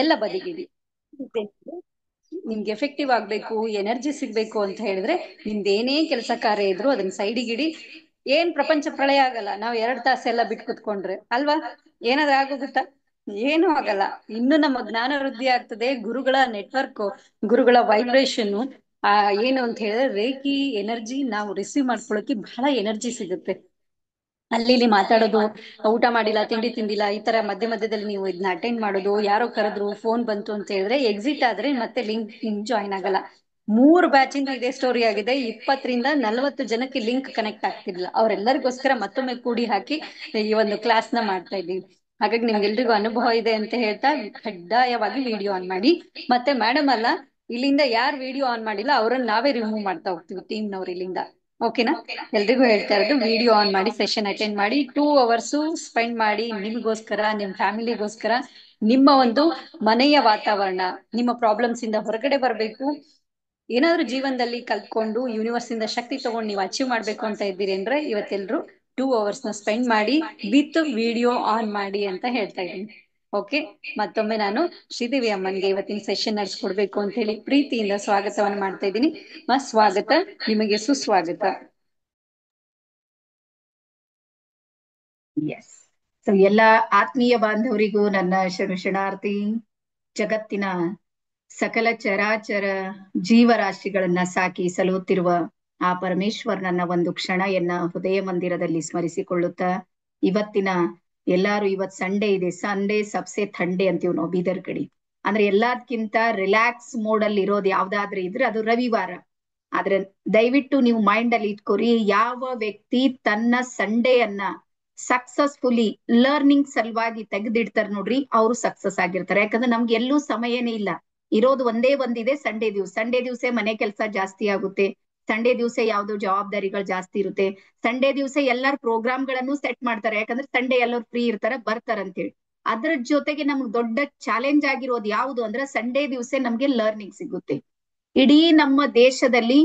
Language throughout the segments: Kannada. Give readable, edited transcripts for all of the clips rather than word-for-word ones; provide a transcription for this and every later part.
ಎಲ್ಲ ಬದಿಗಿಡಿ. ನಿಮ್ಗೆ ಎಫೆಕ್ಟಿವ್ ಆಗ್ಬೇಕು, ಎನರ್ಜಿ ಸಿಗ್ಬೇಕು ಅಂತ ಹೇಳಿದ್ರೆ ನಿಮ್ದೇನೇ ಕೆಲಸ ಕಾರ್ಯ ಇದ್ರು ಅದನ್ನ ಸೈಡಿಗಿಡಿ. ಏನ್ ಪ್ರಪಂಚ ಪ್ರಳಯ ಆಗಲ್ಲ, ನಾವ್ 2 ತಾಸು ಎಲ್ಲ ಬಿಟ್ಟು ಕುತ್ಕೊಂಡ್ರೆ ಅಲ್ವಾ? ಏನಾದ್ರೂ ಆಗೋಗುತ್ತಾ? ಏನೂ ಆಗಲ್ಲ. ಇನ್ನು ನಮ್ಮ ಜ್ಞಾನ ವೃದ್ಧಿ ಆಗ್ತದೆ. ಗುರುಗಳ ನೆಟ್ವರ್ಕ್, ಗುರುಗಳ ವೈಬ್ರೇಷನ್ ಏನು ಅಂತ ಹೇಳಿದ್ರೆ ರೇಖಿ ಎನರ್ಜಿ ನಾವು ರಿಸೀವ್ ಮಾಡ್ಕೊಳ್ಳೋಕೆ ಬಹಳ ಎನರ್ಜಿ ಸಿಗುತ್ತೆ. ಅಲ್ಲಿ ಇಲ್ಲಿ ಮಾತಾಡೋದು, ಊಟ ಮಾಡಿಲ್ಲ, ತಿಂಡಿ ತಿಂದಿಲ್ಲ, ಈ ತರ ಮಧ್ಯ ಮಧ್ಯದಲ್ಲಿ ನೀವು ಇದನ್ನ ಅಟೆಂಡ್ ಮಾಡೋದು, ಯಾರೋ ಕರೆದ್ರು, ಫೋನ್ ಬಂತು ಅಂತ ಹೇಳಿದ್ರೆ ಎಕ್ಸಿಟ್ ಆದ್ರೆ ಮತ್ತೆ ಲಿಂಕ್ ಜಾಯಿನ್ ಆಗಲ್ಲ. 3 ಬ್ಯಾಚ್ ಇಂದ ಇದೇ ಸ್ಟೋರಿ ಆಗಿದೆ. 20 ರಿಂದ 40 ಜನಕ್ಕೆ ಲಿಂಕ್ ಕನೆಕ್ಟ್ ಆಗ್ತಿರ್ಲಿಲ್ಲ. ಅವರೆಲ್ಲರಿಗೋಸ್ಕರ ಮತ್ತೊಮ್ಮೆ ಕೂಡಿ ಹಾಕಿ ಈ ಒಂದು ಕ್ಲಾಸ್ ನ ಮಾಡ್ತಾ ಇದ್ದೀವಿ. ಹಾಗಾಗಿ ನಿಮ್ಗೆಲ್ರಿಗೂ ಅನುಭವ ಇದೆ ಅಂತ ಹೇಳ್ತಾ ಕಡ್ಡಾಯವಾಗಿ ವಿಡಿಯೋ ಆನ್ ಮಾಡಿ. ಮತ್ತೆ ಮೇಡಮ್ ಅಲ್ಲ, ಇಲ್ಲಿಂದ ಯಾರು ವಿಡಿಯೋ ಆನ್ ಮಾಡಿಲ್ಲ ಅವ್ರನ್ನ ನಾವೇ ರಿಮೂವ್ ಮಾಡ್ತಾ ಹೋಗ್ತೀವಿ ಟೀಮ್ನವ್ರು ಇಲ್ಲಿಂದ. ಓಕೆನಾ? ಎಲ್ರಿಗೂ ಹೇಳ್ತಾ ಇರೋದು, ವಿಡಿಯೋ ಆನ್ ಮಾಡಿ ಸೆಷನ್ ಅಟೆಂಡ್ ಮಾಡಿ. 2 hours ಸ್ಪೆಂಡ್ ಮಾಡಿ ನಿಮಗೋಸ್ಕರ, ನಿಮ್ ಫ್ಯಾಮಿಲಿಗೋಸ್ಕರ. ನಿಮ್ಮ ಒಂದು ಮನೆಯ ವಾತಾವರಣ, ನಿಮ್ಮ ಪ್ರಾಬ್ಲಮ್ಸ್ ಇಂದ ಹೊರಗಡೆ ಬರಬೇಕು. ಏನಾದ್ರೂ ಜೀವನದಲ್ಲಿ ಕಲ್ತ್ಕೊಂಡು ಯೂನಿವರ್ಸ್ ಇಂದ ಶಕ್ತಿ ತಗೊಂಡು ನೀವು ಅಚೀವ್ ಮಾಡ್ಬೇಕು ಅಂತ ಇದ್ದೀರಿ ಅಂದ್ರೆ ಇವತ್ತೆಲ್ರು 2 hours ಸ್ಪೆಂಡ್ ಮಾಡಿ ವಿತ್ ವಿಡಿಯೋ ಆನ್ ಮಾಡಿ ಅಂತ ಹೇಳ್ತಾ ಇದ್ದೀನಿ. ಓಕೆ, ಮತ್ತೊಮ್ಮೆ ನಾನು ಶ್ರೀದೇವಿ ಅಮ್ಮನ್ಗೆ ಇವತ್ತಿನ ಸೆಷನ್ ನಡೆಸ್ಕೊಡ್ಬೇಕು ಅಂತ ಹೇಳಿ ಪ್ರೀತಿಯಿಂದ ಸ್ವಾಗತವನ್ನು ಮಾಡ್ತಾ ಇದ್ದೀನಿ. ಸ್ವಾಗತ, ನಿಮಗೆ ಸುಸ್ವಾಗತ. ಎಸ್. ಸೊ ಎಲ್ಲ ಆತ್ಮೀಯ ಬಾಂಧವರಿಗೂ ನನ್ನ ಶರಣಾರ್ಥಿ. ಜಗತ್ತಿನ ಸಕಲ ಚರಾಚರ ಜೀವರಾಶಿಗಳನ್ನ ಸಾಕಿ ಸಲುತ್ತಿರುವ ಆ ಪರಮೇಶ್ವರನನ್ನ ಒಂದು ಕ್ಷಣಯನ್ನ ಹೃದಯ ಮಂದಿರದಲ್ಲಿ ಸ್ಮರಿಸಿಕೊಳ್ಳುತ್ತಾ, ಇವತ್ತಿನ ಎಲ್ಲಾರು ಇವತ್ ಸಂಡೇ ಇದೆ, ಸಂಡೇ ಸಬ್ಸೆ ಥಂಡೆ ಅಂತೀವಿ ನಾವು ಬೀದರ್ ಕಡೆ. ಅಂದ್ರೆ ಎಲ್ಲದಕ್ಕಿಂತ ರಿಲ್ಯಾಕ್ಸ್ ಮೋಡ್ ಅಲ್ಲಿ ಇರೋದು ಯಾವ್ದಾದ್ರೆ ಇದ್ರೆ ಅದು ರವಿವಾರ. ಆದ್ರೆ ದಯವಿಟ್ಟು ನೀವು ಮೈಂಡ್ ಅಲ್ಲಿ ಇಟ್ಕೋರಿ, ಯಾವ ವ್ಯಕ್ತಿ ತನ್ನ ಸಂಡೇಯನ್ನ ಸಕ್ಸಸ್ಫುಲಿ ಲರ್ನಿಂಗ್ ಸಲುವಾಗಿ ತೆಗೆದಿಡ್ತಾರೆ ನೋಡ್ರಿ, ಅವ್ರು ಸಕ್ಸಸ್ ಆಗಿರ್ತಾರೆ. ಯಾಕಂದ್ರೆ ನಮ್ಗೆ ಎಲ್ಲೂ ಸಮಯನೇ ಇಲ್ಲ. ಇರೋದು ಒಂದೇ ಒಂದಿದೆ, ಸಂಡೇ ದಿವ್ಸ. ಸಂಡೇ ದಿವ್ಸ ಮನೆ ಕೆಲಸ ಜಾಸ್ತಿ ಆಗುತ್ತೆ, ಸಂಡೇ ದಿವ್ಸ ಯಾವ್ದೋ ಜವಾಬ್ದಾರಿಗಳು ಜಾಸ್ತಿ ಇರುತ್ತೆ, ಸಂಡೇ ದಿವ್ಸ ಎಲ್ಲಾರು ಪ್ರೋಗ್ರಾಮ್ಗಳನ್ನು ಸೆಟ್ ಮಾಡ್ತಾರೆ. ಯಾಕಂದ್ರೆ ಸಂಡೇ ಎಲ್ಲರೂ ಫ್ರೀ ಇರ್ತಾರೆ, ಬರ್ತಾರಂತೇಳಿ. ಅದ್ರ ಜೊತೆಗೆ ನಮ್ಗೆ ದೊಡ್ಡ ಚಾಲೆಂಜ್ ಆಗಿರೋದು ಯಾವುದು ಅಂದ್ರೆ ಸಂಡೇ ದಿವ್ಸ ನಮ್ಗೆ ಲರ್ನಿಂಗ್ ಸಿಗುತ್ತೆ. ಇಡೀ ನಮ್ಮ ದೇಶದಲ್ಲಿ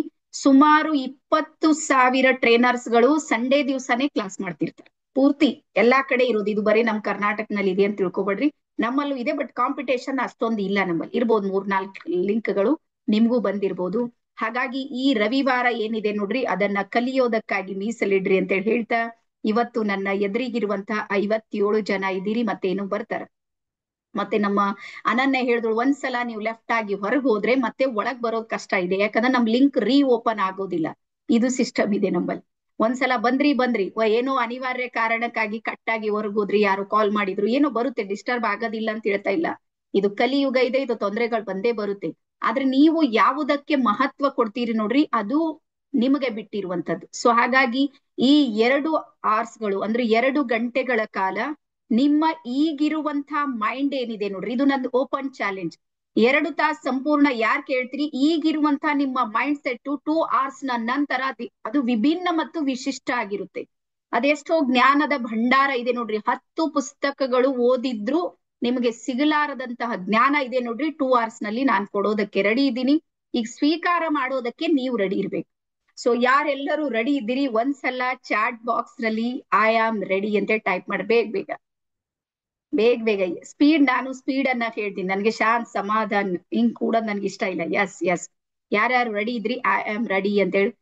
ಸುಮಾರು 20,000 ಟ್ರೈನರ್ಸ್ಗಳು ಸಂಡೇ ದಿವ್ಸನೇ ಕ್ಲಾಸ್ ಮಾಡ್ತಿರ್ತಾರೆ. ಪೂರ್ತಿ ಎಲ್ಲಾ ಕಡೆ ಇರೋದು, ಇದು ಬರೀ ನಮ್ ಕರ್ನಾಟಕನಲ್ಲಿ ಇದೆ ಅಂತ ತಿಳ್ಕೊಬೇಡ್ರಿ, ನಮ್ಮಲ್ಲೂ ಇದೆ. ಬಟ್ ಕಾಂಪಿಟೇಷನ್ ಅಷ್ಟೊಂದು ಇಲ್ಲ ನಮ್ಮಲ್ಲಿ. ಇರ್ಬೋದು 3-4 ಲಿಂಕ್ಗಳು ನಿಮ್ಗೂ ಬಂದಿರ್ಬೋದು. ಹಾಗಾಗಿ ಈ ರವಿವಾರ ಏನಿದೆ ನೋಡ್ರಿ, ಅದನ್ನ ಕಲಿಯೋದಕ್ಕಾಗಿ ಮೀಸಲಿಡ್ರಿ ಅಂತ ಹೇಳ್ತಾ, ಇವತ್ತು ನನ್ನ ಎದುರಿಗಿರುವಂತಹ 57 ಜನ ಇದ್ದೀರಿ, ಮತ್ತೇನು ಬರ್ತಾರ. ಮತ್ತೆ ನಮ್ಮ ಅನನ್ಯ ಹೇಳಿದ್ರು, ಒಂದ್ಸಲ ನೀವು ಲೆಫ್ಟ್ ಆಗಿ ಹೊರಗೆ ಹೋದ್ರೆ ಮತ್ತೆ ಒಳಗ್ ಬರೋದ್ ಕಷ್ಟ ಇದೆ. ಯಾಕಂದ್ರೆ ನಮ್ ಲಿಂಕ್ ರೀ ಓಪನ್ ಆಗೋದಿಲ್ಲ. ಇದು ಸಿಸ್ಟಮ್ ಇದೆ ನಮ್ಮಲ್ಲಿ. ಒಂದ್ಸಲ ಬಂದ್ರಿ ಏನೋ ಅನಿವಾರ್ಯ ಕಾರಣಕ್ಕಾಗಿ ಕಟ್ಟಾಗಿ ಹೊರಗೆ ಹೋದ್ರಿ, ಯಾರು ಕಾಲ್ ಮಾಡಿದ್ರು, ಏನೋ ಬರುತ್ತೆ, ಡಿಸ್ಟರ್ಬ್ ಆಗೋದಿಲ್ಲ ಅಂತ ಹೇಳ್ತಾ ಇಲ್ಲ. ಇದು ಕಲಿಯುಗ ಇದೆ, ಇದು ತೊಂದರೆಗಳು ಬಂದೇ ಬರುತ್ತೆ. ಆದ್ರೆ ನೀವು ಯಾವುದಕ್ಕೆ ಮಹತ್ವ ಕೊಡ್ತೀರಿ ನೋಡ್ರಿ, ಅದು ನಿಮಗೆ ಬಿಟ್ಟಿರುವಂತದ್ದು. ಸೊ ಹಾಗಾಗಿ ಈ 2 hours ಅಂದ್ರೆ 2 ಗಂಟೆಗಳ ಕಾಲ ನಿಮ್ಮ ಈಗಿರುವಂತಹ ಮೈಂಡ್ ಏನಿದೆ ನೋಡ್ರಿ, ಇದು ನಂದು ಓಪನ್ ಚಾಲೆಂಜ್. 2 ತಾಸು ಸಂಪೂರ್ಣ ಯಾರ್ ಕೇಳ್ತೀರಿ, ಈಗಿರುವಂತಹ ನಿಮ್ಮ ಮೈಂಡ್ ಸೆಟ್ 2 hours ನಂತರ ಅದು ವಿಭಿನ್ನ ಮತ್ತು ವಿಶಿಷ್ಟ ಆಗಿರುತ್ತೆ. ಅದೆಷ್ಟೋ ಜ್ಞಾನದ ಭಂಡಾರ ಇದೆ ನೋಡ್ರಿ. 10 ಪುಸ್ತಕಗಳು ಓದಿದ್ರು ನಿಮಗೆ ಸಿಗಲಾರದಂತಹ ಜ್ಞಾನ ಇದೆ ನೋಡ್ರಿ. 2 hours ನಲ್ಲಿ ನಾನು ಕೊಡೋದಕ್ಕೆ ರೆಡಿ ಇದ್ದೀನಿ. ಈಗ ಸ್ವೀಕಾರ ಮಾಡೋದಕ್ಕೆ ನೀವು ರೆಡಿ ಇರ್ಬೇಕು. ಸೊ ಯಾರೆಲ್ಲರೂ ರೆಡಿ ಇದ್ದೀರಿ, ಒಂದ್ಸಲ ಚಾಟ್ ಬಾಕ್ಸ್ ನಲ್ಲಿ ಐ ಆಮ್ ರೆಡಿ ಅಂತ ಟೈಪ್ ಮಾಡಿ. ಬೇಗ ಬೇಗ ಸ್ಪೀಡ್, ನಾನು ಸ್ಪೀಡ್ ಅನ್ನ ಹೇಳ್ತೀನಿ. ನನ್ಗೆ ಶಾಂತ್ ಸಮಾಧಾನ ಹಿಂಗ್ ಕೂಡ ನನ್ಗೆ ಇಷ್ಟ ಇಲ್ಲ. ಎಸ್ ಯಾರ್ಯಾರು ರೆಡಿ ಇದ್ರಿ, ಐ ಆಮ್ ರೆಡಿ ಅಂತೇಳಿ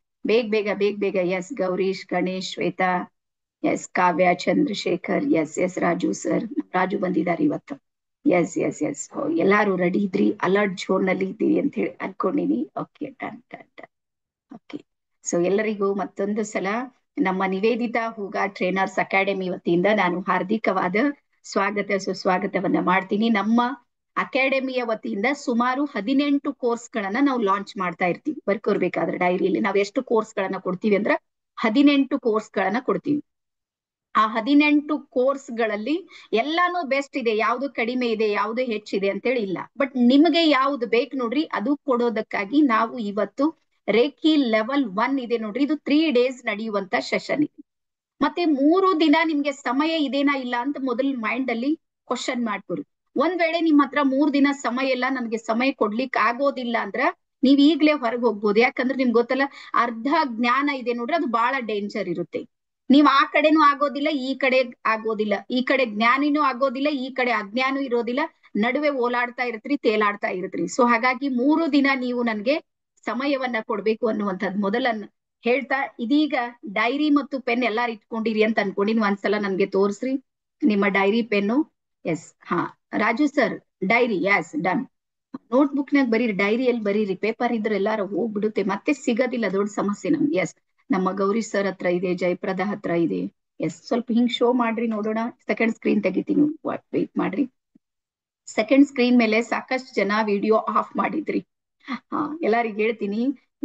ಬೇಗ. ಎಸ್ ಗೌರೀಶ್, ಗಣೇಶ್, ಶ್ವೇತಾ, ಎಸ್ ಕಾವ್ಯ, ಚಂದ್ರಶೇಖರ್, ಎಸ್ ರಾಜು ಸರ್, ರಾಜು ಬಂದಿದ್ದಾರೆ ಇವತ್ತು. ಎಸ್ ಎಲ್ಲಾರು ರೆಡಿ ಇದ್ರಿ, ಅಲರ್ಟ್ ಝೋನ್ ನಲ್ಲಿ ಇದ್ದೀರಿ ಅಂತ ಹೇಳಿ ಅನ್ಕೊಂಡಿನಿ. Okay, done. ಓಕೆ, ಸೊ ಎಲ್ಲರಿಗೂ ಮತ್ತೊಂದು ಸಲ ನಮ್ಮ ನಿವೇದಿತಾ ಹೂಗಾ ಟ್ರೈನರ್ಸ್ ಅಕಾಡೆಮಿ ವತಿಯಿಂದ ನಾನು ಹಾರ್ದಿಕವಾದ ಸುಸ್ವಾಗತವನ್ನ ಮಾಡ್ತೀನಿ. ನಮ್ಮ ಅಕಾಡೆಮಿಯ ವತಿಯಿಂದ ಸುಮಾರು 18 ಕೋರ್ಸ್ಗಳನ್ನ ನಾವು ಲಾಂಚ್ ಮಾಡ್ತಾ ಇರ್ತೀವಿ. ಬರ್ಕೋರ್ಬೇಕಾದ್ರೆ ಡೈರಿಯಲ್ಲಿ ನಾವು ಎಷ್ಟು ಕೋರ್ಸ್ಗಳನ್ನ ಕೊಡ್ತೀವಿ ಅಂದ್ರೆ 18 ಕೋರ್ಸ್ಗಳನ್ನ ಕೊಡ್ತೀವಿ. ಆ 18 ಕೋರ್ಸ್ಗಳಲ್ಲಿ ಎಲ್ಲಾನು ಬೆಸ್ಟ್ ಇದೆ, ಯಾವ್ದು ಕಡಿಮೆ ಇದೆ, ಯಾವ್ದು ಹೆಚ್ಚಿದೆ ಅಂತೇಳಿ ಇಲ್ಲ. ಬಟ್ ನಿಮಗೆ ಯಾವ್ದು ಬೇಕು ನೋಡ್ರಿ, ಅದು ಕೊಡೋದಕ್ಕಾಗಿ ನಾವು ಇವತ್ತು ರೇಖಿ ಲೆವೆಲ್ 1 ಇದೆ ನೋಡ್ರಿ, ಇದು 3 days ನಡೆಯುವಂತ ಸೆಷನ್ ಇದೆ. ಮತ್ತೆ 3 ದಿನ ನಿಮ್ಗೆ ಸಮಯ ಇದೇನಾ ಇಲ್ಲ ಅಂತ ಮೊದಲು ಮೈಂಡ್ ಅಲ್ಲಿ ಕ್ವಶನ್ ಮಾಡ್ಕೊರಿ. ಒಂದ್ ವೇಳೆ ನಿಮ್ ಹತ್ರ 3 ದಿನ ಸಮಯ ಇಲ್ಲ, ನನ್ಗೆ ಸಮಯ ಕೊಡ್ಲಿಕ್ಕೆ ಆಗೋದಿಲ್ಲ ಅಂದ್ರ ನೀವ್ ಈಗ್ಲೇ ಹೊರಗೆ ಹೋಗ್ಬೋದು. ಯಾಕಂದ್ರೆ ನಿಮ್ಗೆ ಗೊತ್ತಲ್ಲ, ಅರ್ಧ ಜ್ಞಾನ ಇದೆ ನೋಡ್ರಿ, ಅದು ಬಹಳ ಡೇಂಜರ್ ಇರುತ್ತೆ. ನೀವ್ ಆ ಕಡೆನೂ ಆಗೋದಿಲ್ಲ, ಈ ಕಡೆ ಆಗೋದಿಲ್ಲ, ಈ ಕಡೆ ಜ್ಞಾನಿನೂ ಆಗೋದಿಲ್ಲ, ಈ ಕಡೆ ಅಜ್ಞಾನೂ ಇರೋದಿಲ್ಲ. ನಡುವೆ ಓಲಾಡ್ತಾ ಇರ್ತೀರಿ, ತೇಲಾಡ್ತಾ ಇರ್ತೀರಿ. ಸೊ ಹಾಗಾಗಿ 3 ದಿನ ನೀವು ನನ್ಗೆ ಸಮಯವನ್ನ ಕೊಡ್ಬೇಕು ಅನ್ನುವಂಥದ್ದು ಮೊದಲನ್ನ ಹೇಳ್ತಾ, ಇದೀಗ ಡೈರಿ ಮತ್ತು ಪೆನ್ ಎಲ್ಲಾರು ಇಟ್ಕೊಂಡಿರಿ ಅಂತ ಅನ್ಕೊಂಡಿನಿ. ಒಂದ್ಸಲ ನನ್ಗೆ ತೋರ್ಸ್ರಿ ನಿಮ್ಮ ಡೈರಿ ಪೆನ್ನು. ಎಸ್, ಹಾ Raju sir, diary yes done. Notebook ನಾಗ ಬರೀರಿ, ಡೈರಿಯಲ್ಲಿ ಬರೀರಿ. ಪೇಪರ್ ಇದ್ರೆ ಎಲ್ಲಾರು ಹೋಗ್ಬಿಡುತ್ತೆ, ಮತ್ತೆ ಸಿಗೋದಿಲ್ಲ, ದೊಡ್ಡ ಸಮಸ್ಯೆ ನಮ್ಗೆ. ಎಸ್, ನಮ್ಮ ಗೌರಿ ಸರ್ ಹತ್ರ ಇದೆ, ಜಯಪ್ರದಾ ಹತ್ರ ಇದೆ. ಎಸ್, ಸ್ವಲ್ಪ ಹಿಂಗ್ ಶೋ ಮಾಡ್ರಿ ನೋಡೋಣ. ಸೆಕೆಂಡ್ ಸ್ಕ್ರೀನ್ ತೆಗಿತೀನಿ, ವೇಟ್ ಮಾಡ್ರಿ. ಸೆಕೆಂಡ್ ಸ್ಕ್ರೀನ್ ಮೇಲೆ ಸಾಕಷ್ಟು ಜನ ವಿಡಿಯೋ ಆಫ್ ಮಾಡಿದ್ರಿ. ಹಾ, ಎಲ್ಲರಿಗೂ ಹೇಳ್ತೀನಿ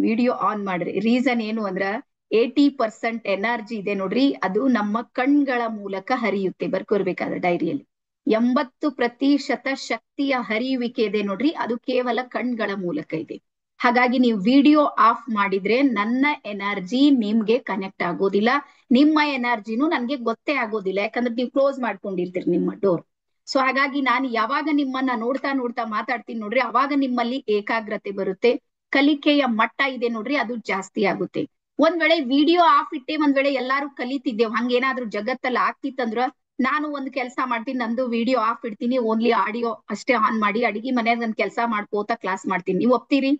ವಿಡಿಯೋ ಆನ್ ಮಾಡ್ರಿ. ರೀಸನ್ ಏನು ಅಂದ್ರ 80% ಎನರ್ಜಿ ಇದೆ ನೋಡ್ರಿ, ಅದು ನಮ್ಮ ಕಣ್ಗಳ ಮೂಲಕ ಹರಿಯುತ್ತೆ. ಬರ್ಕೋರ್ಬೇಕಾದ್ರೆ ಡೈರಿಯಲ್ಲಿ 80% ಶಕ್ತಿಯ ಹರಿಯುವಿಕೆ ಇದೆ ನೋಡ್ರಿ, ಅದು ಕೇವಲ ಕಣ್ಗಳ ಮೂಲಕ ಇದೆ. ಹಾಗಾಗಿ ನೀವು ವಿಡಿಯೋ ಆಫ್ ಮಾಡಿದ್ರೆ ನನ್ನ ಎನರ್ಜಿ ನಿಮ್ಗೆ ಕನೆಕ್ಟ್ ಆಗೋದಿಲ್ಲ, ನಿಮ್ಮ ಎನರ್ಜಿನೂ ನನ್ಗೆ ಗೊತ್ತೇ ಆಗೋದಿಲ್ಲ. ಯಾಕಂದ್ರೆ ನೀವು ಕ್ಲೋಸ್ ಮಾಡ್ಕೊಂಡಿರ್ತೀರಿ ನಿಮ್ಮ ಡೋರ್. ಸೊ ಹಾಗಾಗಿ ನಾನು ಯಾವಾಗ ನಿಮ್ಮನ್ನ ನೋಡ್ತಾ ನೋಡ್ತಾ ಮಾತಾಡ್ತೀನಿ ನೋಡ್ರಿ, ಅವಾಗ ನಿಮ್ಮಲ್ಲಿ ಏಕಾಗ್ರತೆ ಬರುತ್ತೆ, ಕಲಿಕೆಯ ಮಟ್ಟ ಇದೆ ನೋಡ್ರಿ ಅದು ಜಾಸ್ತಿ ಆಗುತ್ತೆ. ಒಂದ್ ವೇಳೆ ವಿಡಿಯೋ ಆಫ್ ಇಟ್ಟೆ, ಒಂದ್ ವೇಳೆ ಎಲ್ಲಾರು ಕಲಿತಿದ್ದೇವ್, ಹಂಗೇನಾದ್ರೂ ಜಗತ್ತಲ್ಲಿ ಆಗ್ತಿತ್ತಂದ್ರ ನಾನು ಒಂದ್ ಕೆಲಸ ಮಾಡ್ತೀನಿ, ನಂದು ವಿಡಿಯೋ ಆಫ್ ಇಡ್ತೀನಿ, ಓನ್ಲಿ ಆಡಿಯೋ ಅಷ್ಟೇ ಆನ್ ಮಾಡಿ ಅಡಿಗೆ ಮನ್ಯಾಗ ನನ್ ಕೆಲಸ ಮಾಡ್ಕೋತ ಕ್ಲಾಸ್ ಮಾಡ್ತೀನಿ. ನೀವು ಒಪ್ತೀರಿ?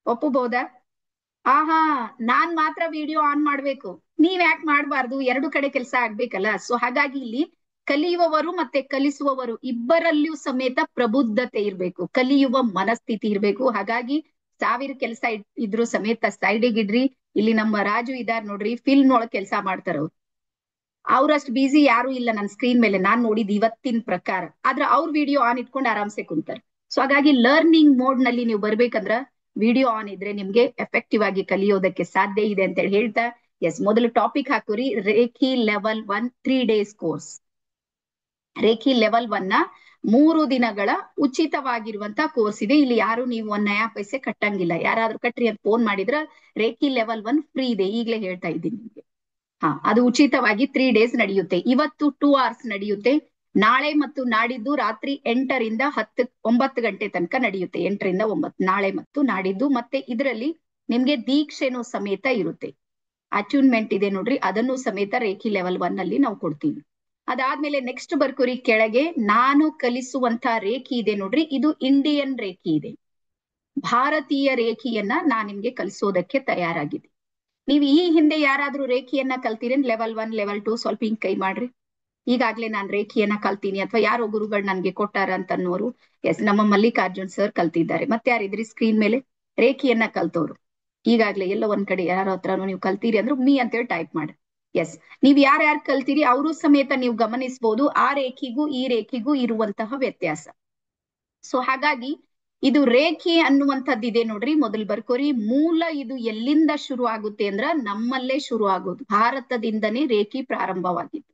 ಒಪ್ಪಬಹುದಾ? ಆಹಾ, ನಾನ್ ಮಾತ್ರ ವಿಡಿಯೋ ಆನ್ ಮಾಡ್ಬೇಕು, ನೀವ್ ಯಾಕೆ ಮಾಡ್ಬಾರ್ದು? ಎರಡು ಕಡೆ ಕೆಲಸ ಆಗ್ಬೇಕಲ್ಲ. ಸೊ ಹಾಗಾಗಿ ಇಲ್ಲಿ ಕಲಿಯುವವರು ಮತ್ತೆ ಕಲಿಸುವವರು ಇಬ್ಬರಲ್ಲಿಯೂ ಸಮೇತ ಪ್ರಬುದ್ಧತೆ ಇರ್ಬೇಕು, ಕಲಿಯುವ ಮನಸ್ಥಿತಿ ಇರ್ಬೇಕು. ಹಾಗಾಗಿ 1000 ಕೆಲಸ ಇದ್ರು ಸಮೇತ ಸೈಡಿಗೆ ಇಡ್ರಿ. ಇಲ್ಲಿ ನಮ್ಮ ರಾಜು ಇದಾರ್ ನೋಡ್ರಿ, ಫಿಲ್ಮ್ ಒಳಗ್ ಕೆಲಸ ಮಾಡ್ತಾರ ಅವ್ರು. ಅವ್ರಷ್ಟು ಬಿಸಿ ಯಾರು ಇಲ್ಲ ನನ್ನ ಸ್ಕ್ರೀನ್ ಮೇಲೆ, ನಾನ್ ನೋಡಿದ್ ಇವತ್ತಿನ ಪ್ರಕಾರ. ಆದ್ರೆ ಅವ್ರ ವಿಡಿಯೋ ಆನ್ ಇಟ್ಕೊಂಡು ಆರಾಮ್ಸೆ ಕುಂತಾರ. ಸೊ ಹಾಗಾಗಿ ಲರ್ನಿಂಗ್ ಮೋಡ್ ನಲ್ಲಿ ನೀವು ಬರ್ಬೇಕಂದ್ರ ವಿಡಿಯೋ ಆನ್ ಇದ್ರೆ ನಿಮ್ಗೆ ಎಫೆಕ್ಟಿವ್ ಆಗಿ ಕಲಿಯೋದಕ್ಕೆ ಸಾಧ್ಯ ಇದೆ ಅಂತ ಹೇಳ್ತಾ, ಎಸ್, ಮೊದಲು ಟಾಪಿಕ್ ಹಾಕುರಿ. Reiki level 1 3 days course. Reiki level 1 3 ದಿನಗಳ ಉಚಿತವಾಗಿರುವಂತ ಕೋರ್ಸ್ ಇದೆ. ಇಲ್ಲಿ ಯಾರು ನೀವು 1 ನಯಾ ಪೈಸೆ ಕಟ್ಟಂಗಿಲ್ಲ. ಯಾರಾದ್ರೂ ಕಟ್ರಿ ಅಂತ ಫೋನ್ ಮಾಡಿದ್ರ ರೇಖಿ ಲೆವೆಲ್ 1 ಫ್ರೀ ಇದೆ, ಈಗಲೇ ಹೇಳ್ತಾ ಇದ್ದೀನಿ ನಿಮ್ಗೆ. ಹಾ, ಅದು ಉಚಿತವಾಗಿ 3 ಡೇಸ್ ನಡೆಯುತ್ತೆ. ಇವತ್ತು 2 hours ನಡೆಯುತ್ತೆ. ನಾಳೆ ಮತ್ತು ನಾಡಿದ್ದು ರಾತ್ರಿ 8ರಿಂದ 9 ಗಂಟೆ ತನಕ ನಡೆಯುತ್ತೆ. 8ರಿಂದ 9 ನಾಳೆ ಮತ್ತು ನಾಡಿದ್ದು. ಮತ್ತೆ ಇದರಲ್ಲಿ ನಿಮ್ಗೆ ದೀಕ್ಷೆನೂ ಸಮೇತ ಇರುತ್ತೆ. ಅಟ್ಯೂನ್ಮೆಂಟ್ ಇದೆ ನೋಡ್ರಿ, ಅದನ್ನು ಸಮೇತ ರೇಖಿ ಲೆವೆಲ್ 1 ಅಲ್ಲಿ ನಾವು ಕೊಡ್ತೀವಿ. ಅದಾದ್ಮೇಲೆ ನೆಕ್ಸ್ಟ್ ಬರ್ಕೋರಿ ಕೆಳಗೆ, ನಾನು ಕಲಿಸುವಂತ ರೇಖಿ ಇದೆ ನೋಡ್ರಿ, ಇದು ಇಂಡಿಯನ್ ರೇಖಿ ಇದೆ. ಭಾರತೀಯ ರೇಖಿಯನ್ನ ನಾನ್ ನಿಮ್ಗೆ ಕಲಿಸೋದಕ್ಕೆ ತಯಾರಾಗಿದೆ. ನೀವು ಈ ಹಿಂದೆ ಯಾರಾದ್ರೂ ರೇಖಿಯನ್ನ ಕಲ್ತೀರೇನ್? ಲೆವೆಲ್ 1 ಲೆವೆಲ್ 2 ಸ್ವಲ್ಪ ಹಿಂಗ್ ಕೈ ಮಾಡ್ರಿ. ಈಗಾಗ್ಲೇ ನಾನ್ ರೇಖಿಯನ್ನ ಕಲ್ತೀನಿ ಅಥವಾ ಯಾರೋ ಗುರುಗಳು ನನ್ಗೆ ಕೊಟ್ಟಾರ ಅಂತ ಅನ್ನೋರು. ಎಸ್, ನಮ್ಮ ಮಲ್ಲಿಕಾರ್ಜುನ್ ಸರ್ ಕಲ್ತಿದ್ದಾರೆ. ಮತ್ತೆ ಯಾರಿದ್ರಿ ಸ್ಕ್ರೀನ್ ಮೇಲೆ ರೇಖಿಯನ್ನ ಕಲ್ತವ್ರು? ಈಗಾಗ್ಲೇ ಎಲ್ಲ ಒಂದ್ ಕಡೆ ಯಾರ ಹತ್ರನೂ ನೀವು ಕಲ್ತೀರಿ ಅಂದ್ರೆ ಮೀ ಅಂತೇಳಿ ಟೈಪ್ ಮಾಡಿ. ಎಸ್, ನೀವ್ ಯಾರ್ಯಾರು ಕಲ್ತೀರಿ ಅವರು ಸಮೇತ ನೀವು ಗಮನಿಸಬಹುದು ಆ ರೇಖಿಗೂ ಈ ರೇಖಿಗೂ ಇರುವಂತಹ ವ್ಯತ್ಯಾಸ. ಸೊ ಹಾಗಾಗಿ ಇದು ರೇಖಿ ಅನ್ನುವಂಥದ್ದಿದೆ ನೋಡ್ರಿ, ಮೊದಲು ಬರ್ಕೋರಿ. ಮೂಲ ಇದು ಎಲ್ಲಿಂದ ಶುರು ಆಗುತ್ತೆ ಅಂದ್ರ ನಮ್ಮಲ್ಲೇ ಶುರು ಆಗೋದು, ಭಾರತದಿಂದನೇ ರೇಖಿ ಪ್ರಾರಂಭವಾಗಿತ್ತು.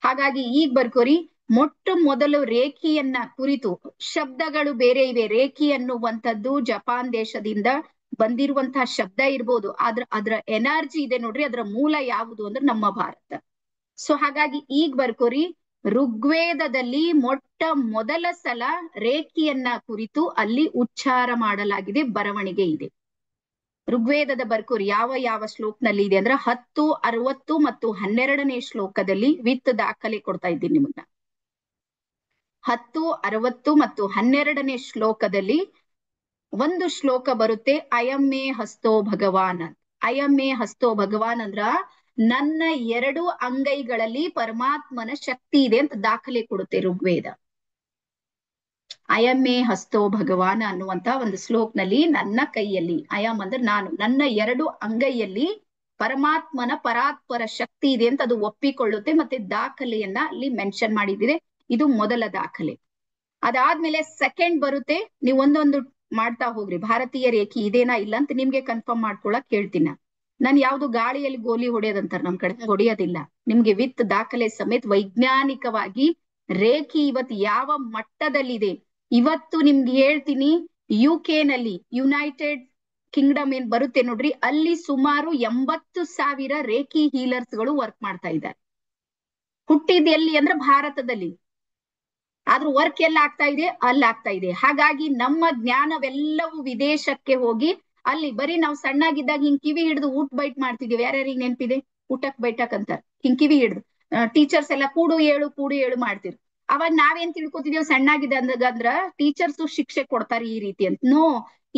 ಹಾಗಾಗಿ ಈಗ ಬರ್ಕೋರಿ, ಮೊಟ್ಟ ಮೊದಲು ರೇಖಿಯನ್ನ ಕುರಿತು ಶಬ್ದಗಳು ಬೇರೆ ಇವೆ. ರೇಖಿ ಅನ್ನುವಂಥದ್ದು ಜಪಾನ್ ದೇಶದಿಂದ ಬಂದಿರುವಂತಹ ಶಬ್ದ ಇರ್ಬೋದು, ಆದ್ರ ಅದರ ಎನರ್ಜಿ ಇದೆ ನೋಡ್ರಿ, ಅದರ ಮೂಲ ಯಾವುದು ಅಂದ್ರೆ ನಮ್ಮ ಭಾರತ. ಸೊ ಹಾಗಾಗಿ ಈಗ ಬರ್ಕೋರಿ, ಋಗ್ವೇದದಲ್ಲಿ ಮೊಟ್ಟ ಮೊದಲ ಸಲ ರೇಖಿಯನ್ನ ಕುರಿತು ಅಲ್ಲಿ ಉಚ್ಚಾರ ಮಾಡಲಾಗಿದೆ, ಬರವಣಿಗೆ ಇದೆ. ಋಗ್ವೇದದ ಬರ್ಕೋರಿ ಯಾವ ಯಾವ ಶ್ಲೋಕನಲ್ಲಿ ಇದೆ ಅಂದ್ರೆ 10, 60 ಮತ್ತು 12ನೇ ಶ್ಲೋಕದಲ್ಲಿ ವಿತ್ ದಾಖಲೆ ಕೊಡ್ತಾ ಇದ್ದೀನಿ ನಿಮಗ್ನ. 10, 60 ಮತ್ತು 12ನೇ ಶ್ಲೋಕದಲ್ಲಿ ಒಂದು ಶ್ಲೋಕ ಬರುತ್ತೆ, ಅಯಮ್ಮೆ ಹಸ್ತೋ ಭಗವಾನ್. ಅಯಮ್ಮೆ ಹಸ್ತೋ ಭಗವಾನ್ ಅಂದ್ರ ನನ್ನ 2 ಅಂಗೈಗಳಲ್ಲಿ ಪರಮಾತ್ಮನ ಶಕ್ತಿ ಇದೆ ಅಂತ ದಾಖಲೆ ಕೊಡುತ್ತೆ ಋಗ್ವೇದ. ಅಯಮ್ಮೆ ಹಸ್ತೋ ಭಗವಾನ್ ಅನ್ನುವಂತ ಒಂದು ಶ್ಲೋಕನಲ್ಲಿ ನನ್ನ ಕೈಯಲ್ಲಿ, ಅಯಂ ಅಂದ್ರೆ ನಾನು, ನನ್ನ 2 ಅಂಗೈಯಲ್ಲಿ ಪರಮಾತ್ಮನ ಪರಾತ್ಪರ ಶಕ್ತಿ ಇದೆ ಅಂತ ಅದು ಒಪ್ಪಿಕೊಳ್ಳುತ್ತೆ. ಮತ್ತೆ ದಾಖಲೆಯನ್ನ ಅಲ್ಲಿ ಮೆನ್ಷನ್ ಮಾಡಿದಿದೆ. ಇದು ಮೊದಲ ದಾಖಲೆ. ಅದಾದ್ಮೇಲೆ ಸೆಕೆಂಡ್ ಬರುತ್ತೆ, ನೀವು ಒಂದೊಂದು ಮಾಡ್ತಾ ಹೋಗ್ರಿ. ಭಾರತೀಯ ರೇಖಿ ಇದೇನಾ ಇಲ್ಲ ಅಂತ ನಿಮ್ಗೆ ಕನ್ಫರ್ಮ್ ಮಾಡ್ಕೊಳಕ್ ಹೇಳ್ತೀನಿ. ನಾನು ಯಾವ್ದು ಗಾಳಿಯಲ್ಲಿ ಗೋಲಿ ಹೊಡೆಯೋದಂತಾರ ನಮ್ ಕಡೆ ಹೊಡೆಯೋದಿಲ್ಲ. ನಿಮ್ಗೆ ವಿತ್ ದಾಖಲೆ ಸಮೇತ ವೈಜ್ಞಾನಿಕವಾಗಿ ರೇಖಿ ಇವತ್ತು ಯಾವ ಮಟ್ಟದಲ್ಲಿದೆ ಇವತ್ತು ನಿಮ್ಗೆ ಹೇಳ್ತೀನಿ. UK ನಲ್ಲಿ ಯುನೈಟೆಡ್ ಕಿಂಗ್ಡಮ್ ಏನ್ ಬರುತ್ತೆ ನೋಡ್ರಿ, ಅಲ್ಲಿ ಸುಮಾರು 80,000 ರೇಖಿ ಹೀಲರ್ಸ್ ಗಳು ವರ್ಕ್ ಮಾಡ್ತಾ ಇದ್ದಾರೆ. ಹುಟ್ಟಿದ್ ಎಲ್ಲಿ ಅಂದ್ರೆ ಭಾರತದಲ್ಲಿ, ಆದ್ರೂ ವರ್ಕ್ ಎಲ್ಲ ಆಗ್ತಾ ಇದೆ, ಅಲ್ಲಿ ಆಗ್ತಾ ಇದೆ. ಹಾಗಾಗಿ ನಮ್ಮ ಜ್ಞಾನವೆಲ್ಲವೂ ವಿದೇಶಕ್ಕೆ ಹೋಗಿ ಅಲ್ಲಿ ಬರೀ ನಾವು ಸಣ್ಣಾಗಿದ್ದಾಗ ಹಿಂಗ್ ಕಿವಿ ಹಿಡಿದು ಊಟ ಬೈಟ್ ಮಾಡ್ತಿದೀವಿ. ಯಾರ್ಯಾರಿಗೆ ನೆನ್ಪಿದೆ? ಊಟಕ್ ಬೈಟಕ್ ಅಂತ ಹಿಂಗ್ ಕಿವಿ ಹಿಡಿದು ಟೀಚರ್ಸ್ ಎಲ್ಲ ಕೂಡು ಏಳು ಮಾಡ್ತಿರು. ಅವಾಗ ನಾವೇನ್ ತಿಳ್ಕೊತಿದೇವ್ ಸಣ್ಣಾಗಿದೆ ಅಂದ್ರ ಟೀಚರ್ಸ್ ಶಿಕ್ಷೆ ಕೊಡ್ತಾರೆ ಈ ರೀತಿ ಅಂತ. ನೋ,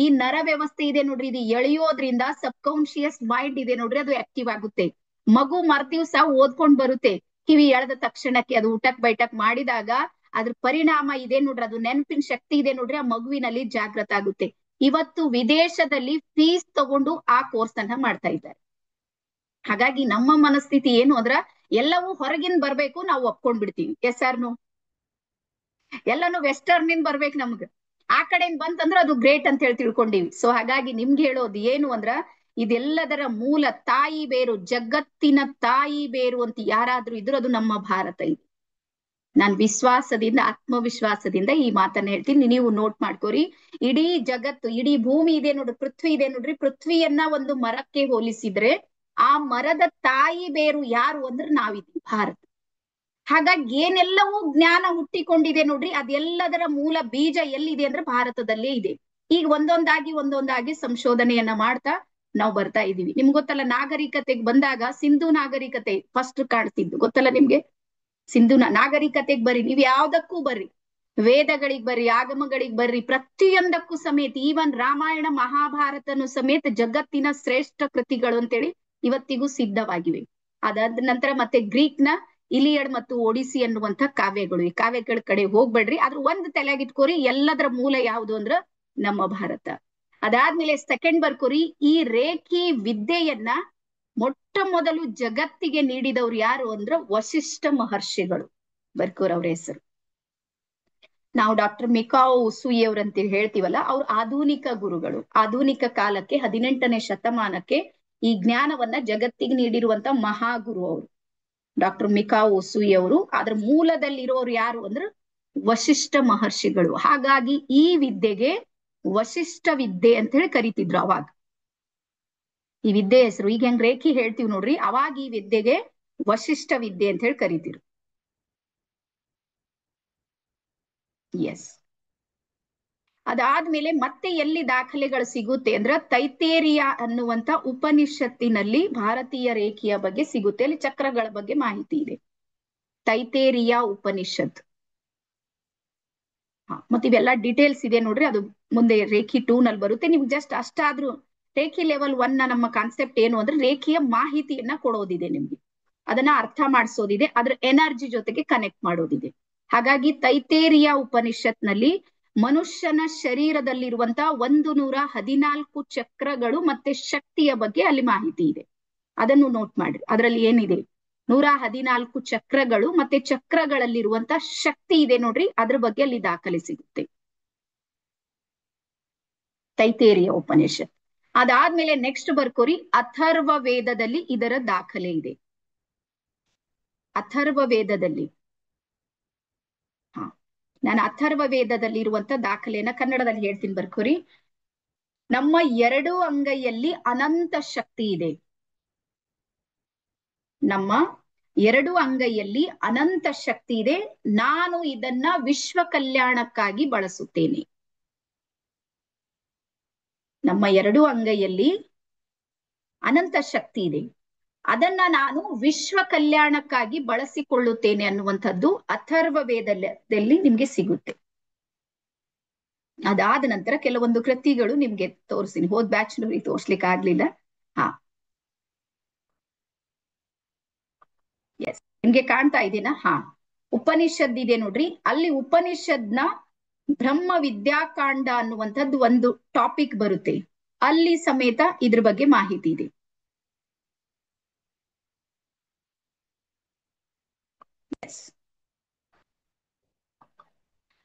ಈ ನರ ವ್ಯವಸ್ಥೆ ಇದೆ ನೋಡ್ರಿ, ಇದು ಎಳೆಯೋದ್ರಿಂದ ಸಬ್ ಕಾನ್ಶಿಯಸ್ ಮೈಂಡ್ ಇದೆ ನೋಡ್ರಿ, ಅದು ಆಕ್ಟಿವ್ ಆಗುತ್ತೆ. ಮಗು ಮರ್ದಿವ್ಸ ಓದ್ಕೊಂಡ್ ಬರುತ್ತೆ. ಕಿವಿ ಎಳೆದ ತಕ್ಷಣಕ್ಕೆ ಅದು ಊಟಕ್ ಬೈಟಕ್ ಮಾಡಿದಾಗ ಅದ್ರ ಪರಿಣಾಮ ಇದೆ ನೋಡ್ರಿ, ಅದು ನೆನಪಿನ ಶಕ್ತಿ ಇದೆ ನೋಡ್ರಿ, ಆ ಮಗುವಿನಲ್ಲಿ ಜಾಗೃತ ಆಗುತ್ತೆ. ಇವತ್ತು ವಿದೇಶದಲ್ಲಿ ಫೀಸ್ ತಗೊಂಡು ಆ ಕೋರ್ಸ್ ಅನ್ನ ಮಾಡ್ತಾ ಇದ್ದಾರೆ. ಹಾಗಾಗಿ ನಮ್ಮ ಮನಸ್ಥಿತಿ ಏನು ಅಂದ್ರ ಎಲ್ಲವೂ ಹೊರಗಿಂದ ಬರ್ಬೇಕು, ನಾವು ಒಪ್ಕೊಂಡ್ ಬಿಡ್ತೀವಿ. Yes or no? ಎಲ್ಲಾನು ವೆಸ್ಟರ್ನ್ ಇಂದ ಬರ್ಬೇಕು ನಮ್ಗ. ಆ ಕಡೆಯಿಂದ ಬಂತಂದ್ರ ಅದು ಗ್ರೇಟ್ ಅಂತ ಹೇಳಿ ತಿಳ್ಕೊಂಡಿವಿ. ಸೊ ಹಾಗಾಗಿ ನಿಮ್ಗೆ ಹೇಳೋದು ಏನು ಅಂದ್ರ, ಇದೆಲ್ಲದರ ಮೂಲ ತಾಯಿ ಬೇರು, ಜಗತ್ತಿನ ತಾಯಿ ಬೇರು ಅಂತ ಯಾರಾದ್ರೂ ಇದ್ರು ಅದು ನಮ್ಮ ಭಾರತ ಇದೆ. ನಾನ್ ವಿಶ್ವಾಸದಿಂದ, ಆತ್ಮವಿಶ್ವಾಸದಿಂದ ಈ ಮಾತನ್ನ ಹೇಳ್ತೀನಿ. ನೀವು ನೋಟ್ ಮಾಡ್ಕೋರಿ. ಇಡೀ ಜಗತ್ತು, ಇಡೀ ಭೂಮಿ ಇದೆ ನೋಡ್ರಿ, ಪೃಥ್ವಿ ಇದೆ ನೋಡ್ರಿ, ಪೃಥ್ವಿಯನ್ನ ಒಂದು ಮರಕ್ಕೆ ಹೋಲಿಸಿದ್ರೆ ಆ ಮರದ ತಾಯಿ ಬೇರು ಯಾರು ಅಂದ್ರೆ ನಾವಿದ್ದೀವಿ, ಭಾರತ. ಹಾಗಾಗಿ ಏನೆಲ್ಲವೂ ಜ್ಞಾನ ಹುಟ್ಟಿಕೊಂಡಿದೆ ನೋಡ್ರಿ, ಅದೆಲ್ಲದರ ಮೂಲ ಬೀಜ ಎಲ್ಲಿದೆ ಅಂದ್ರೆ ಭಾರತದಲ್ಲೇ ಇದೆ. ಈಗ ಒಂದೊಂದಾಗಿ ಸಂಶೋಧನೆಯನ್ನ ಮಾಡ್ತಾ ನಾವು ಬರ್ತಾ ಇದೀವಿ. ನಿಮ್ಗೆ ಗೊತ್ತಲ್ಲ, ನಾಗರಿಕತೆಗೆ ಬಂದಾಗ ಸಿಂಧು ನಾಗರಿಕತೆ ಫಸ್ಟ್ ಕಾಣ್ತಿದ್ದು, ಗೊತ್ತಲ್ಲ ನಿಮ್ಗೆ? ಸಿಂಧು ನಾಗರಿಕತೆಗೆ ಬರ್ರಿ, ನೀವ್ ಯಾವ್ದಕ್ಕೂ ಬರ್ರಿ, ವೇದಗಳಿಗ್ ಬರ್ರಿ, ಆಗಮಗಳಿಗ್ ಬರ್ರಿ, ಪ್ರತಿಯೊಂದಕ್ಕೂ ಸಮೇತ, ಈವನ್ ರಾಮಾಯಣ ಮಹಾಭಾರತನು ಸಮೇತ ಜಗತ್ತಿನ ಶ್ರೇಷ್ಠ ಕೃತಿಗಳು ಅಂತೇಳಿ ಇವತ್ತಿಗೂ ಸಿದ್ಧವಾಗಿವೆ. ಅದಾದ ನಂತರ ಮತ್ತೆ ಗ್ರೀಕ್ ನ ಇಲಿಯಡ್ ಮತ್ತು ಒಡಿಸಿ ಅನ್ನುವಂಥ ಕಾವ್ಯಗಳು. ಈ ಕಾವ್ಯಗಳ ಕಡೆ ಹೋಗ್ಬೇಡ್ರಿ, ಆದ್ರ ಒಂದ್ ತಲೆಯಾಗಿಟ್ಕೋರಿ, ಎಲ್ಲದರ ಮೂಲ ಯಾವುದು ಅಂದ್ರ ನಮ್ಮ ಭಾರತ. ಅದಾದ್ಮೇಲೆ ಸೆಕೆಂಡ್ ಬರ್ಕೋರಿ, ಈ ರೇಖಿ ವಿದ್ಯೆಯನ್ನ ಮೊಟ್ಟ ಮೊದಲು ಜಗತ್ತಿಗೆ ನೀಡಿದವ್ರು ಯಾರು ಅಂದ್ರ ವಶಿಷ್ಠ ಮಹರ್ಷಿಗಳು. ಬರ್ಕೋರ್ ಅವ್ರ ಹೆಸರು. ನಾವು ಡಾಕ್ಟರ್ ಮಿಕಾओ ಉಸುಯಿ ಅವ್ರಂತ ಹೇಳ್ತೀವಲ್ಲ, ಅವ್ರು ಆಧುನಿಕ ಗುರುಗಳು. ಆಧುನಿಕ ಕಾಲಕ್ಕೆ 18ನೇ ಶತಮಾನಕ್ಕೆ ಈ ಜ್ಞಾನವನ್ನ ಜಗತ್ತಿಗೆ ನೀಡಿರುವಂತ ಮಹಾಗುರು ಅವರು ಡಾಕ್ಟರ್ ಮಿಕಾओ ಉಸುಯಿ ಅವರು. ಅದ್ರ ಮೂಲದಲ್ಲಿರೋರು ಯಾರು ಅಂದ್ರೆ ವಶಿಷ್ಠ ಮಹರ್ಷಿಗಳು. ಹಾಗಾಗಿ ಈ ವಿದ್ಯೆಗೆ ವಶಿಷ್ಠ ವಿದ್ಯೆ ಅಂತ ಹೇಳಿ ಕರಿತಿದ್ರು ಅವಾಗ. ಈ ವಿದ್ಯೆ ಹೆಸರು ಈಗ ಹೆಂಗ್ ರೇಖಿ ಹೇಳ್ತೀವಿ ನೋಡ್ರಿ, ಅವಾಗ ಈ ವಿದ್ಯೆಗೆ ವಶಿಷ್ಠ ವಿದ್ಯೆ ಅಂತ ಹೇಳಿ ಕರಿತಿರು. ಎಸ್. ಅದಾದ್ಮೇಲೆ ಮತ್ತೆ ಎಲ್ಲಿ ದಾಖಲೆಗಳು ಸಿಗುತ್ತೆ ಅಂದ್ರ ತೈತೇರಿಯ ಅನ್ನುವಂತ ಉಪನಿಷತ್ತಿನಲ್ಲಿ ಭಾರತೀಯ ರೇಖೆಯ ಬಗ್ಗೆ ಸಿಗುತ್ತೆ. ಅಲ್ಲಿ ಚಕ್ರಗಳ ಬಗ್ಗೆ ಮಾಹಿತಿ ಇದೆ. ತೈತೇರಿಯ ಉಪನಿಷತ್. ಮತ್ತೆ ಇವೆಲ್ಲ ಡೀಟೇಲ್ಸ್ ಇದೆ ನೋಡ್ರಿ, ಅದು ಮುಂದೆ ರೇಖಿ 2 ನಲ್ಲಿ ಬರುತ್ತೆ. ನಿಮ್ಗೆ ಜಸ್ಟ್ ಅಷ್ಟಾದ್ರೂ ರೇಖಿ ಲೆವೆಲ್ 1 ನ ನಮ್ಮ ಕಾನ್ಸೆಪ್ಟ್ ಏನು ಅಂದ್ರೆ ರೇಖೆಯ ಮಾಹಿತಿಯನ್ನ ಕೊಡೋದಿದೆ ನಿಮ್ಗೆ, ಅದನ್ನ ಅರ್ಥ ಮಾಡಿಸೋದಿದೆ, ಅದ್ರ ಎನರ್ಜಿ ಜೊತೆಗೆ ಕನೆಕ್ಟ್ ಮಾಡೋದಿದೆ. ಹಾಗಾಗಿ ತೈತೇರಿಯ ಉಪನಿಷತ್ ನಲ್ಲಿ ಮನುಷ್ಯನ ಶರೀರದಲ್ಲಿರುವಂತ 114 ಚಕ್ರಗಳು ಮತ್ತೆ ಶಕ್ತಿಯ ಬಗ್ಗೆ ಅಲ್ಲಿ ಮಾಹಿತಿ ಇದೆ. ಅದನ್ನು ನೋಟ್ ಮಾಡ್ರಿ. ಅದರಲ್ಲಿ ಏನಿದೆ, 114 ಚಕ್ರಗಳು ಮತ್ತೆ ಚಕ್ರಗಳಲ್ಲಿರುವಂತ ಶಕ್ತಿ ಇದೆ ನೋಡ್ರಿ, ಅದ್ರ ಬಗ್ಗೆ ಅಲ್ಲಿ ದಾಖಲೆ ಸಿಗುತ್ತೆ ತೈತೇರಿಯ ಉಪನಿಷತ್. ಅದಾದ್ಮೇಲೆ ನೆಕ್ಸ್ಟ್ ಬರ್ಕೋರಿ, ಅಥರ್ವ ವೇದದಲ್ಲಿ ಇದರ ದಾಖಲೆ ಇದೆ. ಅಥರ್ವ ವೇದದಲ್ಲಿ ನಾನು ಅಥರ್ವ ವೇದದಲ್ಲಿ ಇರುವಂತ ದಾಖಲೆಯನ್ನ ಕನ್ನಡದಲ್ಲಿ ಹೇಳ್ತೀನಿ, ಬರ್ಕೋರಿ. ನಮ್ಮ 2 ಅಂಗೈಯಲ್ಲಿ ಅನಂತ ಶಕ್ತಿ ಇದೆ. ನಮ್ಮ 2 ಅಂಗೈಯಲ್ಲಿ ಅನಂತ ಶಕ್ತಿ ಇದೆ. ನಾನು ಇದನ್ನ ವಿಶ್ವ ಕಲ್ಯಾಣಕ್ಕಾಗಿ ಬಳಸುತ್ತೇನೆ. ನಮ್ಮ 2 ಅಂಗೈಯಲ್ಲಿ ಅನಂತ ಶಕ್ತಿ ಇದೆ, ಅದನ್ನ ನಾನು ವಿಶ್ವ ಕಲ್ಯಾಣಕ್ಕಾಗಿ ಬಳಸಿಕೊಳ್ಳುತ್ತೇನೆ ಅನ್ನುವಂಥದ್ದು ಅಥರ್ವ ವೇದದಲ್ಲಿ ನಿಮ್ಗೆ ಸಿಗುತ್ತೆ. ಅದಾದ ನಂತರ ಕೆಲವೊಂದು ಕೃತಿಗಳು ನಿಮ್ಗೆ ತೋರಿಸ್ತೀನಿ. ಹೋದ್ ಬ್ಯಾಚ್ ನೋಡಿ ತೋರ್ಸ್ಲಿಕ್ಕೆ ಆಗ್ಲಿಲ್ಲ. ಎಸ್, ನಿಮ್ಗೆ ಕಾಣ್ತಾ ಇದೀನಾ? ಉಪನಿಷದ್ ಇದೆ ನೋಡ್ರಿ, ಅಲ್ಲಿ ಉಪನಿಷದ್ನ ಬ್ರಹ್ಮ ವಿದ್ಯಾಕಾಂಡ ಅನ್ನುವಂಥದ್ದು ಒಂದು ಟಾಪಿಕ್ ಬರುತ್ತೆ. ಅಲ್ಲಿ ಸಮೇತ ಇದ್ರ ಬಗ್ಗೆ ಮಾಹಿತಿ ಇದೆ.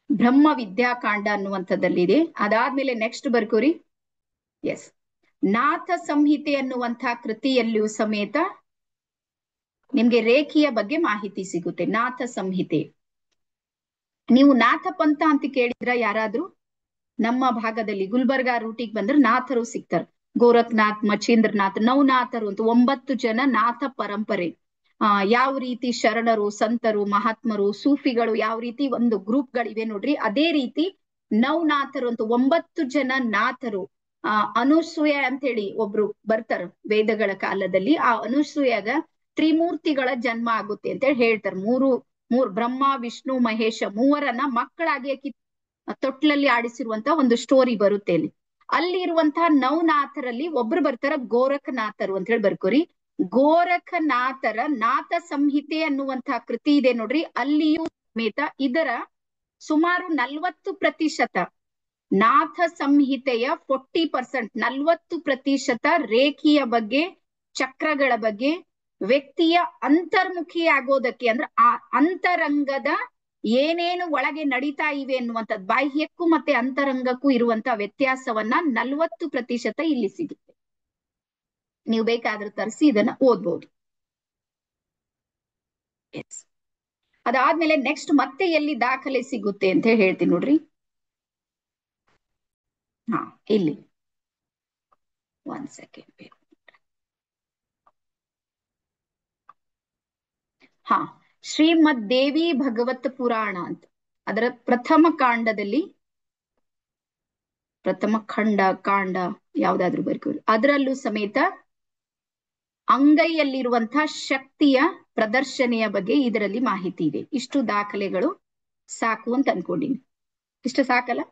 ಬ್ರಹ್ಮ ವಿದ್ಯಾಕಾಂಡ ಅನ್ನುವಂಥದ್ದಲ್ಲಿದೆ. ಅದಾದ್ಮೇಲೆ ನೆಕ್ಸ್ಟ್ ಬರ್ಕೋರಿ. ಎಸ್, ನಾಥ ಸಂಹಿತೆ ಅನ್ನುವಂಥ ಕೃತಿಯಲ್ಲಿಯೂ ಸಮೇತ ನಿಮ್ಗೆ ರೇಖಿಯ ಬಗ್ಗೆ ಮಾಹಿತಿ ಸಿಗುತ್ತೆ. ನಾಥ ಸಂಹಿತೆ. ನೀವು ನಾಥ ಪಂಥ ಅಂತ ಕೇಳಿದ್ರ ಯಾರಾದ್ರೂ? ನಮ್ಮ ಭಾಗದಲ್ಲಿ ಗುಲ್ಬರ್ಗಾ ರೂಟಿಗೆ ಬಂದ್ರೆ ನಾಥರು ಸಿಗ್ತಾರೆ. ಗೋರಖ್ನಾಥ್, ಮಚೇಂದ್ರನಾಥ್, ನವನಾಥರು ಅಂತ 9 ಜನ ನಾಥ ಪರಂಪರೆ. ಯಾವ ರೀತಿ ಶರಣರು, ಸಂತರು, ಮಹಾತ್ಮರು, ಸೂಫಿಗಳು ಯಾವ ರೀತಿ ಒಂದು ಗ್ರೂಪ್ಗಳಿವೆ ನೋಡ್ರಿ, ಅದೇ ರೀತಿ ನವನಾಥರು ಅಂತ 9 ಜನ ನಾಥರು. ಅನುಸೂಯ ಅಂತ ಹೇಳಿ ಒಬ್ರು ಬರ್ತಾರ ವೇದಗಳ ಕಾಲದಲ್ಲಿ. ಆ ಅನುಸೂಯಾಗ ತ್ರಿಮೂರ್ತಿಗಳ ಜನ್ಮ ಆಗುತ್ತೆ ಅಂತ ಹೇಳಿ ಹೇಳ್ತಾರೆ. 3 ಬ್ರಹ್ಮ ವಿಷ್ಣು ಮಹೇಶ ಮೂವರನ್ನ ಮಕ್ಕಳಾಗಿ ಆಕಿ ತೊಟ್ಲಲ್ಲಿ ಆಡಿಸಿರುವಂತ ಒಂದು ಸ್ಟೋರಿ ಬರುತ್ತೆ ಅಲ್ಲಿ. ಅಲ್ಲಿ ಇರುವಂತಹ ನವನಾಥರಲ್ಲಿ ಒಬ್ರು ಬರ್ತಾರ ಗೋರಖನಾಥರು ಅಂತ ಹೇಳಿ ಬರ್ಕೋರಿ. ಗೋರಖನಾಥರ ನಾಥ ಸಂಹಿತೆ ಅನ್ನುವಂತಹ ಕೃತಿ ಇದೆ ನೋಡ್ರಿ, ಅಲ್ಲಿಯೂ ಸಮೇತ ಇದರ ಸುಮಾರು 40% ನಾಥ ಸಂಹಿತೆಯ 40%, 40% ರೇಖಿಯ ಬಗ್ಗೆ, ಚಕ್ರಗಳ ಬಗ್ಗೆ, ವ್ಯಕ್ತಿಯ ಅಂತರ್ಮುಖಿ ಆಗೋದಕ್ಕೆ ಅಂದ್ರೆ ಆ ಅಂತರಂಗದ ಏನೇನು ಒಳಗೆ ನಡೀತಾ ಇವೆ ಅನ್ನುವಂಥದ್ದು, ಬಾಹ್ಯಕ್ಕೂ ಮತ್ತೆ ಅಂತರಂಗಕ್ಕೂ ಇರುವಂತ ವ್ಯತ್ಯಾಸವನ್ನ 40% ಇಲ್ಲಿ ಸಿಗುತ್ತೆ. ನೀವು ಬೇಕಾದ್ರೂ ತರಿಸಿ ಇದನ್ನ ಓದ್ಬೋದು. ಅದಾದ್ಮೇಲೆ ನೆಕ್ಸ್ಟ್ ಮತ್ತೆ ಎಲ್ಲಿ ದಾಖಲೆ ಸಿಗುತ್ತೆ ಅಂತ ಹೇಳ್ತೀನಿ ನೋಡ್ರಿ. ಹಾ, ಇಲ್ಲಿ 1 ಸೆಕೆಂಡ್ ಬೇಕು. ಹಾ, ಶ್ರೀಮದ್ ದೇವಿ ಭಗವತ್ ಪುರಾಣ ಅಂತ ಅದರ ಪ್ರಥಮ ಕಾಂಡದಲ್ಲಿ, ಪ್ರಥಮ ಕಾಂಡ ಯಾವ್ದಾದ್ರು ಬರ್ಕೋರಿ, ಅದರಲ್ಲೂ ಸಮೇತ ಅಂಗೈಯಲ್ಲಿರುವಂತಹ ಶಕ್ತಿಯ ಪ್ರದರ್ಶನೆಯ ಬಗ್ಗೆ ಇದರಲ್ಲಿ ಮಾಹಿತಿ ಇದೆ. ಇಷ್ಟು ದಾಖಲೆಗಳು ಸಾಕು ಅಂತ ಅನ್ಕೊಂಡಿನಿ. ಇಷ್ಟು ಸಾಕಲ್ಲ?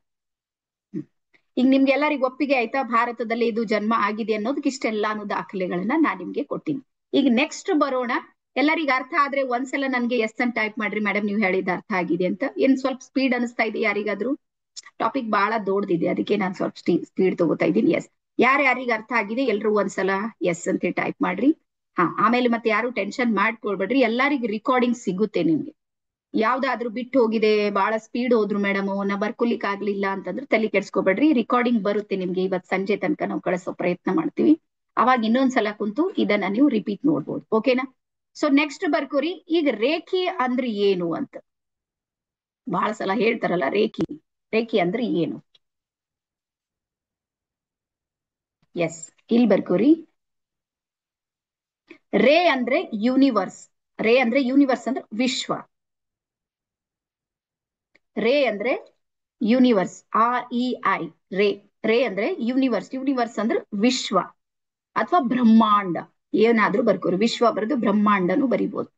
ಈಗ ನಿಮ್ಗೆಲ್ಲರಿಗೂ ಒಪ್ಪಿಗೆ ಆಯ್ತಾ ಭಾರತದಲ್ಲಿ ಇದು ಜನ್ಮ ಆಗಿದೆ ಅನ್ನೋದಕ್ಕೆ? ಇಷ್ಟೆಲ್ಲಾನು ದಾಖಲೆಗಳನ್ನ ನಾನ್ ನಿಮ್ಗೆ ಕೊಟ್ಟಿನಿ. ಈಗ ನೆಕ್ಸ್ಟ್ ಬರೋಣ. ಎಲ್ಲರಿಗ ಅರ್ಥ ಆದ್ರೆ ಒಂದ್ಸಲ ನನ್ಗೆ ಎಸ್ ಅಂತ ಟೈಪ್ ಮಾಡ್ರಿ, ಮೇಡಮ್ ನೀವು ಹೇಳಿದ ಅರ್ಥ ಆಗಿದೆ ಅಂತ. ಏನ್ ಸ್ವಲ್ಪ ಸ್ಪೀಡ್ ಅನಿಸ್ತಾ ಇದೆ ಯಾರಿಗಾದ್ರೂ? ಟಾಪಿಕ್ ಬಹಳ ದೊಡ್ಡದಿದೆ, ಅದಕ್ಕೆ ನಾನು ಸ್ವಲ್ಪ ಸ್ಪೀಡ್ ತಗೋತಾ ಇದ್ದೀನಿ. ಎಸ್, ಯಾರ್ಯಾರಿಗ ಅರ್ಥ ಆಗಿದೆ ಎಲ್ರು ಒಂದ್ಸಲ ಎಸ್ ಅಂತ ಟೈಪ್ ಮಾಡ್ರಿ. ಹಾ, ಆಮೇಲೆ ಮತ್ತೆ ಯಾರು ಟೆನ್ಷನ್ ಮಾಡ್ಕೊಳ್ಬೇಡ್ರಿ, ಎಲ್ಲರಿಗೂ ರಿಕಾರ್ಡಿಂಗ್ ಸಿಗುತ್ತೆ ನಿಮ್ಗೆ. ಯಾವ್ದಾದ್ರು ಬಿಟ್ಟು ಹೋಗಿದೆ, ಬಹಳ ಸ್ಪೀಡ್ ಹೋದ್ರು ಮೇಡಮ್ ನಾ ಬರ್ಕೊಲಿಕ್ ಆಗ್ಲಿಲ್ಲ ಅಂತಂದ್ರೆ ತಲೆ ಕೆಡ್ಸ್ಕೊಬೇಡ್ರಿ, ರಿಕಾರ್ಡಿಂಗ್ ಬರುತ್ತೆ ನಿಮ್ಗೆ. ಇವತ್ ಸಂಜೆ ತನಕ ನಾವು ಕಳಿಸೋ ಪ್ರಯತ್ನ ಮಾಡ್ತೀವಿ. ಅವಾಗ ಇನ್ನೊಂದ್ಸಲ ಕುಂತು ಇದನ್ನ ನೀವು ರಿಪೀಟ್ ನೋಡ್ಬೋದು. ಓಕೆನಾ? ಸೊ ನೆಕ್ಸ್ಟ್ ಬರ್ಕೋರಿ. ಈಗ ರೇಖಿ ಅಂದ್ರೆ ಏನು ಅಂತ ಬಹಳ ಸಲ ಹೇಳ್ತಾರಲ್ಲ, ರೇಖಿ ಅಂದ್ರೆ ಏನು? ಎಸ್, ಇಲ್ಲಿ ಬರ್ಕೋರಿ. ರೇ ಅಂದ್ರೆ ಯೂನಿವರ್ಸ್. ರೇ ಅಂದ್ರೆ ಯೂನಿವರ್ಸ್ ಅಂದ್ರೆ ವಿಶ್ವ. ರೇ ಅಂದ್ರೆ ಯೂನಿವರ್ಸ್, REI, ರೇ. ರೇ ಅಂದ್ರೆ ಯೂನಿವರ್ಸ್. ಯೂನಿವರ್ಸ್ ಅಂದ್ರೆ ವಿಶ್ವ ಅಥವಾ ಬ್ರಹ್ಮಾಂಡ, ಏನಾದ್ರೂ ಬರ್ಕೋರಿ. ವಿಶ್ವ ಬರೆದು ಬ್ರಹ್ಮಾಂಡನು ಬರಿಬಹುದು.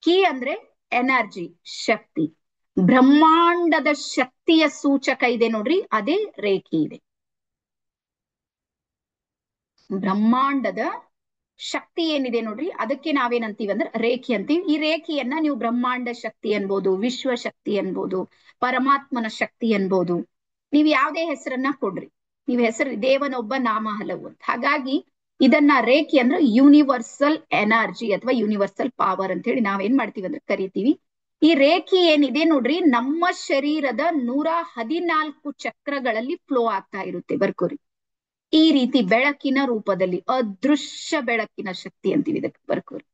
ಕಿ ಅಂದ್ರೆ ಎನರ್ಜಿ, ಶಕ್ತಿ. ಬ್ರಹ್ಮಾಂಡದ ಶಕ್ತಿಯ ಸೂಚಕ ಇದೆ ನೋಡ್ರಿ, ಅದೇ ರೇಖಿ ಇದೆ. ಬ್ರಹ್ಮಾಂಡದ ಶಕ್ತಿ ಏನಿದೆ ನೋಡ್ರಿ, ಅದಕ್ಕೆ ನಾವೇನಂತೀವಿ ಅಂದ್ರೆ ರೇಖಿ ಅಂತೀವಿ. ಈ ರೇಖಿಯನ್ನ ನೀವು ಬ್ರಹ್ಮಾಂಡ ಶಕ್ತಿ ಅನ್ಬೋದು, ವಿಶ್ವ ಶಕ್ತಿ ಅನ್ಬೋದು, ಪರಮಾತ್ಮನ ಶಕ್ತಿ ಅನ್ಬೋದು. ನೀವು ಯಾವುದೇ ಹೆಸರನ್ನ ಕೊಡ್ರಿ, ನೀವು ಹೆಸರು ದೇವನೊಬ್ಬ ನಾಮ ಹಲವು ಅಂತ. ಹಾಗಾಗಿ ಇದನ್ನ ರೇಖಿ ಅಂದ್ರೆ ಯೂನಿವರ್ಸಲ್ ಎನರ್ಜಿ ಅಥವಾ ಯೂನಿವರ್ಸಲ್ ಪವರ್ ಅಂತ ಹೇಳಿ ನಾವೇನ್ ಮಾಡ್ತೀವಿ ಅಂದ್ರೆ ಕರಿತೀವಿ. ಈ ರೇಖಿ ಏನಿದೆ ನೋಡ್ರಿ, ನಮ್ಮ ಶರೀರದ 114 ಚಕ್ರಗಳಲ್ಲಿ ಫ್ಲೋ ಆಗ್ತಾ ಇರುತ್ತೆ. ಬರ್ಕೋರಿ. ಈ ರೀತಿ ಬೆಳಕಿನ ರೂಪದಲ್ಲಿ, ಅದೃಶ್ಯ ಬೆಳಕಿನ ಶಕ್ತಿ ಅಂತೀವಿ ಇದಕ್ಕೆ. ಬರ್ಕೋರಿ.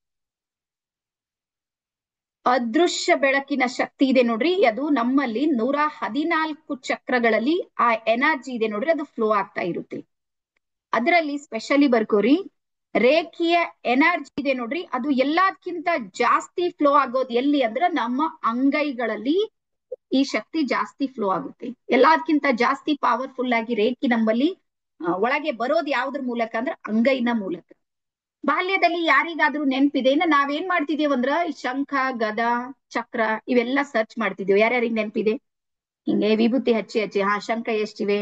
ಅದೃಶ್ಯ ಬೆಳಕಿನ ಶಕ್ತಿ ಇದೆ ನೋಡ್ರಿ, ಅದು ನಮ್ಮಲ್ಲಿ 114 ಚಕ್ರಗಳಲ್ಲಿ ಆ ಎನರ್ಜಿ ಇದೆ ನೋಡ್ರಿ, ಅದು ಫ್ಲೋ ಆಗ್ತಾ ಇರುತ್ತೆ. ಅದರಲ್ಲಿ ಸ್ಪೆಷಲಿ ಬರ್ಕೋರಿ, ರೇಖಿಯ ಎನರ್ಜಿ ಇದೆ ನೋಡ್ರಿ, ಅದು ಎಲ್ಲದಕ್ಕಿಂತ ಜಾಸ್ತಿ ಫ್ಲೋ ಆಗೋದು ಎಲ್ಲಿ ಅಂದ್ರೆ ನಮ್ಮ ಅಂಗೈಗಳಲ್ಲಿ ಈ ಶಕ್ತಿ ಜಾಸ್ತಿ ಫ್ಲೋ ಆಗುತ್ತೆ. ಎಲ್ಲದಕ್ಕಿಂತ ಜಾಸ್ತಿ ಪವರ್ಫುಲ್ ಆಗಿ ರೇಖಿ ನಮ್ಮಲ್ಲಿ ಒಳಗೆ ಬರೋದು ಯಾವ್ದ್ರ ಮೂಲಕ ಅಂದ್ರೆ ಅಂಗೈನ ಮೂಲಕ. ಬಾಲ್ಯದಲ್ಲಿ ಯಾರಿಗಾದ್ರೂ ನೆನ್ಪಿದೆ? ಇನ್ನು ನಾವೇನ್ ಮಾಡ್ತಿದೀವಿ ಅಂದ್ರ ಶಂಖ, ಗದ, ಚಕ್ರ ಇವೆಲ್ಲ ಸರ್ಚ್ ಮಾಡ್ತಿದೀವಿ. ಯಾರ್ಯಾರಿಗೆ ನೆನ್ಪಿದೆ? ಹಿಂಗೆ ವಿಭೂತಿ ಹಚ್ಚಿ ಹಾ, ಶಂಖ ಎಷ್ಟಿವೆ,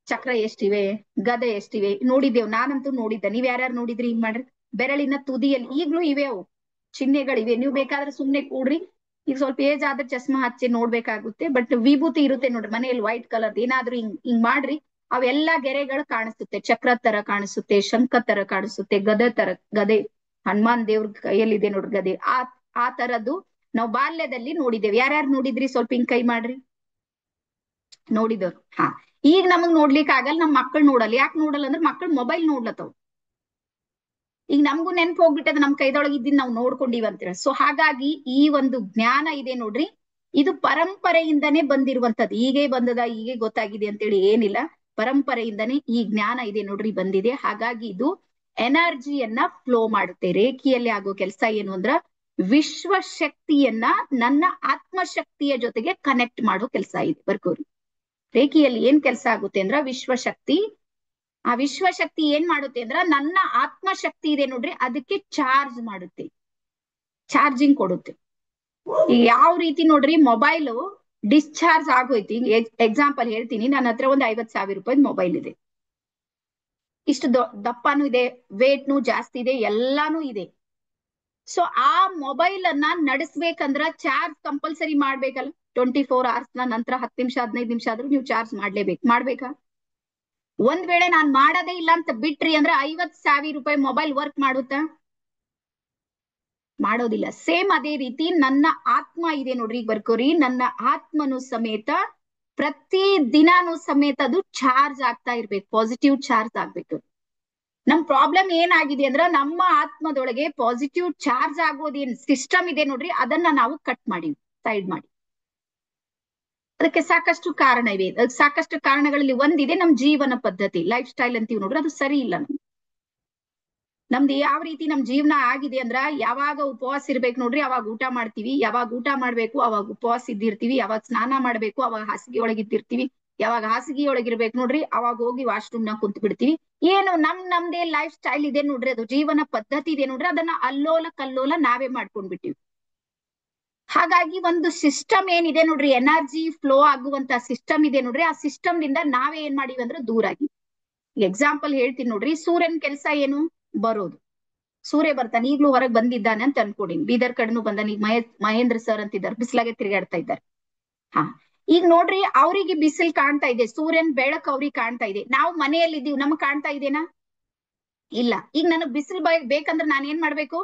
ಚಕ್ರ ಎಷ್ಟಿವೆ, ಗದ ಎಷ್ಟಿವೆ ನೋಡಿದ್ದೇವ್. ನಾನಂತೂ ನೋಡಿದ್ದೆ. ನೀವ್ ಯಾರ್ಯಾರು ನೋಡಿದ್ರಿ? ಹಿಂಗ್ ಮಾಡ್ರಿ. ಬೆರಳಿನ ತುದಿಯಲ್ಲಿ ಈಗ್ಲೂ ಇವೆ, ಅವು ಚಿಹ್ನೆಗಳಿವೆ. ನೀವು ಬೇಕಾದ್ರೆ ಸುಮ್ನೆ ಕೂಡ್ರಿ. ಈಗ ಸ್ವಲ್ಪ ಏಜ್ ಆದ್ರೆ ಚಸ್ಮಾ ಹಚ್ಚಿ ನೋಡ್ಬೇಕಾಗುತ್ತೆ. ಬಟ್ ವಿಭೂತಿ ಇರುತ್ತೆ ನೋಡ್ರಿ ಮನೆಯಲ್ಲಿ, ವೈಟ್ ಕಲರ್ ಏನಾದ್ರೂ ಹಿಂಗ್ ಮಾಡ್ರಿ, ಅವೆಲ್ಲಾ ಗೆರೆಗಳು ಕಾಣಿಸುತ್ತೆ. ಚಕ್ರ ತರ ಕಾಣಿಸುತ್ತೆ, ಶಂಖ ತರ ಕಾಣಿಸುತ್ತೆ, ಗದೆ ಹನುಮಾನ್ ದೇವ್ರ ಕೈಯಲ್ಲಿದೆ ನೋಡ್ರಿ ಗದೆ. ಆ ತರದ್ದು ನಾವು ಬಾಲ್ಯದಲ್ಲಿ ನೋಡಿದ್ದೇವೆ. ಯಾರ್ಯಾರು ನೋಡಿದ್ರಿ? ಸ್ವಲ್ಪ ಹಿಂಗ್ ಕೈ ಮಾಡ್ರಿ ನೋಡಿದವ್ರು. ಹಾ, ಈಗ ನಮಗ್ ನೋಡ್ಲಿಕ್ಕೆ ಆಗಲ್ಲ, ನಮ್ ಮಕ್ಕಳು ನೋಡಲ್ಲ. ಯಾಕೆ ನೋಡಲ್ಲ ಅಂದ್ರೆ ಮಕ್ಕಳು ಮೊಬೈಲ್ ನೋಡ್ಲತ್ತವ್. ಈಗ ನಮಗೂ ನೆನ್ಪು ಹೋಗ್ಬಿಟ್ಟದ, ನಮ್ ಕೈದೊಳಗೆ ಇದ್ದೀನಿ ನಾವು ನೋಡ್ಕೊಂಡಿವ್ ಅಂತೇಳಿ. ಸೊ ಹಾಗಾಗಿ ಈ ಒಂದು ಜ್ಞಾನ ಇದೆ ನೋಡ್ರಿ, ಇದು ಪರಂಪರೆಯಿಂದನೇ ಬಂದಿರುವಂತದ್ದು. ಹೀಗೆ ಬಂದದ, ಹೀಗೆ ಗೊತ್ತಾಗಿದೆ ಅಂತೇಳಿ ಏನಿಲ್ಲ, ಪರಂಪರೆಯಿಂದನೇ ಈ ಜ್ಞಾನ ಇದೆ ನೋಡ್ರಿ ಬಂದಿದೆ. ಹಾಗಾಗಿ ಇದು ಎನರ್ಜಿಯನ್ನ ಫ್ಲೋ ಮಾಡುತ್ತೆ. ರೇಖಿಯಲ್ಲಿ ಆಗೋ ಕೆಲಸ ಏನು ಅಂದ್ರ ವಿಶ್ವ ಶಕ್ತಿಯನ್ನ ನನ್ನ ಆತ್ಮಶಕ್ತಿಯ ಜೊತೆಗೆ ಕನೆಕ್ಟ್ ಮಾಡೋ ಕೆಲಸ ಇದೆ. ಬರ್ಕೋರಿ. ರೇಖಿಯಲ್ಲಿ ಏನ್ ಕೆಲಸ ಆಗುತ್ತೆ ಅಂದ್ರ ವಿಶ್ವಶಕ್ತಿ, ಆ ವಿಶ್ವಶಕ್ತಿ ಏನ್ ಮಾಡುತ್ತೆ ಅಂದ್ರ ನನ್ನ ಆತ್ಮಶಕ್ತಿ ಇದೆ ನೋಡ್ರಿ, ಅದಕ್ಕೆ ಚಾರ್ಜ್ ಮಾಡುತ್ತೆ, ಚಾರ್ಜಿಂಗ್ ಕೊಡುತ್ತೆ. ಈಗ ಯಾವ ರೀತಿ ನೋಡ್ರಿ ಮೊಬೈಲ್ ಡಿಸ್ಚಾರ್ಜ್ ಆಗೋಯ್ತಿ. ಎಕ್ಸಾಂಪಲ್ ಹೇಳ್ತೀನಿ, ನನ್ನ ಹತ್ರ ಒಂದು 50,000 ರೂಪಾಯಿ ಮೊಬೈಲ್ ಇದೆ. ಇಷ್ಟು ದಪ್ಪನೂ ಇದೆ, ವೇಟ್ನು ಜಾಸ್ತಿ ಇದೆ, ಎಲ್ಲಾನು ಇದೆ. ಸೊ ಆ ಮೊಬೈಲ್ ಅನ್ನ ನಡೆಸ್ಬೇಕಂದ್ರ ಚಾರ್ಜ್ ಕಂಪಲ್ಸರಿ ಮಾಡ್ಬೇಕಲ್ಲ. 24 hours ನಂತರ 10 ನಿಮಿಷ 15 ನಿಮಿಷ ಆದ್ರೂ ನೀವು ಚಾರ್ಜ್ ಮಾಡ್ಬೇಕಾ? ಒಂದ್ ವೇಳೆ ನಾನ್ ಮಾಡದೇ ಇಲ್ಲ ಅಂತ ಬಿಟ್ರಿ ಅಂದ್ರೆ 50,000 ರೂಪಾಯಿ ಮೊಬೈಲ್ ವರ್ಕ್ ಮಾಡುತ್ತಾ? ಮಾಡೋದಿಲ್ಲ. ಸೇಮ್ ಅದೇ ರೀತಿ ನನ್ನ ಆತ್ಮ ಇದೆ ನೋಡ್ರಿ, ಈಗ ಬರ್ಕೋರಿ, ನನ್ನ ಆತ್ಮನು ಸಮೇತ ಪ್ರತಿ ದಿನಾನು ಸಮೇತ ಅದು ಚಾರ್ಜ್ ಆಗ್ತಾ ಇರ್ಬೇಕು, ಪಾಸಿಟಿವ್ ಚಾರ್ಜ್ ಆಗ್ಬೇಕು. ನಮ್ ಪ್ರಾಬ್ಲಮ್ ಏನಾಗಿದೆ ಅಂದ್ರ ನಮ್ಮ ಆತ್ಮದೊಳಗೆ ಪಾಸಿಟಿವ್ ಚಾರ್ಜ್ ಆಗೋದೇನ್ ಸಿಸ್ಟಮ್ ಇದೆ ನೋಡ್ರಿ, ಅದನ್ನ ನಾವು ಕಟ್ ಮಾಡಿ ಸೈಡ್ ಮಾಡಿ. ಅದಕ್ಕೆ ಸಾಕಷ್ಟು ಕಾರಣ ಇವೆ. ಸಾಕಷ್ಟು ಕಾರಣಗಳಲ್ಲಿ ಒಂದಿದೆ ನಮ್ ಜೀವನ ಪದ್ಧತಿ, ಲೈಫ್ ಸ್ಟೈಲ್ ಅಂತೀವಿ ನೋಡ್ರಿ, ಅದು ಸರಿ ಇಲ್ಲ. ನಮ್ದು ಯಾವ ರೀತಿ ನಮ್ ಜೀವನ ಆಗಿದೆ ಅಂದ್ರ, ಯಾವಾಗ ಉಪವಾಸ ಇರ್ಬೇಕು ನೋಡ್ರಿ ಅವಾಗ ಊಟ ಮಾಡ್ತೀವಿ, ಯಾವಾಗ ಊಟ ಮಾಡ್ಬೇಕು ಅವಾಗ ಉಪವಾಸ ಇದ್ದಿರ್ತೀವಿ, ಯಾವಾಗ ಸ್ನಾನ ಮಾಡ್ಬೇಕು ಅವಾಗ ಹಾಸಿಗೆ ಒಳಗಿದ್ದಿರ್ತೀವಿ, ಯಾವಾಗ ಹಾಸಿಗೆ ಒಳಗಿರ್ಬೇಕು ನೋಡ್ರಿ ಅವಾಗ ಹೋಗಿ ವಾಶ್ರೂಮ್ ನ ಕುಂತ್ ಬಿಡ್ತೀವಿ. ಏನು ನಮ್ದೇ ಲೈಫ್ ಸ್ಟೈಲ್ ಇದೆ ನೋಡ್ರಿ, ಅದು ಜೀವನ ಪದ್ಧತಿ ಇದೆ ನೋಡ್ರಿ, ಅದನ್ನ ಅಲ್ಲೋಲ ಕಲ್ಲೋಲ ನಾವೇ ಮಾಡ್ಕೊಂಡ್ಬಿಟ್ಟಿವಿ. ಹಾಗಾಗಿ ಒಂದು ಸಿಸ್ಟಮ್ ಏನಿದೆ ನೋಡ್ರಿ, ಎನರ್ಜಿ ಫ್ಲೋ ಆಗುವಂತ ಸಿಸ್ಟಮ್ ಇದೆ ನೋಡ್ರಿ, ಆ ಸಿಸ್ಟಮ್ ನಿಂದ ನಾವೇ ಏನ್ ಮಾಡಿವಿ ಅಂದ್ರೆ ದೂರ ಆಗಿ. ಎಕ್ಸಾಂಪಲ್ ಹೇಳ್ತೀನಿ ನೋಡ್ರಿ, ಸೂರ್ಯನ್ ಕೆಲಸ ಏನು? ಬರೋದು. ಸೂರ್ಯ ಬರ್ತಾನೆ, ಈಗ್ಲೂ ಹೊರಗೆ ಬಂದಿದ್ದಾನೆ ಅಂತ ಅನ್ಕೊಡಿನಿ, ಬೀದರ್ ಕಡೆನು ಬಂದಾನೆ. ಈಗ ಮಹೇಂದ್ರ ಸರ್ ಅಂತಿದ್ದಾರೆ, ಬಿಸಿಲಾಗೆ ತಿರುಗಾಡ್ತಾ ಇದ್ದಾರೆ. ಹಾ, ಈಗ ನೋಡ್ರಿ ಅವ್ರಿಗೆ ಬಿಸಿಲು ಕಾಣ್ತಾ ಇದೆ, ಸೂರ್ಯನ್ ಬೆಳಕ್ ಅವ್ರಿಗೆ ಕಾಣ್ತಾ ಇದೆ. ನಾವು ಮನೆಯಲ್ಲಿ ಇದೀವಿ, ನಮಗ್ ಕಾಣ್ತಾ ಇದೆನಾ? ಇಲ್ಲ. ಈಗ ನನಗ್ ಬಿಸಿಲು ಬೇಕಂದ್ರೆ ನಾನು ಏನ್ ಮಾಡ್ಬೇಕು?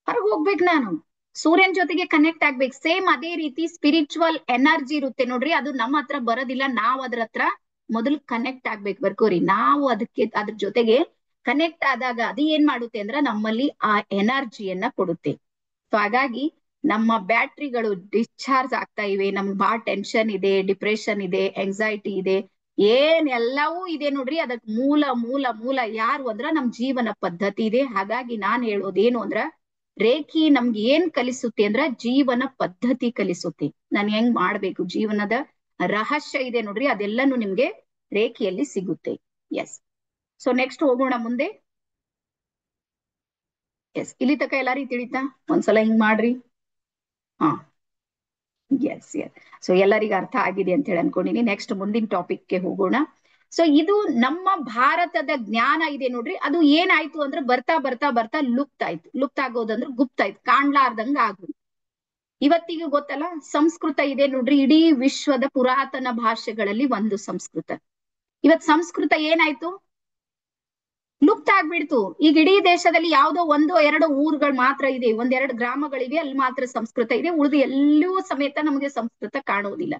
ಹೊರಗೆ ಹೋಗ್ಬೇಕು, ನಾನು ಸೂರ್ಯನ್ ಜೊತೆಗೆ ಕನೆಕ್ಟ್ ಆಗ್ಬೇಕು. ಸೇಮ್ ಅದೇ ರೀತಿ ಸ್ಪಿರಿಚುವಲ್ ಎನರ್ಜಿ ಇರುತ್ತೆ ನೋಡ್ರಿ, ಅದು ನಮ್ಮ ಹತ್ರ ಬರೋದಿಲ್ಲ, ನಾವ್ ಅದ್ರ ಹತ್ರ ಮೊದಲು ಕನೆಕ್ಟ್ ಆಗ್ಬೇಕು. ಬರ್ಕೋರಿ, ನಾವು ಅದ್ರ ಜೊತೆಗೆ ಕನೆಕ್ಟ್ ಆದಾಗ ಅದು ಏನ್ ಮಾಡುತ್ತೆ ಅಂದ್ರ ನಮ್ಮಲ್ಲಿ ಆ ಎನರ್ಜಿಯನ್ನ ಕೊಡುತ್ತೆ. ಸೊ ಹಾಗಾಗಿ ನಮ್ಮ ಬ್ಯಾಟ್ರಿಗಳು ಡಿಸ್ಚಾರ್ಜ್ ಆಗ್ತಾ ಇವೆ, ನಮ್ಗೆ ಬಹಳ ಟೆನ್ಷನ್ ಇದೆ, ಡಿಪ್ರೆಷನ್ ಇದೆ, ಎಂಗ್ಸೈಟಿ ಇದೆ, ಎಲ್ಲವೂ ಇದೆ ನೋಡ್ರಿ. ಅದಕ್ ಮೂಲ ಮೂಲ ಮೂಲ ಯಾರು ಅಂದ್ರ ನಮ್ ಜೀವನ ಪದ್ಧತಿ ಇದೆ. ಹಾಗಾಗಿ ನಾನ್ ಹೇಳೋದೇನು ಅಂದ್ರ, ರೇಖಿ ನಮ್ಗೆ ಏನ್ ಕಲಿಸುತ್ತೆ ಅಂದ್ರ ಜೀವನ ಪದ್ಧತಿ ಕಲಿಸುತ್ತೆ. ನಾನು ಹೆಂಗ್ ಮಾಡ್ಬೇಕು, ಜೀವನದ ರಹಸ್ಯ ಇದೆ ನೋಡ್ರಿ, ಅದೆಲ್ಲನು ನಿಮ್ಗೆ ರೇಖಿಯಲ್ಲಿ ಸಿಗುತ್ತೆ. ಎಸ್. ಸೊ ನೆಕ್ಸ್ಟ್ ಹೋಗೋಣ ಮುಂದೆ. ಎಸ್, ಇಲ್ಲಿ ತನಕ ಎಲ್ಲಾರಿಗೂ ತಿಳಿತಾ? ಒಂದ್ಸಲ ಹಿಂಗ್ ಮಾಡ್ರಿ. ಹಾ, ಎಸ್ ಎಸ್. ಸೊ ಎಲ್ಲರಿಗೂ ಅರ್ಥ ಆಗಿದೆ ಅಂತ ಹೇಳಿ ಅನ್ಕೊಂಡಿನಿ. ನೆಕ್ಸ್ಟ್ ಮುಂದಿನ ಟಾಪಿಕ್ಗೆ ಹೋಗೋಣ. ಸೊ ಇದು ನಮ್ಮ ಭಾರತದ ಜ್ಞಾನ ಇದೆ ನೋಡ್ರಿ, ಅದು ಏನಾಯ್ತು ಅಂದ್ರೆ ಬರ್ತಾ ಬರ್ತಾ ಬರ್ತಾ ಲುಪ್ತ ಆಯ್ತು. ಲುಪ್ತ ಆಗೋದಂದ್ರೆ ಗುಪ್ತ ಆಯ್ತು, ಕಾಣ್ಲಾರ್ದಂಗ ಆಗೋದು. ಇವತ್ತಿಗೂ ಗೊತ್ತಲ್ಲ, ಸಂಸ್ಕೃತ ಇದೆ ನೋಡ್ರಿ, ಇಡೀ ವಿಶ್ವದ ಪುರಾತನ ಭಾಷೆಗಳಲ್ಲಿ ಒಂದು ಸಂಸ್ಕೃತ. ಇವತ್ ಸಂಸ್ಕೃತ ಏನಾಯ್ತು? ಲುಪ್ತ ಆಗ್ಬಿಡ್ತು. ಈಗ ಇಡೀ ದೇಶದಲ್ಲಿ ಯಾವ್ದೋ 1-2 ಊರುಗಳು ಮಾತ್ರ ಇದೆ, 1-2 ಗ್ರಾಮಗಳಿವೆ, ಅಲ್ಲಿ ಮಾತ್ರ ಸಂಸ್ಕೃತ ಇದೆ, ಉಳಿದು ಎಲ್ಲೂ ಸಮೇತ ನಮಗೆ ಸಂಸ್ಕೃತ ಕಾಣೋದಿಲ್ಲ.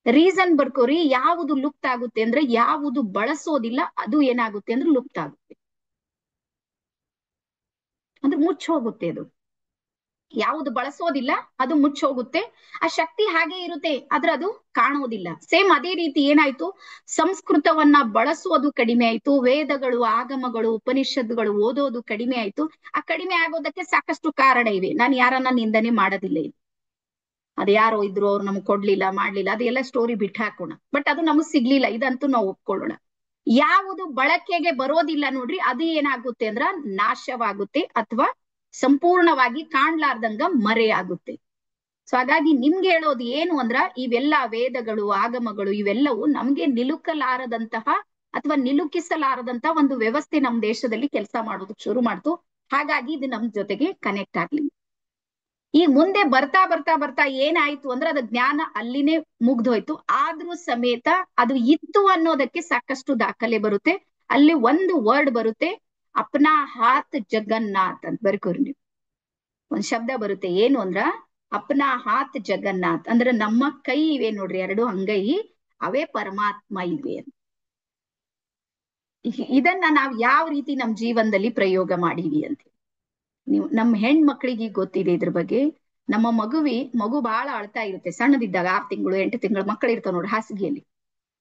ರೀಸನ್ ಬರ್ಕೋರಿ, ಯಾವುದು ಲುಪ್ತ ಆಗುತ್ತೆ ಅಂದ್ರೆ ಯಾವುದು ಬಳಸೋದಿಲ್ಲ ಅದು ಏನಾಗುತ್ತೆ ಅಂದ್ರೆ ಲುಪ್ತ ಆಗುತ್ತೆ, ಅಂದ್ರೆ ಮುಚ್ಚ ಹೋಗುತ್ತೆ. ಅದು ಯಾವುದು ಬಳಸೋದಿಲ್ಲ ಅದು ಮುಚ್ಚ ಹೋಗುತ್ತೆ, ಆ ಶಕ್ತಿ ಹಾಗೆ ಇರುತ್ತೆ, ಆದ್ರೆ ಅದು ಕಾಣೋದಿಲ್ಲ. ಸೇಮ್ ಅದೇ ರೀತಿ ಏನಾಯ್ತು, ಸಂಸ್ಕೃತವನ್ನ ಬಳಸೋದು ಕಡಿಮೆ ಆಯ್ತು, ವೇದಗಳು, ಆಗಮಗಳು, ಉಪನಿಷತ್ತುಗಳು ಓದೋದು ಕಡಿಮೆ ಆಯ್ತು. ಆ ಕಡಿಮೆ ಆಗೋದಕ್ಕೆ ಸಾಕಷ್ಟು ಕಾರಣ ಇವೆ, ನಾನು ಯಾರನ್ನ ನಿಂದನೆ ಮಾಡೋದಿಲ್ಲ. ಇದು ಅದು ಯಾರೋ ಇದ್ರು, ಅವ್ರು ನಮ್ಗೆ ಕೊಡ್ಲಿಲ್ಲ, ಮಾಡ್ಲಿಲ್ಲ, ಅದೆಲ್ಲ ಸ್ಟೋರಿ ಬಿಟ್ಟು ಹಾಕೋಣ. ಬಟ್ ಅದು ನಮಗ್ ಸಿಗ್ಲಿಲ್ಲ, ಇದಂತೂ ನಾವು ಒಪ್ಕೊಳ್ಳೋಣ. ಯಾವುದು ಬಳಕೆಗೆ ಬರೋದಿಲ್ಲ ನೋಡ್ರಿ, ಅದು ಏನಾಗುತ್ತೆ ಅಂದ್ರ ನಾಶವಾಗುತ್ತೆ, ಅಥವಾ ಸಂಪೂರ್ಣವಾಗಿ ಕಾಣ್ಲಾರ್ದಂಗ ಮರೆಯಾಗುತ್ತೆ. ಸೊ ಹಾಗಾಗಿ ನಿಮ್ಗೆ ಹೇಳೋದು ಏನು ಅಂದ್ರ, ಇವೆಲ್ಲ ವೇದಗಳು, ಆಗಮಗಳು, ಇವೆಲ್ಲವೂ ನಮ್ಗೆ ನಿಲುಕಲಾರದಂತಹ ಅಥವಾ ನಿಲುಕಿಸಲಾರದಂತ ಒಂದು ವ್ಯವಸ್ಥೆ ನಮ್ ದೇಶದಲ್ಲಿ ಕೆಲಸ ಮಾಡೋದಕ್ಕೆ ಶುರು ಮಾಡ್ತು. ಹಾಗಾಗಿ ಇದು ನಮ್ ಜೊತೆಗೆ ಕನೆಕ್ಟ್ ಆಗ್ಲಿ. ಈ ಮುಂದೆ ಬರ್ತಾ ಬರ್ತಾ ಬರ್ತಾ ಏನಾಯ್ತು ಅಂದ್ರೆ ಅದು ಜ್ಞಾನ ಅಲ್ಲಿನೇ ಮುಗ್ದೋಯ್ತು. ಆದ್ರೂ ಸಮೇತ ಅದು ಇತ್ತು ಅನ್ನೋದಕ್ಕೆ ಸಾಕಷ್ಟು ದಾಖಲೆ ಬರುತ್ತೆ. ಅಲ್ಲಿ ಒಂದು ವರ್ಡ್ ಬರುತ್ತೆ, ಅಪ್ನಾ ಹಾತ್ ಜಗನ್ನಾಥ್ ಅಂತ ಬರ್ಕೋರಿ ನೀವು. ಒಂದ್ ಶಬ್ದ ಬರುತ್ತೆ, ಏನು ಅಂದ್ರ ಅಪ್ನಾ ಹಾತ್ ಜಗನ್ನಾಥ್ ಅಂದ್ರೆ ನಮ್ಮ ಕೈ ಇವೆ ನೋಡ್ರಿ, 2 ಅಂಗೈ, ಅವೇ ಪರಮಾತ್ಮ ಇವೆ. ಇದನ್ನ ನಾವ್ ಯಾವ ರೀತಿ ನಮ್ ಜೀವನದಲ್ಲಿ ಪ್ರಯೋಗ ಮಾಡೀವಿ ಅಂತ ನೀವು, ನಮ್ಮ ಹೆಣ್ಮಕ್ಳಿಗೆ ಗೊತ್ತಿದೆ ಇದ್ರ ಬಗ್ಗೆ. ನಮ್ಮ ಮಗು ಬಹಳ ಅಳ್ತಾ ಇರುತ್ತೆ, ಸಣ್ಣದಿದ್ದಾಗ 6 ತಿಂಗಳು 8 ತಿಂಗಳು ಮಕ್ಕಳು ಇರ್ತಾವ ನೋಡ್ರಿ, ಹಾಸಿಗೆಯಲ್ಲಿ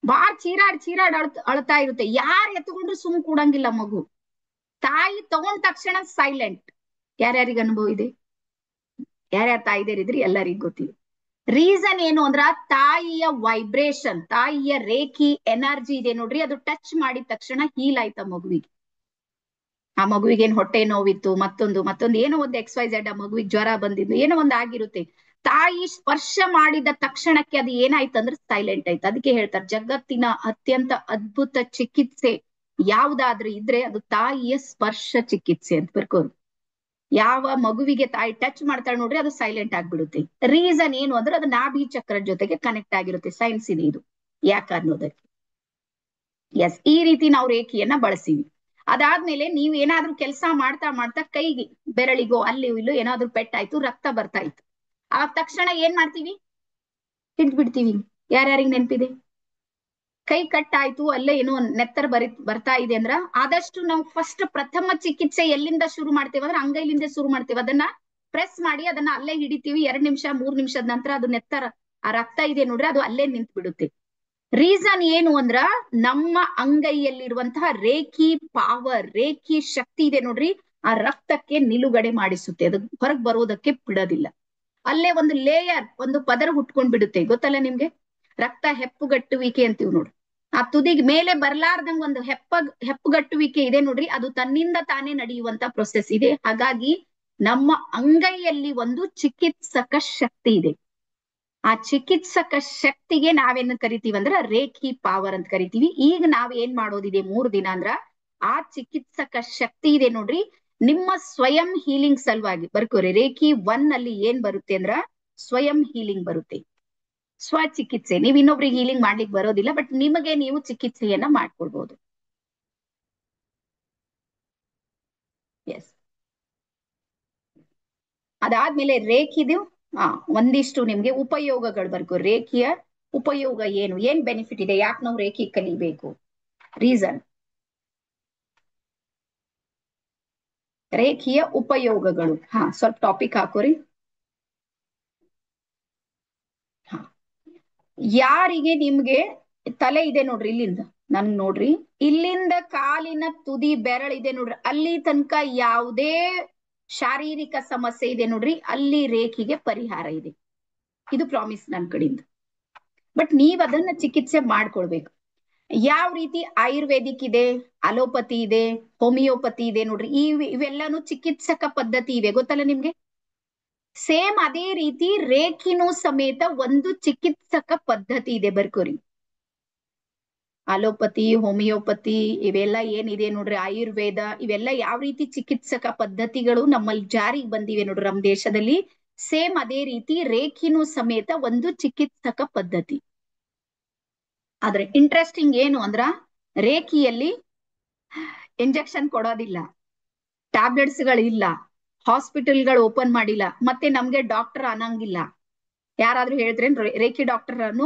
ಬಾಳ ಚೀರಾಡ್ ಅಳ್ತಾ ಇರುತ್ತೆ. ಯಾರು ಎತ್ಕೊಂಡ್ರು ಸುಮ್ ಕೂಡಂಗಿಲ್ಲ ಮಗು. ತಾಯಿ ತಗೊಂಡ ತಕ್ಷಣ ಸೈಲೆಂಟ್. ಯಾರ್ಯಾರಿಗೆ ಅನುಭವ ಇದೆ? ಯಾರ್ಯಾರ ತಾಯಿದೇರಿದ್ರಿ ಎಲ್ಲರಿಗೂ ಗೊತ್ತಿದೆ. ರೀಸನ್ ಏನು ಅಂದ್ರ ತಾಯಿಯ ವೈಬ್ರೇಷನ್, ತಾಯಿಯ ರೇಖಿ ಎನರ್ಜಿ ಇದೆ ನೋಡ್ರಿ, ಅದು ಟಚ್ ಮಾಡಿದ ತಕ್ಷಣ ಹೀಲ್ ಆಯ್ತ ಮಗುವಿಗೆ. ಆ ಮಗುವಿಗೆ ಏನ್ ಹೊಟ್ಟೆ ನೋವಿತ್ತು, ಮತ್ತೊಂದು ಏನೋ ಒಂದು XYZ, ಆ ಮಗುವಿಗೆ ಜ್ವರ ಬಂದಿದ್ದು, ಏನೋ ಒಂದು ಆಗಿರುತ್ತೆ. ತಾಯಿ ಸ್ಪರ್ಶ ಮಾಡಿದ ತಕ್ಷಣಕ್ಕೆ ಅದು ಏನಾಯ್ತಂದ್ರೆ ಸೈಲೆಂಟ್ ಆಯ್ತು. ಅದಕ್ಕೆ ಹೇಳ್ತಾರೆ ಜಗತ್ತಿನ ಅತ್ಯಂತ ಅದ್ಭುತ ಚಿಕಿತ್ಸೆ ಯಾವ್ದಾದ್ರೂ ಇದ್ರೆ ಅದು ತಾಯಿಯ ಸ್ಪರ್ಶ ಚಿಕಿತ್ಸೆ ಅಂತ ಬರ್ಕೋರು. ಯಾವ ಮಗುವಿಗೆ ತಾಯಿ ಟಚ್ ಮಾಡ್ತಾಳೆ ನೋಡ್ರಿ ಅದು ಸೈಲೆಂಟ್ ಆಗ್ಬಿಡುತ್ತೆ. ರೀಸನ್ ಏನು ಅಂದ್ರೆ ಅದು ನಾಭಿ ಚಕ್ರದ ಜೊತೆಗೆ ಕನೆಕ್ಟ್ ಆಗಿರುತ್ತೆ. ಸೈನ್ಸ್ ಇದೆ ಇದು ಯಾಕೆ ಅನ್ನೋದಕ್ಕೆ. ಎಸ್, ಈ ರೀತಿ ನಾವು ರೇಖೆಯನ್ನ ಬಳಸ್ತೀವಿ. ಅದಾದ್ಮೇಲೆ ನೀವ್ ಏನಾದ್ರೂ ಕೆಲಸ ಮಾಡ್ತಾ ಮಾಡ್ತಾ ಕೈಗೆ ಬೆರಳಿಗೋ ಅಲ್ಲಿ ಇಲ್ಲೋ ಏನಾದ್ರೂ ಪೆಟ್ಟಾಯ್ತು, ರಕ್ತ ಬರ್ತಾ ಇತ್ತು, ಆ ತಕ್ಷಣ ಏನ್ ಮಾಡ್ತೀವಿ? ಹಿಡ್ದು ಬಿಡ್ತೀವಿ. ಯಾರ್ಯಾರಿಗೆ ನೆನಪಿದೆ? ಕೈ ಕಟ್ ಆಯ್ತು, ಅಲ್ಲೇ ಏನೋ ನೆತ್ತರ ಬರ್ತಾ ಇದೆ ಅಂದ್ರ ಆದಷ್ಟು ನಾವು ಫಸ್ಟ್ ಪ್ರಥಮ ಚಿಕಿತ್ಸೆ ಎಲ್ಲಿಂದ ಶುರು ಮಾಡ್ತೇವೆ ಅಂದ್ರೆ ಅಂಗೈಲಿಂದ ಶುರು ಮಾಡ್ತೇವೆ. ಅದನ್ನ ಪ್ರೆಸ್ ಮಾಡಿ ಅದನ್ನ ಅಲ್ಲೇ ಹಿಡಿತೀವಿ. 2 ನಿಮಿಷ 3 ನಿಮಿಷದ ನಂತರ ಅದು ನೆತ್ತರ ಆ ರಕ್ತ ಇದೆ ನೋಡ್ರಿ ಅದು ಅಲ್ಲೇ ನಿಂತು ಬಿಡುತ್ತೆ. ರೀಸನ್ ಏನು ಅಂದ್ರ ನಮ್ಮ ಅಂಗೈಯಲ್ಲಿರುವಂತಹ ರೇಖಿ ಪಾವರ್, ರೇಖಿ ಶಕ್ತಿ ಇದೆ ನೋಡ್ರಿ, ಆ ರಕ್ತಕ್ಕೆ ನಿಲುಗಡೆ ಮಾಡಿಸುತ್ತೆ. ಅದು ಹೊರಗೆ ಬರೋದಕ್ಕೆ ಬಿಡೋದಿಲ್ಲ. ಅಲ್ಲೇ ಒಂದು ಲೇಯರ್, ಒಂದು ಪದರ ಹುಟ್ಕೊಂಡ್ ಬಿಡುತ್ತೆ. ಗೊತ್ತಲ್ಲ ನಿಮ್ಗೆ? ರಕ್ತ ಹೆಪ್ಪುಗಟ್ಟುವಿಕೆ ಅಂತೀವಿ ನೋಡ್ರಿ. ಆ ತುದಿಗ್ ಮೇಲೆ ಬರ್ಲಾರ್ದಂಗ ಒಂದು ಹೆಪ್ಪುಗಟ್ಟುವಿಕೆ ಇದೆ ನೋಡ್ರಿ, ಅದು ತನ್ನಿಂದ ತಾನೇ ನಡೆಯುವಂತ ಪ್ರೊಸೆಸ್ ಇದೆ. ಹಾಗಾಗಿ ನಮ್ಮ ಅಂಗೈಯಲ್ಲಿ ಒಂದು ಚಿಕಿತ್ಸಕ ಶಕ್ತಿ ಇದೆ. ಆ ಚಿಕಿತ್ಸಕ ಶಕ್ತಿಗೆ ನಾವೇನ್ ಕರಿತೀವಿ ಅಂದ್ರ ರೇಖಿ ಪಾವರ್ ಅಂತ ಕರಿತೀವಿ. ಈಗ ನಾವ್ ಏನ್ ಮಾಡೋದಿದೆ 3 ದಿನ ಅಂದ್ರ ಆ ಚಿಕಿತ್ಸಕ ಶಕ್ತಿ ಇದೆ ನೋಡ್ರಿ, ನಿಮ್ಮ ಸ್ವಯಂ ಹೀಲಿಂಗ್ ಸಲುವಾಗಿ ಬರ್ಕೋರಿ. ರೇಖಿ 1 ಅಲ್ಲಿ ಏನ್ ಬರುತ್ತೆ ಅಂದ್ರ ಸ್ವಯಂ ಹೀಲಿಂಗ್ ಬರುತ್ತೆ, ಸ್ವಚಿಕಿತ್ಸೆ. ನೀವ್ ಇನ್ನೊಬ್ರಿಗೆ ಹೀಲಿಂಗ್ ಮಾಡ್ಲಿಕ್ಕೆ ಬರೋದಿಲ್ಲ, ಬಟ್ ನಿಮಗೆ ನೀವು ಚಿಕಿತ್ಸೆಯನ್ನ ಮಾಡ್ಕೊಳ್ಬಹುದು. ಎಸ್, ಅದಾದ್ಮೇಲೆ ರೇಖಿದು ಒಂದಿಷ್ಟು ನಿಮ್ಗೆ ಉಪಯೋಗಗಳು ಬರ್ಕೋ. ರೇಖಿಯ ಉಪಯೋಗ ಏನು, ಏನ್ ಬೆನಿಫಿಟ್ ಇದೆ, ಯಾಕೆ ನಾವು ರೇಖಿ ಕಲಿಬೇಕು, ರೀಸನ್. ರೇಖಿಯ ಉಪಯೋಗಗಳು. ಸ್ವಲ್ಪ ಟಾಪಿಕ್ ಹಾಕೋರಿ. ಯಾರಿಗೆ ನಿಮ್ಗೆ ತಲೆ ಇದೆ ನೋಡ್ರಿ, ಇಲ್ಲಿಂದ ನನ್ಗ್ ನೋಡ್ರಿ, ಇಲ್ಲಿಂದ ಕಾಲಿನ ತುದಿ ಬೆರಳಿದೆ ನೋಡ್ರಿ, ಅಲ್ಲಿ ತನಕ ಯಾವುದೇ ಶಾರೀರಿಕ ಸಮಸ್ಯೆ ಇದೆ ನೋಡ್ರಿ, ಅಲ್ಲಿ ರೇಖಿಗೆ ಪರಿಹಾರ ಇದೆ. ಇದು ಪ್ರಾಮಿಸ್ ನನ್ ಕಡೆಯಿಂದ. ಬಟ್ ನೀವ್ ಅದನ್ನ ಚಿಕಿತ್ಸೆ ಮಾಡ್ಕೊಳ್ಬೇಕು. ಯಾವ ರೀತಿ ಆಯುರ್ವೇದಿಕ್ ಇದೆ, ಅಲೋಪತಿ ಇದೆ, ಹೋಮಿಯೋಪತಿ ಇದೆ ನೋಡ್ರಿ, ಇವೆಲ್ಲಾನು ಚಿಕಿತ್ಸಕ ಪದ್ಧತಿ ಇವೆ. ಗೊತ್ತಲ್ಲ ನಿಮ್ಗೆ? ಸೇಮ್ ಅದೇ ರೀತಿ ರೇಖಿನೂ ಸಮೇತ ಒಂದು ಚಿಕಿತ್ಸಕ ಪದ್ಧತಿ ಇದೆ. ಬರ್ಕೋರಿ. ಅಲೋಪತಿ, ಹೋಮಿಯೋಪತಿ ಇವೆಲ್ಲ ಏನಿದೆ ನೋಡ್ರಿ, ಆಯುರ್ವೇದ, ಇವೆಲ್ಲ ಯಾವ ರೀತಿ ಚಿಕಿತ್ಸಕ ಪದ್ಧತಿಗಳು ನಮ್ಮಲ್ಲಿ ಜಾರಿಗೆ ಬಂದಿವೆ ನೋಡ್ರಿ ನಮ್ಮ ದೇಶದಲ್ಲಿ, ಸೇಮ್ ಅದೇ ರೀತಿ ರೇಖಿನೂ ಸಮೇತ ಒಂದು ಚಿಕಿತ್ಸಕ ಪದ್ಧತಿ. ಆದ್ರೆ ಇಂಟ್ರೆಸ್ಟಿಂಗ್ ಏನು ಅಂದ್ರ ರೇಖಿಯಲ್ಲಿ ಇಂಜೆಕ್ಷನ್ ಕೊಡೋದಿಲ್ಲ, ಟ್ಯಾಬ್ಲೆಟ್ಸ್ ಗಳಿಲ್ಲ, ಹಾಸ್ಪಿಟಲ್ಗಳು ಓಪನ್ ಮಾಡಿಲ್ಲ, ಮತ್ತೆ ನಮ್ಗೆ ಡಾಕ್ಟರ್ ಅನ್ನಂಗಿಲ್ಲ. ಯಾರಾದ್ರೂ ಹೇಳಿದ್ರೇನ್ ರೇಖಿ ಡಾಕ್ಟರ್?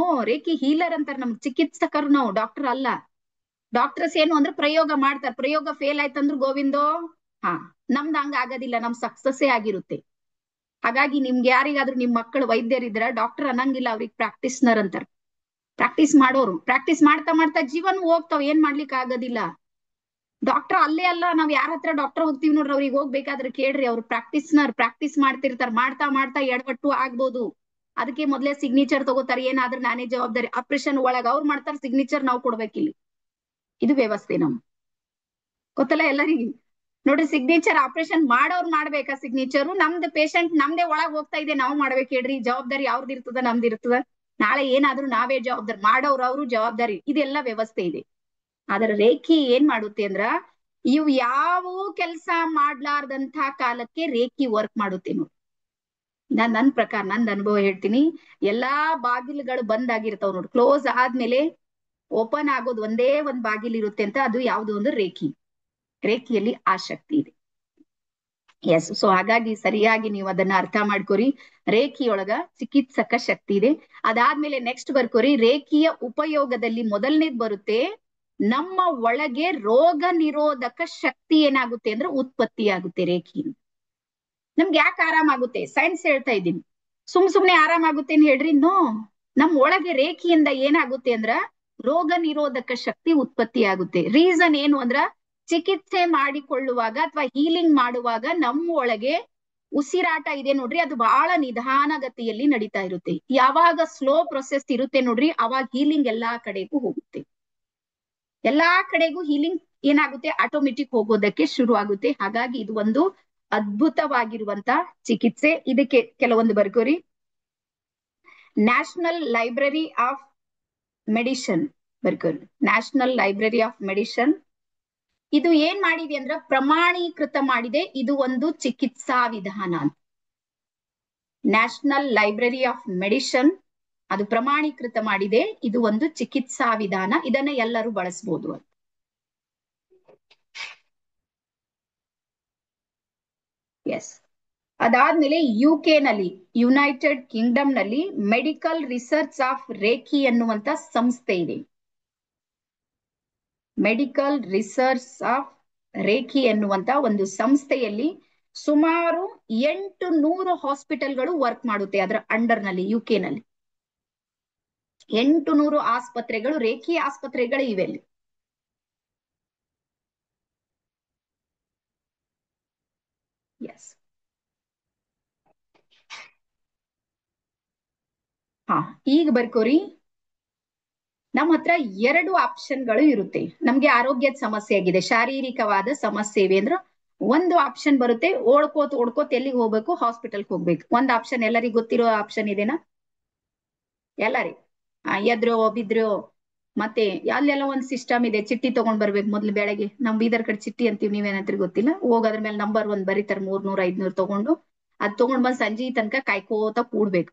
ರೇಖಿ ಹೀಲರ್ ಅಂತಾರ, ನಮ್ ಚಿಕಿತ್ಸಕರು ನಾವು, ಡಾಕ್ಟರ್ ಅಲ್ಲ. ಡಾಕ್ಟರ್ಸ್ ಏನು ಅಂದ್ರೆ ಪ್ರಯೋಗ ಮಾಡ್ತಾರೆ, ಪ್ರಯೋಗ ಫೇಲ್ ಆಯ್ತಂದ್ರು ಗೋವಿಂದೋ. ನಮ್ದು ಹಂಗ ಆಗೋದಿಲ್ಲ, ನಮ್ ಸಕ್ಸಸ್ಸೇ ಆಗಿರುತ್ತೆ. ಹಾಗಾಗಿ ನಿಮ್ಗೆ ಯಾರಿಗಾದ್ರೂ ನಿಮ್ ಮಕ್ಕಳು ವೈದ್ಯರಿದ್ರ ಡಾಕ್ಟರ್ ಅನ್ನಂಗಿಲ್ಲ, ಅವ್ರಿಗೆ ಪ್ರಾಕ್ಟೀಸ್ನರ್ ಅಂತಾರ. ಪ್ರಾಕ್ಟೀಸ್ ಮಾಡೋರು, ಪ್ರಾಕ್ಟೀಸ್ ಮಾಡ್ತಾ ಮಾಡ್ತಾ ಜೀವನ ಹೋಗ್ತಾವ್, ಏನ್ ಮಾಡ್ಲಿಕ್ಕೆ ಆಗೋದಿಲ್ಲ. ಡಾಕ್ಟರ್ ಅಲ್ಲೇ ಅಲ್ಲ, ನಾವ್ ಯಾರ ಹತ್ರ ಡಾಕ್ಟರ್ ಹೋಗ್ತೀವಿ ನೋಡ್ರಿ, ಅವ್ರಿಗೆ ಹೋಗ್ಬೇಕಾದ್ರೆ ಕೇಳ್ರಿ, ಅವ್ರು ಪ್ರಾಕ್ಟೀಸ್ನರ್, ಪ್ರಾಕ್ಟೀಸ್ ಮಾಡ್ತಿರ್ತಾರ. ಮಾಡ್ತಾ ಮಾಡ್ತಾ ಎಡವಟ್ಟು ಆಗ್ಬೋದು, ಅದಕ್ಕೆ ಮೊದ್ಲೇ ಸಿಗ್ನೇಚರ್ ತಗೋತಾರೆ. ಏನಾದ್ರೂ ನಾನೇ ಜವಾಬ್ದಾರಿ. ಆಪರೇಷನ್ ಒಳಗ ಅವ್ರು ಮಾಡ್ತಾರ, ಸಿಗ್ನೇಚರ್ ನಾವು ಕೊಡ್ಬೇಕಿಲ್ಲಿ. ಇದು ವ್ಯವಸ್ಥೆ ನಮ್. ಗೊತ್ತಲ್ಲ ಎಲ್ಲರಿಗೆ? ನೋಡ್ರಿ, ಸಿಗ್ನೇಚರ್ ಆಪರೇಷನ್ ಮಾಡೋರ್ ಮಾಡ್ಬೇಕಾ ಸಿಗ್ನೇಚರ್? ನಮ್ದು ಪೇಷಂಟ್ ನಮ್ದೇ ಒಳಗ್ ಹೋಗ್ತಾ ಇದೆ, ನಾವು ಮಾಡ್ಬೇಕು. ಹೇಳ್ರಿ, ಜವಾಬ್ದಾರಿ ಯಾವ್ದು ಇರ್ತದ? ನಮ್ದು ಇರ್ತದ. ನಾಳೆ ಏನಾದ್ರೂ ನಾವೇ ಜವಾಬ್ದಾರಿ, ಮಾಡೋರು ಅವರು ಜವಾಬ್ದಾರಿ. ಇದೆಲ್ಲ ವ್ಯವಸ್ಥೆ ಇದೆ. ಆದ್ರೆ ರೇಖಿ ಏನ್ ಮಾಡುತ್ತೆ ಅಂದ್ರ ಇವು ಯಾವ ಕೆಲಸ ಮಾಡ್ಲಾರ್ದಂತ ಕಾಲಕ್ಕೆ ರೇಖಿ ವರ್ಕ್ ಮಾಡುತ್ತೆ ನೋಡಿ. ನನ್ ಪ್ರಕಾರ, ನಂದ್ ಅನುಭವ ಹೇಳ್ತೀನಿ. ಎಲ್ಲಾ ಬಾಗಿಲುಗಳು ಬಂದ್ ಆಗಿರ್ತಾವ್ ನೋಡಿ, ಕ್ಲೋಸ್ ಆದ್ಮೇಲೆ ಓಪನ್ ಆಗೋದು ಒಂದೇ ಒಂದ್ ಬಾಗಿಲು ಇರುತ್ತೆ ಅಂತ, ಅದು ಯಾವ್ದು ಒಂದು ರೇಖಿ. ರೇಖಿಯಲ್ಲಿ ಆ ಶಕ್ತಿ ಇದೆ. ಎಸ್, ಸೊ ಹಾಗಾಗಿ ಸರಿಯಾಗಿ ನೀವು ಅದನ್ನ ಅರ್ಥ ಮಾಡ್ಕೋರಿ. ರೇಖಿಯೊಳಗ ಚಿಕಿತ್ಸಕ ಶಕ್ತಿ ಇದೆ. ಅದಾದ್ಮೇಲೆ ನೆಕ್ಸ್ಟ್ ಬರ್ಕೋರಿ, ರೇಖಿಯ ಉಪಯೋಗದಲ್ಲಿ ಮೊದಲನೇದ್ ಬರುತ್ತೆ, ನಮ್ಮ ಒಳಗೆ ರೋಗ ನಿರೋಧಕ ಶಕ್ತಿ ಏನಾಗುತ್ತೆ ಅಂದ್ರೆ ಉತ್ಪತ್ತಿ ಆಗುತ್ತೆ ರೇಖಿಯಿಂದ. ನಮ್ಗೆ ಯಾಕೆ ಆರಾಮಾಗುತ್ತೆ? ಸೈನ್ಸ್ ಹೇಳ್ತಾ ಇದ್ದೀನಿ. ಸುಮ್ನೆ ಆರಾಮಾಗುತ್ತೆ ಅಂತ ಹೇಳ್ರಿ? ನೋ, ನಮ್ ಒಳಗೆ ರೇಖಿಯಿಂದ ಏನಾಗುತ್ತೆ ಅಂದ್ರ ರೋಗ ನಿರೋಧಕ ಶಕ್ತಿ ಉತ್ಪತ್ತಿ ಆಗುತ್ತೆ. ರೀಸನ್ ಏನು ಅಂದ್ರ ಚಿಕಿತ್ಸೆ ಮಾಡಿಕೊಳ್ಳುವಾಗ ಅಥವಾ ಹೀಲಿಂಗ್ ಮಾಡುವಾಗ ನಮ್ಮ ಒಳಗೆ ಉಸಿರಾಟ ಇದೆ ನೋಡ್ರಿ, ಅದು ಬಹಳ ನಿಧಾನಗತಿಯಲ್ಲಿ ನಡೀತಾ ಇರುತ್ತೆ. ಯಾವಾಗ ಸ್ಲೋ ಪ್ರೊಸೆಸ್ ಇರುತ್ತೆ ನೋಡ್ರಿ, ಅವಾಗ ಹೀಲಿಂಗ್ ಎಲ್ಲಾ ಕಡೆಗೂ ಹೋಗುತ್ತೆ. ಎಲ್ಲಾ ಕಡೆಗೂ ಹೀಲಿಂಗ್ ಏನಾಗುತ್ತೆ, ಆಟೋಮೆಟಿಕ್ ಹೋಗೋದಕ್ಕೆ ಶುರು ಆಗುತ್ತೆ. ಹಾಗಾಗಿ ಇದು ಒಂದು ಅದ್ಭುತವಾಗಿರುವಂತ ಚಿಕಿತ್ಸೆ. ಇದಕ್ಕೆ ಕೆಲವೊಂದು ಬರ್ಕೋರಿ. ನ್ಯಾಷನಲ್ ಲೈಬ್ರರಿ ಆಫ್ ಮೆಡಿಸಿನ್ ಬರ್ಕೋರಿ. ನ್ಯಾಷನಲ್ ಲೈಬ್ರರಿ ಆಫ್ ಮೆಡಿಸಿನ್ ಇದು ಏನ್ ಮಾಡಿದೆ ಅಂದ್ರೆ ಪ್ರಮಾಣೀಕೃತ ಮಾಡಿದೆ. ಇದು ಒಂದು ಚಿಕಿತ್ಸಾ ವಿಧಾನ ಅಂತ. ನ್ಯಾಷನಲ್ ಲೈಬ್ರರಿ ಆಫ್ ಮೆಡಿಸಿನ್ ಅದು ಪ್ರಮಾಣೀಕೃತ ಮಾಡಿದೆ. ಇದು ಒಂದು ಚಿಕಿತ್ಸಾ ವಿಧಾನ, ಇದನ್ನ ಎಲ್ಲರೂ ಬಳಸಬಹುದು ಅಂತ. ಎಸ್. ಅದಾದ್ಮೇಲೆ ಯುಕೆ ನಲ್ಲಿ, ಯುನೈಟೆಡ್ ಕಿಂಗ್ಡಮ್ ನಲ್ಲಿ ಮೆಡಿಕಲ್ ರಿಸರ್ಚ್ ಆಫ್ ರೇಖಿ ಎನ್ನುವಂತ ಸಂಸ್ಥೆ ಇದೆ. ಮೆಡಿಕಲ್ ರಿಸರ್ಚ್ ಆಫ್ ರೇಖಿ ಎನ್ನುವಂತ ಒಂದು ಸಂಸ್ಥೆಯಲ್ಲಿ ಸುಮಾರು 800 ಹಾಸ್ಪಿಟಲ್ಗಳು ವರ್ಕ್ ಮಾಡುತ್ತೆ. ಅದರ ಅಂಡರ್ ನಲ್ಲಿ ಯುಕೆ ನಲ್ಲಿ 800 ಆಸ್ಪತ್ರೆಗಳು, ರೇಖಿ ಆಸ್ಪತ್ರೆಗಳು ಇವೆ. ಎಸ್. ಹಾ, ಈಗ ಬರ್ಕೋರಿ. ನಮ್ಮ ಹತ್ರ 2 ಆಪ್ಷನ್ಗಳು ಇರುತ್ತೆ. ನಮ್ಗೆ ಆರೋಗ್ಯದ ಸಮಸ್ಯೆ ಆಗಿದೆ, ಶಾರೀರಿಕವಾದ ಸಮಸ್ಯೆ ಇವೆ ಅಂದ್ರೆ ಒಂದು ಆಪ್ಷನ್ ಬರುತ್ತೆ, ಓಡ್ಕೋತ ಎಲ್ಲಿಗೆ ಹೋಗ್ಬೇಕು, ಹಾಸ್ಪಿಟಲ್ಗೆ ಹೋಗ್ಬೇಕು. ಒಂದು ಆಪ್ಷನ್ ಎಲ್ಲರಿಗೂ ಗೊತ್ತಿರೋ ಆಪ್ಷನ್ ಇದೆನಾ? ಎಲ್ಲರಿ ಎದ್ರೋ ಬಿದ್ರೋ ಮತ್ತೆ ಅಲ್ಲೆಲ್ಲ ಒಂದು ಸಿಸ್ಟಮ್ ಇದೆ. ಚಿಟ್ಟಿ ತಗೊಂಡ್ ಬರ್ಬೇಕು ಮೊದ್ಲು ಬೆಳಗ್ಗೆ. ನಮ್ ಬೀದರ್ ಕಡೆ ಚಿಟ್ಟಿ ಅಂತೀವಿ, ನೀವೇನಂತೀರಿ ಗೊತ್ತಿಲ್ಲ. ಹೋಗೋದ್ರ ಮೇಲೆ ನಂಬರ್ 1 ಬರೀತಾರೆ, 300 500 ತಗೊಂಡು ಅದ್ ತಗೊಂಡ್ ಬಂದ್ ಸಂಜೆ ತನಕ ಕಾಯ್ಕೋತ ಕೂಡ್ಬೇಕು.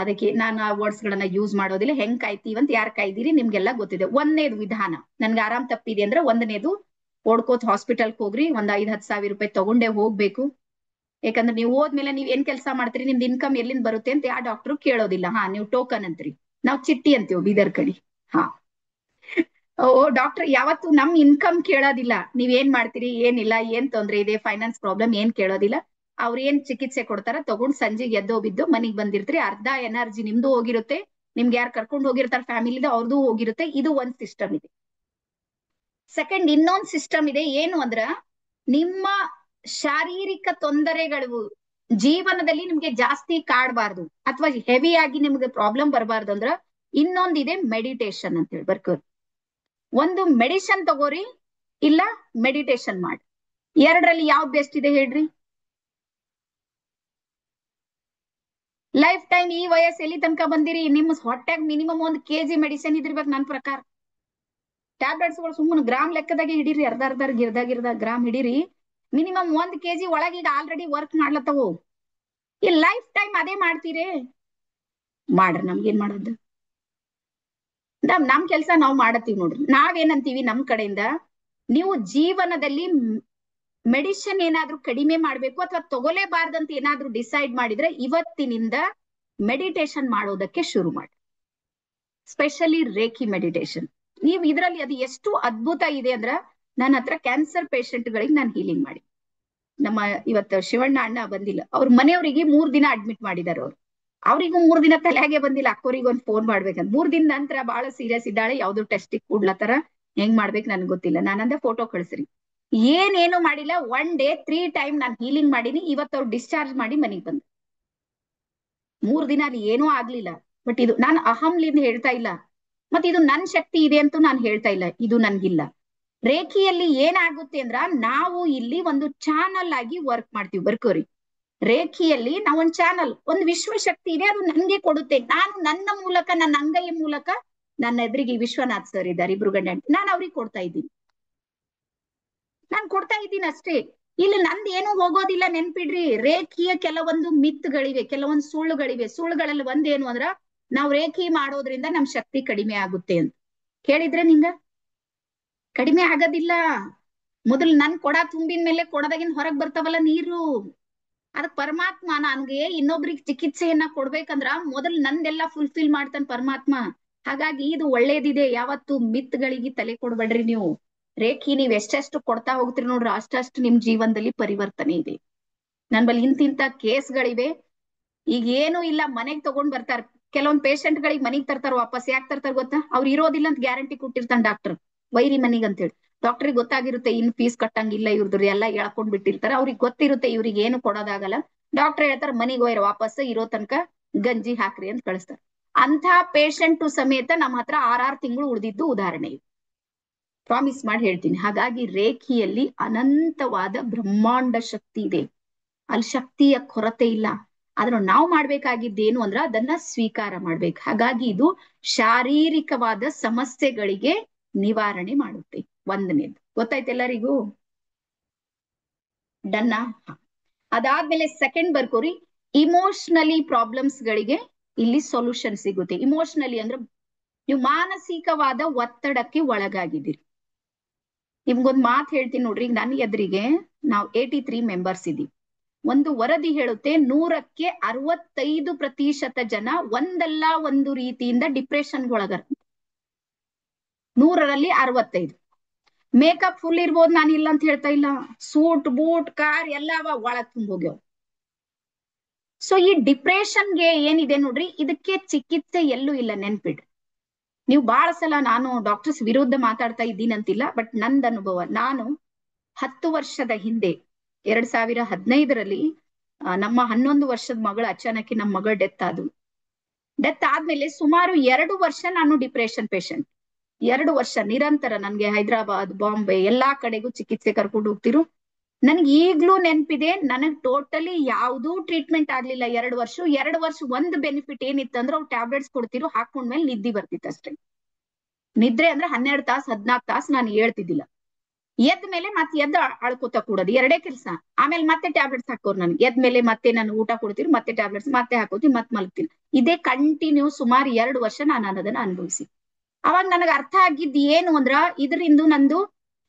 ಅದಕ್ಕೆ ನಾನು ಆ ವರ್ಡ್ಸ್ ಗಳನ್ನ ಯೂಸ್ ಮಾಡೋದಿಲ್ಲ. ಹೆಂಗ್ ಕಾಯ್ತೀವಿ ಅಂತ ಯಾರು ಕಾಯ್ದಿರಿ ನಿಮ್ಗೆಲ್ಲ ಗೊತ್ತಿದೆ. ಒಂದನೇದು ವಿಧಾನ, ನನ್ಗೆ ಆರಾಮ್ ತಪ್ಪಿದೆ ಅಂದ್ರೆ ಒಂದನೇದು ಓಡ್ಕೋತ್ ಹಾಸ್ಪಿಟಲ್ಗೆ ಹೋಗ್ರಿ. ಒಂದ್ 5-10 ಸಾವಿರ ರೂಪಾಯಿ ತಗೊಂಡೇ ಹೋಗ್ಬೇಕು. ಯಾಕಂದ್ರೆ ನೀವು ಹೋದ್ಮೇಲೆ ನೀವ್ ಏನ್ ಕೆಲಸ ಮಾಡ್ತೀರಿ, ನಿಮ್ದು ಇನ್ಕಮ್ ಎಲ್ಲಿಂದ ಬರುತ್ತೆ ಅಂತ ಯಾವ ಡಾಕ್ಟರ್ ಕೇಳೋದಿಲ್ಲ. ಹಾ, ನೀವು ಟೋಕನ್ ಅಂತೀರಿ, ನಾವ್ ಚಿಟ್ಟಿ ಅಂತೀವಿ ಬೀದರ್ ಕಡೆ. ಹಾ, ಓ ಡಾಕ್ಟರ್ ಯಾವತ್ತು ನಮ್ ಇನ್ಕಮ್ ಕೇಳೋದಿಲ್ಲ. ನೀವ್ ಏನ್ ಮಾಡ್ತೀರಿ, ಏನಿಲ್ಲ, ಏನ್ ತೊಂದ್ರೆ ಇದೆ, ಫೈನಾನ್ಸ್ ಪ್ರಾಬ್ಲಮ್ ಏನ್ ಕೇಳೋದಿಲ್ಲ. ಅವ್ರ ಏನ್ ಚಿಕಿತ್ಸೆ ಕೊಡ್ತಾರ ತಗೊಂಡ್ ಸಂಜೆಗೆ ಎದ್ದೋ ಬಿದ್ದೋ ಮನಿಗ್ ಬಂದಿರ್ತೀರಿ. ಅರ್ಧ ಎನರ್ಜಿ ನಿಮ್ದು ಹೋಗಿರುತ್ತೆ, ನಿಮ್ಗೆ ಯಾರು ಕರ್ಕೊಂಡು ಹೋಗಿರ್ತಾರ ಫ್ಯಾಮಿಲಿದ ಅವ್ರದ್ದು ಹೋಗಿರುತ್ತೆ. ಇದು ಒಂದ್ ಸಿಸ್ಟಮ್ ಇದೆ. ಸೆಕೆಂಡ್, ಇನ್ನೊಂದ್ ಸಿಸ್ಟಮ್ ಇದೆ. ಏನು ಅಂದ್ರ ನಿಮ್ಮ ಶಾರೀರಿಕ ತೊಂದರೆಗಳು ಜೀವನದಲ್ಲಿ ನಿಮ್ಗೆ ಜಾಸ್ತಿ ಕಾಡಬಾರ್ದು ಅಥವಾ ಹೆವಿ ಆಗಿ ನಿಮ್ಗೆ ಪ್ರಾಬ್ಲಮ್ ಬರಬಾರ್ದು ಅಂದ್ರ ಇನ್ನೊಂದಿದೆ ಮೆಡಿಟೇಷನ್ ಅಂತ ಹೇಳಿ ಬರ್ಕೋರಿ. ಒಂದು ಮೆಡಿಸಿನ್ ತಗೋರಿ, ಇಲ್ಲ ಮೆಡಿಟೇಷನ್ ಮಾಡಿ. ಎರಡರಲ್ಲಿ ಯಾವ್ದು ಬೆಸ್ಟ್ ಇದೆ ಹೇಳ್ರಿ? ಲೈಫ್ ಟೈಮ್ ಈ ವಯಸ್ಸು ಎಲ್ಲಿ ತನಕ ಬಂದಿರಿ, ನಿಮ್ಮ ಹೊಟ್ಟೆಗ್ ಮಿನಿಮಮ್ 1 kg ಮೆಡಿಸಿನ್ ಇದಿರ್ಬೇಕು ನನ್ನ ಪ್ರಕಾರ. ಟ್ಯಾಬ್ಲೆಟ್ಸ್ಗಳು ಸುಮ್ಮನೆ ಗ್ರಾಮ್ ಲೆಕ್ಕದಾಗೆ ಹಿಡೀರಿ, ಅರ್ಧ ಗ್ರಾಮ್ ಹಿಡೀರಿ. ಮಿನಿಮಮ್ 1 kg ಒಳಗೆ ಈಗ ಆಲ್ರೆಡಿ ವರ್ಕ್ ಮಾಡ್ಲತ್ತವು. ಈ ಲೈಫ್ ಟೈಮ್ ಅದೇ ಮಾಡ್ತೀರಿ, ಮಾಡ್ರಿ. ನಮ್ಗೇನ್ ಮಾಡೋದು, ನಮ್ ಕೆಲ್ಸ ನಾವ್ ಮಾಡತ್ತೀವಿ ನೋಡ್ರಿ. ನಾವೇನಂತೀವಿ ನಮ್ ಕಡೆಯಿಂದ, ನೀವು ಜೀವನದಲ್ಲಿ ಮೆಡಿಸಿನ್ ಏನಾದ್ರೂ ಕಡಿಮೆ ಮಾಡ್ಬೇಕು ಅಥವಾ ತಗೊಲೇಬಾರ್ದಂತ ಏನಾದ್ರೂ ಡಿಸೈಡ್ ಮಾಡಿದ್ರೆ ಇವತ್ತಿನಿಂದ ಮೆಡಿಟೇಷನ್ ಮಾಡೋದಕ್ಕೆ ಶುರು ಮಾಡಿ. Specially reiki meditation. ನೀವು ಇದರಲ್ಲಿ ಅದು ಎಷ್ಟು ಅದ್ಭುತ ಇದೆ ಅಂದ್ರ, ನನ್ನ ಹತ್ರ ಕ್ಯಾನ್ಸರ್ ಪೇಷಂಟ್ ಗಳಿಗೆ ನಾನು ಹೀಲಿಂಗ್ ಮಾಡಿ. ನಮ್ಮ ಇವತ್ತು ಶಿವಣ್ಣ ಅಣ್ಣ ಬಂದಿಲ್ಲ, ಅವ್ರ ಮನೆಯವರಿಗೆ 3 ದಿನ ಅಡ್ಮಿಟ್ ಮಾಡಿದಾರೆ. ಅವ್ರಿಗೂ 3 ದಿನ ತಲೆಗೆ ಬಂದಿಲ್ಲ, ಅಕ್ಕೋರಿಗೆ ಒಂದು ಫೋನ್ ಮಾಡ್ಬೇಕಂತ. 3 ದಿನ ನಂತರ ಬಹಳ ಸೀರಿಯಸ್ ಇದ್ದಾಳೆ, ಯಾವ್ದು ಟೆಸ್ಟಿಗೆ ಕೂಡ್ಲತ್ತಾರ, ಹೆಂಗ್ ಮಾಡ್ಬೇಕು ನನ್ಗೆ ಗೊತ್ತಿಲ್ಲ. ನಾನಂದೆ ಫೋಟೋ ಕಳಿಸ್ರಿ. ಏನೇನು ಮಾಡಿಲ್ಲ, 1 day 3 time ನಾನು ಹೀಲಿಂಗ್ ಮಾಡೀನಿ. ಇವತ್ತು ಅವ್ರು ಡಿಸ್ಚಾರ್ಜ್ ಮಾಡಿ ಮನೆಗೆ ಬಂದ. 3 ದಿನ ಅಲ್ಲಿ ಏನೂ ಆಗ್ಲಿಲ್ಲ. ಬಟ್ ಇದು ನಾನು ಅಹಂಲಿಂದ ಹೇಳ್ತಾ ಇಲ್ಲ, ಮತ್ತೆ ಇದು ನನ್ ಶಕ್ತಿ ಇದೆ ಅಂತೂ ನಾನು ಹೇಳ್ತಾ ಇಲ್ಲ, ಇದು ನನ್ಗಿಲ್ಲ. ರೇಖಿಯಲ್ಲಿ ಏನಾಗುತ್ತೆ ಅಂದ್ರ, ನಾವು ಇಲ್ಲಿ ಒಂದು ಚಾನಲ್ ಆಗಿ ವರ್ಕ್ ಮಾಡ್ತೀವಿ ಬರ್ಕೋರಿ. ರೇಖಿಯಲ್ಲಿ ನಾವು ಒಂದು ಚಾನಲ್, ಒಂದು ವಿಶ್ವಶಕ್ತಿ ಇದೆ, ಅದು ನನ್ಗೆ ಕೊಡುತ್ತೆ. ನಾನು ನನ್ನ ಮೂಲಕ, ನನ್ನ ಅಂಗೈಯ ಮೂಲಕ, ನನ್ನ ಎದುರಿಗೆ ವಿಶ್ವನಾಥ್ ಸರ್ ಇದ್ದಾರೆ, ಇಬ್ರು ಗಂಡ, ನಾನು ಅವ್ರಿಗೆ ಕೊಡ್ತಾ ಇದ್ದೀನಿ. ನಾನು ಕೊಡ್ತಾ ಇದ್ದೀನಿ ಅಷ್ಟೇ. ಇಲ್ಲಿ ನಂದು ಏನು ಹೋಗೋದಿಲ್ಲ, ನೆನ್ಪಿಡ್ರಿ. ರೇಖಿಯ ಕೆಲವೊಂದು ಮಿತ್ಗಳಿವೆ, ಕೆಲವೊಂದು ಸುಳ್ಳುಗಳಿವೆ. ಸುಳ್ಳುಗಳಲ್ಲಿ ಒಂದೇನು ಅಂದ್ರ, ನಾವು ರೇಖಿ ಮಾಡೋದ್ರಿಂದ ನಮ್ ಶಕ್ತಿ ಕಡಿಮೆ ಆಗುತ್ತೆ ಅಂತ ಕೇಳಿದ್ರೆ ನಿಂಗ ಕಡಿಮೆ ಆಗೋದಿಲ್ಲ. ಮೊದಲು ನನ್ ಕೊಡ ತುಂಬಿನ ಮೇಲೆ ಕೊಡದಾಗಿನ ಹೊರಗ್ ಬರ್ತಾವಲ್ಲ ನೀರು, ಅದಕ್ ಪರಮಾತ್ಮ ನನ್ಗೆ ಇನ್ನೊಬ್ರಿಗೆ ಚಿಕಿತ್ಸೆಯನ್ನ ಕೊಡ್ಬೇಕಂದ್ರ ಮೊದಲು ನಂದೆಲ್ಲ ಫುಲ್ಫಿಲ್ ಮಾಡ್ತಾನೆ ಪರಮಾತ್ಮ. ಹಾಗಾಗಿ ಇದು ಒಳ್ಳೇದಿದೆ. ಯಾವತ್ತು ಮಿತ್ಗಳಿಗೆ ತಲೆ ಕೊಡ್ಬೇಡ್ರಿ ನೀವು. ರೇಖಿ ನೀವ್ ಎಷ್ಟೆಷ್ಟು ಕೊಡ್ತಾ ಹೋಗ್ತೀರಿ ನೋಡ್ರಿ, ಅಷ್ಟಷ್ಟು ನಿಮ್ ಜೀವನದಲ್ಲಿ ಪರಿವರ್ತನೆ ಇದೆ. ನನ್ ಬಲ್ಲಿ ಇಂತಿಂತ ಕೇಸ್ಗಳಿವೆ. ಈಗ ಏನು ಇಲ್ಲ, ಮನೆಗ್ ತಗೊಂಡ್ ಬರ್ತಾರ. ಕೆಲವೊಂದ್ ಪೇಷಂಟ್ ಗಳಿಗೆ ಮನೆಗ್ ತರ್ತಾರ, ವಾಪಸ್ ಯಾಕೆ ತರ್ತಾರ ಗೊತ್ತಾ? ಅವ್ರು ಇರೋದಿಲ್ಲ ಅಂತ ಗ್ಯಾರಂಟಿ ಕೊಟ್ಟಿರ್ತಾನ ಡಾಕ್ಟರ್, ವೈರಿ ಮನಿಗ್ ಅಂತ ಹೇಳಿ. ಡಾಕ್ಟ್ರಿಗೆ ಗೊತ್ತಾಗಿರುತ್ತೆ ಇನ್ ಫೀಸ್ ಕಟ್ಟಂಗಿಲ್ಲ ಇವ್ರದ್ದು, ಎಲ್ಲ ಎಳ್ಕೊಂಡ್ ಬಿಟ್ಟಿರ್ತಾರ. ಅವ್ರಿಗೆ ಗೊತ್ತಿರುತ್ತೆ ಇವ್ರಿಗೆ ಏನು ಕೊಡೋದಾಗಲ್ಲ. ಡಾಕ್ಟರ್ ಹೇಳ್ತಾರ ಮನಿಗ್ ಹೋಯ್ರ, ವಾಪಸ್ ಇರೋ ತನಕ ಗಂಜಿ ಹಾಕ್ರಿ ಅಂತ ಕಳಿಸ್ತಾರ. ಅಂತ ಪೇಷಂಟ್ ಸಮೇತ ನಮ್ಮ ಹತ್ರ 6 ತಿಂಗಳು ಉಳಿದಿದ್ದು ಉದಾಹರಣೆ ಇದೆ. ಪ್ರಾಮಿಸ್ ಮಾಡಿ ಹೇಳ್ತೀನಿ. ಹಾಗಾಗಿ ರೇಖಿಯಲ್ಲಿ ಅನಂತವಾದ ಬ್ರಹ್ಮಾಂಡ ಶಕ್ತಿ ಇದೆ, ಅಲ್ಲಿ ಶಕ್ತಿಯ ಕೊರತೆ ಇಲ್ಲ. ಆದ್ರೆ ನಾವು ಮಾಡ್ಬೇಕಾಗಿದ್ದೇನು ಅಂದ್ರ ಅದನ್ನ ಸ್ವೀಕಾರ ಮಾಡ್ಬೇಕು. ಹಾಗಾಗಿ ಇದು ಶಾರೀರಿಕವಾದ ಸಮಸ್ಯೆಗಳಿಗೆ ನಿವಾರಣೆ ಮಾಡುತ್ತೆ. ಒಂದನೇದು ಗೊತ್ತಾಯ್ತು ಎಲ್ಲರಿಗೂ? ಡನ್ನ. ಅದಾದ್ಮೇಲೆ ಸೆಕೆಂಡ್ ಬರ್ಕೋರಿ, ಇಮೋಷನಲಿ ಪ್ರಾಬ್ಲಮ್ಸ್ ಗಳಿಗೆ ಇಲ್ಲಿ ಸೊಲ್ಯೂಷನ್ ಸಿಗುತ್ತೆ. ಇಮೋಷನಲಿ ಅಂದ್ರೆ ನೀವು ಮಾನಸಿಕವಾದ ಒತ್ತಡಕ್ಕೆ ಒಳಗಾಗಿದ್ದೀರಿ. ನಿಮ್ಗೊಂದ್ ಮಾತು ಹೇಳ್ತೀನಿ ನೋಡ್ರಿ, ನನ್ನ ಎದುರಿಗೆ ನಾವು 83 ಮೆಂಬರ್ಸ್ ಇದೀವಿ. ಒಂದು ವರದಿ ಹೇಳುತ್ತೆ 100ಕ್ಕೆ 65% ಜನ ಒಂದಲ್ಲ ಒಂದು ರೀತಿಯಿಂದ ಡಿಪ್ರೆಷನ್ ಒಳಗರ. 100ರಲ್ಲಿ 65. ಮೇಕಪ್ ಫುಲ್ ಇರ್ಬೋದು, ನಾನು ಇಲ್ಲ ಅಂತ ಹೇಳ್ತಾ ಇಲ್ಲ. ಸೂಟ್ ಬೂಟ್ ಕಾರ್ ಎಲ್ಲ ಒಳಗ್ ತುಂಬೋಗ್ಯಾವ. ಸೊ ಈ ಡಿಪ್ರೆಷನ್ಗೆ ಏನಿದೆ ನೋಡ್ರಿ, ಇದಕ್ಕೆ ಚಿಕಿತ್ಸೆ ಎಲ್ಲೂ ಇಲ್ಲ, ನೆನ್ಪಿಡ್ರಿ. ನೀವು ಬಹಳ ಸಲ ನಾನು ಡಾಕ್ಟರ್ಸ್ ವಿರುದ್ಧ ಮಾತಾಡ್ತಾ ಇದ್ದೀನಿ ಅಂತಿಲ್ಲ, ಬಟ್ ನಂದ್ ಅನುಭವ, ನಾನು 10 ವರ್ಷದ ಹಿಂದೆ 2015ರಲ್ಲಿ ನಮ್ಮ 11 ವರ್ಷದ ಮಗಳು ಅಚಾನಕಿ ನಮ್ಮ ಮಗಳು ಡೆತ್ ಆದ್ಲು. ಡೆತ್ ಆದ್ಮೇಲೆ ಸುಮಾರು 2 ವರ್ಷ ನಾನು ಡಿಪ್ರೆಷನ್ ಪೇಷಂಟ್. 2 ವರ್ಷ ನಿರಂತರ ನನ್ಗೆ ಹೈದರಾಬಾದ್, ಬಾಂಬೆ ಎಲ್ಲಾ ಕಡೆಗೂ ಚಿಕಿತ್ಸೆ ಕರ್ಕೊಂಡು ಹೋಗ್ತಿರು. ನನ್ಗೆ ಈಗ್ಲೂ ನೆನ್ಪಿದೆ, ನನಗ್ ಟೋಟಲಿ ಯಾವ್ದೂ ಟ್ರೀಟ್ಮೆಂಟ್ ಆಗ್ಲಿಲ್ಲ 2 ವರ್ಷ. 2 ವರ್ಷ ಒಂದ್ ಬೆನಿಫಿಟ್ ಏನಿತ್ತಂದ್ರೆ ಅವ್ರು ಟ್ಯಾಬ್ಲೆಟ್ಸ್ ಕೊಡ್ತಿರು, ಹಾಕೊಂಡ್ಮೇಲೆ ನಿದ್ದೆ ಬರ್ತಿತ್ತು ಅಷ್ಟೇ. ನಿದ್ರೆ ಅಂದ್ರೆ 12 ತಾಸು 14 ತಾಸು ನಾನು ಹೇಳ್ತಿದ್ದಿಲ್ಲ. ಎದ್ದ ಮೇಲೆ ಮತ್ತೆ ಎದ್ದು ಅಳ್ಕೋತ ಕೂಡೋದು, 2 ಕೆಲಸ. ಆಮೇಲೆ ಮತ್ತೆ ಟ್ಯಾಬ್ಲೆಟ್ಸ್ ಹಾಕೋರು ನನ್ಗೆ. ಎದ್ದ ಮೇಲೆ ಮತ್ತೆ ನಾನು ಊಟ ಕೊಡ್ತೀರಿ, ಮತ್ತೆ ಟ್ಯಾಬ್ಲೆಟ್ಸ್ ಮತ್ತೆ ಹಾಕೋತೀನಿ, ಮತ್ತೆ ಮಲಗ್ತೀನಿ. ಇದೇ ಕಂಟಿನ್ಯೂ ಸುಮಾರು 2 ವರ್ಷ ನಾನು ಅದನ್ನ ಅನುಭವಿಸಿ. ಅವಾಗ ನನಗೆ ಅರ್ಥ ಆಗಿದ್ದು ಏನು ಅಂದ್ರ, ಇದರಿಂದ ನಂದು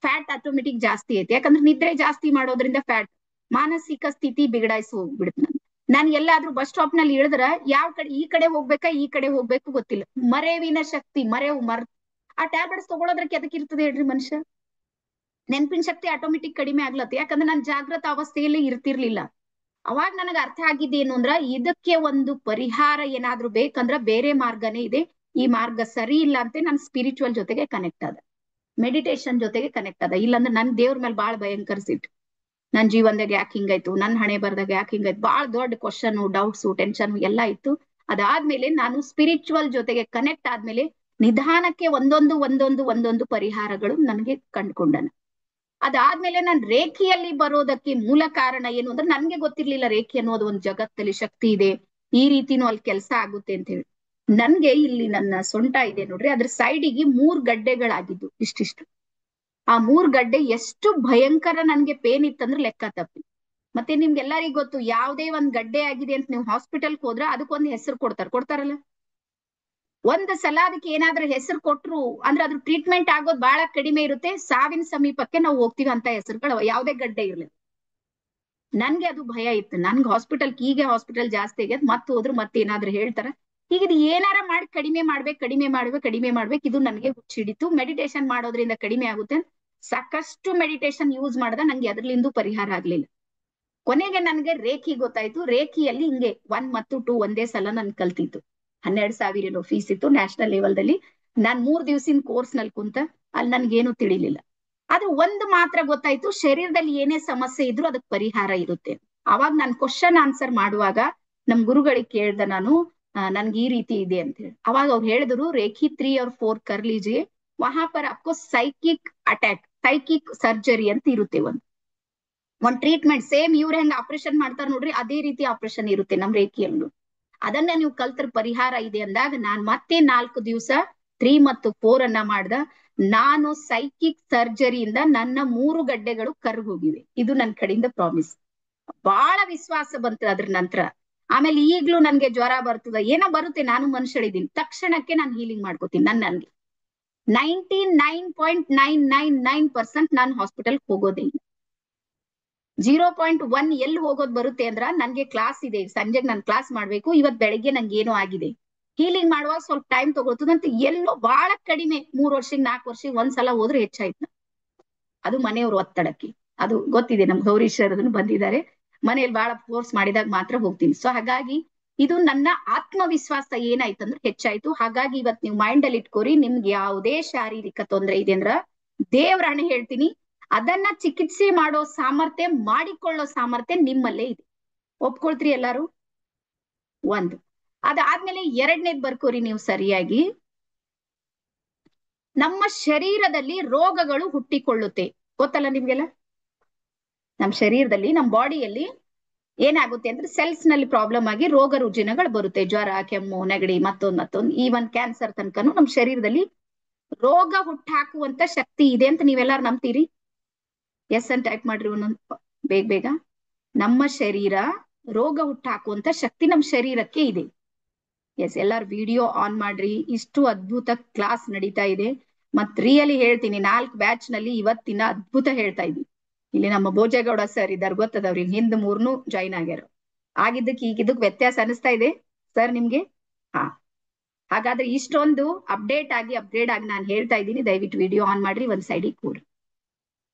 ಫ್ಯಾಟ್ ಆಟೋಮೆಟಿಕ್ ಜಾಸ್ತಿ ಐತಿ. ಯಾಕಂದ್ರೆ ನಿದ್ರೆ ಜಾಸ್ತಿ ಮಾಡೋದ್ರಿಂದ ಫ್ಯಾಟ್, ಮಾನಸಿಕ ಸ್ಥಿತಿ ಬಿಗಡಾಯಿಸಿ ಹೋಗ್ಬಿಡುತ್ತೆ. ನಾನು ಎಲ್ಲಾದ್ರೂ ಬಸ್ ಸ್ಟಾಪ್ ನಲ್ಲಿ ಇಳಿದ್ರ ಯಾವ ಕಡೆ, ಈ ಕಡೆ ಹೋಗ್ಬೇಕಾ ಈ ಕಡೆ ಹೋಗ್ಬೇಕು ಗೊತ್ತಿಲ್ಲ. ಮರೆವಿನ ಶಕ್ತಿ, ಆ ಟ್ಯಾಬ್ಲೆಟ್ಸ್ ತಗೊಳೋದ್ರಕ್ಕೆ ಅದಕ್ಕೆ ಇರ್ತದೆ ಹೇಳ್ರಿ ಮನುಷ್ಯ. ನೆನಪಿನ ಶಕ್ತಿ ಆಟೋಮೆಟಿಕ್ ಕಡಿಮೆ ಆಗ್ಲತ್ತೆ, ಯಾಕಂದ್ರೆ ನಾನು ಜಾಗೃತ ಅವಸ್ಥೆಯಲ್ಲಿ ಇರ್ತಿರ್ಲಿಲ್ಲ. ಅವಾಗ ನನಗೆ ಅರ್ಥ ಆಗಿದ್ದೇನು ಅಂದ್ರ, ಇದಕ್ಕೆ ಒಂದು ಪರಿಹಾರ ಏನಾದ್ರೂ ಬೇಕಂದ್ರ ಬೇರೆ ಮಾರ್ಗನೇ ಇದೆ. ಈ ಮಾರ್ಗ ಸರಿ ಇಲ್ಲ ಅಂತ ನಾನು ಸ್ಪಿರಿಚುವಲ್ ಜೊತೆಗೆ ಕನೆಕ್ಟ್ ಆದ, ಮೆಡಿಟೇಷನ್ ಜೊತೆಗೆ ಕನೆಕ್ಟ್ ಆದ. ಇಲ್ಲಾಂದ್ರೆ ನನ್ ದೇವ್ರ ಮೇಲೆ ಬಾಳ್ ಭಯಂಕರ ಸಿಟ್ಟು. ನನ್ ಜೀವನದಾಗ ಯಾಕೆ ಹಿಂಗಾಯ್ತು, ನನ್ ಹಣೆ ಬರ್ದಾಗ ಯಾಕೆ ಹಿಂಗಾಯ್ತು, ಬಾಳ್ ದೊಡ್ಡ ಕ್ವಶನ್, ಡೌಟ್ಸ್, ಟೆನ್ಷನ್ ಎಲ್ಲ ಇತ್ತು. ಅದಾದ್ಮೇಲೆ ನಾನು ಸ್ಪಿರಿಚುವಲ್ ಜೊತೆಗೆ ಕನೆಕ್ಟ್ ಆದ್ಮೇಲೆ ನಿಧಾನಕ್ಕೆ ಒಂದೊಂದು ಪರಿಹಾರಗಳು ನನಗೆ ಕಂಡುಕೊಂಡನ. ಅದಾದ್ಮೇಲೆ ನಾನು ರೇಖಿಯಲ್ಲಿ ಬರೋದಕ್ಕೆ ಮೂಲ ಕಾರಣ ಏನು ಅಂದ್ರೆ, ನನ್ಗೆ ಗೊತ್ತಿರ್ಲಿಲ್ಲ ರೇಖಿ ಅನ್ನೋದು ಒಂದು ಜಗತ್ತಲ್ಲಿ ಶಕ್ತಿ ಇದೆ, ಈ ರೀತಿನೂ ಅಲ್ಲಿ ಕೆಲಸ ಆಗುತ್ತೆ ಅಂತ ಹೇಳಿ. ನನ್ಗೆ ಇಲ್ಲಿ ನನ್ನ ಸೊಂಟ ಇದೆ ನೋಡ್ರಿ, ಅದ್ರ ಸೈಡಿಗೆ 3 ಗಡ್ಡೆಗಳಾಗಿದ್ದು ಇಷ್ಟಿಷ್ಟು. ಆ 3 ಗಡ್ಡೆ ಎಷ್ಟು ಭಯಂಕರ ನನ್ಗೆ ಪೇನ್ ಇತ್ತಂದ್ರೆ ಲೆಕ್ಕ ತಪ್ಪಿ. ಮತ್ತೆ ನಿಮ್ಗೆಲ್ಲರಿಗೂ ಗೊತ್ತು, ಯಾವ್ದೇ ಒಂದ್ ಗಡ್ಡೆ ಆಗಿದೆ ಅಂತ ನೀವು ಹಾಸ್ಪಿಟಲ್ಗೆ ಹೋದ್ರೆ ಅದಕ್ಕೊಂದು ಹೆಸರು ಕೊಡ್ತಾರಲ್ಲ. ಒಂದ್ ಸಲ ಅದಕ್ಕೆ ಏನಾದ್ರೂ ಹೆಸರು ಕೊಟ್ರು ಅಂದ್ರೆ ಅದ್ರ ಟ್ರೀಟ್ಮೆಂಟ್ ಆಗೋದು ಬಹಳ ಕಡಿಮೆ ಇರುತ್ತೆ, ಸಾವಿನ ಸಮೀಪಕ್ಕೆ ನಾವು ಹೋಗ್ತೀವಿ ಅಂತ ಹೆಸರುಗಳು, ಯಾವ್ದೇ ಗಡ್ಡೆ ಇರ್ಲಿ. ನನ್ಗೆ ಅದು ಭಯ ಇತ್ತು. ನನ್ಗೆ ಹಾಸ್ಪಿಟಲ್ ಜಾಸ್ತಿ ಆಗ್ಯದ, ಮತ್ತೆ ಹೋದ್ರು ಮತ್ತೆ ಏನಾದ್ರು ಹೇಳ್ತಾರ. ಈಗ ಇದು ಏನಾರ ಮಾಡಿ ಕಡಿಮೆ ಮಾಡ್ಬೇಕು, ಇದು ನನಗೆ ಹುಚ್ಚಿಡಿತು. ಮೆಡಿಟೇಷನ್ ಮಾಡೋದ್ರಿಂದ ಕಡಿಮೆ ಆಗುತ್ತೆ. ಸಾಕಷ್ಟು ಮೆಡಿಟೇಷನ್ ಯೂಸ್ ಮಾಡ್ದ, ನಂಗೆ ಅದ್ರಲ್ಲಿಂದು ಪರಿಹಾರ ಆಗ್ಲಿಲ್ಲ. ಕೊನೆಗೆ ನನ್ಗೆ ರೇಖಿ ಗೊತ್ತಾಯ್ತು. ರೇಖಿಯಲ್ಲಿ ಹಿಂಗೆ 1 ಮತ್ತು 2 ಒಂದೇ ಸಲ ನನ್ ಕಲ್ತಿತ್ತು. 12,000 ಫೀಸ್ ಇತ್ತು ನ್ಯಾಷನಲ್ ಲೆವೆಲ್ದಲ್ಲಿ. ನಾನ್ 3 ದಿವಸಿನ ಕೋರ್ಸ್ ನಲ್ಲಿ ಕುಂತ, ಅಲ್ಲಿ ನನ್ಗೇನು ತಿಳಿಲಿಲ್ಲ. ಆದ್ರೆ ಒಂದು ಮಾತ್ರ ಗೊತ್ತಾಯ್ತು, ಶರೀರದಲ್ಲಿ ಏನೇ ಸಮಸ್ಯೆ ಇದ್ರು ಅದಕ್ಕೆ ಪರಿಹಾರ ಇರುತ್ತೆ. ಅವಾಗ ನಾನು ಕ್ವಶನ್ ಆನ್ಸರ್ ಮಾಡುವಾಗ ನಮ್ ಗುರುಗಳಿಗೆ ಕೇಳ್ದ ನಾನು, ನನ್ಗೆ ಈ ರೀತಿ ಇದೆ ಅಂತ ಹೇಳಿ. ಅವಾಗ ಅವ್ರು ಹೇಳಿದ್ರು, ರೇಖಿ 3 और 4 कर लीजिए, वहां पर आपको ಸೈಕಿಕ್ ಅಟ್ಯಾಕ್, ಸೈಕಿಕ್ ಸರ್ಜರಿ ಅಂತ ಇರುತ್ತೆ. ಒಂದ್ ಟ್ರೀಟ್ಮೆಂಟ್ ಸೇಮ್ ಇವ್ರ ಹೆಂಗ್ ಆಪರೇಷನ್ ಮಾಡ್ತಾರ ನೋಡ್ರಿ, ಅದೇ ರೀತಿ ಆಪರೇಷನ್ ಇರುತ್ತೆ ನಮ್ ರೇಖಿಯಲ್ಲೂ. ಅದನ್ನ ನೀವು ಕಲ್ತರ ಪರಿಹಾರ ಇದೆ ಅಂದಾಗ ನಾನ್ ಮತ್ತೆ 4 ದಿವಸ 3 ಮತ್ತು 4 ಅನ್ನ ಮಾಡ್ದ. ನಾನು ಸೈಕಿಕ್ ಸರ್ಜರಿಯಿಂದ ನನ್ನ 3 ಗಡ್ಡೆಗಳು ಕರ್ಗ್ ಹೋಗಿವೆ. ಇದು ನನ್ನ ಕಡೆಯಿಂದ ಪ್ರಾಮಿಸ್. ಬಹಳ ವಿಶ್ವಾಸ ಬಂತು ಅದ್ರ ನಂತರ. ಆಮೇಲೆ ಈಗ್ಲೂ ನನ್ಗೆ ಜ್ವರ ಬರ್ತದ, ಏನೋ ಬರುತ್ತೆ, ನಾನು ಮನುಷ್ಯಳಿದ್ದೀನಿ, ತಕ್ಷಣಕ್ಕೆ ನಾನು ಹೀಲಿಂಗ್ ಮಾಡ್ಕೋತೀನಿ. ನನ್ಗೆ 99.999% ನಾನು ಹಾಸ್ಪಿಟಲ್ ಹೋಗೋದೇ ಇಲ್ಲ. 0.1 ಎಲ್ಲಿ ಹೋಗೋದು ಬರುತ್ತೆ ಅಂದ್ರ, ನನ್ಗೆ ಕ್ಲಾಸ್ ಇದೆ, ಸಂಜೆಗೆ ನಾನು ಕ್ಲಾಸ್ ಮಾಡ್ಬೇಕು, ಇವತ್ ಬೆಳಿಗ್ಗೆ ನಂಗೆ ಏನೋ ಆಗಿದೆ, ಹೀಲಿಂಗ್ ಮಾಡುವಾಗ ಸ್ವಲ್ಪ ಟೈಮ್ ತಗೊಳ್ತದಂತ ಎಲ್ಲೋ ಬಹಳ ಕಡಿಮೆ 3 ವರ್ಷಕ್ಕೆ 4 ವರ್ಷಕ್ಕೆ ಒಂದ್ಸಲ ಹೋದ್ರೆ ಹೆಚ್ಚಾಯ್ತು. ಅದು ಮನೆಯವ್ರ ಒತ್ತಡಕ್ಕೆ, ಅದು ಗೊತ್ತಿದೆ, ನಮ್ ಗೌರೀಶ್ವರ್ ಅದನ್ನು ಬಂದಿದ್ದಾರೆ, ಮನೆಯಲ್ಲಿ ಬಹಳ ಫೋರ್ಸ್ ಮಾಡಿದಾಗ ಮಾತ್ರ ಹೋಗ್ತೀನಿ. ಸೊ ಹಾಗಾಗಿ ಇದು ನನ್ನ ಆತ್ಮವಿಶ್ವಾಸ ಏನಾಯ್ತಂದ್ರೆ ಹೆಚ್ಚಾಯ್ತು. ಹಾಗಾಗಿ ಇವತ್ ನೀವು ಮೈಂಡ್ ಅಲ್ಲಿ ಇಟ್ಕೋರಿ, ನಿಮ್ಗೆ ಯಾವುದೇ ಶಾರೀರಿಕ ತೊಂದರೆ ಇದೆ ಅಂದ್ರ ದೇವ್ರ ಹಣೆ ಹೇಳ್ತೀನಿ, ಅದನ್ನ ಚಿಕಿತ್ಸೆ ಮಾಡೋ ಸಾಮರ್ಥ್ಯ, ಮಾಡಿಕೊಳ್ಳೋ ಸಾಮರ್ಥ್ಯ ನಿಮ್ಮಲ್ಲೇ ಇದೆ. ಒಪ್ಕೊಳ್ತೀರಿ ಎಲ್ಲಾರು? ಒಂದು. ಅದಾದ್ಮೇಲೆ 2ನೇದ್ ಬರ್ಕೋರಿ ನೀವು ಸರಿಯಾಗಿ. ನಮ್ಮ ಶರೀರದಲ್ಲಿ ರೋಗಗಳು ಹುಟ್ಟಿಕೊಳ್ಳುತ್ತೆ. ಗೊತ್ತಲ್ಲ ನಿಮ್ಗೆಲ್ಲ? ನಮ್ಮ ಶರೀರದಲ್ಲಿ, ನಮ್ಮ ಬಾಡಿಯಲ್ಲಿ ಏನಾಗುತ್ತೆ ಅಂದ್ರೆ ಸೆಲ್ಸ್ ನಲ್ಲಿ ಪ್ರಾಬ್ಲಮ್ ಆಗಿ ರೋಗ ರುಜಿನಗಳು ಬರುತ್ತೆ. ಜ್ವರ, ಕೆಮ್ಮು, ನೆಗಡಿ, ಮತ್ತೊಂದು ಈವನ್ ಕ್ಯಾನ್ಸರ್ ತನಕನು ನಮ್ಮ ಶರೀರದಲ್ಲಿ ರೋಗ ಹುಟ್ಟಾಕುವಂತ ಶಕ್ತಿ ಇದೆ ಅಂತ ನೀವೆಲ್ಲಾರು ನಂಬ್ತೀರಿ? ಎಸ್ ಅಂತ ಟೈಪ್ ಮಾಡ್ರಿ ಒಂದೊಂದು ಬೇಗ ಬೇಗ. ನಮ್ಮ ಶರೀರ ರೋಗ ಹುಟ್ಟಾಕುವಂತ ಶಕ್ತಿ ನಮ್ಮ ಶರೀರಕ್ಕೆ ಇದೆ. ಎಸ್, ಎಲ್ಲಾರು ವಿಡಿಯೋ ಆನ್ ಮಾಡ್ರಿ. ಇಷ್ಟು ಅದ್ಭುತ ಕ್ಲಾಸ್ ನಡೀತಾ ಇದೆ. ಮತ್ ರಿಯಲಿ ಹೇಳ್ತೀನಿ, 4 ಬ್ಯಾಚ್ ನಲ್ಲಿ ಇವತ್ತಿನ ಅದ್ಭುತ ಹೇಳ್ತಾ ಇದ್ವಿ. ಇಲ್ಲಿ ನಮ್ಮ ಭೋಜೇಗೌಡ ಸರ್ ಇದಾರೆ, ಗೊತ್ತದವ್ರಿಗೆ. ಹಿಂದ್ 3 ಜಾಯಿನ್ ಆಗ್ಯಾರ. ಆಗಿದ್ದಕ್ಕೆ ಈಗಿದ್ದಕ್ಕೆ ವ್ಯತ್ಯಾಸ ಅನಿಸ್ತಾ ಇದೆ ಸರ್ ನಿಮ್ಗೆ? ಹಾ, ಹಾಗಾದ್ರೆ ಇಷ್ಟೊಂದು ಅಪ್ಡೇಟ್ ಆಗಿ ನಾನು ಹೇಳ್ತಾ ಇದ್ದೀನಿ. ದಯವಿಟ್ಟು ವಿಡಿಯೋ ಆನ್ ಮಾಡ್ರಿ, ಒಂದ್ ಸೈಡಿಗೆ ಕೂಡ್ರಿ.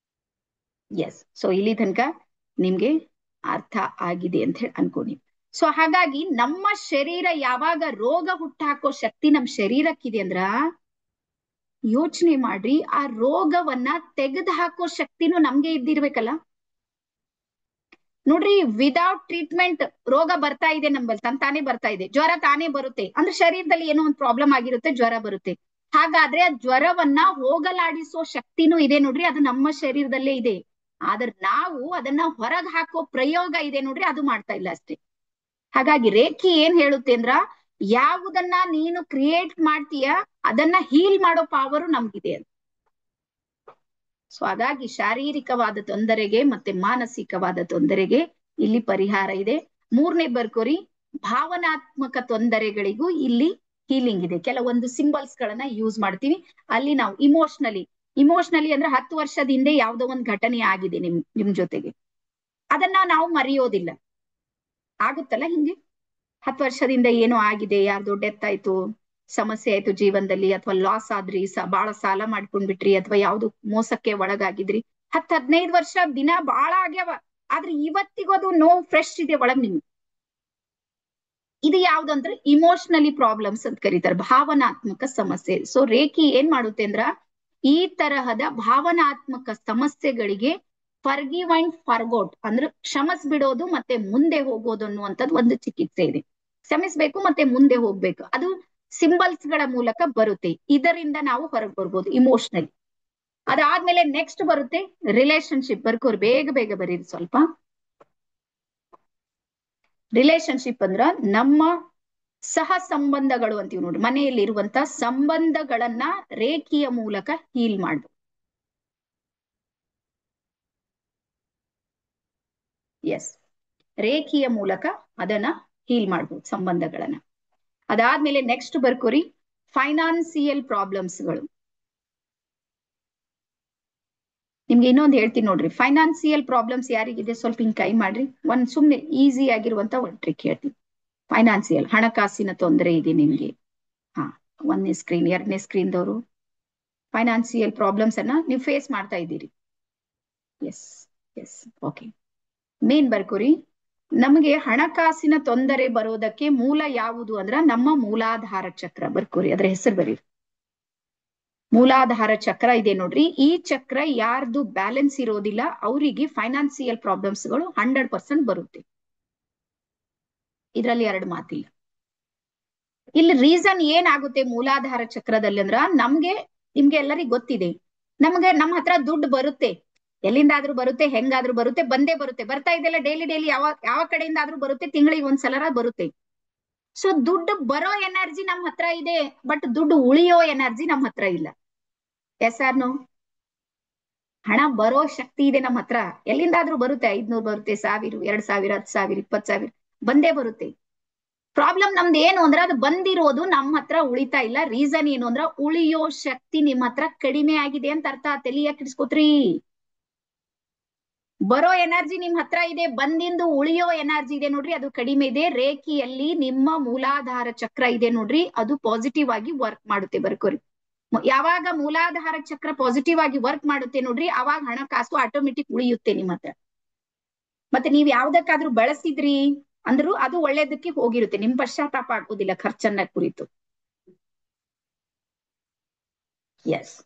ಎಸ್, ಸೊ ಇಲ್ಲಿ ತನಕ ನಿಮ್ಗೆ ಅರ್ಥ ಆಗಿದೆ ಅಂತ ಹೇಳಿ ಅನ್ಕೊಂಡಿನಿ. ಸೊ ಹಾಗಾಗಿ ನಮ್ಮ ಶರೀರ ಯಾವಾಗ ರೋಗ ಹುಟ್ಟಾಕೋ ಶಕ್ತಿ ನಮ್ಮ ಶರೀರಕ್ಕಿದೆ ಅಂದ್ರ, ಯೋಚನೆ ಮಾಡ್ರಿ, ಆ ರೋಗವನ್ನ ತೆಗೆದು ಹಾಕೋ ಶಕ್ತಿನೂ ನಮ್ಗೆ ಇದ್ದಿರ್ಬೇಕಲ್ಲ. ನೋಡ್ರಿ, ವಿದೌಟ್ ಟ್ರೀಟ್ಮೆಂಟ್ ರೋಗ ಬರ್ತಾ ಇದೆ ನಮ್ಮಲ್ಲಿ, ತಾನೇ ಬರ್ತಾ ಇದೆ. ಜ್ವರ ತಾನೇ ಬರುತ್ತೆ ಅಂದ್ರೆ ಶರೀರದಲ್ಲಿ ಏನೋ ಒಂದು ಪ್ರಾಬ್ಲಮ್ ಆಗಿರುತ್ತೆ, ಜ್ವರ ಬರುತ್ತೆ. ಹಾಗಾದ್ರೆ ಆ ಜ್ವರವನ್ನ ಹೋಗಲಾಡಿಸೋ ಶಕ್ತಿನೂ ಇದೆ ನೋಡ್ರಿ, ಅದು ನಮ್ಮ ಶರೀರದಲ್ಲೇ ಇದೆ. ಆದ್ರೆ ನಾವು ಅದನ್ನ ಹೊರಗೆ ಹಾಕೋ ಪ್ರಯೋಗ ಇದೆ ನೋಡ್ರಿ, ಅದು ಮಾಡ್ತಾ ಇಲ್ಲ ಅಷ್ಟೇ. ಹಾಗಾಗಿ ರೇಖಿ ಏನ್ ಹೇಳುತ್ತೆ ಅಂದ್ರ, ಯಾವುದನ್ನ ನೀನು ಕ್ರಿಯೇಟ್ ಮಾಡ್ತೀಯ ಅದನ್ನ ಹೀಲ್ ಮಾಡೋ ಪವರ್ ನಮ್ಗಿದೆ ಅಂತ. ಸೊ ಹಾಗಾಗಿ ಶಾರೀರಿಕವಾದ ತೊಂದರೆಗೆ ಮತ್ತೆ ಮಾನಸಿಕವಾದ ತೊಂದರೆಗೆ ಇಲ್ಲಿ ಪರಿಹಾರ ಇದೆ. 3ನೇ ಬರ್ಕೋರಿ, ಭಾವನಾತ್ಮಕ ತೊಂದರೆಗಳಿಗೂ ಇಲ್ಲಿ ಹೀಲಿಂಗ್ ಇದೆ. ಕೆಲವೊಂದು ಸಿಂಬಲ್ಸ್ ಗಳನ್ನ ಯೂಸ್ ಮಾಡ್ತೀವಿ. ಅಲ್ಲಿ ನಾವು ಇಮೋಷನಲಿ ಅಂದ್ರೆ 10 ವರ್ಷದ ಹಿಂದೆ ಯಾವ್ದೋ ಒಂದು ಘಟನೆ ಆಗಿದೆ ನಿಮ್ ಜೊತೆಗೆ, ಅದನ್ನ ನಾವು ಮರೆಯೋದಿಲ್ಲ. ಆಗುತ್ತಲ್ಲ ಹಿಂಗೆ, 10 ವರ್ಷದಿಂದ ಏನೋ ಆಗಿದೆ, ಯಾರ್ದೋ ಡೆತ್ ಆಯ್ತು, ಸಮಸ್ಯೆ ಆಯ್ತು ಜೀವನದಲ್ಲಿ, ಅಥವಾ ಲಾಸ್ ಆದ್ರಿ, ಬಹಳ ಸಾಲ ಮಾಡ್ಕೊಂಡ್ಬಿಟ್ರಿ, ಅಥವಾ ಯಾವ್ದು ಮೋಸಕ್ಕೆ ಒಳಗಾಗಿದ್ರಿ. 10-15 ವರ್ಷ ದಿನ ಬಹಳ ಆಗ್ಯಾವ, ಆದ್ರೆ ಇವತ್ತಿಗೂ ಅದು ನೋವು ಫ್ರೆಶ್ ಇದೆ ಒಳಗ್ ನಿಮ್ಗೆ. ಇದು ಯಾವ್ದಂದ್ರೆ ಇಮೋಷನಲಿ ಪ್ರಾಬ್ಲಮ್ಸ್ ಅಂತ ಕರೀತಾರೆ, ಭಾವನಾತ್ಮಕ ಸಮಸ್ಯೆ. ಸೊ ರೇಖಿ ಏನ್ ಮಾಡುತ್ತೆ ಅಂದ್ರ, ಈ ತರಹದ ಭಾವನಾತ್ಮಕ ಸಮಸ್ಯೆಗಳಿಗೆ ಫರ್ಗಿವ್ ಅಂಡ್ ಫರ್ಗೋಟ್ ಅಂದ್ರೆ ಕ್ಷಮಿಸ್ ಬಿಡೋದು ಮತ್ತೆ ಮುಂದೆ ಹೋಗೋದು ಅನ್ನುವಂಥದ್ದು ಒಂದು ಚಿಕಿತ್ಸೆ ಇದೆ. ಕ್ಷಮಿಸ್ಬೇಕು ಮತ್ತೆ ಮುಂದೆ ಹೋಗ್ಬೇಕು, ಅದು ಸಿಂಬಲ್ಸ್ ಗಳ ಮೂಲಕ ಬರುತ್ತೆ. ಇದರಿಂದ ನಾವು ಹೊರಗೆ ಬರ್ಬೋದು ಇಮೋಷನಲಿ. ಅದಾದ್ಮೇಲೆ ನೆಕ್ಸ್ಟ್ ಬರುತ್ತೆ ರಿಲೇಶನ್ಶಿಪ್. ಬರ್ಕೋರ್, ಬೇಗ ಬೇಗ ಬರೀರಿ ಸ್ವಲ್ಪ. ರಿಲೇಶನ್ಶಿಪ್ ಅಂದ್ರ ನಮ್ಮ ಸಹ ಸಂಬಂಧಗಳು ಅಂತೀವಿ ನೋಡ್ರಿ, ಮನೆಯಲ್ಲಿ ಇರುವಂತ ಸಂಬಂಧಗಳನ್ನ ರೇಖಿಯ ಮೂಲಕ ಹೀಲ್ ಮಾಡ್ಬೇಕು. ಎಸ್, ರೇಖಿಯ ಮೂಲಕ ಅದನ್ನ ಹೀಲ್ ಮಾಡ್ಬೋದು ಸಂಬಂಧಗಳನ್ನ. ಅದಾದ್ಮೇಲೆ ನೆಕ್ಸ್ಟ್ ಬರ್ಕೋರಿ, ಫೈನಾನ್ಸಿಯಲ್ ಪ್ರಾಬ್ಲಮ್ಸ್ಗಳು. ನಿಮ್ಗೆ ಇನ್ನೊಂದು ಹೇಳ್ತೀನಿ ನೋಡ್ರಿ, ಫೈನಾನ್ಸಿಯಲ್ ಪ್ರಾಬ್ಲಮ್ಸ್ ಯಾರಿಗಿದೆ ಸ್ವಲ್ಪ ಹಿಂಗ್ ಕೈ ಮಾಡ್ರಿ. ಒಂದ್ ಸುಮ್ನೆ ಈಸಿ ಆಗಿರುವಂತ ಒಂದ್ ಟ್ರಿಕ್ ಹೇಳ್ತೀನಿ. ಫೈನಾನ್ಸಿಯಲ್, ಹಣಕಾಸಿನ ತೊಂದರೆ ಇದೆ ನಿಮ್ಗೆ. ಹಾ, 1ನೇ ಸ್ಕ್ರೀನ್ 2ನೇ ಸ್ಕ್ರೀನ್ದವರು ಫೈನಾನ್ಸಿಯಲ್ ಪ್ರಾಬ್ಲಮ್ಸ್ ಅನ್ನ ನೀವು ಫೇಸ್ ಮಾಡ್ತಾ ಇದ್ದೀರಿ. Yes yes, okay. ಮೇನ್ ಬರ್ಕೋರಿ, ನಮಗೆ ಹಣಕಾಸಿನ ತೊಂದರೆ ಬರೋದಕ್ಕೆ ಮೂಲ ಯಾವುದು ಅಂದ್ರ ನಮ್ಮ ಮೂಲಾಧಾರ ಚಕ್ರ. ಬರ್ಕೋರಿ, ಅದ್ರ ಹೆಸರು ಬರೀರಿ. ಮೂಲಾಧಾರ ಚಕ್ರ ಇದೆ ನೋಡ್ರಿ, ಈ ಚಕ್ರ ಯಾರ್ದು ಬ್ಯಾಲೆನ್ಸ್ ಇರೋದಿಲ್ಲ ಅವರಿಗೆ ಫೈನಾನ್ಸಿಯಲ್ ಪ್ರಾಬ್ಲಮ್ಸ್ಗಳು 100% ಬರುತ್ತೆ. ಇದರಲ್ಲಿ 2 ಮಾತಿಲ್ಲ. ಇಲ್ಲಿ ರೀಸನ್ ಏನಾಗುತ್ತೆ ಮೂಲಾಧಾರ ಚಕ್ರದಲ್ಲಿ ಅಂದ್ರ, ನಿಮ್ಗೆ ಎಲ್ಲರಿಗೂ ಗೊತ್ತಿದೆ, ನಮ್ಮ ಹತ್ರ ದುಡ್ಡು ಬರುತ್ತೆ, ಎಲ್ಲಿಂದಾದ್ರೂ ಬರುತ್ತೆ, ಹೆಂಗಾದ್ರೂ ಬರುತ್ತೆ, ಬಂದೇ ಬರುತ್ತೆ. ಬರ್ತಾ ಇದೆಲ್ಲ ಡೈಲಿ ಯಾವ ಕಡೆಯಿಂದಾದ್ರೂ ಬರುತ್ತೆ, ತಿಂಗಳಿಗೆ ಒಂದ್ಸಲರ ಬರುತ್ತೆ. ಸೊ ದುಡ್ಡು ಬರೋ ಎನರ್ಜಿ ನಮ್ಮ ಹತ್ರ ಇದೆ, ಬಟ್ ದುಡ್ಡು ಉಳಿಯೋ ಎನರ್ಜಿ ನಮ್ಮ ಹತ್ರ ಇಲ್ಲ. Yes or no? ಹಣ ಬರೋ ಶಕ್ತಿ ಇದೆ ನಮ್ಮ ಹತ್ರ, ಎಲ್ಲಿಂದಾದ್ರೂ ಬರುತ್ತೆ. 500 ಬರುತ್ತೆ, 1000, 2000, 10,000, 20,000 ಬಂದೇ ಬರುತ್ತೆ. ಪ್ರಾಬ್ಲಮ್ ನಮ್ದು ಏನು ಅಂದ್ರೆ, ಅದು ಬಂದಿರೋದು ನಮ್ಮ ಹತ್ರ ಉಳಿತಾ ಇಲ್ಲ. ರೀಸನ್ ಏನು ಅಂದ್ರ, ಉಳಿಯೋ ಶಕ್ತಿ ನಿಮ್ಮ ಹತ್ರ ಕಡಿಮೆ ಆಗಿದೆ ಅಂತ ಅರ್ಥ. ತಲೆಯಾಗ ಇಡ್ಸ್ಕೊತ್ರಿ. ಬರೋ ಎನರ್ಜಿ ನಿಮ್ ಹತ್ರ ಇದೆ, ಬಂದಿಂದು ಉಳಿಯೋ ಎನರ್ಜಿ ಇದೆ ನೋಡ್ರಿ, ಅದು ಕಡಿಮೆ ಇದೆ. ರೇಖಿಯಲ್ಲಿ ನಿಮ್ಮ ಮೂಲಾಧಾರ ಚಕ್ರ ಇದೆ ನೋಡ್ರಿ, ಅದು ಪಾಸಿಟಿವ್ ಆಗಿ ವರ್ಕ್ ಮಾಡುತ್ತೆ. ಬರ್ಕೋರಿ, ಯಾವಾಗ ಮೂಲಾಧಾರ ಚಕ್ರ ಪಾಸಿಟಿವ್ ಆಗಿ ವರ್ಕ್ ಮಾಡುತ್ತೆ ನೋಡ್ರಿ, ಅವಾಗ ಹಣಕಾಸು ಆಟೋಮೆಟಿಕ್ ಉಳಿಯುತ್ತೆ ನಿಮ್ಮ ಹತ್ರ. ಮತ್ತೆ ನೀವ್ ಯಾವ್ದಕ್ಕಾದ್ರೂ ಬಳಸಿದ್ರಿ ಅಂದ್ರೂ ಅದು ಒಳ್ಳೇದಕ್ಕೆ ಹೋಗಿರುತ್ತೆ, ನಿಮ್ ಪಶ್ಚಾತ್ತಾಪ ಆಗೋದಿಲ್ಲ ಖರ್ಚನ್ನ ಕುರಿತು. ಎಸ್,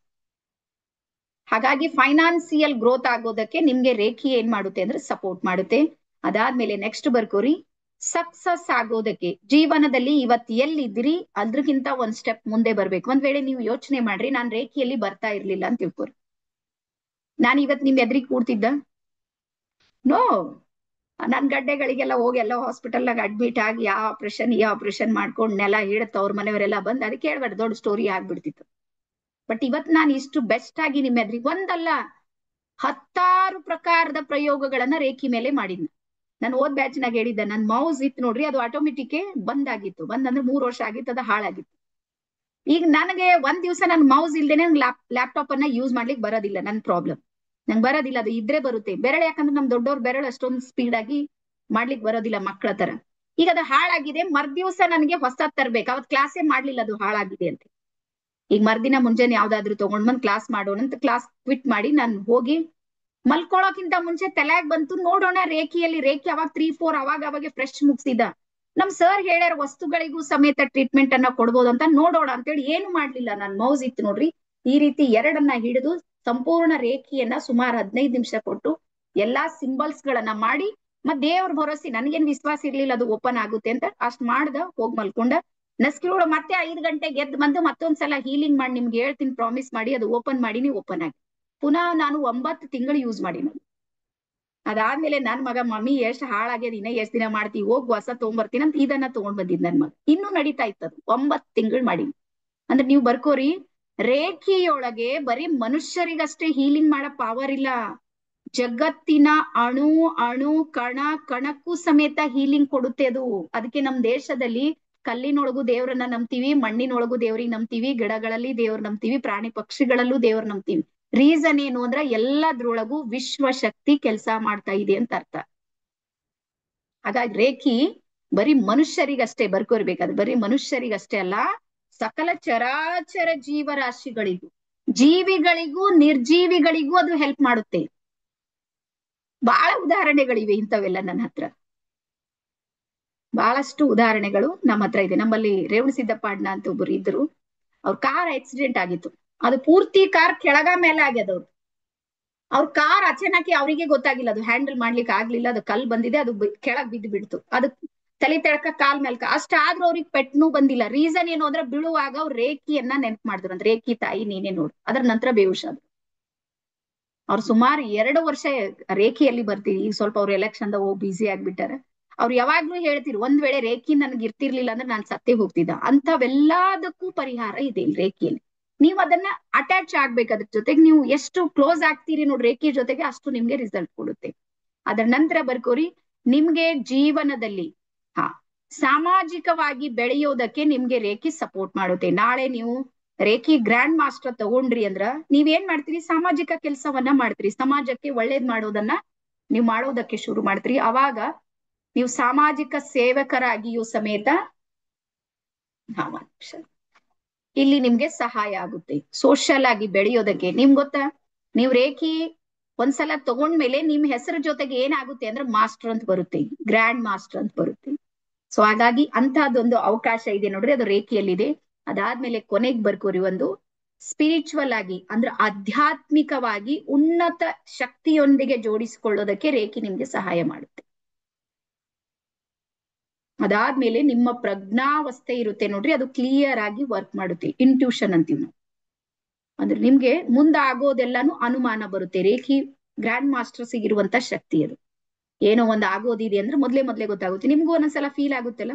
ಹಾಗಾಗಿ ಫೈನಾನ್ಸಿಯಲ್ ಗ್ರೋತ್ ಆಗೋದಕ್ಕೆ ನಿಮ್ಗೆ ರೇಖಿ ಏನ್ ಮಾಡುತ್ತೆ ಅಂದ್ರೆ ಸಪೋರ್ಟ್ ಮಾಡುತ್ತೆ. ಅದಾದ್ಮೇಲೆ ನೆಕ್ಸ್ಟ್ ಬರ್ಕೋರಿ, ಸಕ್ಸಸ್ ಆಗೋದಕ್ಕೆ ಜೀವನದಲ್ಲಿ ಇವತ್ತು ಎಲ್ಲಿದ್ದೀರಿ ಅದ್ರಕ್ಕಿಂತ ಒಂದ್ ಸ್ಟೆಪ್ ಮುಂದೆ ಬರ್ಬೇಕು. ಒಂದ್ ವೇಳೆ ನೀವು ಯೋಚನೆ ಮಾಡ್ರಿ, ನಾನ್ ರೇಖೆಯಲ್ಲಿ ಬರ್ತಾ ಇರ್ಲಿಲ್ಲ ಅಂತ ತಿಳ್ಕೊರಿ, ನಾನ್ ಇವತ್ ನಿಮ್ ಎದ್ರಿಗೆ ಕೂಡ್ತಿದ್ದ? ನೋ. ನನ್ ಗಡ್ಡೆಗಳಿಗೆಲ್ಲ ಹೋಗಿ ಎಲ್ಲ ಹಾಸ್ಪಿಟಲ್ನಾಗ ಅಡ್ಮಿಟ್ ಆಗಿ ಆ ಆಪರೇಷನ್ ಈ ಆಪರೇಷನ್ ಮಾಡ್ಕೊಂಡ್ ನೆಲ ಹಿಡತ್ ಅವ್ರ ಮನೆಯವರೆಲ್ಲ ಬಂದ್ ಅದಕ್ಕೆ ಹೇಳ್ಬೇಡ, ದೊಡ್ಡ ಸ್ಟೋರಿ ಆಗ್ಬಿಡ್ತಿತ್ತು. ಬಟ್ ಇವತ್ ನಾನು ಇಷ್ಟು ಬೆಸ್ಟ್ ಆಗಿ ನಿಮ್ಮ ಎದ್ರಿಗೆ ಒಂದಲ್ಲ 10 ಪ್ರಕಾರದ ಪ್ರಯೋಗಗಳನ್ನ ರೇಖಿ ಮೇಲೆ ಮಾಡಿದ್ನ. ನಾನು ಓದ್ ಬ್ಯಾಚ್ನಾಗ ಹೇಳಿದ್ದೆ, ನನ್ ಮೌಸ್ ಇತ್ತು ನೋಡ್ರಿ, ಅದು ಆಟೋಮೆಟಿಕ್ ಬಂದಾಗಿತ್ತು. ಬಂದಂದ್ರೆ 3 ವರ್ಷ ಆಗಿತ್ತು, ಅದು ಹಾಳಾಗಿತ್ತು. ಈಗ ನನಗೆ ಒಂದ್ ದಿವಸ ನನ್ ಮೌಸ್ ಇಲ್ದೇನೆ ಲ್ಯಾಪ್ಟಾಪ್ ಅನ್ನ ಯೂಸ್ ಮಾಡ್ಲಿಕ್ಕೆ ಬರೋದಿಲ್ಲ. ನನ್ ಪ್ರಾಬ್ಲಮ್, ನಂಗೆ ಬರೋದಿಲ್ಲ. ಅದು ಇದ್ರೆ ಬರುತ್ತೆ ಬೆರಳು, ಯಾಕಂದ್ರೆ ನಮ್ ದೊಡ್ಡವ್ರ ಬೆರಳು ಅಷ್ಟೊಂದು ಸ್ಪೀಡ್ ಆಗಿ ಮಾಡ್ಲಿಕ್ಕೆ ಬರೋದಿಲ್ಲ ಮಕ್ಕಳ ತರ. ಈಗ ಅದು ಹಾಳಾಗಿದೆ, ಮರ್ದಿವ್ಸ ನನಗೆ ಹೊಸದ್ ತರ್ಬೇಕು. ಅವತ್ ಕ್ಲಾಸೇ ಮಾಡ್ಲಿಲ್ಲ ಅದು ಹಾಳಾಗಿದೆ ಅಂತ. ಈಗ ಮರ್ದಿನ ಮುಂಜಾನೆ ಯಾವ್ದಾದ್ರು ತಗೊಂಡ್ ಬಂದ್ ಕ್ಲಾಸ್ ಮಾಡೋಣ ಅಂತ ಕ್ಲಾಸ್ ಕ್ವಿಟ್ ಮಾಡಿ ನಾನು ಹೋಗಿ ಮಲ್ಕೊಳ್ಳೋಕ್ಕಿಂತ ಮುಂಚೆ ತಲೆಯಾಗ ಬಂತು, ನೋಡೋಣ ರೇಖಿಯಲ್ಲಿ. ರೇಖಿ ಅವಾಗ 3-4 ಅವಾಗ ಫ್ರೆಶ್ ಮುಗಿಸಿದ. ನಮ್ ಸರ್ ಹೇಳ್ಯಾರ ವಸ್ತುಗಳಿಗೂ ಸಮೇತ ಟ್ರೀಟ್ಮೆಂಟ್ ಅನ್ನ ಕೊಡ್ಬೋದು ಅಂತ, ನೋಡೋಣ ಅಂತೇಳಿ ಏನು ಮಾಡ್ಲಿಲ್ಲ. ನನ್ ಮೌಸ್ ಇತ್ತು ನೋಡ್ರಿ, ಈ ರೀತಿ ಎರಡನ್ನ ಹಿಡಿದು ಸಂಪೂರ್ಣ ರೇಖಿಯನ್ನ ಸುಮಾರು 15 ನಿಮಿಷ ಕೊಟ್ಟು ಎಲ್ಲಾ ಸಿಂಬಲ್ಸ್ ಗಳನ್ನ ಮಾಡಿ, ಮತ್ ದೇವ್ರ ಭರೋಸಿ, ನನ್ಗೇನ್ ವಿಶ್ವಾಸ ಇರ್ಲಿಲ್ಲ ಅದು ಓಪನ್ ಆಗುತ್ತೆ ಅಂತ. ಅಷ್ಟ್ ಮಾಡ್ದ, ಹೋಗ್ ಮಲ್ಕೊಂಡ. ನಸ್ಕಿರೋಳ ಮತ್ತೆ 5 ಗಂಟೆಗೆ ಎದ್ದು ಬಂದು ಮತ್ತೊಂದ್ಸಲ ಹೀಲಿಂಗ್ ಮಾಡಿ ನಿಮ್ಗೆ ಹೇಳ್ತೀನಿ ಪ್ರಾಮಿಸ್ ಮಾಡಿ, ಅದು ಓಪನ್ ಮಾಡಿನಿ. ಓಪನ್ ಆಗಿ ಪುನಃ ನಾನು 9 ತಿಂಗಳು ಯೂಸ್ ಮಾಡಿನ. ಅದಾದ್ಮೇಲೆ ನನ್ ಮಗ, ಮಮ್ಮಿ ಎಷ್ಟ್ ಹಾಳಾಗ್ಯದ, ಇನ್ನ ಎಷ್ಟ್ ದಿನ ಮಾಡ್ತೀವಿ, ಹೋಗ್ ಹೊಸ ತಗೊಂಡ್ಬರ್ತೀನಿ ಅಂತ ಇದನ್ನ ತಗೊಂಡ್ ಬಂದಿದ್ ನನ್ ಮಗ. ಇನ್ನೂ ನಡೀತಾ ಇತ್ತದು, 9 ತಿಂಗಳು ಮಾಡಿ. ಅಂದ್ರೆ ನೀವು ಬರ್ಕೋರಿ, ರೇಖಿಯೊಳಗೆ ಬರೀ ಮನುಷ್ಯರಿಗಷ್ಟೇ ಹೀಲಿಂಗ್ ಮಾಡೋ ಪವರ್ ಇಲ್ಲ, ಜಗತ್ತಿನ ಅಣು ಅಣು ಕಣ ಕಣಕ್ಕೂ ಸಮೇತ ಹೀಲಿಂಗ್ ಕೊಡುತ್ತೆ ಅದು. ಅದಕ್ಕೆ ನಮ್ ದೇಶದಲ್ಲಿ ಕಲ್ಲಿನೊಳಗು ದೇವ್ರನ್ನ ನಂಬ್ತೀವಿ, ಮಣ್ಣಿನೊಳಗು ದೇವ್ರಿಗೆ ನಂಬ್ತೀವಿ, ಗಿಡಗಳಲ್ಲಿ ದೇವ್ರ ನಂಬ್ತೀವಿ, ಪ್ರಾಣಿ ಪಕ್ಷಿಗಳಲ್ಲೂ ದೇವ್ರ ನಂಬ್ತೀವಿ. ರೀಸನ್ ಏನು ಅಂದ್ರೆ ಎಲ್ಲದ್ರೊಳಗೂ ವಿಶ್ವಶಕ್ತಿ ಕೆಲಸ ಮಾಡ್ತಾ ಇದೆ ಅಂತ ಅರ್ಥ. ಹಾಗಾಗಿ ರೇಖಿ ಬರೀ ಮನುಷ್ಯರಿಗಷ್ಟೇ, ಬರ್ಕೋರ್ಬೇಕಾದ್ರೆ ಬರೀ ಮನುಷ್ಯರಿಗಷ್ಟೇ ಅಲ್ಲ, ಸಕಲ ಚರಾಚರ ಜೀವರಾಶಿಗಳಿಗೂ, ಜೀವಿಗಳಿಗೂ ನಿರ್ಜೀವಿಗಳಿಗೂ ಅದು ಹೆಲ್ಪ್ ಮಾಡುತ್ತೆ. ಬಹಳ ಉದಾಹರಣೆಗಳಿವೆ ಇಂಥವೆಲ್ಲ ನನ್ನ ಹತ್ರ, ಬಹಳಷ್ಟು ಉದಾಹರಣೆಗಳು ನಮ್ಮ ಹತ್ರ ಇದೆ. ನಮ್ಮಲ್ಲಿ ರೇವಣಸಿದ್ದಪ್ಪ ಅಣ್ಣ ಅಂತ ಒಬ್ಬರು ಇದ್ರು, ಅವ್ರ ಕಾರ್ ಆಕ್ಸಿಡೆಂಟ್ ಆಗಿತ್ತು. ಅದು ಪೂರ್ತಿ ಕಾರ್ ಕೆಳಗ ಮೇಲೆ ಆಗ್ಯದವ್ರು. ಅವ್ರ ಕಾರ್ ಅಚಾನಕಿ ಅವರಿಗೆ ಗೊತ್ತಾಗಿಲ್ಲ, ಅದು ಹ್ಯಾಂಡಲ್ ಮಾಡ್ಲಿಕ್ಕೆ ಆಗ್ಲಿಲ್ಲ, ಅದು ಕಲ್ ಬಂದಿದೆ, ಅದು ಕೆಳಗ್ ಬಿದ್ದು ಬಿಡ್ತು. ಅದು ತಲೆ ತೆಳಕ ಕಾಲ್ ಮೇಲ್ಕ ಅಷ್ಟಾದ್ರೂ ಅವ್ರಿಗೆ ಪೆಟ್ನು ಬಂದಿಲ್ಲ. ರೀಸನ್ ಏನು ಅಂದ್ರೆ ಬೀಳುವಾಗ ಅವ್ರು ರೇಖಿಯನ್ನ ನೆನ್ಪು ಮಾಡಿದ್ರು ಅಂತ, ರೇಖಿ ತಾಯಿ ನೀನೇ ನೋಡು. ಅದ್ರ ನಂತರ ಬೇಹುಷ ಆದ್ರು. ಅವ್ರು ಸುಮಾರು 2 ವರ್ಷ ರೇಖಿಯಲ್ಲಿ ಬರ್ತೀವಿ. ಈಗ ಸ್ವಲ್ಪ ಅವ್ರು ಎಲೆಕ್ಷನ್ ಹೋಗಿ ಬಿಸಿ ಆಗ್ಬಿಟ್ಟಾರ. ಅವ್ರು ಯಾವಾಗ್ಲೂ ಹೇಳ್ತಿರು, ಒಂದ್ ವೇಳೆ ರೇಖಿ ನನ್ಗೆ ಇರ್ತಿರ್ಲಿಲ್ಲ ಅಂದ್ರೆ ನಾನ್ ಸತ್ತೇ ಹೋಗ್ತಿದ್ದ. ಅಂತವೆಲ್ಲದಕ್ಕೂ ಪರಿಹಾರ ಇದೆ ಇಲ್ಲಿ ರೇಖಿಯಲ್ಲಿ. ನೀವು ಅದನ್ನ ಅಟ್ಯಾಚ್ ಆಗ್ಬೇಕು, ಅದ್ರ ಜೊತೆಗೆ ನೀವು ಎಷ್ಟು ಕ್ಲೋಸ್ ಆಗ್ತೀರಿ ನೋಡ್ರಿ ರೇಖಿ ಜೊತೆಗೆ, ಅಷ್ಟು ನಿಮ್ಗೆ ರಿಸಲ್ಟ್ ಕೊಡುತ್ತೆ. ಅದರ ನಂತರ ಬರ್ಕೋರಿ, ನಿಮ್ಗೆ ಜೀವನದಲ್ಲಿ ಸಾಮಾಜಿಕವಾಗಿ ಬೆಳೆಯೋದಕ್ಕೆ ನಿಮ್ಗೆ ರೇಖಿ ಸಪೋರ್ಟ್ ಮಾಡುತ್ತೆ. ನಾಳೆ ನೀವು ರೇಖಿ ಗ್ರ್ಯಾಂಡ್ ಮಾಸ್ಟರ್ ತಗೊಂಡ್ರಿ ಅಂದ್ರ ನೀವೇನ್ ಮಾಡ್ತೀರಿ, ಸಾಮಾಜಿಕ ಕೆಲಸವನ್ನ ಮಾಡ್ತೀರಿ, ಸಮಾಜಕ್ಕೆ ಒಳ್ಳೇದ್ ಮಾಡೋದನ್ನ ನೀವು ಮಾಡೋದಕ್ಕೆ ಶುರು ಮಾಡ್ತೀರಿ. ಅವಾಗ ನೀವು ಸಾಮಾಜಿಕ ಸೇವಕರಾಗಿಯೂ ಸಮೇತ ಇಲ್ಲಿ ನಿಮ್ಗೆ ಸಹಾಯ ಆಗುತ್ತೆ ಸೋಷಿಯಲ್ ಆಗಿ ಬೆಳೆಯೋದಕ್ಕೆ. ನಿಮ್ಗೆ ಗೊತ್ತಾ, ನೀವು ರೇಖಿ ಒಂದ್ಸಲ ತಗೊಂಡ್ಮೇಲೆ ನಿಮ್ ಹೆಸರು ಜೊತೆಗೆ ಏನಾಗುತ್ತೆ ಅಂದ್ರೆ ಮಾಸ್ಟರ್ ಅಂತ ಬರುತ್ತೆ, ಗ್ರ್ಯಾಂಡ್ ಮಾಸ್ಟರ್ ಅಂತ ಬರುತ್ತೆ. ಸೊ ಹಾಗಾಗಿ ಅಂತಹದೊಂದು ಅವಕಾಶ ಇದೆ ನೋಡ್ರಿ, ಅದು ರೇಖಿಯಲ್ಲಿದೆ. ಅದಾದ್ಮೇಲೆ ಕೊನೆಗೆ ಬರ್ಕೋರಿ, ಒಂದು ಸ್ಪಿರಿಚುವಲ್ ಆಗಿ ಅಂದ್ರೆ ಆಧ್ಯಾತ್ಮಿಕವಾಗಿ ಉನ್ನತ ಶಕ್ತಿಯೊಂದಿಗೆ ಜೋಡಿಸಿಕೊಳ್ಳೋದಕ್ಕೆ ರೇಖಿ ನಿಮ್ಗೆ ಸಹಾಯ ಮಾಡುತ್ತೆ. ಅದಾದ್ಮೇಲೆ ನಿಮ್ಮ ಪ್ರಜ್ಞಾವಸ್ಥೆ ಇರುತ್ತೆ ನೋಡ್ರಿ, ಅದು ಕ್ಲಿಯರ್ ಆಗಿ ವರ್ಕ್ ಮಾಡುತ್ತೆ. ಇಂಟ್ಯೂಷನ್ ಅಂತೀವಿ ನಾವು. ಅಂದ್ರೆ ನಿಮ್ಗೆ ಮುಂದಾಗೋದೆಲ್ಲಾನು ಅನುಮಾನ ಬರುತ್ತೆ. ರೇಖಿ ಗ್ರ್ಯಾಂಡ್ ಮಾಸ್ಟರ್ಸ್ ಇರುವಂತ ಶಕ್ತಿ ಅದು. ಏನೋ ಒಂದು ಆಗೋದಿದೆ ಅಂದ್ರೆ ಮೊದ್ಲೇ ಗೊತ್ತಾಗುತ್ತೆ. ನಿಮ್ಗೂ ಒಂದೊಂದ್ಸಲ ಫೀಲ್ ಆಗುತ್ತಲ್ಲ,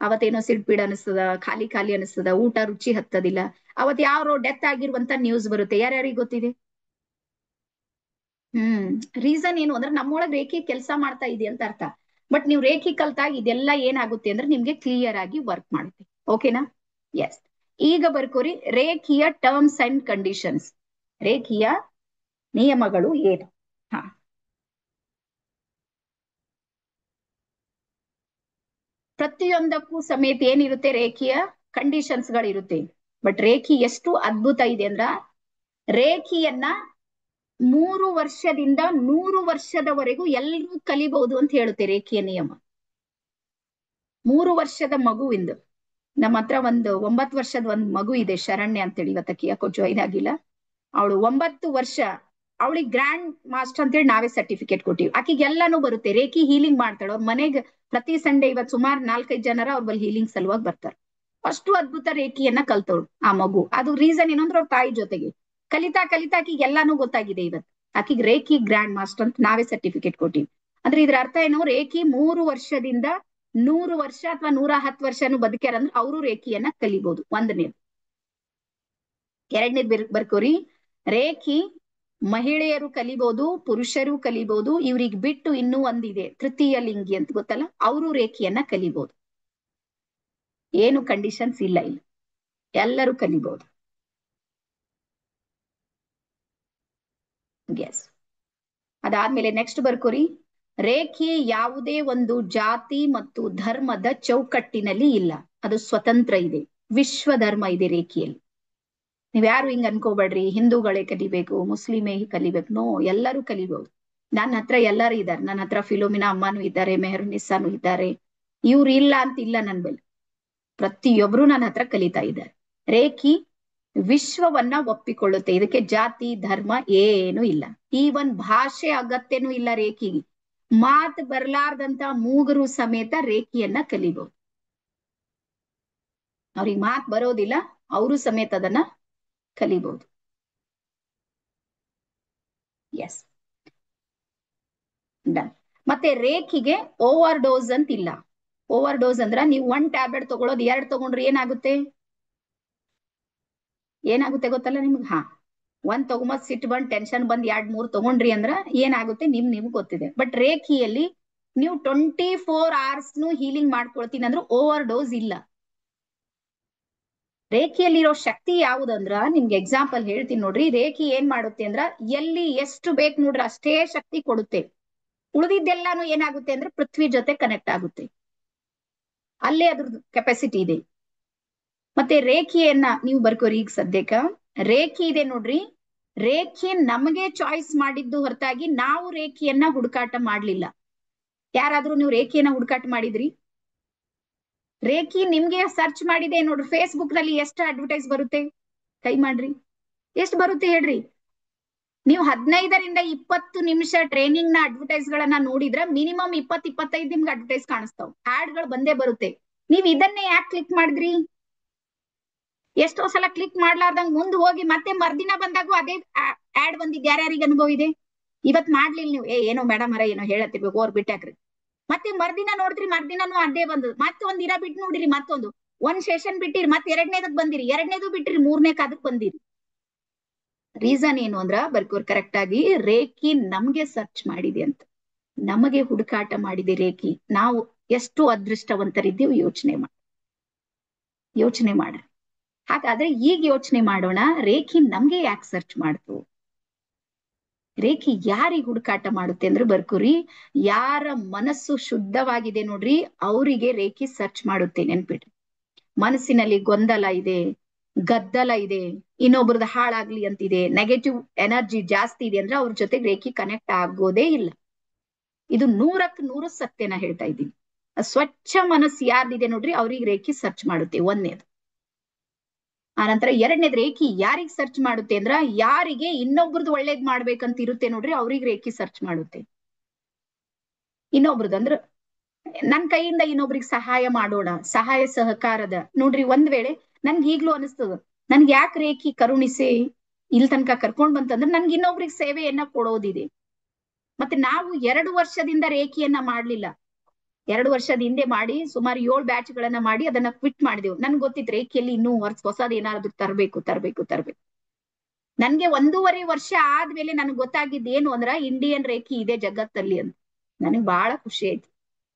ಅವತ್ತೇನೋ ಸಿಡ್ಪಿಡ್ ಅನಿಸ್ತದ, ಖಾಲಿ ಖಾಲಿ ಅನಿಸ್ತದ, ಊಟ ರುಚಿ ಹತ್ತದಿಲ್ಲ. ಅವತ್ ಯಾರೋ ಡೆತ್ ಆಗಿರುವಂತ ನ್ಯೂಸ್ ಬರುತ್ತೆ, ಯಾರ್ಯಾರಿಗೆ ಗೊತ್ತಿದೆ? ರೀಸನ್ ಏನು ಅಂದ್ರೆ ನಮ್ಮೊಳಗ್ ರೇಖಿ ಕೆಲಸ ಮಾಡ್ತಾ ಇದೆ ಅಂತ ಅರ್ಥ. ಬಟ್ ನೀವು ರೇಖಿ ಕಲ್ತಾಗ ಇದೆಲ್ಲ ಏನಾಗುತ್ತೆ ಅಂದ್ರೆ ನಿಮ್ಗೆ ಕ್ಲಿಯರ್ ಆಗಿ ವರ್ಕ್ ಮಾಡುತ್ತೆ. ಓಕೆನಾ? ಎಸ್. ಈಗ ಬರ್ಕೋರಿ, ರೇಖಿಯ ಟರ್ಮ್ಸ್ ಅಂಡ್ ಕಂಡೀಷನ್ಸ್, ರೇಖಿಯ ನಿಯಮಗಳು ಏನು? ಪ್ರತಿಯೊಂದಕ್ಕೂ ಸಮೇತ ಏನಿರುತ್ತೆ, ರೇಖಿಯ ಕಂಡೀಷನ್ಸ್ ಗಳಿರುತ್ತೆ. ಬಟ್ ರೇಖಿ ಎಷ್ಟು ಅದ್ಭುತ ಇದೆ ಅಂದ್ರ, ರೇಖಿಯನ್ನ 3 ವರ್ಷದಿಂದ 100 ವರ್ಷದವರೆಗೂ ಎಲ್ಲರೂ ಕಲಿಬಹುದು ಅಂತ ಹೇಳುತ್ತೆ ರೇಖಿಯ ನಿಯಮ. 3 ವರ್ಷದ ಮಗುವಿಂದ, ನಮ್ಮ ಹತ್ರ ಒಂದು 9 ವರ್ಷದ ಒಂದು ಮಗು ಇದೆ, ಶರಣ್ಯ ಅಂತೇಳಿ. ಇವತ್ತಕ್ಕೆ ಯಾಕೋ ಜಾಯಿನ್ ಆಗಿಲ್ಲ. ಅವಳು 9 ವರ್ಷ ಅವಳಿಗೆ ಗ್ರ್ಯಾಂಡ್ ಮಾಸ್ಟರ್ ಅಂತೇಳಿ ನಾವೇ ಸರ್ಟಿಫಿಕೇಟ್ ಕೊಟ್ಟಿವಿ. ಆಕಿಗೆ ಎಲ್ಲಾನು ಬರುತ್ತೆ, ರೇಖಿ ಹೀಲಿಂಗ್ ಮಾಡ್ತಾಳ. ಅವ್ರ ಮನೆಗೆ ಪ್ರತಿ ಸಂಡೇ ಇವತ್ತು ಸುಮಾರು 4-5 ಜನರ ಅವ್ರ ಬಲ್ಲಿ ಹೀಲಿಂಗ್ ಸಲುವಾಗಿ ಬರ್ತಾರೆ. ಅಷ್ಟು ಅದ್ಭುತ ರೇಖಿಯನ್ನ ಕಲ್ತವಳು ಆ ಮಗು. ಅದು ರೀಸನ್ ಏನಂದ್ರೆ ಅವ್ರ ತಾಯಿ ಜೊತೆಗೆ ಕಲಿತಾ ಕಲಿತಾ ಆಕಿಗೆ ಎಲ್ಲಾನು ಗೊತ್ತಾಗಿದೆ. ಇವತ್ತು ಆಕಿಗೆ ರೇಖಿ ಗ್ರ್ಯಾಂಡ್ ಮಾಸ್ಟರ್ ಅಂತ ನಾವೇ ಸರ್ಟಿಫಿಕೇಟ್ ಕೊಟ್ಟಿವಿ. ಅಂದ್ರೆ ಇದ್ರ ಅರ್ಥ ಏನು, ರೇಖಿ 3 ವರ್ಷದಿಂದ 100 ವರ್ಷ ಅಥವಾ 110 ವರ್ಷನು ಬದುಕ್ಯಾರ ಅಂದ್ರೆ ಅವರು ರೇಖಿಯನ್ನ ಕಲಿಬಹುದು. ಒಂದನೇದು. ಎರಡನೇದು ಬರ್ಕೋರಿ, ರೇಖಿ ಮಹಿಳೆಯರು ಕಲಿಬಹುದು, ಪುರುಷರು ಕಲಿಬಹುದು. ಇವ್ರಿಗೆ ಬಿಟ್ಟು ಇನ್ನೂ ಒಂದಿದೆ, ತೃತೀಯ ಲಿಂಗಿ ಅಂತ ಗೊತ್ತಲ್ಲ, ಅವರು ರೇಖಿಯನ್ನ ಕಲಿಬಹುದು. ಏನು ಕಂಡೀಷನ್ಸ್ ಇಲ್ಲ, ಇಲ್ಲ ಎಲ್ಲರೂ ಕಲಿಬಹುದು. ಎಸ್. ಅದಾದ್ಮೇಲೆ ನೆಕ್ಸ್ಟ್ ಬರ್ಕೋರಿ, ರೇಖಿ ಯಾವುದೇ ಒಂದು ಜಾತಿ ಮತ್ತು ಧರ್ಮದ ಚೌಕಟ್ಟಿನಲ್ಲಿ ಇಲ್ಲ, ಅದು ಸ್ವತಂತ್ರ ಇದೆ. ವಿಶ್ವ ಧರ್ಮ ಇದೆ ರೇಖಿಯಲ್ಲಿ. ನೀವ್ಯಾರು ಹಿಂಗ್ ಅನ್ಕೋಬೇಡ್ರಿ ಹಿಂದೂಗಳೇ ಕಲಿಬೇಕು, ಮುಸ್ಲಿಮೇ ಕಲಿಬೇಕು. ನೋ, ಎಲ್ಲರೂ ಕಲಿಬಹುದು. ನನ್ನ ಹತ್ರ ಎಲ್ಲರೂ ಇದ್ದಾರೆ. ನನ್ನ ಹತ್ರ ಫಿಲೋಮಿನಾ ಅಮ್ಮನೂ ಇದ್ದಾರೆ, ಮೆಹರುನಿಸ್ಸಾನು ಇದ್ದಾರೆ. ಇವ್ರು ಇಲ್ಲ ಅಂತ ಇಲ್ಲ ನನ್ ಬಳಿ. ಪ್ರತಿಯೊಬ್ರು ನನ್ನ ಹತ್ರ ಕಲಿತಾ ಇದ್ದಾರೆ. ರೇಖಿ ವಿಶ್ವವನ್ನ ಒಪ್ಪಿಕೊಳ್ಳುತ್ತೆ. ಇದಕ್ಕೆ ಜಾತಿ ಧರ್ಮ ಏನು ಇಲ್ಲ. ಈವನ್ ಭಾಷೆ ಅಗತ್ಯನೂ ಇಲ್ಲ ರೇಖಿಗೆ. ಮಾತು ಬರ್ಲಾರ್ದಂತ ಮೂಗರು ಸಮೇತ ರೇಖಿಯನ್ನ ಕಲಿಬಹುದು. ಅವ್ರಿಗೆ ಮಾತು ಬರೋದಿಲ್ಲ, ಅವರು ಸಮೇತ ಅದನ್ನ ಕಲಿಬಹುದು. S, done. ಮತ್ತೆ ರೇಖಿಗೆ ಓವರ್ ಡೋಸ್ ಅಂತ ಇಲ್ಲ. ಓವರ್ ಡೋಸ್ ಅಂದ್ರ ನೀವು 1 ಟ್ಯಾಬ್ಲೆಟ್ ತಗೊಳ್ಳೋದು 2 ತಗೊಂಡ್ರೆ ಏನಾಗುತ್ತೆ ಗೊತ್ತಲ್ಲ ನಿಮ್ಗೆ? 1 ತಗೊಂಬದ್ ಸಿಟ್ಟು ಬಂದ್ ಟೆನ್ಷನ್ ಬಂದ್ 2-3 ತಗೊಂಡ್ರಿ ಅಂದ್ರ ಏನಾಗುತ್ತೆ ನಿಮ್ಗೆ ಗೊತ್ತಿದೆ. ಬಟ್ ರೇಖಿಯಲ್ಲಿ ನೀವು 24 hours ಹೀಲಿಂಗ್ ಮಾಡ್ಕೊಳ್ತೀನಿ ಅಂದ್ರೆ ಓವರ್ ಡೋಸ್ ಇಲ್ಲ. ರೇಖಿಯಲ್ಲಿರೋ ಶಕ್ತಿ ಯಾವುದಂದ್ರ, ನಿಮ್ಗೆ ಎಕ್ಸಾಂಪಲ್ ಹೇಳ್ತೀನಿ ನೋಡ್ರಿ. ರೇಖಿ ಏನ್ ಮಾಡುತ್ತೆ ಅಂದ್ರ ಎಲ್ಲಿ ಎಷ್ಟು ಬೇಕು ನೋಡ್ರಿ ಅಷ್ಟೇ ಶಕ್ತಿ ಕೊಡುತ್ತೆ. ಉಳಿದಿದ್ದೆಲ್ಲಾನು ಏನಾಗುತ್ತೆ ಅಂದ್ರೆ ಪೃಥ್ವಿ ಜೊತೆ ಕನೆಕ್ಟ್ ಆಗುತ್ತೆ. ಅಲ್ಲೇ ಅದ್ರದ್ದು ಕೆಪಾಸಿಟಿ ಇದೆ. ಮತ್ತೆ ರೇಖಿಯನ್ನ ನೀವು ಬರ್ಕೋರಿ. ಈಗ ಸದ್ಯಕ್ಕ ರೇಖಿ ಇದೆ ನೋಡ್ರಿ, ರೇಖಿ ನಮಗೆ ಚಾಯ್ಸ್ ಮಾಡಿದ್ದು ಹೊರತಾಗಿ ನಾವು ರೇಖಿಯನ್ನ ಹುಡುಕಾಟ ಮಾಡ್ಲಿಲ್ಲ. ಯಾರಾದ್ರೂ ನೀವು ರೇಖಿಯನ್ನ ಹುಡುಕಾಟ ಮಾಡಿದ್ರಿ? ರೇಖಿ ನಿಮ್ಗೆ ಸರ್ಚ್ ಮಾಡಿದೆ ನೋಡ್ರಿ. ಫೇಸ್ಬುಕ್ ನಲ್ಲಿ ಎಷ್ಟು ಅಡ್ವರ್ಟೈಸ್ ಬರುತ್ತೆ? ಕೈ ಮಾಡ್ರಿ, ಎಷ್ಟು ಬರುತ್ತೆ ಹೇಳ್ರಿ? ನೀವು 15ರಿಂದ 20 ನಿಮಿಷ ಟ್ರೈನಿಂಗ್ ನ ಅಡ್ವರ್ಟೈಸ್ ಗಳನ್ನ ನೋಡಿದ್ರ ಮಿನಿಮಮ್ 20-25 ನಿಮ್ಗೆ ಅಡ್ವರ್ಟೈಸ್ ಕಾಣಿಸ್ತಾವ್, ಆಡ್ ಗಳು ಬಂದೇ ಬರುತ್ತೆ. ನೀವ್ ಇದನ್ನೇ ಯಾಕೆ ಕ್ಲಿಕ್ ಮಾಡಿದ್ರಿ? ಎಷ್ಟೋ ಸಲ ಕ್ಲಿಕ್ ಮಾಡ್ಲಾರ್ದಂಗ್ ಮುಂದ್ ಹೋಗಿ ಮತ್ತೆ ಮರ್ದಿನ ಬಂದಾಗೂ ಅದೇ ಆಡ್ ಬಂದಿದ್ ಯಾರ್ಯಾರಿಗೆ ಅನುಭವ ಇದೆ? ಇವತ್ ಮಾಡ್ಲಿಲ್ಲ ನೀವು, ಏನೋ ಮೇಡಮ್ ಅರ ಏನೋ ಹೇಳತ್ತಿರ್ಬೇಕು ಓರ್ ಬಿಟ್ಟಾಕ್ರಿ. ಮತ್ತೆ ಮರ್ದಿನ ನೋಡ್ರಿ, ಮರ್ದಿನೂ ಅದೇ ಬಂದದ್ದು. ಮತ್ತೆ ಒಂದ್ ದಿನ ಬಿಟ್ಟು ನೋಡಿರಿ, ಮತ್ತೊಂದು ಒಂದ್ ಸೆಷನ್ ಬಿಟ್ಟಿರಿ, ಮತ್ತೆ 2ನೇದಕ್ ಬಂದಿರಿ, 2ನೇದು ಬಿಟ್ಟಿರಿ, 3ನೇ ಕಾದಕ್ ಬಂದಿರಿ. ರೀಸನ್ ಏನು ಅಂದ್ರ ಬರ್ಕೋರ್ ಕರೆಕ್ಟ್ ಆಗಿ, ರೇಖಿ ನಮ್ಗೆ ಸರ್ಚ್ ಮಾಡಿದೆ ಅಂತ, ನಮಗೆ ಹುಡುಕಾಟ ಮಾಡಿದೆ ರೇಖಿ. ನಾವು ಎಷ್ಟು ಅದೃಷ್ಟವಂತರಿದ್ದೀವಿ ಯೋಚನೆ ಮಾಡ್ರಿ. ಹಾಗಾದ್ರೆ ಈಗ ಯೋಚನೆ ಮಾಡೋಣ, ರೇಖಿ ನಮ್ಗೆ ಯಾಕೆ ಸರ್ಚ್ ಮಾಡ್ತು? ರೇಖಿ ಯಾರಿಗೆ ಹುಡುಕಾಟ ಮಾಡುತ್ತೆ ಅಂದ್ರೆ ಬರ್ಕೋರಿ, ಯಾರ ಮನಸ್ಸು ಶುದ್ಧವಾಗಿದೆ ನೋಡ್ರಿ ಅವರಿಗೆ ರೇಖಿ ಸರ್ಚ್ ಮಾಡುತ್ತೆ. ನೆನ್ಪಿಡ್ರಿ, ಮನಸ್ಸಿನಲ್ಲಿ ಗೊಂದಲ ಇದೆ, ಗದ್ದಲ ಇದೆ, ಇನ್ನೊಬ್ರದ್ದು ಹಾಳಾಗ್ಲಿ ಅಂತಿದೆ, ನೆಗೆಟಿವ್ ಎನರ್ಜಿ ಜಾಸ್ತಿ ಇದೆ ಅಂದ್ರೆ ಅವ್ರ ಜೊತೆ ರೇಖಿ ಕನೆಕ್ಟ್ ಆಗೋದೇ ಇಲ್ಲ. ಇದು 100ಕ್ಕೆ 100 ಸತ್ಯನ ಹೇಳ್ತಾ ಇದ್ದೀನಿ. ಸ್ವಚ್ಛ ಮನಸ್ಸು ಯಾರ್ದಿದೆ ನೋಡ್ರಿ ಅವ್ರಿಗೆ ರೇಖಿ ಸರ್ಚ್ ಮಾಡುತ್ತೆ, ಒಂದನೇದು. ಆನಂತರ 2ನೇದು, ರೇಖಿ ಯಾರಿಗ್ ಸರ್ಚ್ ಮಾಡುತ್ತೆ ಅಂದ್ರ ಯಾರಿಗೆ ಇನ್ನೊಬ್ರದ್ದು ಒಳ್ಳೇದ್ ಮಾಡ್ಬೇಕಂತ ಇರುತ್ತೆ ನೋಡ್ರಿ ಅವ್ರಿಗೆ ರೇಖಿ ಸರ್ಚ್ ಮಾಡುತ್ತೆ. ಇನ್ನೊಬ್ರದ್ದು ಅಂದ್ರ ನನ್ ಕೈಯಿಂದ ಇನ್ನೊಬ್ರಿಗೆ ಸಹಾಯ ಮಾಡೋಣ, ಸಹಾಯ ಸಹಕಾರದ ನೋಡ್ರಿ. ಒಂದ್ ವೇಳೆ ನನ್ಗೆ ಈಗ್ಲೂ ಅನಿಸ್ತದ, ನನ್ಗೆ ಯಾಕೆ ರೇಖಿ ಕರುಣಿಸೆ ಇಲ್ ತನಕ ಕರ್ಕೊಂಡ್ ಬಂತಂದ್ರೆ ನನ್ಗೆ ಇನ್ನೊಬ್ರಿಗೆ ಸೇವೆಯನ್ನ ಕೊಡೋದಿದೆ. ಮತ್ತೆ ನಾವು 2 ವರ್ಷದಿಂದ ರೇಖಿಯನ್ನ ಮಾಡ್ಲಿಲ್ಲ. 2 ವರ್ಷದ ಹಿಂದೆ ಮಾಡಿ ಸುಮಾರು 7 ಬ್ಯಾಚ್ ಗಳನ್ನ ಮಾಡಿ ಅದನ್ನ ಕ್ವಿಟ್ ಮಾಡಿದೆವು. ನನ್ಗೆ ಗೊತ್ತಿತ್ತು ರೇಖಿಯಲ್ಲಿ ಇನ್ನೂ ಹೊಸದ್ ಏನಾದ್ರು ತರಬೇಕು. ನನ್ಗೆ 1.5 ವರ್ಷ ಆದ್ಮೇಲೆ ನನ್ಗೆ ಗೊತ್ತಾಗಿದ್ದು ಏನು ಅಂದ್ರ ಇಂಡಿಯನ್ ರೇಖಿ ಇದೆ ಜಗತ್ತಲ್ಲಿ ಅಂತ. ನನಗ್ ಬಹಳ ಖುಷಿ ಆಯ್ತು.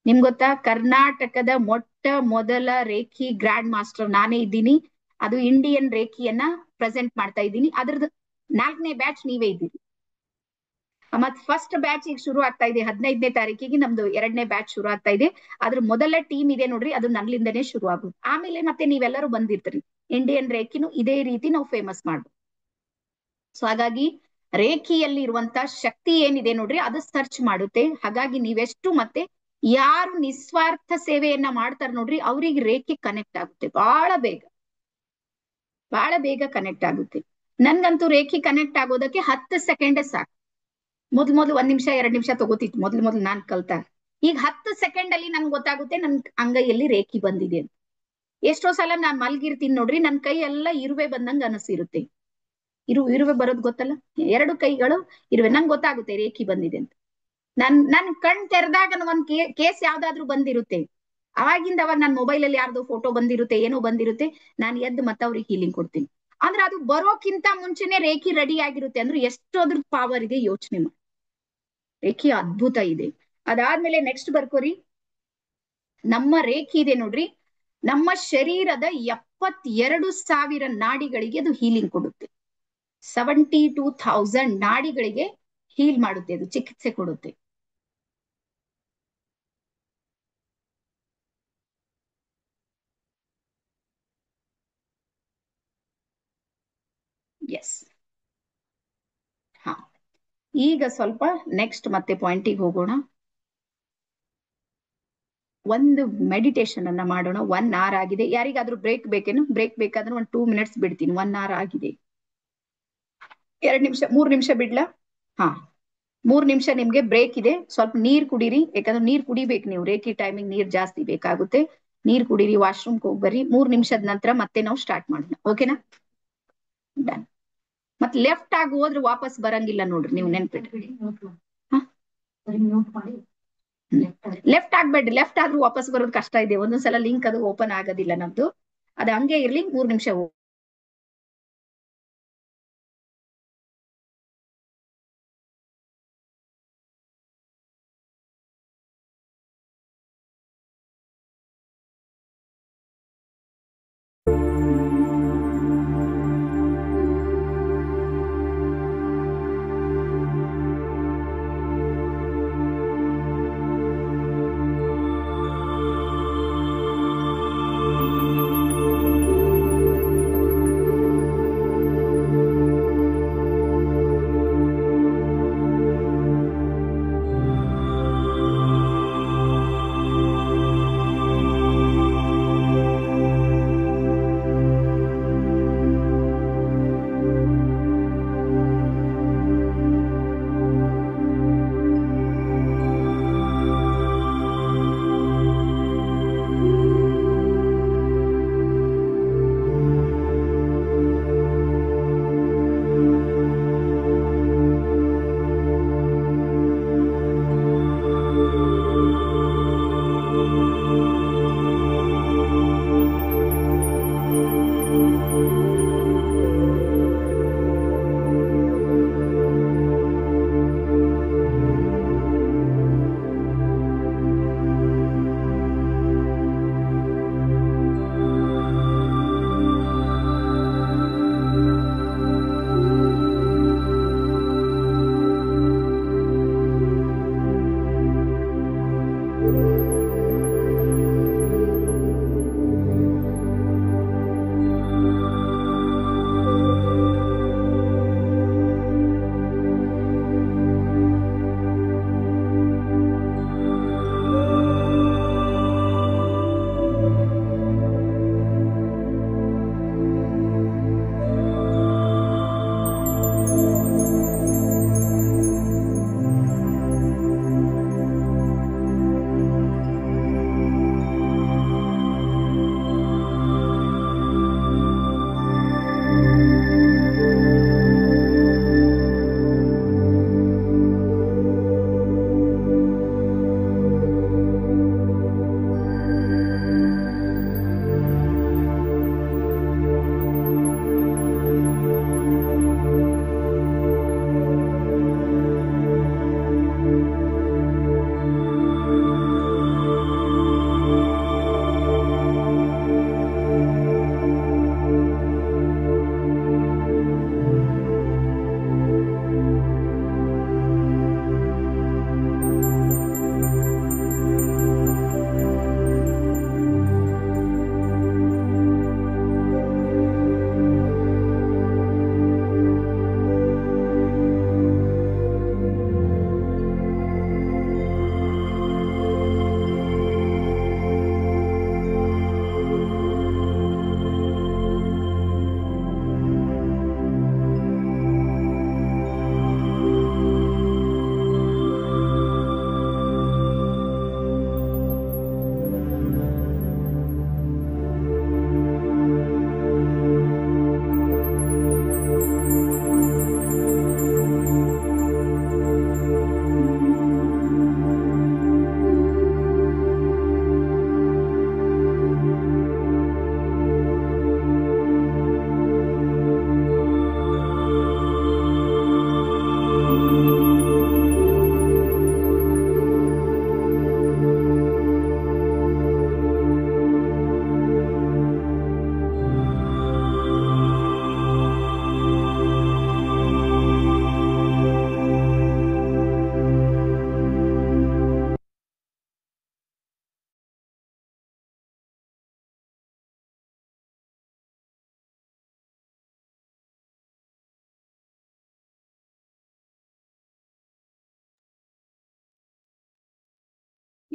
ನಿಮ್ಗೆ ಗೊತ್ತಾ, ಕರ್ನಾಟಕದ ಮೊಟ್ಟ ಮೊದಲ ರೇಖಿ ಗ್ರ್ಯಾಂಡ್ ಮಾಸ್ಟರ್ ನಾನೇ ಇದ್ದೀನಿ. ಅದು ಇಂಡಿಯನ್ ರೇಖಿಯನ್ನ ಪ್ರೆಸೆಂಟ್ ಮಾಡ್ತಾ ಇದ್ದೀನಿ. ಅದ್ರದ್ದು 4ನೇ ಬ್ಯಾಚ್ ನೀವೇ ಇದ್ದೀರಿ. ಮತ್ ಫಸ್ಟ್ ಬ್ಯಾಚ್ ಈಗ ಶುರು ಆಗ್ತಾ ಇದೆ 15ನೇ ತಾರೀಕಿಗೆ. ನಮ್ದು 2ನೇ ಬ್ಯಾಚ್ ಶುರು ಆಗ್ತಾ ಇದೆ. ಅದ್ರ ಮೊದಲ ಟೀಮ್ ಇದೆ ನೋಡ್ರಿ, ಅದು ನನ್ನಿಂದನೇ ಶುರು ಆಗುದು. ಆಮೇಲೆ ಮತ್ತೆ ನೀವೆಲ್ಲರೂ ಬಂದಿರ್ತೀರಿ. ಇಂಡಿಯನ್ ರೇಖಿನೂ ಇದೇ ರೀತಿ ನಾವು ಫೇಮಸ್ ಮಾಡ್ಬೋದು. ಸೊ ಹಾಗಾಗಿ ರೇಖಿಯಲ್ಲಿ ಇರುವಂತ ಶಕ್ತಿ ಏನಿದೆ ನೋಡ್ರಿ ಅದು ಸರ್ಚ್ ಮಾಡುತ್ತೆ. ಹಾಗಾಗಿ ನೀವೆಷ್ಟು ಮತ್ತೆ ಯಾರು ನಿಸ್ವಾರ್ಥ ಸೇವೆಯನ್ನ ಮಾಡ್ತಾರ ನೋಡ್ರಿ ಅವ್ರಿಗೆ ರೇಖಿ ಕನೆಕ್ಟ್ ಆಗುತ್ತೆ ಬಹಳ ಬೇಗ ಕನೆಕ್ಟ್ ಆಗುತ್ತೆ. ನನ್ಗಂತೂ ರೇಖಿ ಕನೆಕ್ಟ್ ಆಗೋದಕ್ಕೆ 10 ಸೆಕೆಂಡ್ ಸಾಕು. ಮೊದ್ಲು 1 ನಿಮಿಷ 2 ನಿಮಿಷ ತಗೋತಿತ್ತು ಮೊದ್ಲು ನಾನ್ ಕಲ್ತಾಗ. ಈಗ 10 ಸೆಕೆಂಡ್ ಅಲ್ಲಿ ನನ್ಗೆ ಗೊತ್ತಾಗುತ್ತೆ ನನ್ ಅಂಗೈಯಲ್ಲಿ ರೇಖಿ ಬಂದಿದೆ ಅಂತ. ಎಷ್ಟೋ ಸಲ ನಾನ್ ಮಲ್ಗಿರ್ತೀನಿ ನೋಡ್ರಿ, ನನ್ ಕೈ ಎಲ್ಲ ಇರುವೆ ಬಂದಂಗ ಅನಿಸಿರುತ್ತೆ. ಇರುವೆ ಬರೋದು ಗೊತ್ತಲ್ಲ, 2 ಕೈಗಳು ಇರುವೆ, ನಂಗೆ ಗೊತ್ತಾಗುತ್ತೆ ರೇಖಿ ಬಂದಿದೆ ಅಂತ. ನನ್ ಕಣ್ ತೆರೆದಾಗ ಒಂದ್ ಕೇಸ್ ಯಾವ್ದಾದ್ರು ಬಂದಿರುತ್ತೆ, ಅವಾಗಿಂದ ಅವಾಗ ನನ್ನ ಮೊಬೈಲ್ ಅಲ್ಲಿ ಯಾರ್ದೋ ಫೋಟೋ ಬಂದಿರುತ್ತೆ, ಏನೋ ಬಂದಿರುತ್ತೆ, ನಾನು ಎದ್ದು ಮತ್ತೆ ಅವ್ರಿಗೆ ಹೀಲಿಂಗ್ ಕೊಡ್ತೀನಿ. ಅಂದ್ರೆ ಅದು ಬರೋಕ್ಕಿಂತ ಮುಂಚೆನೆ ರೇಖಿ ರೆಡಿ ಆಗಿರುತ್ತೆ. ಅಂದ್ರೆ ಎಷ್ಟು ಅದ್ರ ಪವರ್ ಇದೆ ಯೋಚನೆ ಮಾಡಿ. ರೇಖಿ ಅದ್ಭುತ ಇದೆ. ಅದಾದ್ಮೇಲೆ ನೆಕ್ಸ್ಟ್ ಬರ್ಕೋರಿ, ನಮ್ಮ ರೇಖಿ ಇದೆ ನೋಡ್ರಿ, ನಮ್ಮ ಶರೀರದ 72,000 ನಾಡಿಗಳಿಗೆ ಅದು ಹೀಲಿಂಗ್ ಕೊಡುತ್ತೆ. 72,000 ನಾಡಿಗಳಿಗೆ ಹೀಲ್ ಮಾಡುತ್ತೆ, ಅದು ಚಿಕಿತ್ಸೆ ಕೊಡುತ್ತೆ. ಎಸ್. ಹಾ, ಈಗ ಸ್ವಲ್ಪ ನೆಕ್ಸ್ಟ್ ಮತ್ತೆ ಪಾಯಿಂಟಿಗೆ ಹೋಗೋಣ. ಒಂದು ಮೆಡಿಟೇಷನ್ ಅನ್ನ ಮಾಡೋಣ. 1 hour ಆಗಿದೆ. ಯಾರಿಗಾದ್ರೂ ಬ್ರೇಕ್ ಬೇಕೇನು? ಬ್ರೇಕ್ ಬೇಕಾದ್ರೆ 1 2 minutes ಬಿಡ್ತೀನಿ. 1 hour ಆಗಿದೆ. 2 ನಿಮಿಷ 3 ನಿಮಿಷ ಬಿಡ್ಲಾ? ಹಾ, 3 ನಿಮಿಷ ನಿಮ್ಗೆ ಬ್ರೇಕ್ ಇದೆ. ಸ್ವಲ್ಪ ನೀರ್ ಕುಡೀರಿ, ಯಾಕಂದ್ರೆ ನೀರ್ ಕುಡಿಬೇಕು ನೀವು. ರೇಖಿ ಟೈಮಿಂಗ್ ನೀರ್ ಜಾಸ್ತಿ ಬೇಕಾಗುತ್ತೆ. ನೀರ್ ಕುಡೀರಿ, ವಾಶ್ರೂಮ್ಗೆ ಹೋಗ್ಬರ್ರಿ. 3 ನಿಮಿಷದ ನಂತರ ಮತ್ತೆ ನಾವು ಸ್ಟಾರ್ಟ್ ಮಾಡೋಣ. ಓಕೆನಾ? ಡನ್. ಮತ್ ಲೆಫ್ಟ್ ಆಗಿ ಹೋದ್ರೆ ವಾಪಸ್ ಬರಂಗಿಲ್ಲ ನೋಡ್ರಿ, ನೀವು ನೆನ್ಪಿಟ್ರಿ. ಲೆಫ್ಟ್ ಆಗ್ಬೇಡ್ರಿ, ಲೆಫ್ಟ್ ಆದ್ರೂ ವಾಪಸ್ ಬರೋದು ಕಷ್ಟ ಇದೆ. ಒಂದೊಂದ್ಸಲ ಲಿಂಕ್ ಅದು ಓಪನ್ ಆಗೋದಿಲ್ಲ ನಮ್ದು. ಅದು ಹಂಗೆ ಇರ್ಲಿ. 3 ನಿಮಿಷ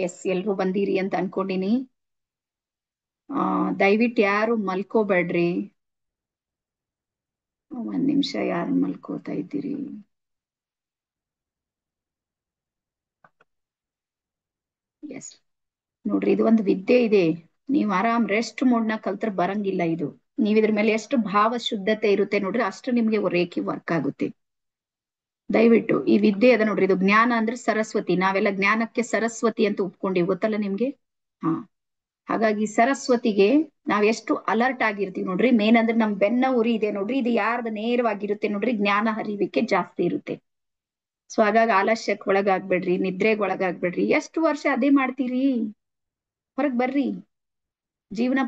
ಎಸ್, ಎಲ್ರು ಬಂದಿರಿ ಅಂತ ಅನ್ಕೊಂಡಿನಿ. ದಯವಿಟ್ಟು ಯಾರು ಮಲ್ಕೋಬೇಡ್ರಿ. ಒಂದ್ ನಿಮಿಷ, ಯಾರು ಮಲ್ಕೋತಾ ಇದ್ದೀರಿ? ಎಸ್, ನೋಡ್ರಿ, ಇದು ಒಂದು ವಿದ್ಯೆ ಇದೆ. ನೀವ್ ಆರಾಮ್ ರೆಸ್ಟ್ ಮೋಡ್ನ ಕಲ್ತ್ರ ಬರಂಗಿಲ್ಲ ಇದು. ನೀವ್ ಇದ್ರ ಮೇಲೆ ಎಷ್ಟು ಭಾವ ಶುದ್ಧತೆ ಇರುತ್ತೆ ನೋಡ್ರಿ, ಅಷ್ಟು ನಿಮ್ಗೆ ರೇಖಿ ವರ್ಕ್ ಆಗುತ್ತೆ. ದಯವಿಟ್ಟು ಈ ವಿದ್ಯೆ ಅದ ನೋಡ್ರಿ, ಇದು ಜ್ಞಾನ ಅಂದ್ರೆ ಸರಸ್ವತಿ. ನಾವೆಲ್ಲ ಜ್ಞಾನಕ್ಕೆ ಸರಸ್ವತಿ ಅಂತ ಒಪ್ಕೊಂಡಿವಿ, ಗೊತ್ತಲ್ಲ ನಿಮ್ಗೆ? ಹಾ, ಹಾಗಾಗಿ ಸರಸ್ವತಿಗೆ ನಾವ್ ಎಷ್ಟು ಅಲರ್ಟ್ ಆಗಿರ್ತೀವಿ ನೋಡ್ರಿ. ಮೇನ್ ಅಂದ್ರೆ ನಮ್ ಬೆನ್ನ ಉರಿ ಇದೆ ನೋಡ್ರಿ, ಇದು ಯಾರ್ದು ನೇರವಾಗಿರುತ್ತೆ ನೋಡ್ರಿ, ಜ್ಞಾನ ಹರಿವಿಕೆ ಜಾಸ್ತಿ ಇರುತ್ತೆ. ಸೊ ಹಾಗಾಗಿ ಆಲಸ್ಯಕ್ಕೆ ಒಳಗಾಗ್ಬೇಡ್ರಿ, ನಿದ್ರೆಗೆ ಒಳಗಾಗ್ಬೇಡ್ರಿ. ಎಷ್ಟು ವರ್ಷ ಅದೇ ಮಾಡ್ತೀರಿ? ಹೊರಗ್ ಬರ್ರಿ. ಜೀವನ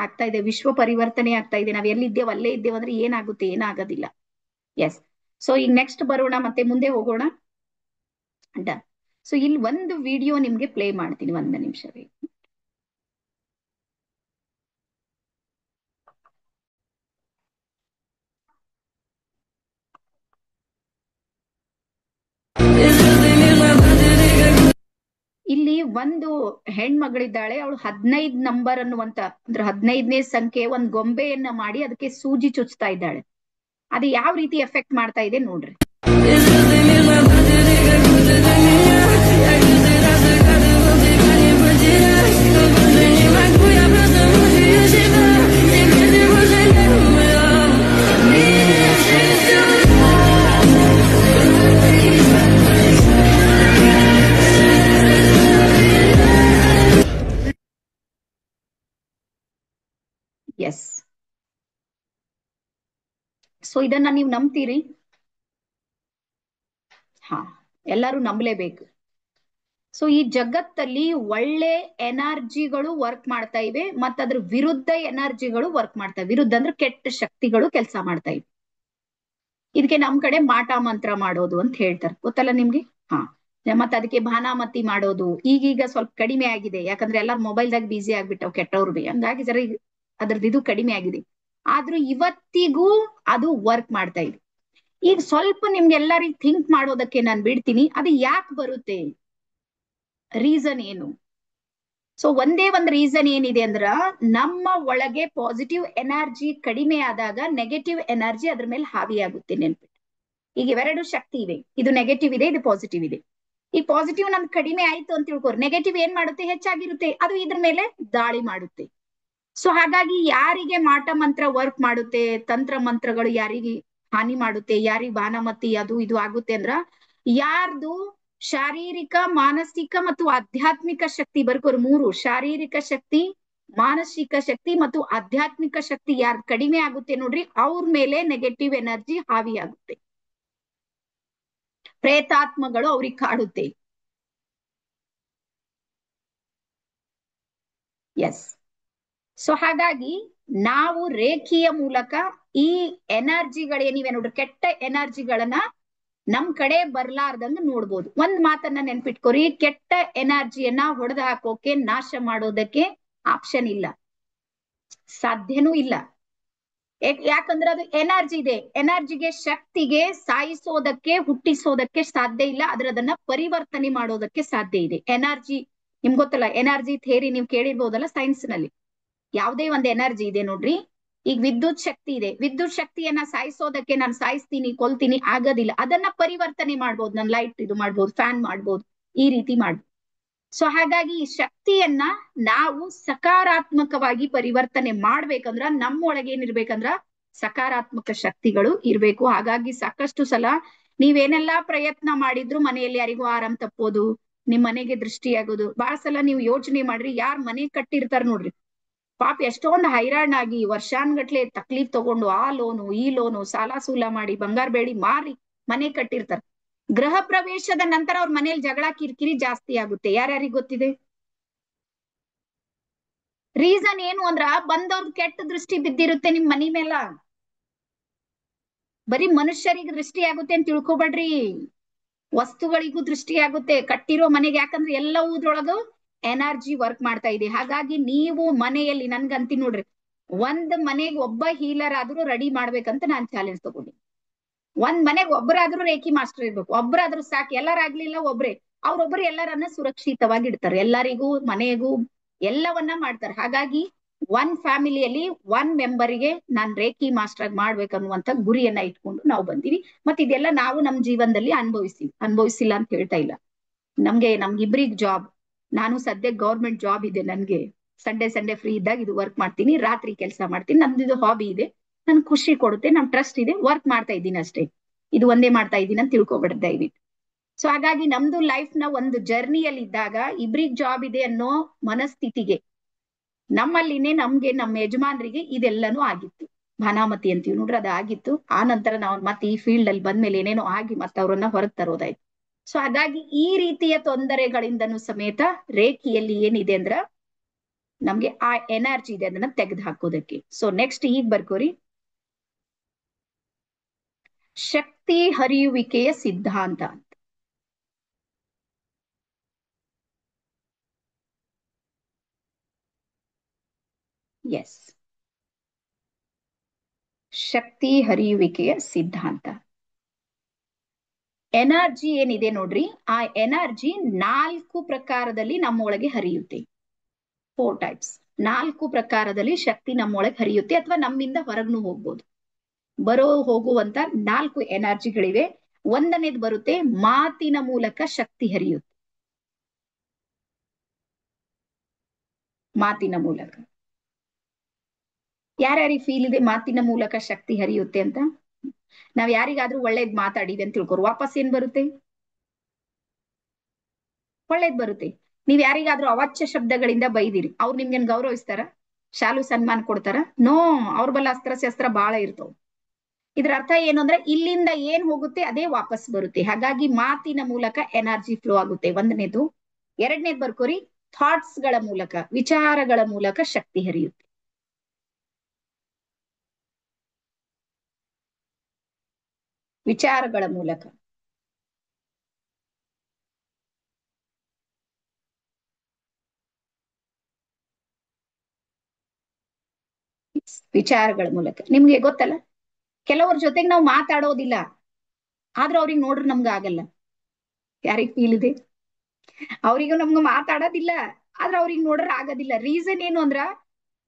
ಆಗ್ತಾ ಇದೆ, ವಿಶ್ವ ಪರಿವರ್ತನೆ ಆಗ್ತಾ ಇದೆ. ನಾವ್ ಎಲ್ಲಿದ್ದೇವ್ ಅಲ್ಲೇ ಇದ್ದೇವ್ ಅಂದ್ರೆ ಏನಾಗುತ್ತೆ? ಏನಾಗೋದಿಲ್ಲ. ಎಸ್. ಸೊ ಈಗ ನೆಕ್ಸ್ಟ್ ಬರೋಣ, ಮತ್ತೆ ಮುಂದೆ ಹೋಗೋಣ. ಡನ್. ಸೊ ಇಲ್ಲಿ ಒಂದು ವಿಡಿಯೋ ನಿಮ್ಗೆ ಪ್ಲೇ ಮಾಡ್ತೀನಿ, 1 ನಿಮಿಷ. ಇಲ್ಲಿ ಒಂದು ಹೆಣ್ಮಗಳಿದ್ದಾಳೆ, ಅವಳು 15 ನಂಬರ್ ಅನ್ನುವಂತ, ಅಂದ್ರೆ 15ನೇ ಸಂಖ್ಯೆ ಒಂದ್ ಗೊಂಬೆಯನ್ನ ಮಾಡಿ ಅದಕ್ಕೆ ಸೂಜಿ ಚುಚ್ತಾ ಇದ್ದಾಳೆ. ಅದು ಯಾವ ರೀತಿ ಎಫೆಕ್ಟ್ ಮಾಡ್ತಾ ಇದೆ ನೋಡ್ರಿ. ಎಸ್. ಸೊ ಇದನ್ನ ನೀವು ನಂಬ್ತೀರಿ? ಹಾ, ಎಲ್ಲರೂ ನಂಬಲೇಬೇಕು. ಸೊ ಈ ಜಗತ್ತಲ್ಲಿ ಒಳ್ಳೆ ಎನರ್ಜಿಗಳು ವರ್ಕ್ ಮಾಡ್ತಾ ಇವೆ, ಮತ್ತ ಅದ್ರ ವಿರುದ್ಧ ಎನರ್ಜಿಗಳು ವರ್ಕ್ ಮಾಡ್ತಾ ಇವೆ. ವಿರುದ್ಧ ಅಂದ್ರೆ ಕೆಟ್ಟ ಶಕ್ತಿಗಳು ಕೆಲಸ ಮಾಡ್ತಾ ಇವೆ. ಇದಕ್ಕೆ ನಮ್ ಕಡೆ ಮಾಟ ಮಂತ್ರ ಮಾಡೋದು ಅಂತ ಹೇಳ್ತಾರೆ, ಗೊತ್ತಲ್ಲ ನಿಮ್ಗೆ? ಹಾ, ಮತ್ತ ಅದಕ್ಕೆ ಭಾನಾಮತಿ ಮಾಡೋದು ಈಗೀಗ ಸ್ವಲ್ಪ ಕಡಿಮೆ ಆಗಿದೆ, ಯಾಕಂದ್ರೆ ಎಲ್ಲಾರು ಮೊಬೈಲ್ದಾಗ ಬಿಸಿ ಆಗ್ಬಿಟ್ಟವ್ ಕೆಟ್ಟವ್ರು ಬಿ. ಹಂಗಾಗಿ ಜರ ಅದ್ರದ್ದು ಇದು ಕಡಿಮೆ ಆಗಿದೆ. ಆದ್ರೂ ಇವತ್ತಿಗೂ ಅದು ವರ್ಕ್ ಮಾಡ್ತಾ ಇದೆ. ಈಗ ಸ್ವಲ್ಪ ನಿಮ್ಗೆಲ್ಲರಿಗೂ ಥಿಂಕ್ ಮಾಡೋದಕ್ಕೆ ನಾನು ಬಿಡ್ತೀನಿ, ಅದು ಯಾಕೆ ಬರುತ್ತೆ, ರೀಸನ್ ಏನು? ಸೊ ಒಂದೇ ಒಂದು ರೀಸನ್ ಏನಿದೆ ಅಂದ್ರ, ನಮ್ಮ ಒಳಗೆ ಪಾಸಿಟಿವ್ ಎನರ್ಜಿ ಕಡಿಮೆ ಆದಾಗ ನೆಗೆಟಿವ್ ಎನರ್ಜಿ ಅದ್ರ ಮೇಲೆ ಹಾವಿಯಾಗುತ್ತೆ. ನೆನ್ಪಿಟ್ಟು, ಈಗ ಇವೆರಡು ಶಕ್ತಿ ಇವೆ, ಇದು ನೆಗೆಟಿವ್ ಇದೆ, ಇದು ಪಾಸಿಟಿವ್ ಇದೆ. ಈ ಪಾಸಿಟಿವ್ ನಮ್ ಕಡಿಮೆ ಆಯ್ತು ಅಂತ ತಿಳ್ಕೊರ್, ನೆಗೆಟಿವ್ ಏನ್ ಮಾಡುತ್ತೆ? ಹೆಚ್ಚಾಗಿರುತ್ತೆ, ಅದು ಇದ್ರ ಮೇಲೆ ದಾಳಿ ಮಾಡುತ್ತೆ. ಸೊ ಹಾಗಾಗಿ ಯಾರಿಗೆ ಮಾಟ ಮಂತ್ರ ವರ್ಕ್ ಮಾಡುತ್ತೆ, ತಂತ್ರ ಮಂತ್ರಗಳು ಯಾರಿಗೆ ಹಾನಿ ಮಾಡುತ್ತೆ, ಯಾರಿಗೆ ಭಾನಮತಿ ಅದು ಇದು ಆಗುತ್ತೆ ಅಂದ್ರ, ಯಾರ್ದು ಶಾರೀರಿಕ, ಮಾನಸಿಕ ಮತ್ತು ಆಧ್ಯಾತ್ಮಿಕ ಶಕ್ತಿ ಬರ್ಕೋರು 3, ಶಾರೀರಿಕ ಶಕ್ತಿ, ಮಾನಸಿಕ ಶಕ್ತಿ ಮತ್ತು ಆಧ್ಯಾತ್ಮಿಕ ಶಕ್ತಿ ಯಾರ್ದು ಕಡಿಮೆ ಆಗುತ್ತೆ ನೋಡ್ರಿ, ಅವ್ರ ಮೇಲೆ ನೆಗೆಟಿವ್ ಎನರ್ಜಿ ಹಾವಿಯಾಗುತ್ತೆ. ಪ್ರೇತಾತ್ಮಗಳು ಅವ್ರಿಗೆ ಕಾಡುತ್ತೆ. ಎಸ್. ಸೊ ಹಾಗಾಗಿ ನಾವು ರೇಖಿಯ ಮೂಲಕ ಈ ಎನರ್ಜಿಗಳೇನಿವೆ ನೋಡ್ರಿ, ಕೆಟ್ಟ ಎನರ್ಜಿಗಳನ್ನ ನಮ್ ಕಡೆ ಬರ್ಲಾರ್ದಂಗ ನೋಡ್ಬೋದು. ಒಂದ್ ಮಾತನ್ನ ನೆನ್ಪಿಟ್ಕೋರಿ, ಕೆಟ್ಟ ಎನರ್ಜಿಯನ್ನ ಹೊಡೆದು ಹಾಕೋಕೆ, ನಾಶ ಮಾಡೋದಕ್ಕೆ ಆಪ್ಷನ್ ಇಲ್ಲ, ಸಾಧ್ಯನೂ ಇಲ್ಲ. ಯಾಕಂದ್ರೆ ಅದು ಎನರ್ಜಿ ಇದೆ. ಎನರ್ಜಿಗೆ, ಶಕ್ತಿಗೆ ಸಾಯಿಸೋದಕ್ಕೆ, ಹುಟ್ಟಿಸೋದಕ್ಕೆ ಸಾಧ್ಯ ಇಲ್ಲ, ಅದನ್ನ ಪರಿವರ್ತನೆ ಮಾಡೋದಕ್ಕೆ ಸಾಧ್ಯ ಇದೆ. ಎನರ್ಜಿ ನಿಮ್ಗೆ ಗೊತ್ತಲ್ಲ, ಎನರ್ಜಿ ಥಿಯರಿ ನೀವು ಕೇಳಿರ್ಬೋದಲ್ಲ ಸೈನ್ಸ್ ನಲ್ಲಿ. ಯಾವುದೇ ಒಂದು ಎನರ್ಜಿ ಇದೆ ನೋಡ್ರಿ, ಈಗ ವಿದ್ಯುತ್ ಶಕ್ತಿ ಇದೆ, ವಿದ್ಯುತ್ ಶಕ್ತಿಯನ್ನ ಸಾಯಿಸೋದಕ್ಕೆ ನಾನು ಸಾಯಿಸ್ತೀನಿ, ಕೊಲ್ತೀನಿ ಆಗೋದಿಲ್ಲ. ಅದನ್ನ ಪರಿವರ್ತನೆ ಮಾಡ್ಬೋದು, ನಾನು ಲೈಟ್ ಇದು ಮಾಡ್ಬೋದು, ಫ್ಯಾನ್ ಮಾಡ್ಬೋದು, ಈ ರೀತಿ ಮಾಡ್ಬೋದು. ಸೊ ಹಾಗಾಗಿ ಈ ಶಕ್ತಿಯನ್ನ ನಾವು ಸಕಾರಾತ್ಮಕವಾಗಿ ಪರಿವರ್ತನೆ ಮಾಡ್ಬೇಕಂದ್ರ ನಮ್ಮೊಳಗೆ ಏನಿರ್ಬೇಕಂದ್ರ ಸಕಾರಾತ್ಮಕ ಶಕ್ತಿಗಳು ಇರ್ಬೇಕು. ಹಾಗಾಗಿ ಸಾಕಷ್ಟು ಸಲ ನೀವೇನೆಲ್ಲಾ ಪ್ರಯತ್ನ ಮಾಡಿದ್ರು ಮನೆಯಲ್ಲಿ ಯಾರಿಗೂ ಆರಾಮ್ ತಪ್ಪೋದು, ನಿಮ್ ಮನೆಗೆ ದೃಷ್ಟಿಯಾಗೋದು. ಬಹಳ ಸಲ ನೀವು ಯೋಚನೆ ಮಾಡ್ರಿ, ಯಾರ್ ಮನೆ ಕಟ್ಟಿರ್ತಾರ ನೋಡ್ರಿ, ಪಾಪ ಎಷ್ಟೊಂದು ಹೈರಾಣಾಗಿ ವರ್ಷಾನ್ಗಟ್ಲೆ ತಕ್ಲೀಫ್ ತಗೊಂಡು ಆ ಲೋನು ಈ ಲೋನು ಸಾಲ ಸೂಲ ಮಾಡಿ ಬಂಗಾರ ಬೇಡಿ ಮಾರಿ ಮನೆ ಕಟ್ಟಿರ್ತಾರ. ಗೃಹ ಪ್ರವೇಶದ ನಂತರ ಅವ್ರ ಮನೇಲಿ ಜಗಳ ಕಿರಿಕಿರಿ ಜಾಸ್ತಿ ಆಗುತ್ತೆ. ಯಾರ್ಯಾರಿಗೆ ಗೊತ್ತಿದೆ? ರೀಸನ್ ಏನು ಅಂದ್ರ, ಬಂದವ್ರದ್ ಕೆಟ್ಟ ದೃಷ್ಟಿ ಬಿದ್ದಿರುತ್ತೆ ನಿಮ್ ಮನಿ ಮೇಲ. ಬರೀ ಮನುಷ್ಯರಿಗೆ ದೃಷ್ಟಿ ಆಗುತ್ತೆ ಅಂತ ತಿಳ್ಕೊಬೇಡ್ರಿ, ವಸ್ತುಗಳಿಗೂ ದೃಷ್ಟಿ ಆಗುತ್ತೆ, ಕಟ್ಟಿರೋ ಮನೆಗೆ. ಯಾಕಂದ್ರೆ ಎಲ್ಲವುದ್ರೊಳಗ ಎನರ್ಜಿ ವರ್ಕ್ ಮಾಡ್ತಾ ಇದೆ. ಹಾಗಾಗಿ ನೀವು ಮನೆಯಲ್ಲಿ, ನನ್ಗಂತಿ ನೋಡ್ರಿ, ಒಂದ್ ಮನೆಗೆ ಒಬ್ಬ ಹೀಲರ್ ಆದ್ರೂ ರೆಡಿ ಮಾಡ್ಬೇಕಂತ ನಾನ್ ಚಾಲೆಂಜ್ ತಗೊಂಡಿ. ಒಂದ್ ಮನೆಗೆ ಒಬ್ಬರಾದ್ರೂ ರೇಖಿ ಮಾಸ್ಟರ್ ಇರ್ಬೇಕು, ಒಬ್ಬರಾದ್ರೂ ಸಾಕು. ಎಲ್ಲರಾಗ್ಲಿಲ್ಲ ಒಬ್ರೆ, ಅವ್ರೊಬ್ಬರು ಎಲ್ಲರನ್ನ ಸುರಕ್ಷಿತವಾಗಿ ಇಡ್ತಾರೆ, ಎಲ್ಲರಿಗೂ ಮನೆಗೂ ಎಲ್ಲವನ್ನ ಮಾಡ್ತಾರೆ. ಹಾಗಾಗಿ ಒನ್ ಫ್ಯಾಮಿಲಿಯಲ್ಲಿ ಒನ್ ಮೆಂಬರ್ಗೆ ನಾನ್ ರೇಖಿ ಮಾಸ್ಟರ್ ಮಾಡ್ಬೇಕನ್ನುವಂತ ಗುರಿಯನ್ನ ಇಟ್ಕೊಂಡು ನಾವು ಬಂದಿವಿ. ಮತ್ತೆ ಇದೆಲ್ಲ ನಾವು ನಮ್ಮ ಜೀವನದಲ್ಲಿ ಅನುಭವಿಸಿಲ್ಲ ಅಂತ ಹೇಳ್ತಾ ಇಲ್ಲ. ನಮ್ಗಿಬ್ರಿಗೆ ಜಾಬ್, ನಾನು ಸದ್ಯ ಗೌರ್ಮೆಂಟ್ ಜಾಬ್ ಇದೆ ನನ್ಗೆ, ಸಂಡೇ ಫ್ರೀ ಇದ್ದಾಗ ಇದು ವರ್ಕ್ ಮಾಡ್ತೀನಿ, ರಾತ್ರಿ ಕೆಲಸ ಮಾಡ್ತೀನಿ, ನಮ್ದು ಇದು ಹಾಬಿ ಇದೆ, ನನ್ ಖುಷಿ ಕೊಡುತ್ತೆ, ನಮ್ ಟ್ರಸ್ಟ್ ಇದೆ, ವರ್ಕ್ ಮಾಡ್ತಾ ಇದ್ದೀನಿ ಅಷ್ಟೇ, ಇದು ಒಂದೇ ಮಾಡ್ತಾ ಇದ್ದೀನಿ ಅಂತ ತಿಳ್ಕೊಬೇಡ ದಯವಿಟ್ಟು. ಸೊ ಹಾಗಾಗಿ ನಮ್ದು ಲೈಫ್ ನ ಒಂದು ಜರ್ನಿಯಲ್ಲಿ ಇದ್ದಾಗ ಇಬ್ರಿಗೆ ಜಾಬ್ ಇದೆ ಅನ್ನೋ ಮನಸ್ಥಿತಿಗೆ ನಮ್ಮಲ್ಲಿನೇ ನಮ್ಮ ಯಜಮಾನ್ರಿಗೆ ಇದೆಲ್ಲನೂ ಆಗಿತ್ತು. ಭಾನಾಮತಿ ಅಂತೀವಿ ನೋಡ್ರಿ, ಅದು ಆಗಿತ್ತು. ಆ ನಂತರ ನಾವು ಮತ್ತೆ ಈ ಫೀಲ್ಡ್ ಅಲ್ಲಿ ಬಂದ್ಮೇಲೆ ಏನೇನೋ ಆಗಿ ಮತ್ತೆ ಅವ್ರನ್ನ ಹೊರಗೆ ತರೋದಾಯ್ತು. ಸೊ ಹಾಗಾಗಿ ಈ ರೀತಿಯ ತೊಂದರೆಗಳಿಂದನೂ ಸಮೇತ ರೇಖಿಯಲ್ಲಿ ಏನಿದೆ ಅಂದ್ರ ನಮ್ಗೆ ಆ ಎನರ್ಜಿ ಇದೆ, ಅದನ್ನ ತೆಗೆದು ಹಾಕೋದಕ್ಕೆ. ಸೊ ನೆಕ್ಸ್ಟ್ ಈಗ ಬರ್ಕೋರಿ, ಶಕ್ತಿ ಹರಿಯುವಿಕೆಯ ಸಿದ್ಧಾಂತ ಅಂತ. ಎಸ್, ಶಕ್ತಿ ಹರಿಯುವಿಕೆಯ ಸಿದ್ಧಾಂತ. ಎನರ್ಜಿ ಏನಿದೆ ನೋಡ್ರಿ, ಆ ಎನರ್ಜಿ 4 ಪ್ರಕಾರದಲ್ಲಿ ನಮ್ಮೊಳಗೆ ಹರಿಯುತ್ತೆ. 4 ಟೈಪ್ಸ್, 4 ಪ್ರಕಾರದಲ್ಲಿ ಶಕ್ತಿ ನಮ್ಮೊಳಗೆ ಹರಿಯುತ್ತೆ, ಅಥವಾ ನಮ್ಮಿಂದ ಹೊರಗ್ನು ಹೋಗ್ಬೋದು. ಹೋಗುವಂತ 4 ಎನರ್ಜಿಗಳಿವೆ. ಒಂದನೇದು ಬರುತ್ತೆ ಮಾತಿನ ಮೂಲಕ ಶಕ್ತಿ ಹರಿಯುತ್ತೆ. ಮಾತಿನ ಮೂಲಕ ಯಾರ್ಯಾರಿಗೆ ಫೀಲ್ ಇದೆ ಮಾತಿನ ಮೂಲಕ ಶಕ್ತಿ ಹರಿಯುತ್ತೆ ಅಂತ? ನಾವ್ ಯಾರಿಗಾದ್ರೂ ಒಳ್ಳೇದ್ ಮಾತಾಡಿದೆ ಅಂತ ತಿಳ್ಕೊರು, ವಾಪಸ್ ಏನ್ ಬರುತ್ತೆ? ಒಳ್ಳೇದ್ ಬರುತ್ತೆ. ನೀವ್ ಯಾರಿಗಾದ್ರೂ ಅವಾಚ್ಯ ಶಬ್ದಗಳಿಂದ ಬೈದಿರಿ, ಅವ್ರು ನಿಮ್ಗೇನ್ ಗೌರವಿಸ್ತಾರ? ಶಾಲು ಸನ್ಮಾನ ಕೊಡ್ತಾರ? ನೋ, ಅವ್ರ ಬಲ್ಲ ಅಸ್ತ್ರ ಶಸ್ತ್ರ ಬಾಳ ಇರ್ತಾವ. ಇದ್ರ ಅರ್ಥ ಏನು ಅಂದ್ರೆ ಇಲ್ಲಿಂದ ಏನ್ ಹೋಗುತ್ತೆ ಅದೇ ವಾಪಸ್ ಬರುತ್ತೆ. ಹಾಗಾಗಿ ಮಾತಿನ ಮೂಲಕ ಎನರ್ಜಿ ಫ್ಲೋ ಆಗುತ್ತೆ, ಒಂದನೇದು. ಎರಡನೇದು ಬರ್ಕೋರಿ, ಥಾಟ್ಸ್ ಗಳ ಮೂಲಕ, ವಿಚಾರಗಳ ಮೂಲಕ ಶಕ್ತಿ ಹರಿಯುತ್ತೆ. ವಿಚಾರಗಳ ಮೂಲಕ. ವಿಚಾರಗಳ ಮೂಲಕ ನಿಮ್ಗೆ ಗೊತ್ತಲ್ಲ, ಕೆಲವ್ರ ಜೊತೆಗೆ ನಾವು ಮಾತಾಡೋದಿಲ್ಲ, ಆದ್ರೆ ಅವ್ರಿಗೆ ನೋಡ್ರಿ ನಮ್ಗ ಆಗಲ್ಲ. ಯಾರಿಗ್ ಫೀಲ್ ಇದೆ? ಅವ್ರಿಗೂ ನಮ್ಗ ಮಾತಾಡೋದಿಲ್ಲ, ಆದ್ರೆ ಅವ್ರಿಗೆ ನೋಡ್ರ ಆಗೋದಿಲ್ಲ. ರೀಸನ್ ಏನು ಅಂದ್ರ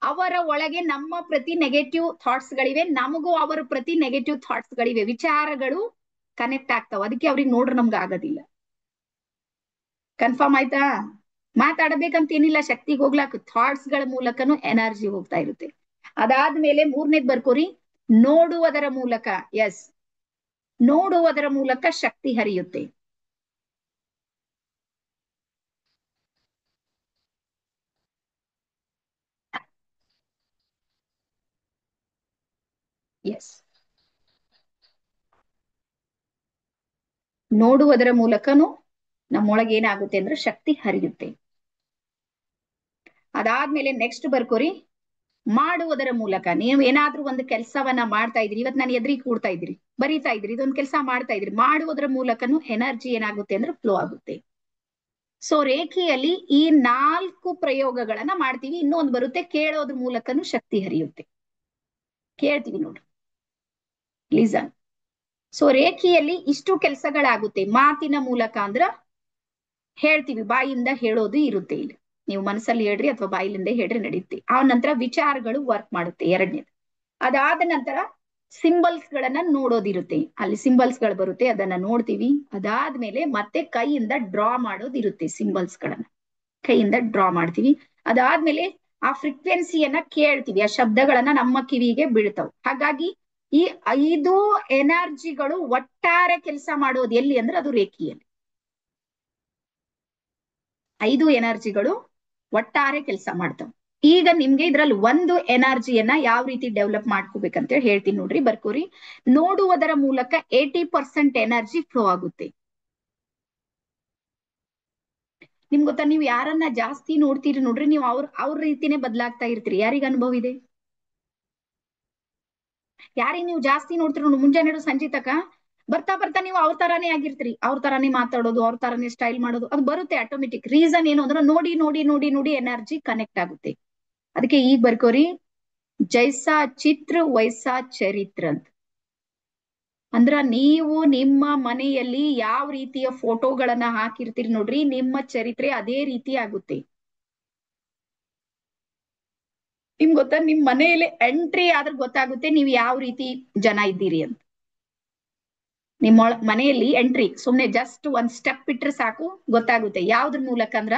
ಅವರ ಒಳಗೆ ನಮ್ಮ ಪ್ರತಿ ನೆಗೆಟಿವ್ ಥಾಟ್ಸ್ ಗಳಿವೆ, ನಮಗೂ ಅವರ ಪ್ರತಿ ನೆಗೆಟಿವ್ ಥಾಟ್ಸ್ ಗಳಿವೆ, ವಿಚಾರಗಳು ಕನೆಕ್ಟ್ ಆಗ್ತಾವ. ಅದಕ್ಕೆ ಅವ್ರಿಗೆ ನೋಡ್ರ ನಮ್ಗ ಆಗೋದಿಲ್ಲ. ಕನ್ಫರ್ಮ್ ಆಯ್ತಾ? ಮಾತಾಡಬೇಕಂತ ಏನಿಲ್ಲ, ಶಕ್ತಿಗೆ ಹೋಗ್ಲಾಕ ಥಾಟ್ಸ್ ಗಳ ಮೂಲಕನು ಎನರ್ಜಿ ಹೋಗ್ತಾ ಇರುತ್ತೆ. ಅದಾದ್ಮೇಲೆ ಮೂರನೇದ್ ಬರ್ಕೋರಿ, ನೋಡುವುದರ ಮೂಲಕ. ಎಸ್, ನೋಡುವುದರ ಮೂಲಕ ಶಕ್ತಿ ಹರಿಯುತ್ತೆ. ಎಸ್, ನೋಡುವುದರ ಮೂಲಕನು ನಮ್ಮೊಳಗೆ ಏನಾಗುತ್ತೆ ಅಂದ್ರೆ ಶಕ್ತಿ ಹರಿಯುತ್ತೆ. ಅದಾದ್ಮೇಲೆ ನೆಕ್ಸ್ಟ್ ಬರ್ಕೋರಿ, ಮಾಡುವುದರ ಮೂಲಕ. ನೀವು ಏನಾದ್ರೂ ಒಂದು ಕೆಲಸವನ್ನ ಮಾಡ್ತಾ ಇದ್ರಿ, ಇವತ್ತು ನಾನು ಎದುರಿಗೆ ಕೂಡ್ತಾ ಇದ್ರಿ, ಬರೀತಾ ಇದ್ರಿ, ಇದೊಂದು ಕೆಲಸ ಮಾಡ್ತಾ ಇದ್ರಿ, ಮಾಡುವುದರ ಮೂಲಕನು ಎನರ್ಜಿ ಏನಾಗುತ್ತೆ ಅಂದ್ರೆ ಫ್ಲೋ ಆಗುತ್ತೆ. ಸೊ ರೇಖೆಯಲ್ಲಿ ಈ 4 ಪ್ರಯೋಗಗಳನ್ನ ಮಾಡ್ತೀವಿ. ಇನ್ನೊಂದು ಬರುತ್ತೆ, ಕೇಳೋದ್ರ ಮೂಲಕನು ಶಕ್ತಿ ಹರಿಯುತ್ತೆ. ಕೇಳ್ತೀವಿ ನೋಡ್ರಿ, ಲಿಸನ್. ಸೊ ರೇಖೆಯಲ್ಲಿ ಇಷ್ಟು ಕೆಲಸಗಳಾಗುತ್ತೆ. ಮಾತಿನ ಮೂಲಕ ಅಂದ್ರ ಹೇಳ್ತೀವಿ, ಬಾಯಿಂದ ಹೇಳೋದು ಇರುತ್ತೆ. ಇಲ್ಲಿ ನೀವು ಮನಸ್ಸಲ್ಲಿ ಹೇಳ್ರಿ ಅಥವಾ ಬಾಯಿಲಿಂದ ಹೇಳ್ರಿ ನಡೀತಿ. ಆ ನಂತರ ವಿಚಾರಗಳು ವರ್ಕ್ ಮಾಡುತ್ತೆ, ಎರಡನೇದು. ಅದಾದ ನಂತರ ಸಿಂಬಲ್ಸ್ ಗಳನ್ನ ನೋಡೋದಿರುತ್ತೆ, ಅಲ್ಲಿ ಸಿಂಬಲ್ಸ್ ಗಳು ಬರುತ್ತೆ, ಅದನ್ನ ನೋಡ್ತೀವಿ. ಅದಾದ್ಮೇಲೆ ಮತ್ತೆ ಕೈಯಿಂದ ಡ್ರಾ ಮಾಡೋದಿರುತ್ತೆ, ಸಿಂಬಲ್ಸ್ ಗಳನ್ನ ಕೈಯಿಂದ ಡ್ರಾ ಮಾಡ್ತೀವಿ. ಅದಾದ್ಮೇಲೆ ಆ ಫ್ರೀಕ್ವೆನ್ಸಿಯನ್ನ ಕೇಳ್ತೀವಿ, ಆ ಶಬ್ದಗಳನ್ನ ನಮ್ಮ ಕಿವಿಗೆ ಬೀಳ್ತಾವ್. ಹಾಗಾಗಿ ಈ 5 ಎನರ್ಜಿಗಳು ಒಟ್ಟಾರೆ ಕೆಲಸ ಮಾಡೋದು ಎಲ್ಲಿ ಅಂದ್ರೆ ಅದು ರೇಖೆಯಲ್ಲಿ. 5 ಎನರ್ಜಿಗಳು ಒಟ್ಟಾರೆ ಕೆಲಸ ಮಾಡ್ತಾವ. ಈಗ ನಿಮ್ಗೆ ಇದ್ರಲ್ಲಿ ಒಂದು ಎನರ್ಜಿಯನ್ನ ಯಾವ ರೀತಿ ಡೆವಲಪ್ ಮಾಡ್ಕೋಬೇಕಂತ ಹೇಳ್ತೀನಿ ನೋಡ್ರಿ, ಬರ್ಕೋರಿ. ನೋಡುವುದರ ಮೂಲಕ 80% ಎನರ್ಜಿ ಫ್ಲೋ ಆಗುತ್ತೆ. ನಿಮ್ಗೆ ಗೊತ್ತಾ, ನೀವು ಯಾರನ್ನ ಜಾಸ್ತಿ ನೋಡ್ತೀರಿ ನೋಡ್ರಿ, ನೀವು ಅವ್ರ ರೀತಿನೇ ಬದಲಾಗ್ತಾ ಇರ್ತೀರಿ. ಯಾರಿಗ ಅನುಭವ ಇದೆ? ಯಾರಿಗೆ ನೀವು ಜಾಸ್ತಿ ನೋಡ್ತೀರಿ ನೋಡಿ, ಮುಂಜಾನೆ ಹಿಡಿದು ಸಂಜೆ ತಕ ಬರ್ತಾ ಬರ್ತಾ ನೀವು ಅವ್ರ ತರಾನೇ ಆಗಿರ್ತೀರಿ. ಅವ್ರ ತರಾನೇ ಮಾತಾಡೋದು, ಅವ್ರ ತರಾನೇ ಸ್ಟೈಲ್ ಮಾಡೋದು, ಅದು ಬರುತ್ತೆ ಆಟೋಮೆಟಿಕ್. ರೀಸನ್ ಏನು ಅಂದ್ರೆ ನೋಡಿ ನೋಡಿ ನೋಡಿ ನೋಡಿ ಎನರ್ಜಿ ಕನೆಕ್ಟ್ ಆಗುತ್ತೆ. ಅದಕ್ಕೆ ಈಗ ಬರ್ಕೋರಿ, ಜೈಸಾ ಚಿತ್ರ ವೈಸಾ ಚರಿತ್ರ ಅಂತ. ಅಂದ್ರ ನೀವು ನಿಮ್ಮ ಮನೆಯಲ್ಲಿ ಯಾವ ರೀತಿಯ ಫೋಟೋಗಳನ್ನ ಹಾಕಿರ್ತೀರಿ ನೋಡ್ರಿ, ನಿಮ್ಮ ಚರಿತ್ರೆ ಅದೇ ರೀತಿ ಆಗುತ್ತೆ. ನಿಮ್ಗೆ ಗೊತ್ತಾ, ನಿಮ್ ಮನೆಯಲ್ಲಿ ಎಂಟ್ರಿ ಆದ್ರೆ ಗೊತ್ತಾಗುತ್ತೆ ನೀವು ಯಾವ ರೀತಿ ಜನ ಇದ್ದೀರಿ ಅಂತ. ನಿಮ್ಮ ಮನೆಯಲ್ಲಿ ಎಂಟ್ರಿ ಸುಮ್ನೆ ಜಸ್ಟ್ ಒಂದ್ ಸ್ಟೆಪ್ ಇಟ್ರೆ ಸಾಕು, ಗೊತ್ತಾಗುತ್ತೆ. ಯಾವ್ದ್ರ ಮೂಲಕ ಅಂದ್ರ,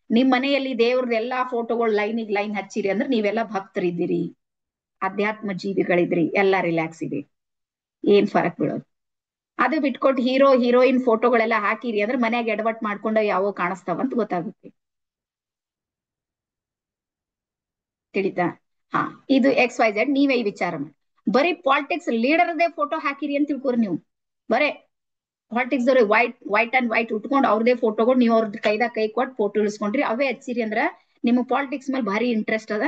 ನಿಮ್ ಮನೆಯಲ್ಲಿ ದೇವ್ರದ್ದು ಎಲ್ಲಾ ಫೋಟೋಗಳು ಲೈನಿಗೆ ಲೈನ್ ಹಚ್ಚಿರಿ ಅಂದ್ರೆ ನೀವೆಲ್ಲಾ ಭಕ್ತರಿದ್ದೀರಿ, ಅಧ್ಯಾತ್ಮ ಜೀವಿಗಳಿದ್ರಿ, ಎಲ್ಲಾ ರಿಲ್ಯಾಕ್ಸ್ ಇದೆ, ಏನ್ ಫರಕ್ ಬೀಳೋದು. ಅದು ಬಿಟ್ಕೊಟ್ಟು ಹೀರೋ ಹೀರೋಯಿನ್ ಫೋಟೋಗಳೆಲ್ಲ ಹಾಕಿರಿ ಅಂದ್ರೆ ಮನ್ಯಾಗ ಎಡವಟ್ ಮಾಡ್ಕೊಂಡು ಯಾವೋ ಕಾಣಿಸ್ತಾವಂತ ಗೊತ್ತಾಗುತ್ತೆ. ತಿಳಿತಾ? ಹಾ, ಇದು XYZ ನೀವೇ ಈ ವಿಚಾರ ಮಾಡಿ. ಬರೀ ಪಾಲಿಟಿಕ್ಸ್ ಲೀಡರ್ದೇ ಫೋಟೋ ಹಾಕಿರಿ ಅಂತ ತಿಳ್ಕೊರಿ ನೀವು. ಬರೇ ಪಾಲಿಟಿಕ್ಸ್ ದವ್ರೆ ವೈಟ್ ಅಂಡ್ ವೈಟ್ ಉಟ್ಕೊಂಡು ಅವ್ರದೇ ಫೋಟೋಗಳು ನೀವು ಅವ್ರದ್ದು ಕೈದಾಗ ಕೈ ಕೊಟ್ಟು ಫೋಟೋ ಇಳಿಸ್ಕೊಂಡ್ರಿ, ಅವೇ ಹಚ್ಚಿರಿ ಅಂದ್ರ ನಿಮ್ಮ ಪಾಲಿಟಿಕ್ಸ್ ಮೇಲೆ ಭಾರಿ ಇಂಟ್ರೆಸ್ಟ್ ಅದ,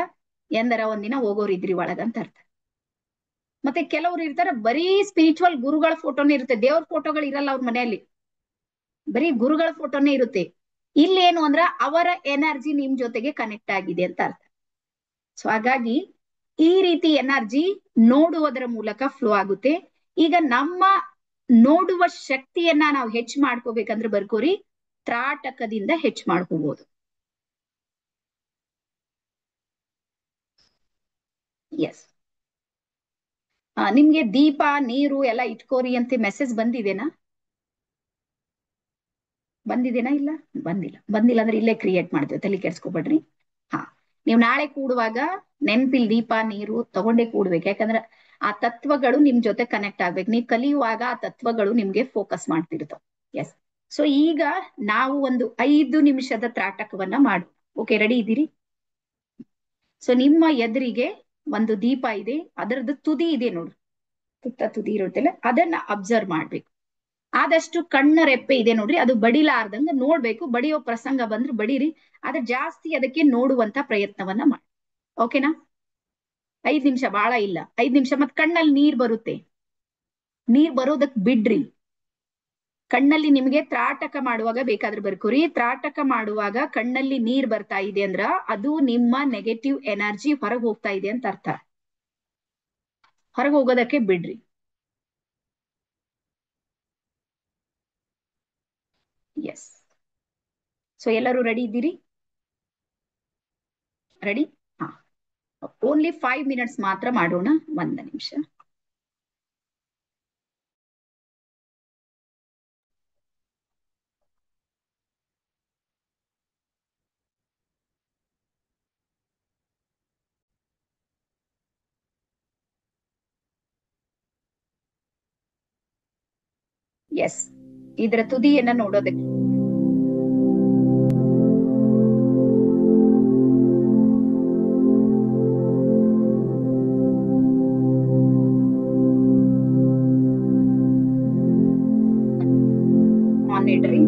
ಎಂದರ ಒಂದಿನ ಹೋಗೋರ್ ಇದ್ರಿ ಒಳಗಂತ ಅರ್ಥ. ಮತ್ತೆ ಕೆಲವ್ರು ಇರ್ತಾರೆ ಬರೀ ಸ್ಪಿರಿಚುವಲ್ ಗುರುಗಳ ಫೋಟೋನೇ ಇರುತ್ತೆ, ದೇವ್ರ ಫೋಟೋಗಳು ಇರಲ್ಲ ಅವ್ರ ಮನೆಯಲ್ಲಿ, ಬರೀ ಗುರುಗಳ ಫೋಟೋನೇ ಇರುತ್ತೆ. ಇಲ್ಲೇನು ಅಂದ್ರ ಅವರ ಎನರ್ಜಿ ನಿಮ್ ಜೊತೆಗೆ ಕನೆಕ್ಟ್ ಆಗಿದೆ ಅಂತ ಅರ್ಥ. ಸೊ ಹಾಗಾಗಿ ಈ ರೀತಿ ಎನರ್ಜಿ ನೋಡುವುದರ ಮೂಲಕ ಫ್ಲೋ ಆಗುತ್ತೆ. ಈಗ ನಮ್ಮ ನೋಡುವ ಶಕ್ತಿಯನ್ನ ನಾವು ಹೆಚ್ಚು ಮಾಡ್ಕೋಬೇಕಂದ್ರೆ ಬರ್ಕೋರಿ, ತ್ರಾಟಕದಿಂದ ಹೆಚ್ಚು ಮಾಡ್ಕೋಬಹುದು. ಎಸ್, ನಿಮ್ಗೆ ದೀಪ ನೀರು ಎಲ್ಲ ಇಟ್ಕೋರಿ ಅಂತ ಮೆಸೇಜ್ ಬಂದಿದೆನಾ? ಬಂದಿದೆನಾ? ಇಲ್ಲ, ಬಂದಿಲ್ಲ ಅಂದ್ರೆ ಇಲ್ಲೇ ಕ್ರಿಯೇಟ್ ಮಾಡ್ತೇವೆ, ತಲೆ ಕೆಡ್ಸ್ಕೊಬೇಡ್ರಿ. ಹಾ, ನೀವು ನಾಳೆ ಕೂಡುವಾಗ ನೆನ್ಪಿಲ್ ದೀಪ ನೀರು ತಗೊಂಡೇ ಕೂಡ್ಬೇಕು. ಯಾಕಂದ್ರೆ ಆ ತತ್ವಗಳು ನಿಮ್ ಜೊತೆ ಕನೆಕ್ಟ್ ಆಗ್ಬೇಕು. ನೀವು ಕಲಿಯುವಾಗ ಆ ತತ್ವಗಳು ನಿಮ್ಗೆ ಫೋಕಸ್ ಮಾಡ್ತಿರ್ತಾವ. ಎಸ್. ಸೊ ಈಗ ನಾವು ಒಂದು 5 ನಿಮಿಷದ ತ್ರಾಟಕವನ್ನ ಮಾಡು. ಓಕೆ, ರೆಡಿ ಇದ್ದೀರಿ? ಸೊ ನಿಮ್ಮ ಎದುರಿಗೆ ಒಂದು ದೀಪ ಇದೆ, ಅದರದ್ದು ತುದಿ ಇದೆ ನೋಡ್ರಿ, ತುದಿ ಇರುತ್ತಲ್ಲ, ಅದನ್ನ ಅಬ್ಸರ್ವ್ ಮಾಡ್ಬೇಕು. ಆದಷ್ಟು ಕಣ್ಣ ರೆಪ್ಪೆ ಇದೆ ನೋಡ್ರಿ, ಅದು ಬಡಿಲಾರ್ದಂಗ ನೋಡ್ಬೇಕು. ಬಡಿಯೋ ಪ್ರಸಂಗ ಬಂದ್ರೆ ಬಡೀರಿ, ಆದ್ರೆ ಜಾಸ್ತಿ ಅದಕ್ಕೆ ನೋಡುವಂತ ಪ್ರಯತ್ನವನ್ನ ಮಾಡಿ. ಓಕೆನಾ? 5 ನಿಮಿಷ, ಬಾಳ ಇಲ್ಲ, 5 ನಿಮಿಷ. ಮತ್ ಕಣ್ಣಲ್ಲಿ ನೀರ್ ಬರುತ್ತೆ, ನೀರ್ ಬರೋದಕ್ ಬಿಡ್ರಿ. ಕಣ್ಣಲ್ಲಿ ನಿಮ್ಗೆ ತ್ರಾಟಕ ಮಾಡುವಾಗ ಬೇಕಾದ್ರೆ ಬರ್ಕೋರಿ, ತ್ರಾಟಕ ಮಾಡುವಾಗ ಕಣ್ಣಲ್ಲಿ ನೀರ್ ಬರ್ತಾ ಇದೆ ಅಂದ್ರ ಅದು ನಿಮ್ಮ ನೆಗೆಟಿವ್ ಎನರ್ಜಿ ಹೊರಗೆ ಹೋಗ್ತಾ ಇದೆ ಅಂತ ಅರ್ಥ. ಹೊರಗೆ ಹೋಗೋದಕ್ಕೆ ಬಿಡ್ರಿ. ಎಸ್. ಸೊ ಎಲ್ಲರೂ ರೆಡಿ ಇದ್ದೀರಿ? ರೆಡಿ? ಹಾ, ಓನ್ಲಿ 5 ಮಿನಿಟ್ಸ್ ಮಾತ್ರ ಮಾಡೋಣ, 1 ನಿಮಿಷ. ಎಸ್, ಇದರ ತುದಿಯನ್ನ ನೋಡೋದಕ್ಕೆ ಆನ್ ಇಡ್ರಿ.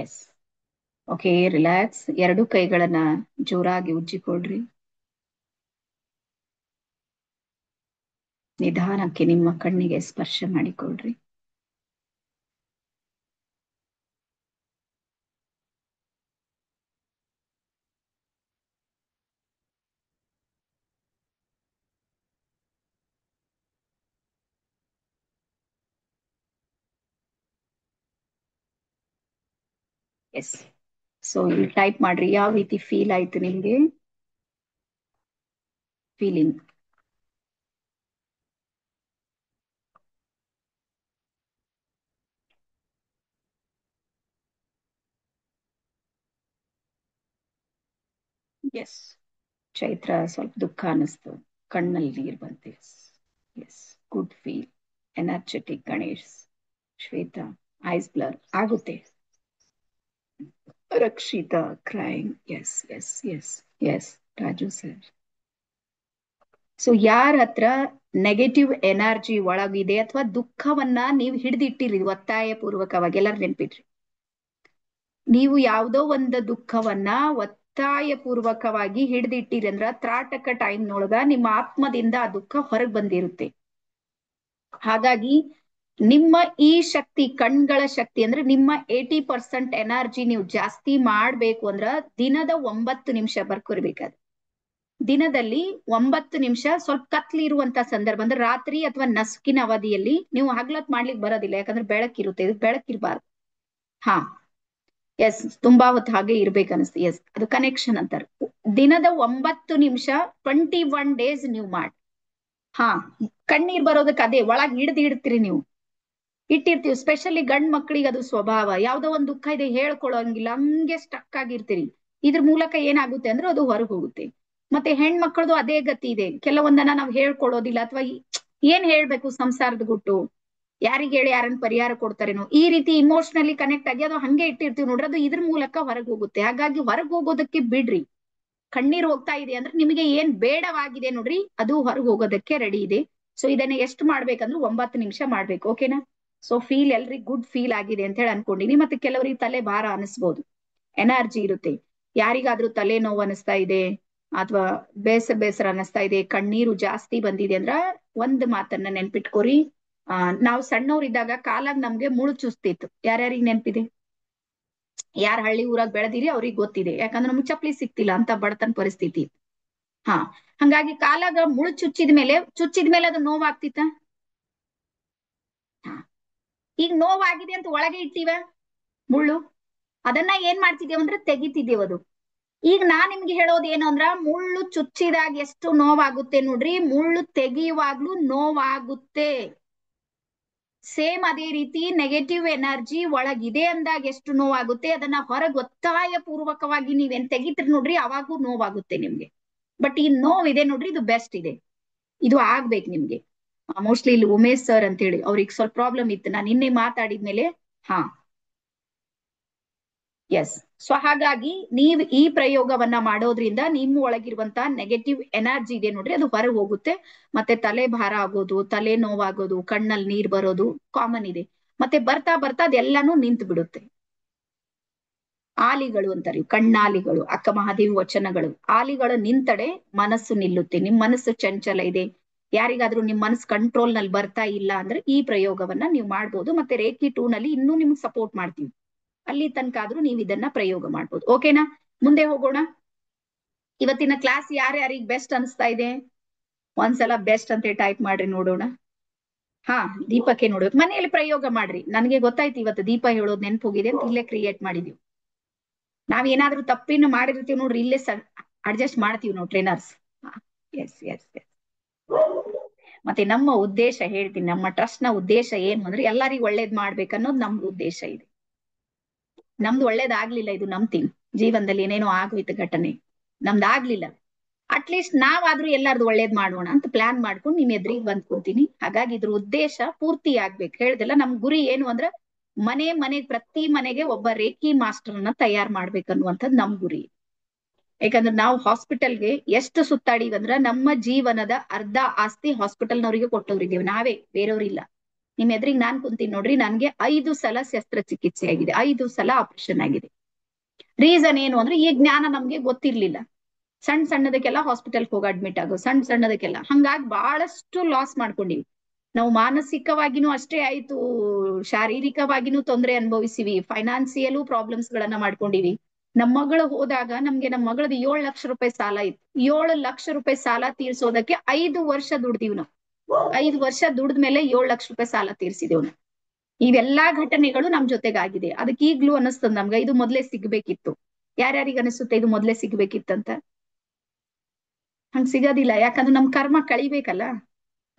ಎಸ್. Okay, relax. ಎರಡು ಕೈಗಳನ್ನ ಜೋರಾಗಿ ಉಜ್ಜಿಕೊಳ್ರಿ. ನಿಧಾನಕ್ಕೆ ನಿಮ್ಮ ಕಣ್ಣಿಗೆ ಸ್ಪರ್ಶ ಮಾಡಿಕೊಳ್ರಿ. ಎಸ್. ಸೊ ಇಲ್ಲಿ ಟೈಪ್ ಮಾಡ್ರಿ, ಯಾವ ರೀತಿ ಫೀಲ್ ಆಯ್ತು ನಿಮ್ಗೆ ಫೀಲಿಂಗ್. ಎಸ್. ಚೈತ್ರ ಸ್ವಲ್ಪ ದುಃಖ ಅನಿಸ್ತು, ಕಣ್ಣಲ್ಲಿ ನೀರು ಬಂತು. Yes, good feel, energetic. Ganesh, Shweta, eyes blur ಆಗುತ್ತೆ. Rakshita crying. Yes yes yes yes. Raju sir. So ಯಾರ ಹತ್ರ ನೆಗೆಟಿವ್ ಎನರ್ಜಿ ಒಳಗಿದೆ ಅಥವಾ ದುಃಖವನ್ನ ನೀವು ಹಿಡಿದಿಟ್ಟಿರಿ ಒತ್ತಾಯ ಪೂರ್ವಕವಾಗಿ, ಎಲ್ಲರೂ ನೆನ್ಪಿಟ್ರಿ, ನೀವು ಯಾವುದೋ ಒಂದು ದುಃಖವನ್ನ ಒತ್ತಾಯ ಪೂರ್ವಕವಾಗಿ ಹಿಡಿದಿಟ್ಟಿರಿ ಅಂದ್ರ ತ್ರಾಟಕ ಟೈಮ್ನೊಳಗ ನಿಮ್ಮ ಆತ್ಮದಿಂದ ಆ ದುಃಖ ಹೊರಗೆ ಬಂದಿರುತ್ತೆ. ಹಾಗಾಗಿ ನಿಮ್ಮ ಈ ಶಕ್ತಿ, ಕಣ್ಗಳ ಶಕ್ತಿ ಅಂದ್ರೆ ನಿಮ್ಮ 80% ಎನರ್ಜಿ ನೀವು ಜಾಸ್ತಿ ಮಾಡ್ಬೇಕು ಅಂದ್ರ ದಿನದ 9 ನಿಮಿಷ ಬರ್ಕೊರ್ಬೇಕಾದ್ರೆ, ದಿನದಲ್ಲಿ 9 ನಿಮಿಷ ಸ್ವಲ್ಪ ಕತ್ಲಿ ಇರುವಂತ ಸಂದರ್ಭ ಅಂದ್ರೆ ರಾತ್ರಿ ಅಥವಾ ನಸುಕಿನ ಅವಧಿಯಲ್ಲಿ, ನೀವು ಹಗ್ಲತ್ ಮಾಡ್ಲಿಕ್ಕೆ ಬರೋದಿಲ್ಲ ಯಾಕಂದ್ರೆ ಬೆಳಕಿರುತ್ತೆ, ಇದು ಬೆಳಕಿರ್ಬಾರ್ದು. ಹಾ ಎಸ್, ತುಂಬಾ ಹೊತ್ತು ಹಾಗೆ ಇರ್ಬೇಕನ್ನಿಸ್ತು. ಎಸ್, ಅದು ಕನೆಕ್ಷನ್ ಅಂತಾರೆ. ದಿನದ 9 ನಿಮಿಷ 21 ಡೇಸ್ ನೀವು ಮಾಡಿ. ಹಾ, ಕಣ್ಣೀರ್ ಬರೋದಕ್ಕೆ ಅದೇ ಒಳಗ್ ಹಿಡ್ದಿಡ್ತೀರಿ ನೀವು, ಇಟ್ಟಿರ್ತೀವಿ. ಸ್ಪೆಷಲಿ ಗಂಡ್ ಮಕ್ಳಿಗೆ ಅದು ಸ್ವಭಾವ, ಯಾವ್ದೋ ಒಂದ್ ದುಃಖ ಇದೆ ಹೇಳ್ಕೊಳಂಗಿಲ್ಲ, ಹಂಗೆ ಸ್ಟಕ್ ಆಗಿರ್ತೀರಿ. ಇದ್ರ ಮೂಲಕ ಏನಾಗುತ್ತೆ ಅಂದ್ರೆ ಅದು ಹೊರಗೆ ಹೋಗುತ್ತೆ. ಮತ್ತೆ ಹೆಣ್ಮಕ್ಳದು ಅದೇ ಗತಿ ಇದೆ, ಕೆಲವೊಂದನ್ನ ನಾವ್ ಹೇಳ್ಕೊಡೋದಿಲ್ಲ, ಅಥವಾ ಏನ್ ಹೇಳ್ಬೇಕು ಸಂಸಾರದ ಗುಟ್ಟು, ಯಾರಿಗೆ ಹೇಳಿ ಯಾರನ್ನ ಪರಿಹಾರ ಕೊಡ್ತಾರೇನೋ, ಈ ರೀತಿ ಇಮೋಷನಲಿ ಕನೆಕ್ಟ್ ಆಗಿ ಅದು ಹಂಗೆ ಇಟ್ಟಿರ್ತೀವಿ ನೋಡ್ರಿ, ಅದು ಇದ್ರ ಮೂಲಕ ಹೊರಗೆ ಹೋಗುತ್ತೆ. ಹಾಗಾಗಿ ಹೊರಗೆ ಹೋಗೋದಕ್ಕೆ ಬಿಡ್ರಿ. ಕಣ್ಣೀರ್ ಹೋಗ್ತಾ ಇದೆ ಅಂದ್ರೆ ನಿಮಗೆ ಏನ್ ಬೇಡವಾಗಿದೆ ನೋಡ್ರಿ, ಅದು ಹೊರಗೆ ಹೋಗೋದಕ್ಕೆ ರೆಡಿ ಇದೆ. ಸೊ ಇದನ್ನ ಎಷ್ಟು ಮಾಡ್ಬೇಕಂದ್ರೆ 9 ನಿಮಿಷ ಮಾಡ್ಬೇಕು. ಓಕೆನಾ? ಸೊ ಫೀಲ್ ಎಲ್ರಿಗೂ ಗುಡ್ ಫೀಲ್ ಆಗಿದೆ ಅಂತ ಹೇಳಿ ಅನ್ಕೊಂಡಿನಿ. ಮತ್ತೆ ಕೆಲವರಿಗೆ ತಲೆ ಭಾರ ಅನಿಸ್ಬೋದು, ಎನರ್ಜಿ ಇರುತ್ತೆ. ಯಾರಿಗಾದ್ರೂ ತಲೆ ನೋವು ಅನಿಸ್ತಾ ಇದೆ ಅಥವಾ ಬೇಸರ ಅನಿಸ್ತಾ ಇದೆ, ಕಣ್ಣೀರು ಜಾಸ್ತಿ ಬಂದಿದೆ ಅಂದ್ರ ಒಂದ್ ಮಾತನ್ನ ನೆನ್ಪಿಟ್ಕೋರಿ. ನಾವು ಸಣ್ಣವ್ರಿದ್ದಾಗ ಕಾಲಾಗ ನಮ್ಗೆ ಮುಳು ಚುಸ್ತಿತ್ತು. ಯಾರ್ಯಾರಿಗೆ ನೆನ್ಪಿದೆ? ಯಾರ ಹಳ್ಳಿ ಊರಾಗ ಬೆಳೆದಿರಿ ಅವ್ರಿಗೆ ಗೊತ್ತಿದೆ, ಯಾಕಂದ್ರೆ ನಮ್ಗೆ ಚಪ್ಲಿ ಸಿಕ್ತಿಲ್ಲ ಅಂತ ಬಡತನ ಪರಿಸ್ಥಿತಿ. ಹಾ, ಹಂಗಾಗಿ ಕಾಲಾಗ ಮುಳು ಚುಚ್ಚಿದ ಮೇಲೆ ಅದು ನೋವಾಗ್ತಿತ್ತ. ಈಗ ನೋವಾಗಿದೆ ಅಂತ ಒಳಗೆ ಇಟ್ಟಿವ ಮುಳ್ಳು, ಅದನ್ನ ಏನ್ ಮಾಡ್ತಿದ್ದೇವ ಅಂದ್ರೆ ತೆಗಿತಿದ್ದೇವ ಅದು. ಈಗ ನಿಮ್ಗೆ ಹೇಳೋದು ಏನು ಅಂದ್ರ, ಮುಳ್ಳು ಚುಚ್ಚಿದಾಗ ಎಷ್ಟು ನೋವಾಗುತ್ತೆ ನೋಡ್ರಿ, ಮುಳ್ಳು ತೆಗೆಯುವಾಗ್ಲೂ ನೋವಾಗುತ್ತೆ. ಸೇಮ್ ಅದೇ ರೀತಿ ನೆಗೆಟಿವ್ ಎನರ್ಜಿ ಒಳಗಿದೆ ಅಂದಾಗ ಎಷ್ಟು ನೋವಾಗುತ್ತೆ, ಅದನ್ನ ಹೊರಗೆ ಒತ್ತಾಯ ಪೂರ್ವಕವಾಗಿ ನೀವೇನ್ ತೆಗಿತೀರಿ ನೋಡ್ರಿ, ಅವಾಗೂ ನೋವಾಗುತ್ತೆ ನಿಮ್ಗೆ. ಬಟ್ ಈ ನೋವಿದೆ ನೋಡ್ರಿ, ಇದು ಬೆಸ್ಟ್ ಇದೆ, ಇದು ಆಗ್ಬೇಕು ನಿಮ್ಗೆ. ಮೋಸ್ಟ್ಲಿ ಇಲ್ಲಿ ಉಮೇಶ್ ಸರ್ ಅಂತ ಹೇಳಿ ಅವ್ರಿಗೆ ಸ್ವಲ್ಪ ಪ್ರಾಬ್ಲಮ್ ಇತ್ತು, ನಾನು ನಿನ್ನೆ ಮಾತಾಡಿದ್ಮೇಲೆ. ಹಾ ಎಸ್. ಸೊ ಹಾಗಾಗಿ ನೀವು ಈ ಪ್ರಯೋಗವನ್ನ ಮಾಡೋದ್ರಿಂದ ನಿಮ್ಮ ಒಳಗಿರುವಂತ ನೆಗೆಟಿವ್ ಎನರ್ಜಿ ಇದೆ ನೋಡ್ರಿ, ಅದು ಹೊರಗೆ ಹೋಗುತ್ತೆ. ಮತ್ತೆ ತಲೆ ಭಾರ ಆಗೋದು, ತಲೆ ನೋವಾಗೋದು, ಕಣ್ಣಲ್ಲಿ ನೀರ್ ಬರೋದು ಕಾಮನ್ ಇದೆ. ಮತ್ತೆ ಬರ್ತಾ ಬರ್ತಾ ಅದೆಲ್ಲಾನು ನಿಂತು ಬಿಡುತ್ತೆ. ಆಲಿಗಳು ಅಂತಾರೆ, ಕಣ್ಣಾಲಿಗಳು, ಅಕ್ಕ ಮಹಾದೇವಿ ವಚನಗಳು. ಆಲಿಗಳು ನಿಂತಡೆ ಮನಸ್ಸು ನಿಲ್ಲುತ್ತೆ. ನಿಮ್ ಮನಸ್ಸು ಚಂಚಲ ಇದೆ, ಯಾರಿಗಾದ್ರೂ ನಿಮ್ ಮನಸ್ಸು ಕಂಟ್ರೋಲ್ ನಲ್ಲಿ ಬರ್ತಾ ಇಲ್ಲ ಅಂದ್ರೆ ಈ ಪ್ರಯೋಗವನ್ನ ನೀವು ಮಾಡ್ಬೋದು. ಮತ್ತೆ ರೇಖಿ 2 ನಲ್ಲಿ ಇನ್ನೂ ನಿಮ್ಗೆ ಸಪೋರ್ಟ್ ಮಾಡ್ತೀವಿ, ಅಲ್ಲಿ ತನಕ ಆದ್ರೂ ನೀವು ಇದನ್ನ ಪ್ರಯೋಗ ಮಾಡ್ಬೋದು. ಓಕೆನಾ? ಮುಂದೆ ಹೋಗೋಣ. ಇವತ್ತಿನ ಕ್ಲಾಸ್ ಯಾರ್ಯಾರಿಗೆ ಬೆಸ್ಟ್ ಅನಿಸ್ತಾ ಇದೆ ಒಂದ್ಸಲ ಬೆಸ್ಟ್ ಅಂತ ಟೈಪ್ ಮಾಡ್ರಿ ನೋಡೋಣ. ಹಾ, ದೀಪಕ್ಕೆ ನೋಡ್ಬೇಕು, ಮನೆಯಲ್ಲಿ ಪ್ರಯೋಗ ಮಾಡ್ರಿ. ನನಗೆ ಗೊತ್ತಾಯ್ತು ಇವತ್ತು ದೀಪ ಹೇಳೋದು ನೆನ್ಪು ಹೋಗಿದೆ ಅಂತ ಇಲ್ಲೇ ಕ್ರಿಯೇಟ್ ಮಾಡಿದೀವಿ. ನಾವೇನಾದ್ರೂ ತಪ್ಪಿನ ಮಾಡಿರ್ತೀವಿ ನೋಡ್ರಿ, ಇಲ್ಲೇ ಅಡ್ಜಸ್ಟ್ ಮಾಡ್ತೀವಿ ನಾವು ಟ್ರೈನರ್ಸ್. S yes S. ಮತ್ತೆ ನಮ್ಮ ಉದ್ದೇಶ ಹೇಳ್ತೀನಿ, ನಮ್ಮ ಟ್ರಸ್ಟ್ ನ ಉದ್ದೇಶ ಏನು ಅಂದ್ರೆ ಎಲ್ಲರಿಗೂ ಒಳ್ಳೇದ್ ಮಾಡ್ಬೇಕನ್ನೋದು ನಮ್ದು ಉದ್ದೇಶ ಇದೆ. ನಮ್ದು ಒಳ್ಳೇದಾಗ್ಲಿಲ್ಲ ಇದು ನಂಬ್ತೀನಿ, ಜೀವನದಲ್ಲಿ ಏನೇನೋ ಆಗೋಯ್ತು ಘಟನೆ, ನಮ್ದು ಆಗ್ಲಿಲ್ಲ, ಅಟ್ಲೀಸ್ಟ್ ನಾವಾದ್ರೂ ಎಲ್ಲಾರ್ದು ಒಳ್ಳೇದ್ ಮಾಡೋಣ ಅಂತ ಪ್ಲಾನ್ ಮಾಡ್ಕೊಂಡು ನಿಮ್ ಎದುರಿಗೆ ಬಂದ್ ಕೂತೀನಿ. ಹಾಗಾಗಿ ಇದ್ರ ಉದ್ದೇಶ ಪೂರ್ತಿ ಆಗ್ಬೇಕು. ಹೇಳ್ದಲ್ಲ, ನಮ್ ಗುರಿ ಏನು ಅಂದ್ರೆ ಮನೆಗೆ ಪ್ರತಿ ಮನೆಗೆ ಒಬ್ಬ ರೇಖಿ ಮಾಸ್ಟರ್ನ ತಯಾರು ಮಾಡ್ಬೇಕನ್ನುವಂಥದ್ದು ನಮ್ ಗುರಿ. ಯಾಕಂದ್ರೆ ನಾವು ಹಾಸ್ಪಿಟಲ್ಗೆ ಎಷ್ಟು ಸುತ್ತಾಡಿವಂದ್ರ ನಮ್ಮ ಜೀವನದ ಅರ್ಧ ಆಸ್ತಿ ಹಾಸ್ಪಿಟಲ್ನವರಿಗೆ ಕೊಟ್ಟವ್ರಿದ್ದೇವೆ ನಾವೇ, ಬೇರೆಯವ್ರಿಲ್ಲ. ನಿಮ್ ಎದುರಿಗೆ ನಾನ್ ಕುಂತೀನಿ ನೋಡ್ರಿ, ನನ್ಗೆ 5 ಸಲ ಶಸ್ತ್ರಚಿಕಿತ್ಸೆ ಆಗಿದೆ, 5 ಸಲ ಆಪರೇಷನ್ ಆಗಿದೆ. ರೀಸನ್ ಏನು ಅಂದ್ರೆ ಈ ಜ್ಞಾನ ನಮ್ಗೆ ಗೊತ್ತಿರ್ಲಿಲ್ಲ. ಸಣ್ಣ ಸಣ್ಣದಕ್ಕೆಲ್ಲ ಹಾಸ್ಪಿಟಲ್ಗೆ ಹೋಗಿ ಅಡ್ಮಿಟ್ ಆಗೋ, ಸಣ್ಣ ಸಣ್ಣದಕ್ಕೆಲ್ಲ. ಹಂಗಾಗಿ ಬಹಳಷ್ಟು ಲಾಸ್ ಮಾಡ್ಕೊಂಡಿವಿ ನಾವು. ಮಾನಸಿಕವಾಗಿನೂ ಅಷ್ಟೇ ಆಯ್ತು, ಶಾರೀರಿಕವಾಗಿನೂ ತೊಂದರೆ ಅನುಭವಿಸಿವಿ, ಫೈನಾನ್ಸಿಯಲು ಪ್ರಾಬ್ಲಮ್ಸ್ ಗಳನ್ನ ಮಾಡ್ಕೊಂಡಿವಿ. ನಮ್ಮ ಮಗಳು ಹೋದಾಗ ನಮ್ಗೆ ನಮ್ಮ ಮಗಳದ್ದು 7 ಲಕ್ಷ ರೂಪಾಯಿ ಸಾಲ ಇತ್ತು. 7 ಲಕ್ಷ ರೂಪಾಯಿ ಸಾಲ ತೀರ್ಸೋದಕ್ಕೆ 5 ವರ್ಷ ದುಡ್ದಿವ್ ನಾವು. 5 ವರ್ಷ ದುಡ್ದ್ಮೇಲೆ 7 ಲಕ್ಷ ರೂಪಾಯಿ ಸಾಲ ತೀರ್ಸಿದೇವ್ ನಾವು. ಇವೆಲ್ಲಾ ಘಟನೆಗಳು ನಮ್ ಜೊತೆಗಾಗಿದೆ. ಅದಕ್ಕೆ ಈಗ್ಲೂ ಅನಿಸ್ತದ ನಮ್ಗ ಇದು ಮೊದ್ಲೇ ಸಿಗ್ಬೇಕಿತ್ತು. ಯಾರ್ಯಾರಿಗೆ ಅನಿಸುತ್ತೆ ಇದು ಮೊದ್ಲೇ ಸಿಗ್ಬೇಕಿತ್ತಂತ? ಹಂಗ್ ಸಿಗೋದಿಲ್ಲ. ಯಾಕಂದ್ರೆ ನಮ್ ಕರ್ಮ ಕಳಿಬೇಕಲ್ಲ.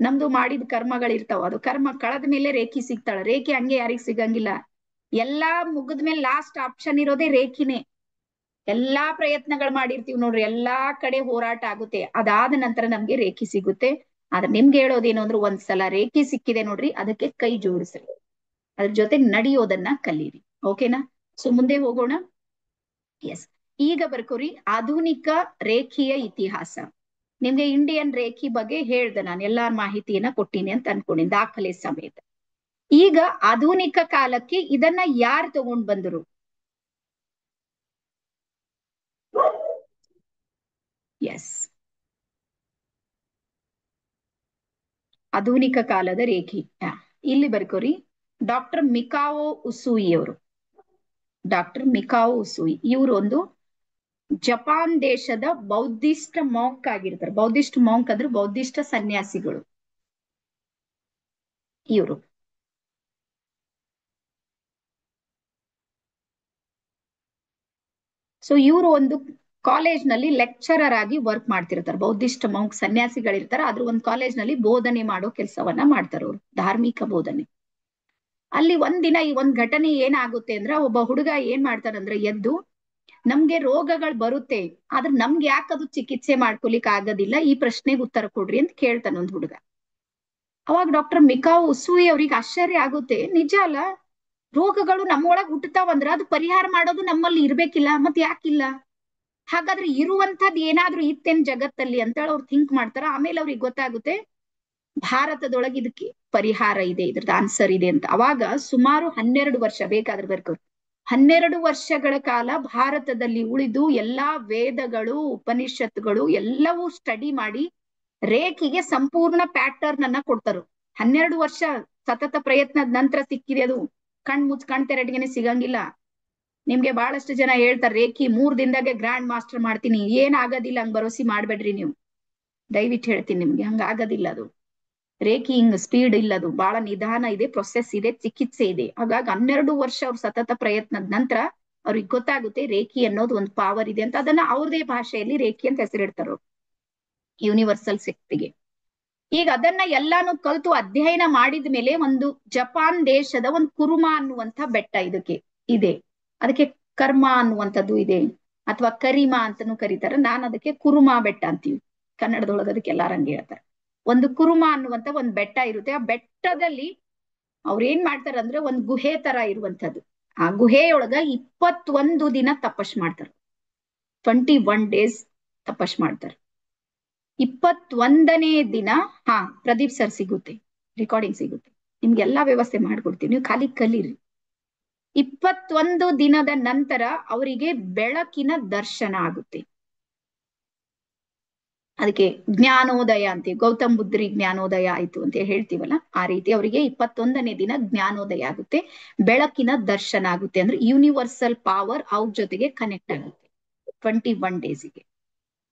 ನಮ್ದು ಮಾಡಿದ ಕರ್ಮಗಳಿರ್ತಾವ, ಅದು ಕರ್ಮ ಕಳೆದ ಮೇಲೆ ರೇಖಿ ಸಿಗ್ತಾಳ. ರೇಖಿ ಹಂಗೆ ಯಾರಿಗ್ ಸಿಗಂಗಿಲ್ಲ. ಎಲ್ಲಾ ಮುಗಿದ್ಮೇಲೆ ಲಾಸ್ಟ್ ಆಪ್ಷನ್ ಇರೋದೇ ರೇಖಿನೇ. ಎಲ್ಲಾ ಪ್ರಯತ್ನಗಳು ಮಾಡಿರ್ತೀವಿ ನೋಡ್ರಿ, ಎಲ್ಲಾ ಕಡೆ ಹೋರಾಟ ಆಗುತ್ತೆ, ಅದಾದ ನಂತರ ನಮ್ಗೆ ರೇಖಿ ಸಿಗುತ್ತೆ. ಆದ್ರೆ ನಿಮ್ಗೆ ಹೇಳೋದೇನು ಅಂದ್ರೆ ಒಂದ್ಸಲ ರೇಖಿ ಸಿಕ್ಕಿದೆ ನೋಡ್ರಿ, ಅದಕ್ಕೆ ಕೈ ಜೋಡಿಸ್ರಿ, ಅದ್ರ ಜೊತೆಗೆ ನಡೆಯೋದನ್ನ ಕಲೀರಿ. ಓಕೆನಾ? ಸೊ ಮುಂದೆ ಹೋಗೋಣ. ಎಸ್, ಈಗ ಬರ್ಕೋರಿ ಆಧುನಿಕ ರೇಖಿಯ ಇತಿಹಾಸ. ನಿಮ್ಗೆ ಇಂಡಿಯನ್ ರೇಖಿ ಬಗ್ಗೆ ಹೇಳ್ದೆ ನಾನು, ಎಲ್ಲಾ ಮಾಹಿತಿಯನ್ನ ಕೊಟ್ಟಿನಿ ಅಂತ ಅನ್ಕೊಂಡಿನಿ ದಾಖಲೆ ಸಮೇತ. ಈಗ ಆಧುನಿಕ ಕಾಲಕ್ಕೆ ಇದನ್ನ ಯಾರು ತಗೊಂಡ್ ಬಂದರು? ಎಸ್, ಆಧುನಿಕ ಕಾಲದ ರೇಖಿ ಇಲ್ಲಿ ಬರ್ಕೋರಿ. ಡಾಕ್ಟರ್ ಮಿಕಾವೋ ಉಸುಯಿ ಅವರು. ಡಾಕ್ಟರ್ ಮಿಕಾವೋ ಉಸುಯಿ ಇವರು ಒಂದು ಜಪಾನ್ ದೇಶದ ಬೌದ್ಧಿಸ್ಟ್ ಮಾಂಕ್ ಆಗಿರ್ತಾರೆ. ಬೌದ್ಧಿಸ್ಟ್ ಮಾಂಕ್ ಅಂದ್ರೆ ಬೌದ್ಧಿಸ್ಟ್ ಸನ್ಯಾಸಿಗಳು ಇವರು. ಸೊ ಇವರು ಒಂದು ಕಾಲೇಜ್ ನಲ್ಲಿ ಲೆಕ್ಚರರ್ ಆಗಿ ವರ್ಕ್ ಮಾಡ್ತಿರ್ತಾರೆ. ಬೌದ್ಧಿಸ್ಟ್ ಮಾಂಕ್ ಸನ್ಯಾಸಿಗಳಿರ್ತಾರೆ, ಆದ್ರೂ ಒಂದು ಕಾಲೇಜ್ ನಲ್ಲಿ ಬೋಧನೆ ಮಾಡೋ ಕೆಲಸವನ್ನ ಮಾಡ್ತಾರೆ ಅವರು, ಧಾರ್ಮಿಕ ಬೋಧನೆ. ಅಲ್ಲಿ ಒಂದಿನ ಈ ಒಂದ್ ಘಟನೆ ಏನಾಗುತ್ತೆ ಅಂದ್ರೆ, ಒಬ್ಬ ಹುಡುಗ ಏನ್ ಮಾಡ್ತಾರಂದ್ರೆ ಎದ್ದು, ನಮ್ಗೆ ರೋಗಗಳು ಬರುತ್ತೆ ಆದ್ರೆ ನಮ್ಗೆ ಯಾಕದು ಚಿಕಿತ್ಸೆ ಮಾಡ್ಕೊಲಿಕ್ ಆಗೋದಿಲ್ಲ, ಈ ಪ್ರಶ್ನೆಗೆ ಉತ್ತರ ಕೊಡ್ರಿ ಅಂತ ಕೇಳ್ತಾನ ಒಂದ್ ಹುಡುಗ. ಅವಾಗ ಡಾಕ್ಟರ್ ಮಿಕಾವ್ ಉಸುಯಿ ಅವ್ರಿಗೆ ಆಶ್ಚರ್ಯ ಆಗುತ್ತೆ, ನಿಜ ಅಲ್ಲ, ರೋಗಗಳು ನಮ್ಮೊಳಗ್ ಹುಟ್ಟತಾವಂದ್ರ ಅದು ಪರಿಹಾರ ಮಾಡೋದು ನಮ್ಮಲ್ಲಿ ಇರ್ಬೇಕಿಲ್ಲ, ಮತ್ ಯಾಕಿಲ್ಲ? ಹಾಗಾದ್ರೆ ಇರುವಂತದ್ ಏನಾದ್ರೂ ಇತ್ತೇನ್ ಜಗತ್ತಲ್ಲಿ ಅಂತೇಳಿ ಅವ್ರು ಥಿಂಕ್ ಮಾಡ್ತಾರ. ಆಮೇಲೆ ಅವ್ರಿಗೆ ಗೊತ್ತಾಗುತ್ತೆ ಭಾರತದೊಳಗೆ ಇದಕ್ಕೆ ಪರಿಹಾರ ಇದೆ, ಇದ್ರದ್ದು ಆನ್ಸರ್ ಇದೆ ಅಂತ. ಅವಾಗ ಸುಮಾರು 12 ವರ್ಷ, ಬೇಕಾದ್ರೆ ಬರ್ಕೋ, 12 ವರ್ಷಗಳ ಕಾಲ ಭಾರತದಲ್ಲಿ ಉಳಿದು ಎಲ್ಲಾ ವೇದಗಳು ಉಪನಿಷತ್ಗಳು ಎಲ್ಲವೂ ಸ್ಟಡಿ ಮಾಡಿ ರೇಖಿಗೆ ಸಂಪೂರ್ಣ ಪ್ಯಾಟರ್ನ್ ಅನ್ನ ಕೊಡ್ತಾರು. 12 ವರ್ಷ ಸತತ ಪ್ರಯತ್ನದ ನಂತರ ಸಿಕ್ಕಿದೆ ಅದು. ಕಣ್ ತೆರಟಿಗೆನೆ ಸಿಗಂಗಿಲ್ಲ. ನಿಮ್ಗೆ ಬಹಳಷ್ಟು ಜನ ಹೇಳ್ತಾರೆ ರೇಖಿ 3 ದಿನದಾಗೆ ಗ್ರ್ಯಾಂಡ್ ಮಾಸ್ಟರ್ ಮಾಡ್ತೀನಿ. ಏನ್ ಆಗೋದಿಲ್ಲ, ಹಂಗ್ ಭರೋಸಿ ಮಾಡ್ಬೇಡ್ರಿ ನೀವು, ದಯವಿಟ್ಟು ಹೇಳ್ತೀನಿ ನಿಮ್ಗೆ, ಹಂಗ ಆಗೋದಿಲ್ಲ ಅದು. ರೇಖಿ ಹಿಂಗ್ ಸ್ಪೀಡ್ ಇಲ್ಲದು, ಬಹಳ ನಿಧಾನ ಇದೆ, ಪ್ರೊಸೆಸ್ ಇದೆ, ಚಿಕಿತ್ಸೆ ಇದೆ. ಹಾಗಾಗಿ 12 ವರ್ಷ ಅವ್ರ ಸತತ ಪ್ರಯತ್ನದ ನಂತರ ಅವ್ರಿಗೆ ಗೊತ್ತಾಗುತ್ತೆ ರೇಖಿ ಅನ್ನೋದು ಒಂದು ಪಾವರ್ ಇದೆ ಅಂತ. ಅದನ್ನ ಅವ್ರದೇ ಭಾಷೆಯಲ್ಲಿ ರೇಖಿ ಅಂತ ಹೆಸರಿಡ್ತಾರ, ಯೂನಿವರ್ಸಲ್ ಶಕ್ತಿಗೆ. ಈಗ ಅದನ್ನ ಎಲ್ಲಾನು ಕಲ್ತು ಅಧ್ಯಯನ ಮಾಡಿದ ಮೇಲೆ ಒಂದು ಜಪಾನ್ ದೇಶದ ಒಂದು ಕುರುಮಾ ಅನ್ನುವಂಥ ಬೆಟ್ಟ ಇದಕ್ಕೆ ಇದೆ. ಅದಕ್ಕೆ ಕರ್ಮ ಅನ್ನುವಂಥದ್ದು ಇದೆ, ಅಥವಾ ಕರಿಮಾ ಅಂತಾನು ಕರೀತಾರೆ. ನಾನು ಅದಕ್ಕೆ ಕುರುಮಾ ಬೆಟ್ಟ ಅಂತೀವಿ ಕನ್ನಡದೊಳಗೆ, ಅದಕ್ಕೆ ಎಲ್ಲಾರಂಗೆ ಹೇಳ್ತಾರೆ. ಒಂದು ಕುರುಮಾ ಅನ್ನುವಂತ ಒಂದು ಬೆಟ್ಟ ಇರುತ್ತೆ. ಆ ಬೆಟ್ಟದಲ್ಲಿ ಅವ್ರ ಏನ್ ಮಾಡ್ತಾರ ಅಂದ್ರೆ ಒಂದು ಗುಹೆ ತರ ಇರುವಂತದ್ದು. ಆ ಗುಹೆಯೊಳಗ 21 ದಿನ ತಪಸ್ ಮಾಡ್ತಾರೆ. 21 days ತಪಸ್ ಮಾಡ್ತಾರೆ. 21ನೇ ದಿನ ಪ್ರದೀಪ್ ಸರ್ ಸಿಗುತ್ತೆ, ರೆಕಾರ್ಡಿಂಗ್ ಸಿಗುತ್ತೆ, ನಿಮ್ಗೆಲ್ಲಾ ವ್ಯವಸ್ಥೆ ಮಾಡ್ಕೊಡ್ತೀವಿ, ನೀವು ಖಾಲಿ ಕಲೀರಿ. 21 ದಿನದ ನಂತರ ಅವರಿಗೆ ಬೆಳಕಿನ ದರ್ಶನ ಆಗುತ್ತೆ. ಅದಕ್ಕೆ ಜ್ಞಾನೋದಯ ಅಂತೀವಿ, ಗೌತಮ್ ಬುದ್ಧರಿಗೆ ಜ್ಞಾನೋದಯ ಆಯ್ತು ಅಂತ ಹೇಳ್ತೀವಲ್ಲ, ಆ ರೀತಿ ಅವರಿಗೆ 21ನೇ ದಿನ ಜ್ಞಾನೋದಯ ಆಗುತ್ತೆ, ಬೆಳಕಿನ ದರ್ಶನ ಆಗುತ್ತೆ. ಅಂದ್ರೆ ಯೂನಿವರ್ಸಲ್ ಪವರ್ ಅವ್ರ ಜೊತೆಗೆ ಕನೆಕ್ಟ್ ಆಗುತ್ತೆ 21 ಡೇಸ್ಗೆ.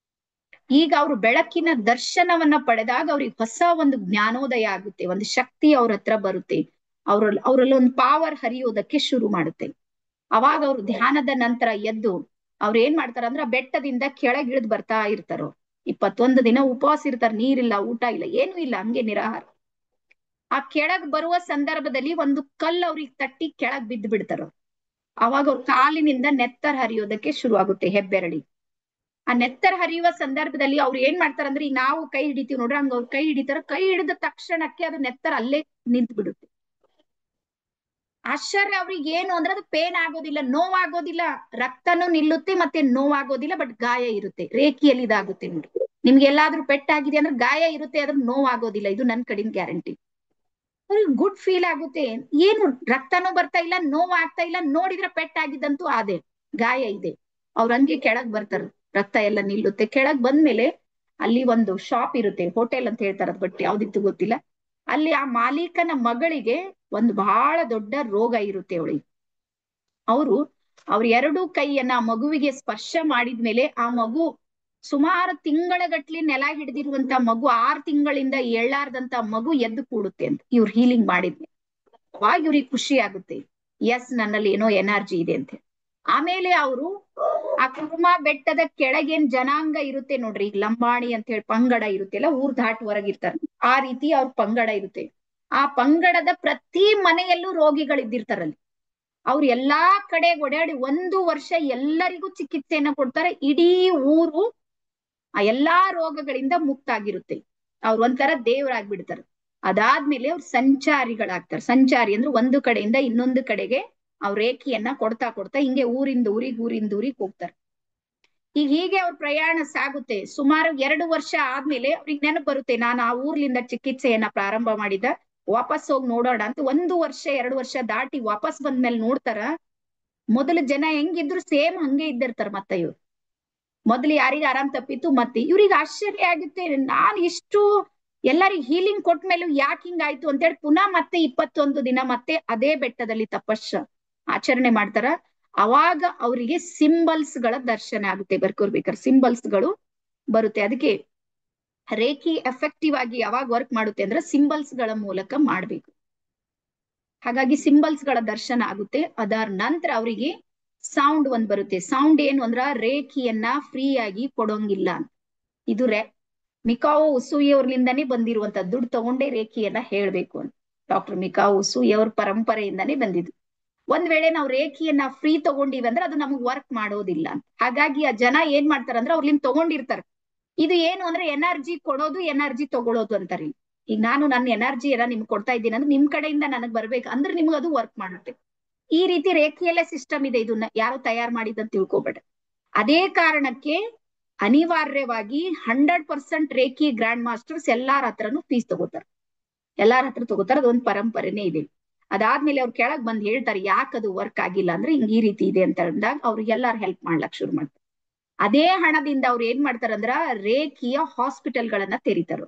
ಈಗ ಅವರು ಬೆಳಕಿನ ದರ್ಶನವನ್ನ ಪಡೆದಾಗ ಅವ್ರಿಗೆ ಹೊಸ ಒಂದು ಜ್ಞಾನೋದಯ ಆಗುತ್ತೆ, ಒಂದು ಶಕ್ತಿ ಅವ್ರ ಹತ್ರ ಬರುತ್ತೆ, ಅವರಲ್ಲಿ ಒಂದು ಪಾವರ್ ಹರಿಯೋದಕ್ಕೆ ಶುರು ಮಾಡುತ್ತೆ. ಅವಾಗ ಅವ್ರು ಧ್ಯಾನದ ನಂತರ ಎದ್ದು ಅವ್ರು ಏನ್ ಮಾಡ್ತಾರ ಅಂದ್ರೆ ಆ ಬೆಟ್ಟದಿಂದ ಕೆಳಗಿಳಿದು ಬರ್ತಾ ಇರ್ತಾರೋ. 21 ದಿನ ಉಪವಾಸ ಇರ್ತಾರ, ನೀರಿಲ್ಲ, ಊಟ ಇಲ್ಲ, ಏನೂ ಇಲ್ಲ, ಹಂಗೆ ನಿರಾಹಾರ. ಆ ಕೆಳಗ್ ಬರುವ ಸಂದರ್ಭದಲ್ಲಿ ಒಂದು ಕಲ್ಲು ಅವ್ರಿಗೆ ತಟ್ಟಿ ಕೆಳಗ್ ಬಿದ್ದು ಬಿಡ್ತಾರ. ಅವಾಗ ಅವ್ರ ಕಾಲಿನಿಂದ ನೆತ್ತರ್ ಹರಿಯೋದಕ್ಕೆ ಶುರು ಆಗುತ್ತೆ, ಹೆಬ್ಬೆರಳಿ. ಆ ನೆತ್ತರ್ ಹರಿಯುವ ಸಂದರ್ಭದಲ್ಲಿ ಅವ್ರು ಏನ್ ಮಾಡ್ತಾರಂದ್ರೆ, ಈಗ ನಾವು ಕೈ ಹಿಡಿತೀವಿ ನೋಡ್ರಿ, ಹಂಗ ಅವ್ರು ಕೈ ಹಿಡಿತಾರ. ಕೈ ಹಿಡಿದ ತಕ್ಷಣಕ್ಕೆ ಅದು ನೆತ್ತರ್ ಅಲ್ಲೇ ನಿಂತು ಬಿಡುತ್ತೆ. ಆಶ್ಚರ್ಯ ಅವ್ರಿಗೆ ಏನು ಅಂದ್ರೆ ಅದು ಪೇನ್ ಆಗೋದಿಲ್ಲ, ನೋವಾಗೋದಿಲ್ಲ, ರಕ್ತನೂ ನಿಲ್ಲುತ್ತೆ, ಮತ್ತೆ ನೋವಾಗೋದಿಲ್ಲ, ಬಟ್ ಗಾಯ ಇರುತ್ತೆ. ರೇಖಿಯಲ್ಲಿ ಇದಾಗುತ್ತೆ ನೋಡಿ, ನಿಮ್ಗೆ ಎಲ್ಲಾದ್ರೂ ಪೆಟ್ಟಾಗಿದೆ ಅಂದ್ರೆ ಗಾಯ ಇರುತ್ತೆ, ಅದ್ರ ನೋವಾಗೋದಿಲ್ಲ. ಇದು ನನ್ ಕಡಿನ ಗ್ಯಾರಂಟಿ. ಅವ್ರಿಗೆ ಗುಡ್ ಫೀಲ್ ಆಗುತ್ತೆ. ಏನು ರಕ್ತನೂ ಬರ್ತಾ ಇಲ್ಲ, ನೋವು ಆಗ್ತಾ ಇಲ್ಲ, ನೋಡಿದ್ರೆ ಪೆಟ್ಟಾಗಿದ್ದಂತೂ ಅದೇ ಗಾಯ ಇದೆ. ಅವ್ರ ಹಂಗೆ ಕೆಳಗ್ ಬರ್ತಾರ, ರಕ್ತ ಎಲ್ಲ ನಿಲ್ಲುತ್ತೆ. ಕೆಳಗ್ ಬಂದ್ಮೇಲೆ ಅಲ್ಲಿ ಒಂದು ಶಾಪ್ ಇರುತ್ತೆ, ಹೋಟೆಲ್ ಅಂತ ಹೇಳ್ತಾರ, ಬಟ್ ಯಾವ್ದಿತ್ತು ಗೊತ್ತಿಲ್ಲ. ಅಲ್ಲಿ ಆ ಮಾಲೀಕನ ಮಗಳಿಗೆ ಒಂದು ಬಹಳ ದೊಡ್ಡ ರೋಗ ಇರುತ್ತೆ ಅವಳಿಗೆ. ಅವ್ರ ಎರಡು ಕೈಯನ್ನ ಆ ಮಗುವಿಗೆ ಸ್ಪರ್ಶ ಮಾಡಿದ್ಮೇಲೆ ಆ ಮಗು ಸುಮಾರು ತಿಂಗಳ ಗಟ್ಲಿ ನೆಲ ಹಿಡಿದಿರುವಂತ ಮಗು, 6 ತಿಂಗಳಿಂದ ಎಳ್ಳಾರ್ದಂತ ಮಗು ಎದ್ದು ಕೂಡುತ್ತೆ ಅಂತ ಇವ್ರು ಹೀಲಿಂಗ್ ಮಾಡಿದ್ಮೇಲೆ. ಅವಾಗ ಇವ್ರಿಗೆ ಖುಷಿ ಆಗುತ್ತೆ, ಎಸ್ ನನ್ನಲ್ಲಿ ಏನೋ ಎನರ್ಜಿ ಇದೆ ಅಂತ. ಆಮೇಲೆ ಅವರು ಆ ಕುರ್ಮಾ ಬೆಟ್ಟದ ಕೆಳಗೇನ್ ಜನಾಂಗ ಇರುತ್ತೆ ನೋಡ್ರಿ, ಈಗ ಲಂಬಾಣಿ ಅಂತ ಹೇಳಿ ಪಂಗಡ ಇರುತ್ತೆ ಅಲ್ಲ, ಊರ್ ದಾಟ್ ಹೊರಗಿರ್ತಾರ, ಆ ರೀತಿ ಅವ್ರ ಪಂಗಡ ಇರುತ್ತೆ. ಆ ಪಂಗಡದ ಪ್ರತಿ ಮನೆಯಲ್ಲೂ ರೋಗಿಗಳಿದ್ದಿರ್ತಾರಲ್ಲಿ. ಅವ್ರು ಎಲ್ಲಾ ಕಡೆ ಓಡಾಡಿ 1 ವರ್ಷ ಎಲ್ಲರಿಗೂ ಚಿಕಿತ್ಸೆಯನ್ನ ಕೊಡ್ತಾರೆ. ಇಡೀ ಊರು ಆ ಎಲ್ಲಾ ರೋಗಗಳಿಂದ ಮುಕ್ತ ಆಗಿರುತ್ತೆ. ಅವ್ರು ಒಂಥರ ದೇವರಾಗ್ಬಿಡ್ತಾರೆ. ಅದಾದ್ಮೇಲೆ ಅವ್ರು ಸಂಚಾರಿಗಳಾಗ್ತಾರೆ. ಸಂಚಾರಿ ಅಂದ್ರೆ ಒಂದು ಕಡೆಯಿಂದ ಇನ್ನೊಂದು ಕಡೆಗೆ ಅವ್ರ ರೇಖೆಯನ್ನ ಕೊಡ್ತಾ ಕೊಡ್ತಾ ಹಿಂಗೆ ಊರಿಂದ ಊರಿಗೆ ಹೋಗ್ತಾರೆ. ಈಗ ಹೀಗೆ ಅವ್ರ ಪ್ರಯಾಣ ಸಾಗುತ್ತೆ. ಸುಮಾರು 2 ವರ್ಷ ಆದ್ಮೇಲೆ ಅವ್ರಿಗೆ ನೆನಪು ಬರುತ್ತೆ, ನಾನು ಆ ಊರ್ಲಿಂದ ಚಿಕಿತ್ಸೆಯನ್ನ ಪ್ರಾರಂಭ ಮಾಡಿದ, ವಾಪಸ್ ಹೋಗಿ ನೋಡೋಣ ಅಂತ. 1 ವರ್ಷ 2 ವರ್ಷ ದಾಟಿ ವಾಪಸ್ ಬಂದ್ಮೇಲೆ ನೋಡ್ತಾರ, ಮೊದಲು ಜನ ಹೆಂಗಿದ್ರು ಸೇಮ್ ಹಂಗೆ ಇದ್ದಿರ್ತಾರ. ಮತ್ತೆ ಇವ್ರು ಮೊದಲು ಯಾರಿಗೆ ಆರಾಮ್ ತಪ್ಪಿತ್ತು, ಮತ್ತೆ ಇವ್ರಿಗೆ ಆಶ್ಚರ್ಯ ಆಗುತ್ತೆ, ನಾನ್ ಇಷ್ಟು ಎಲ್ಲರಿಗೂ ಹೀಲಿಂಗ್ ಕೊಟ್ಮೇಲೆ ಯಾಕೆ ಹಿಂಗಾಯ್ತು ಅಂತೇಳಿ ಪುನಃ ಮತ್ತೆ 21 ದಿನ ಮತ್ತೆ ಅದೇ ಬೆಟ್ಟದಲ್ಲಿ ಆಚರಣೆ ಮಾಡ್ತಾರ. ಅವಾಗ ಅವರಿಗೆ ಸಿಂಬಲ್ಸ್ ಗಳ ದರ್ಶನ ಆಗುತ್ತೆ. ಬರ್ಕೋರ್ಬೇಕಾದ್ರೆ ಸಿಂಬಲ್ಸ್ ಗಳು ಬರುತ್ತೆ. ಅದಕ್ಕೆ ರೇಖಿ ಎಫೆಕ್ಟಿವ್ ಆಗಿ ಯಾವಾಗ ವರ್ಕ್ ಮಾಡುತ್ತೆ ಅಂದ್ರೆ ಸಿಂಬಲ್ಸ್ ಗಳ ಮೂಲಕ ಮಾಡ್ಬೇಕು. ಹಾಗಾಗಿ ಸಿಂಬಲ್ಸ್ ಗಳ ದರ್ಶನ ಆಗುತ್ತೆ. ಅದರ ನಂತರ ಅವರಿಗೆ ಸೌಂಡ್ ಒಂದ್ ಬರುತ್ತೆ. ಸೌಂಡ್ ಏನು ಅಂದ್ರ ರೇಖಿಯನ್ನ ಫ್ರೀ ಆಗಿ ಕೊಡೋಂಗಿಲ್ಲ ಅಂತ. ಇದು ಮಿಕಾವೋ ಉಸೂಯಿ ಅವ್ರಲಿಂದಾನೇ ಬಂದಿರುವಂತ, ದುಡ್ಡು ತಗೊಂಡೇ ರೇಖಿಯನ್ನ ಹೇಳ್ಬೇಕು ಅಂತ. ಡಾಕ್ಟರ್ ಮಿಕಾವೋ ಉಸೂಯಿ ಅವ್ರ ಪರಂಪರೆಯಿಂದಾನೇ ಬಂದಿದ್ದು. ಒಂದ್ ವೇಳೆ ನಾವು ರೇಖಿಯನ್ನ ಫ್ರೀ ತಗೊಂಡಿವಿ ಅಂದ್ರೆ ಅದು ನಮಗ್ ವರ್ಕ್ ಮಾಡೋದಿಲ್ಲ ಅಂತ. ಹಾಗಾಗಿ ಆ ಜನ ಏನ್ ಮಾಡ್ತಾರಂದ್ರೆ ಅವ್ರಲಿಂದ ತಗೊಂಡಿರ್ತಾರ. ಇದು ಏನು ಅಂದ್ರೆ ಎನರ್ಜಿ ಕೊಡೋದು, ಎನರ್ಜಿ ತಗೊಳೋದು ಅಂತಾರೆ. ಈಗ ನಾನು ನನ್ನ ಎನರ್ಜಿ ಎಲ್ಲ ನಿಮ್ಗೆ ಕೊಡ್ತಾ ಇದ್ದೀನಿ ಅಂದ್ರೆ ನಿಮ್ ಕಡೆಯಿಂದ ನನಗ್ ಬರ್ಬೇಕು ಅಂದ್ರೆ ನಿಮ್ಗೆ ಅದು ವರ್ಕ್ ಮಾಡುತ್ತೆ. ಈ ರೀತಿ ರೇಖೆಯಲ್ಲೇ ಸಿಸ್ಟಮ್ ಇದೆ. ಇದನ್ನ ಯಾರು ತಯಾರು ಮಾಡಿದಂತ ತಿಳ್ಕೊಬೇಡ. ಅದೇ ಕಾರಣಕ್ಕೆ ಅನಿವಾರ್ಯವಾಗಿ 100% ರೇಖಿ ಗ್ರ್ಯಾಂಡ್ ಮಾಸ್ಟರ್ಸ್ ಎಲ್ಲಾರ ಹತ್ರನು ಫೀಸ್ ತಗೋತಾರ. ಎಲ್ಲಾರ ಹತ್ರ ತಗೋತಾರ. ಅದೊಂದು ಪರಂಪರೆನೇ ಇದೆ. ಅದಾದ್ಮೇಲೆ ಅವ್ರು ಕೆಳಗ್ ಬಂದ್ ಹೇಳ್ತಾರೆ ಯಾಕದು ವರ್ಕ್ ಆಗಿಲ್ಲ ಅಂದ್ರೆ ಹಿಂಗ್ ಈ ರೀತಿ ಇದೆ ಅಂತ ಅಂದಾಗ ಅವ್ರಿಗೆ ಎಲ್ಲಾರು ಹೆಲ್ಪ್ ಮಾಡ್ಲಕ್ ಶುರು ಮಾಡ್ತಾರೆ. ಅದೇ ಹಣದಿಂದ ಅವ್ರು ಏನ್ ಮಾಡ್ತಾರಂದ್ರ ರೇಖಿಯ ಹಾಸ್ಪಿಟಲ್ಗಳನ್ನ ತೆರೀತಾರ.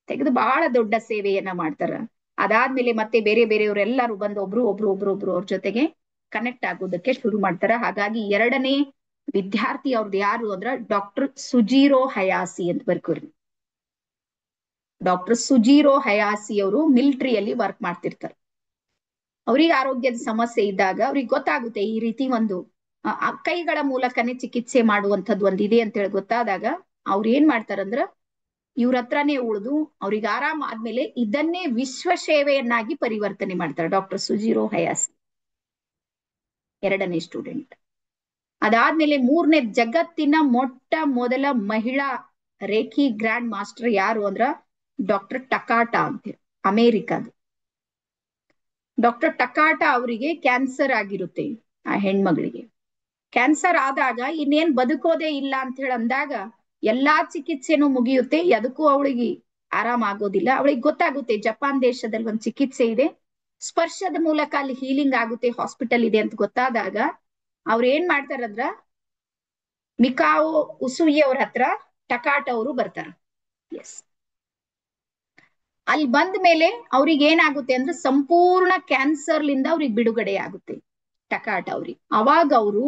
ತೆಗೆದು ಬಹಳ ದೊಡ್ಡ ಸೇವೆಯನ್ನ ಮಾಡ್ತಾರ. ಅದಾದ್ಮೇಲೆ ಮತ್ತೆ ಬೇರೆ ಬೇರೆಯವರೆಲ್ಲರೂ ಬಂದು ಒಬ್ರು ಅವ್ರ ಜೊತೆಗೆ ಕನೆಕ್ಟ್ ಆಗೋದಕ್ಕೆ ಶುರು ಮಾಡ್ತಾರ. ಹಾಗಾಗಿ 2ನೇ ವಿದ್ಯಾರ್ಥಿ ಅವ್ರದ್ದು ಯಾರು ಅಂದ್ರ ಡಾಕ್ಟರ್ ಸುಜೀರೋ ಹಯಾಸಿ ಅಂತ ಬರ್ಕೋರಿ. ಡಾಕ್ಟರ್ ಸುಜೀರೋ ಹಯಾಸಿ ಅವರು ಮಿಲಿಟರಿಯಲ್ಲಿ ವರ್ಕ್ ಮಾಡ್ತಿರ್ತಾರೆ. ಅವ್ರಿಗೆ ಆರೋಗ್ಯದ ಸಮಸ್ಯೆ ಇದ್ದಾಗ ಅವ್ರಿಗೆ ಗೊತ್ತಾಗುತ್ತೆ ಈ ರೀತಿ ಒಂದು ಕೈಗಳ ಮೂಲಕನೇ ಚಿಕಿತ್ಸೆ ಮಾಡುವಂಥದ್ದು ಒಂದಿದೆ ಅಂತ ಹೇಳಿ ಗೊತ್ತಾದಾಗ ಅವ್ರು ಏನ್ ಮಾಡ್ತಾರಂದ್ರ ಇವ್ರ ಹತ್ರನೇ ಉಳಿದು ಅವ್ರಿಗೆ ಆರಾಮ ಆದ್ಮೇಲೆ ಇದನ್ನೇ ವಿಶ್ವ ಸೇವೆಯನ್ನಾಗಿ ಪರಿವರ್ತನೆ ಮಾಡ್ತಾರೆ ಡಾಕ್ಟರ್ ಸುಜೀರೋ ಹಯಾಸಿ, 2ನೇ ಸ್ಟೂಡೆಂಟ್. ಅದಾದ್ಮೇಲೆ 3ನೇ ಜಗತ್ತಿನ ಮೊಟ್ಟ ಮೊದಲ ಮಹಿಳಾ ರೇಖಿ ಗ್ರ್ಯಾಂಡ್ ಮಾಸ್ಟರ್ ಯಾರು ಅಂದ್ರ ಡಾಕ್ಟರ್ ಟಕಾಟಾ ಅಂತ, ಅಮೇರಿಕಾದ. ಡಾಕ್ಟರ್ ಟಕಾಟಾ ಅವರಿಗೆ ಕ್ಯಾನ್ಸರ್ ಆಗಿರುತ್ತೆ. ಆ ಹೆಣ್ಮಗಳಿಗೆ ಕ್ಯಾನ್ಸರ್ ಆದಾಗ ಇನ್ನೇನ್ ಬದುಕೋದೇ ಇಲ್ಲ ಅಂತ ಹೇಳಿ ಅಂದಾಗ ಎಲ್ಲಾ ಚಿಕಿತ್ಸೆನೂ ಮುಗಿಯುತ್ತೆ, ಎದಕ್ಕೂ ಅವಳಿಗೆ ಆರಾಮ ಆಗೋದಿಲ್ಲ. ಅವಳಿಗೆ ಗೊತ್ತಾಗುತ್ತೆ ಜಪಾನ್ ದೇಶದಲ್ಲಿ ಒಂದು ಚಿಕಿತ್ಸೆ ಇದೆ, ಸ್ಪರ್ಶದ ಮೂಲಕ ಅಲ್ಲಿ ಹೀಲಿಂಗ್ ಆಗುತ್ತೆ, ಹಾಸ್ಪಿಟಲ್ ಇದೆ ಅಂತ ಗೊತ್ತಾದಾಗ ಅವ್ರು ಏನ್ ಮಾಡ್ತಾರಂದ್ರ ಮಿಕಾವೋ ಉಸುಯಿ ಅವ್ರ ಹತ್ರ ಟಕಾಟ ಅವರು ಬರ್ತಾರ. ಎಸ್, ಅಲ್ಲಿ ಬಂದ ಮೇಲೆ ಅವ್ರಿಗೆ ಏನಾಗುತ್ತೆ ಅಂದ್ರೆ ಸಂಪೂರ್ಣ ಕ್ಯಾನ್ಸರ್ಲಿಂದ ಅವ್ರಿಗೆ ಬಿಡುಗಡೆ ಆಗುತ್ತೆ ಟಕಾಟ ಅವ್ರಿಗೆ. ಅವಾಗ ಅವರು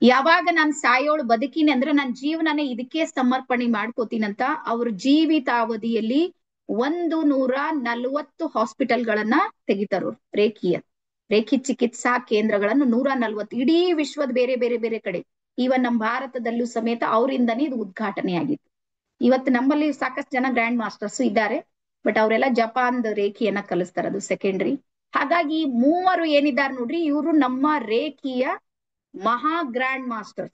ಯಾವಾಗ ನಾನು ಸಾಯೋಳು ಬದುಕಿನಿ ಅಂದ್ರೆ ನನ್ನ ಜೀವನನೇ ಇದಕ್ಕೆ ಸಮರ್ಪಣೆ ಮಾಡ್ಕೋತೀನಂತ ಅವ್ರ ಜೀವಿತಾವಧಿಯಲ್ಲಿ 140 ಹಾಸ್ಪಿಟಲ್ಗಳನ್ನ ತೆಗಿತಾರ. ರೇಖಿ ಚಿಕಿತ್ಸಾ ಕೇಂದ್ರಗಳನ್ನು 140 ಇಡೀ ವಿಶ್ವದ ಬೇರೆ ಬೇರೆ ಬೇರೆ ಕಡೆ, ಈವನ್ ನಮ್ಮ ಭಾರತದಲ್ಲೂ ಸಮೇತ ಅವರಿಂದನೇ ಇದು ಉದ್ಘಾಟನೆ ಆಗಿತ್ತು. ಇವತ್ತು ನಮ್ಮಲ್ಲಿ ಸಾಕಷ್ಟು ಜನ ಗ್ರ್ಯಾಂಡ್ ಮಾಸ್ಟರ್ಸ್ ಇದ್ದಾರೆ, ಬಟ್ ಅವರೆಲ್ಲ ಜಪಾನ್ದ ರೇಖಿಯನ್ನ ಕಲಿಸ್ತಾರ, ಅದು ಸೆಕೆಂಡ್ರಿ. ಹಾಗಾಗಿ 3 ಏನಿದ್ದಾರೆ ನೋಡ್ರಿ, ಇವರು ನಮ್ಮ ರೇಖಿಯ ಮಹಾ ಗ್ರ್ಯಾಂಡ್ ಮಾಸ್ಟರ್ಸ್,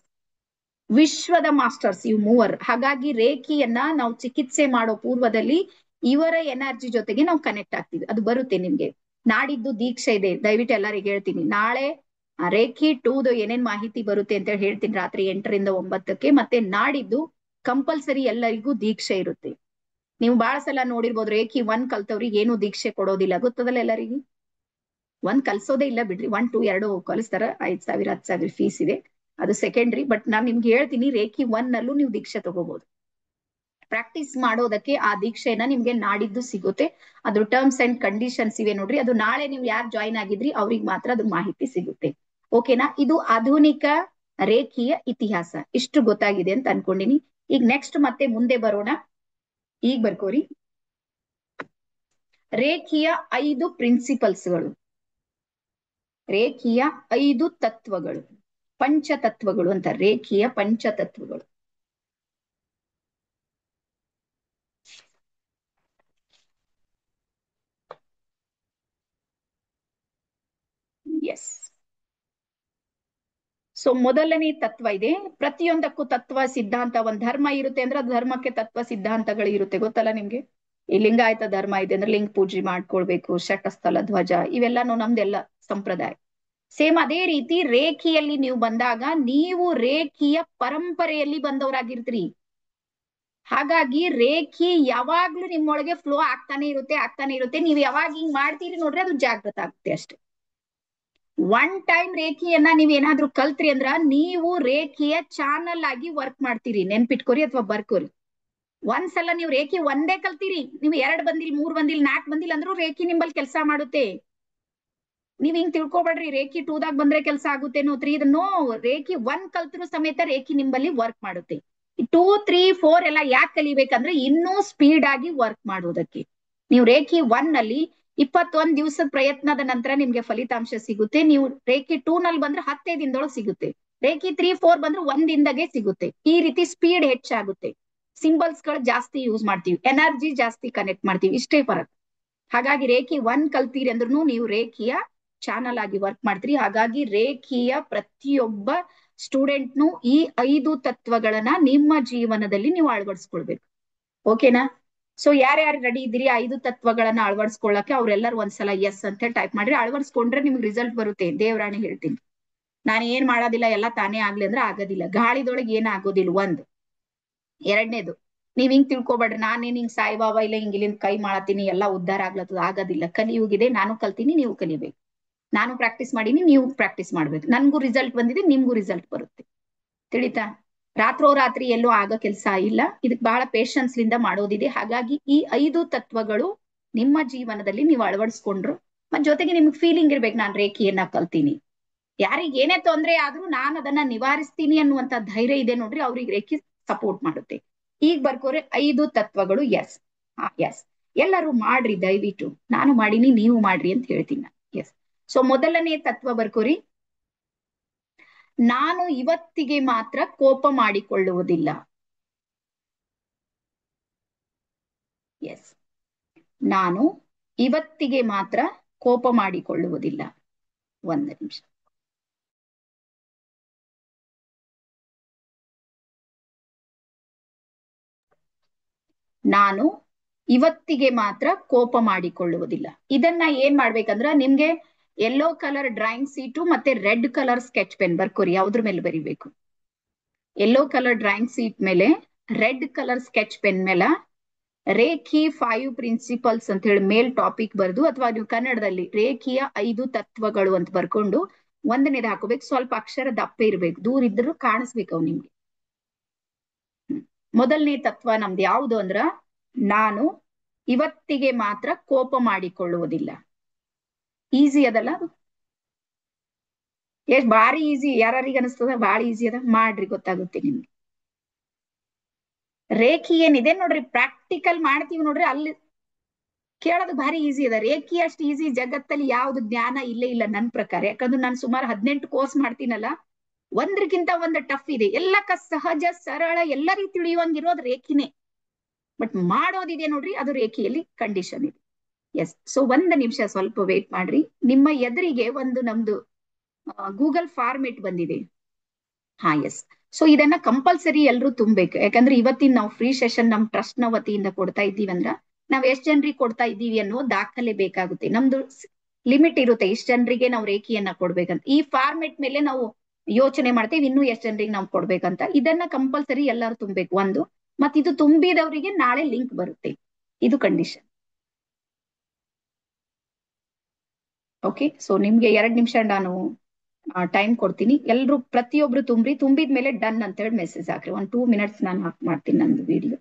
ವಿಶ್ವದ ಮಾಸ್ಟರ್ಸ್ ಇವ್ 3. ಹಾಗಾಗಿ ರೇಖಿಯನ್ನ ನಾವು ಚಿಕಿತ್ಸೆ ಮಾಡೋ ಪೂರ್ವದಲ್ಲಿ ಇವರ ಎನರ್ಜಿ ಜೊತೆಗೆ ನಾವು ಕನೆಕ್ಟ್ ಆಗ್ತೀವಿ. ಅದು ಬರುತ್ತೆ ನಿಮ್ಗೆ. ನಾಡಿದ್ದು ದೀಕ್ಷೆ ಇದೆ, ದಯವಿಟ್ಟು ಎಲ್ಲರಿಗೆ ಹೇಳ್ತೀನಿ. ನಾಳೆ ರೇಖಿ 2 ಏನೇನ್ ಮಾಹಿತಿ ಬರುತ್ತೆ ಅಂತ ಹೇಳ್ತೀನಿ, ರಾತ್ರಿ 8 ರಿಂದ 9ಕ್ಕೆ. ಮತ್ತೆ ನಾಡಿದ್ದು ಕಂಪಲ್ಸರಿ ಎಲ್ಲರಿಗೂ ದೀಕ್ಷೆ ಇರುತ್ತೆ. ನೀವು ಬಹಳ ಸಲ ನೋಡಿರ್ಬೋದು ರೇಖಿ 1 ಕಲ್ತವ್ರಿಗೆ ಏನು ದೀಕ್ಷೆ ಕೊಡೋದಿಲ್ಲ, ಗೊತ್ತದಲ್ಲ ಎಲ್ಲರಿಗೆ. 1 ಕಲ್ಸೋದೇ ಇಲ್ಲ ಬಿಡ್ರಿ, 1 2 2 ಕಲಿಸ್ತಾರ, 5,000 10,000 ಫೀಸ್ ಇದೆ, ಅದು ಸೆಕೆಂಡ್ರಿ. ಬಟ್ ನಾನ್ ನಿಮ್ಗೆ ಹೇಳ್ತೀನಿ, ರೇಖಿ 1 ನಲ್ಲೂ ನೀವು ದೀಕ್ಷೆ ತಗೋಬಹುದು. ಪ್ರಾಕ್ಟೀಸ್ ಮಾಡೋದಕ್ಕೆ ಆ ದೀಕ್ಷೆನ ನಿಮ್ಗೆ ನಾಡಿದ್ದು ಸಿಗುತ್ತೆ. ಅದ್ರ ಟರ್ಮ್ಸ್ ಅಂಡ್ ಕಂಡೀಷನ್ಸ್ ಇವೆ ನೋಡ್ರಿ, ಅದು ನಾಳೆ ನೀವು ಯಾರು ಜಾಯಿನ್ ಆಗಿದ್ರಿ ಅವ್ರಿಗೆ ಮಾತ್ರ ಅದು ಮಾಹಿತಿ ಸಿಗುತ್ತೆ. ಓಕೆನಾ? ಇದು ಆಧುನಿಕ ರೇಖಿಯ ಇತಿಹಾಸ. ಇಷ್ಟು ಗೊತ್ತಾಗಿದೆ ಅಂತ ಅನ್ಕೊಂಡಿನಿ. ಈಗ ನೆಕ್ಸ್ಟ್ ಮತ್ತೆ ಮುಂದೆ ಬರೋಣ. ಈಗ ಬರ್ಕೋರಿ, ರೇಖಿಯ 5 ಪ್ರಿನ್ಸಿಪಲ್ಸ್ಗಳು, ರೇಖಿಯ 5 ತತ್ವಗಳು, ಪಂಚತತ್ವಗಳು ಅಂತ, ರೇಖಿಯ ಪಂಚತತ್ವಗಳು. ಎಸ್. ಸೊ ಮೊದಲನೇ ತತ್ವ ಇದೆ. ಪ್ರತಿಯೊಂದಕ್ಕೂ ತತ್ವ ಸಿದ್ಧಾಂತ, ಒಂದ್ ಧರ್ಮ ಇರುತ್ತೆ ಅಂದ್ರೆ ಅದು ಧರ್ಮಕ್ಕೆ ತತ್ವ ಸಿದ್ಧಾಂತಗಳು ಇರುತ್ತೆ, ಗೊತ್ತಲ್ಲ ನಿಮ್ಗೆ. ಈ ಲಿಂಗಾಯತ ಧರ್ಮ ಇದೆ ಅಂದ್ರೆ ಲಿಂಗ ಪೂಜೆ ಮಾಡ್ಕೊಳ್ಬೇಕು, ಶಟಸ್ಥಲ ಧ್ವಜ, ಇವೆಲ್ಲಾನು ನಮ್ದೆಲ್ಲ ಸಂಪ್ರದಾಯ. ಸೇಮ್ ಅದೇ ರೀತಿ ರೇಖಿಯಲ್ಲಿ ನೀವು ಬಂದಾಗ ನೀವು ರೇಖಿಯ ಪರಂಪರೆಯಲ್ಲಿ ಬಂದವರಾಗಿರ್ತೀರಿ. ಹಾಗಾಗಿ ರೇಖಿ ಯಾವಾಗ್ಲೂ ನಿಮ್ಮೊಳಗೆ ಫ್ಲೋ ಆಗ್ತಾನೆ ಇರುತ್ತೆ. ನೀವು ಯಾವಾಗ ಹಿಂಗ್ ಮಾಡ್ತೀರಿ ನೋಡ್ರಿ, ಅದು ಜಾಗೃತ ಆಗುತ್ತೆ ಅಷ್ಟೇ. 1 ಟೈಮ್ ರೇಖಿಯನ್ನ ನೀವ್ ಏನಾದ್ರೂ ಕಲ್ತ್ರಿ ಅಂದ್ರ ನೀವು ರೇಖಿಯ ಚಾನಲ್ ಆಗಿ ವರ್ಕ್ ಮಾಡ್ತೀರಿ, ನೆನ್ಪಿಟ್ಕೋರಿ ಅಥವಾ ಬರ್ಕೋರಿ. ಒಂದ್ಸಲ ನೀವು ರೇಖಿ 1 ಕಲ್ತೀರಿ, ನೀವು 2 ಬಂದಿಲ್, 3 ಬಂದಿಲ್, 4 ಬಂದಿಲ್ಲ ಅಂದ್ರೂ ರೇಖಿ ನಿಂಬಲ್ ಕೆಲಸ ಮಾಡುತ್ತೆ. ನೀವ್ ಹಿಂಗ್ ತಿಳ್ಕೊಬೇಡ್ರಿ ರೇಖಿ 2 ದಾಗ ಬಂದ್ರೆ ಕೆಲಸ ಆಗುತ್ತೇನೋ, 3 ನೋ, ರೇಖಿ 1 ಕಲ್ತ್ರು ಸಮೇತ ರೇಖಿ ನಿಂಬಲ್ಲಿ ವರ್ಕ್ ಮಾಡುತ್ತೆ. 2 3 4 ಎಲ್ಲ ಯಾಕೆ ಕಲಿಬೇಕಂದ್ರೆ ಇನ್ನೂ ಸ್ಪೀಡ್ ಆಗಿ ವರ್ಕ್ ಮಾಡೋದಕ್ಕೆ. ನೀವು ರೇಖಿ 1 ನಲ್ಲಿ 21 ದಿವಸದ ಪ್ರಯತ್ನದ ನಂತರ ನಿಮ್ಗೆ ಫಲಿತಾಂಶ ಸಿಗುತ್ತೆ. ನೀವು ರೇಖಿ 2 ನಲ್ಲಿ ಬಂದ್ರೆ 10 ದಿನದೊಳಗೆ ಸಿಗುತ್ತೆ. ರೇಖಿ 3 4 ಬಂದ್ರೆ 1 ದಿನದಾಗೆ ಸಿಗುತ್ತೆ. ಈ ರೀತಿ ಸ್ಪೀಡ್ ಹೆಚ್ಚಾಗುತ್ತೆ. ಸಿಂಬಲ್ಸ್ ಗಳು ಜಾಸ್ತಿ ಯೂಸ್ ಮಾಡ್ತೀವಿ, ಎನರ್ಜಿ ಜಾಸ್ತಿ ಕನೆಕ್ಟ್ ಮಾಡ್ತೀವಿ, ಇಷ್ಟೇ ಫರಕ್. ಹಾಗಾಗಿ ರೇಖಿ 1 ಕಲ್ತೀರಿ ಅಂದ್ರೂ ನೀವು ರೇಖಿಯ ಚಾನಲ್ ಆಗಿ ವರ್ಕ್ ಮಾಡ್ತೀರಿ. ಹಾಗಾಗಿ ರೇಖಿಯ ಪ್ರತಿಯೊಬ್ಬ ಸ್ಟೂಡೆಂಟ್ನು ಈ 5 ತತ್ವಗಳನ್ನ ನಿಮ್ಮ ಜೀವನದಲ್ಲಿ ನೀವು ಅಳವಡಿಸ್ಕೊಳ್ಬೇಕು. ಓಕೆನಾ? ಸೊ ಯಾರ್ಯಾರು ರೆಡಿ ಇದ್ದೀರಿ 5 ತತ್ವಗಳನ್ನ ಅಳವಡಿಸ್ಕೊಳ್ಳಕ್ಕೆ, ಅವ್ರೆಲ್ಲರೂ ಒಂದ್ಸಲ ಎಸ್ ಅಂತ ಹೇಳಿ ಟೈಪ್ ಮಾಡ್ರಿ. ಅಳವಡಿಸ್ಕೊಂಡ್ರೆ ನಿಮ್ಗೆ ರಿಸಲ್ಟ್ ಬರುತ್ತೆ, ದೇವರಾಣಿ ಹೇಳ್ತೀನಿ. ನಾನು ಏನ್ ಮಾಡೋದಿಲ್ಲ, ಎಲ್ಲ ತಾನೇ ಆಗ್ಲಿ ಅಂದ್ರೆ ಆಗೋದಿಲ್ಲ. ಗಾಳಿದೊಳಗೆ ಏನ್ ಆಗೋದಿಲ್ಲ. 1. 2ನೇದು, ನೀವ್ ಹಿಂಗ್ ತಿಳ್ಕೊಬೇಡ್ರಿ, ನಾನೇನ್ ಹಿಂಗ್ ಸಾಯಿಬಾಬಾ ಇಲ್ಲ ಹಿಂಗ್ ಇಲ್ಲಿಂದ ಕೈ ಮಾಡತ್ತೀನಿ ಎಲ್ಲ ಉದ್ಧಾರ ಆಗ್ಲತ್ತದ, ಆಗೋದಿಲ್ಲ. ಕಲಿಯುಗಿದೆ, ನಾನು ಕಲ್ತೀನಿ, ನೀವು ಕಲಿಬೇಕು. ನಾನು ಪ್ರಾಕ್ಟೀಸ್ ಮಾಡೀನಿ, ನೀವು ಪ್ರಾಕ್ಟೀಸ್ ಮಾಡ್ಬೇಕು. ನನ್ಗೂ ರಿಸಲ್ಟ್ ಬಂದಿದೆ, ನಿಮ್ಗೂ ರಿಸಲ್ಟ್ ಬರುತ್ತೆ. ತಿಳಿತಾ? ರಾತ್ರೋರಾತ್ರಿ ಎಲ್ಲೂ ಆಗೋ ಕೆಲಸ ಇಲ್ಲ, ಇದಕ್ ಬಹಳ ಪೇಶನ್ಸ್ ಲಿಂದ ಮಾಡೋದಿದೆ. ಹಾಗಾಗಿ ಈ 5 ತತ್ವಗಳು ನಿಮ್ಮ ಜೀವನದಲ್ಲಿ ನೀವು ಅಳವಡಿಸ್ಕೊಂಡ್ರು, ಮತ್ ಜೊತೆಗೆ ನಿಮ್ಗೆ ಫೀಲಿಂಗ್ ಇರ್ಬೇಕು, ನಾನ್ ರೇಖಿಯನ್ನ ಕಲ್ತೀನಿ. ಯಾರಿಗೆ ಏನೇ ತೊಂದರೆ ಆದ್ರೂ ನಾನು ಅದನ್ನ ನಿವಾರಿಸ್ತೀನಿ ಅನ್ನುವಂತ ಧೈರ್ಯ ಇದೆ ನೋಡ್ರಿ, ಅವ್ರಿಗೆ ರೇಖಿ ಸಪೋರ್ಟ್ ಮಾಡುತ್ತೆ. ಈಗ ಬರ್ಕೋರೆ 5 ತತ್ವಗಳು. ಎಸ್, ಎಸ್, ಎಲ್ಲರೂ ಮಾಡ್ರಿ ದಯವಿಟ್ಟು. ನಾನು ಮಾಡೀನಿ, ನೀವು ಮಾಡ್ರಿ ಅಂತ ಹೇಳ್ತೀನಿ. ಎಸ್. ಸೊ ಮೊದಲನೇ ತತ್ವ ಬರ್ಕೋರಿ, ನಾನು ಇವತ್ತಿಗೆ ಮಾತ್ರ ಕೋಪ ಮಾಡಿಕೊಳ್ಳುವುದಿಲ್ಲ. ಎಸ್, ನಾನು ಇವತ್ತಿಗೆ ಮಾತ್ರ ಕೋಪ ಮಾಡಿಕೊಳ್ಳುವುದಿಲ್ಲ. 1 ನಿಮಿಷ. ನಾನು ಇವತ್ತಿಗೆ ಮಾತ್ರ ಕೋಪ ಮಾಡಿಕೊಳ್ಳುವುದಿಲ್ಲ. ಇದನ್ನ ಏನ್ ಮಾಡ್ಬೇಕಂದ್ರ, ನಿಮ್ಗೆ ಯೆಲ್ಲೋ ಕಲರ್ ಡ್ರಾಯಿಂಗ್ ಸೀಟು ಮತ್ತೆ ರೆಡ್ ಕಲರ್ ಸ್ಕೆಚ್ ಪೆನ್ ಬರ್ಕೋರಿ. ಯಾವ್ದ್ರ ಮೇಲೆ ಬರಿಬೇಕು? ಯೆಲ್ಲೋ ಕಲರ್ ಡ್ರಾಯಿಂಗ್ ಸೀಟ್ ಮೇಲೆ, ರೆಡ್ ಕಲರ್ ಸ್ಕೆಚ್ ಪೆನ್ ಮೇಲೆ ರೇಖಿ 5 ಪ್ರಿನ್ಸಿಪಲ್ಸ್ ಅಂತ ಹೇಳಿ ಮೇಲ್ ಟಾಪಿಕ್ ಬರ್ದು, ಅಥವಾ ನೀವು ಕನ್ನಡದಲ್ಲಿ ರೇಖಿಯ 5 ತತ್ವಗಳು ಅಂತ ಬರ್ಕೊಂಡು 1ನೇದು ಹಾಕೋಬೇಕು. ಸ್ವಲ್ಪ ಅಕ್ಷರ ದಪ್ಪ ಇರ್ಬೇಕು, ದೂರ ಇದ್ರು ಕಾಣಿಸ್ಬೇಕು ಅವ್ ನಿಮ್ಗೆ. ಮೊದಲನೇ ತತ್ವ ನಮ್ದು ಯಾವುದು ಅಂದ್ರ, ನಾನು ಇವತ್ತಿಗೆ ಮಾತ್ರ ಕೋಪ ಮಾಡಿಕೊಳ್ಳುವುದಿಲ್ಲ. ಈಸಿ ಅದಲ್ಲ ಅದು? ಎಷ್ಟ್ ಬಾರಿ ಈಸಿ. ಯಾರಿಗೆ ಅನಿಸ್ತದ ಬಾರಿ ಈಸಿ ಅದ? ಮಾಡ್ರಿ, ಗೊತ್ತಾಗುತ್ತೆ ನಿಮ್ಗೆ. ರೇಖಿ ಏನಿದೆ ನೋಡ್ರಿ, ಪ್ರಾಕ್ಟಿಕಲ್ ಮಾಡ್ತೀವಿ ನೋಡ್ರಿ, ಅಲ್ಲಿ ಕೇಳೋದು ಭಾರಿ ಈಸಿ ಅದ. ರೇಖಿ ಅಷ್ಟು ಈಸಿ ಜಗತ್ತಲ್ಲಿ ಯಾವ್ದು ಜ್ಞಾನ ಇಲ್ಲೇ ಇಲ್ಲ ನನ್ ಪ್ರಕಾರ. ಯಾಕಂದ್ರೆ ನಾನು ಸುಮಾರು 18 ಕೋರ್ಸ್ ಮಾಡ್ತೀನಲ್ಲ, ಒಂದ್ರಕ್ಕಿಂತ ಒಂದು ಟಫ್ ಇದೆ. ಎಲ್ಲಕ್ಕ ಸಹಜ ಸರಳ ಎಲ್ಲರಿಗೂ ತಿಳಿಯುವಂಗಿರೋದು ರೇಖಿನೇ. ಬಟ್ ಮಾಡೋದಿದೆ ನೋಡ್ರಿ, ಅದು ರೇಖಿಯಲ್ಲಿ ಕಂಡೀಷನ್ ಇದೆ. ಎಸ್. ಸೊ 1 ನಿಮಿಷ ಸ್ವಲ್ಪ ವೇಟ್ ಮಾಡ್ರಿ. ನಿಮ್ಮ ಎದುರಿಗೆ ಒಂದು ನಮ್ದು ಗೂಗಲ್ ಫಾರ್ಮೆಟ್ ಬಂದಿದೆ. ಎಸ್. ಸೊ ಇದನ್ನ ಕಂಪಲ್ಸರಿ ಎಲ್ರು ತುಂಬೇಕು. ಯಾಕಂದ್ರೆ ಇವತ್ತಿನ ನಾವು ಫ್ರೀ ಸೆಷನ್ ನಮ್ ಟ್ರಸ್ಟ್ ನ ವತಿಯಿಂದ ಕೊಡ್ತಾ ಇದ್ದೀವಿ ಅಂದ್ರ, ನಾವ್ ಎಷ್ಟ್ ಜನರಿಗೆ ಕೊಡ್ತಾ ಇದ್ದೀವಿ ಅನ್ನೋ ದಾಖಲೆ ಬೇಕಾಗುತ್ತೆ. ನಮ್ದು ಲಿಮಿಟ್ ಇರುತ್ತೆ, ಇಷ್ಟ ಜನರಿಗೆ ನಾವು ರೇಖಿಯನ್ನ ಕೊಡ್ಬೇಕಂತ. ಈ ಫಾರ್ಮೆಟ್ ಮೇಲೆ ನಾವು ಯೋಚನೆ ಮಾಡ್ತೀವಿ, ಇನ್ನೂ ಎಷ್ಟ್ ಜನರಿಗೆ ನಾವು ಕೊಡ್ಬೇಕಂತ. ಇದನ್ನ ಕಂಪಲ್ಸರಿ ಎಲ್ಲರೂ ತುಂಬೇಕು. 1. ಮತ್ ಇದು ತುಂಬಿದವರಿಗೆ ನಾಳೆ ಲಿಂಕ್ ಬರುತ್ತೆ. ಇದು ಕಂಡೀಷನ್. ಓಕೆ, ಸೊ ನಿಮ್ಗೆ 2 ನಿಮಿಷ ನಾನು ಟೈಮ್ ಕೊಡ್ತೀನಿ. ಎಲ್ರು ಪ್ರತಿಯೊಬ್ರು ತುಂಬಿದ್ಮೇಲೆ ಡನ್ ಅಂತ ಹೇಳಿ ಮೆಸೇಜ್ ಹಾಕ್ರಿ. 1-2 ಮಿನಿಟ್ಸ್ ನಾನು ಮಾಡ್ತೀನಿ ನಂದು ವಿಡಿಯೋ.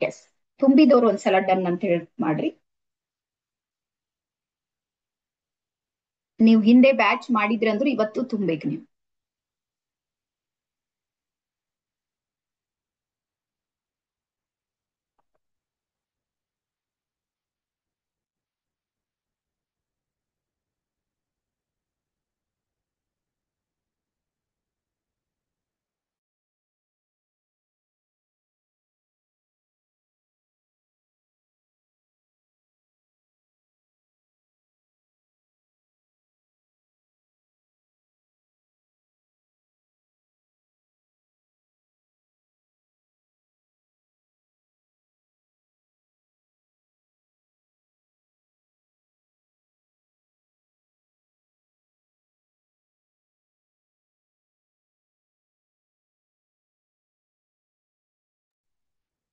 ಎಸ್, ತುಂಬಿದವರು ಒಂದ್ಸಲ ಡನ್ ಅಂತ ಹೇಳಿ ಮಾಡ್ರಿ. ನೀವು ಹಿಂದೆ ಬ್ಯಾಚ್ ಮಾಡಿದ್ರಿ ಅಂದ್ರೆ ಇವತ್ತು ತುಂಬೇಕು ನೀವು.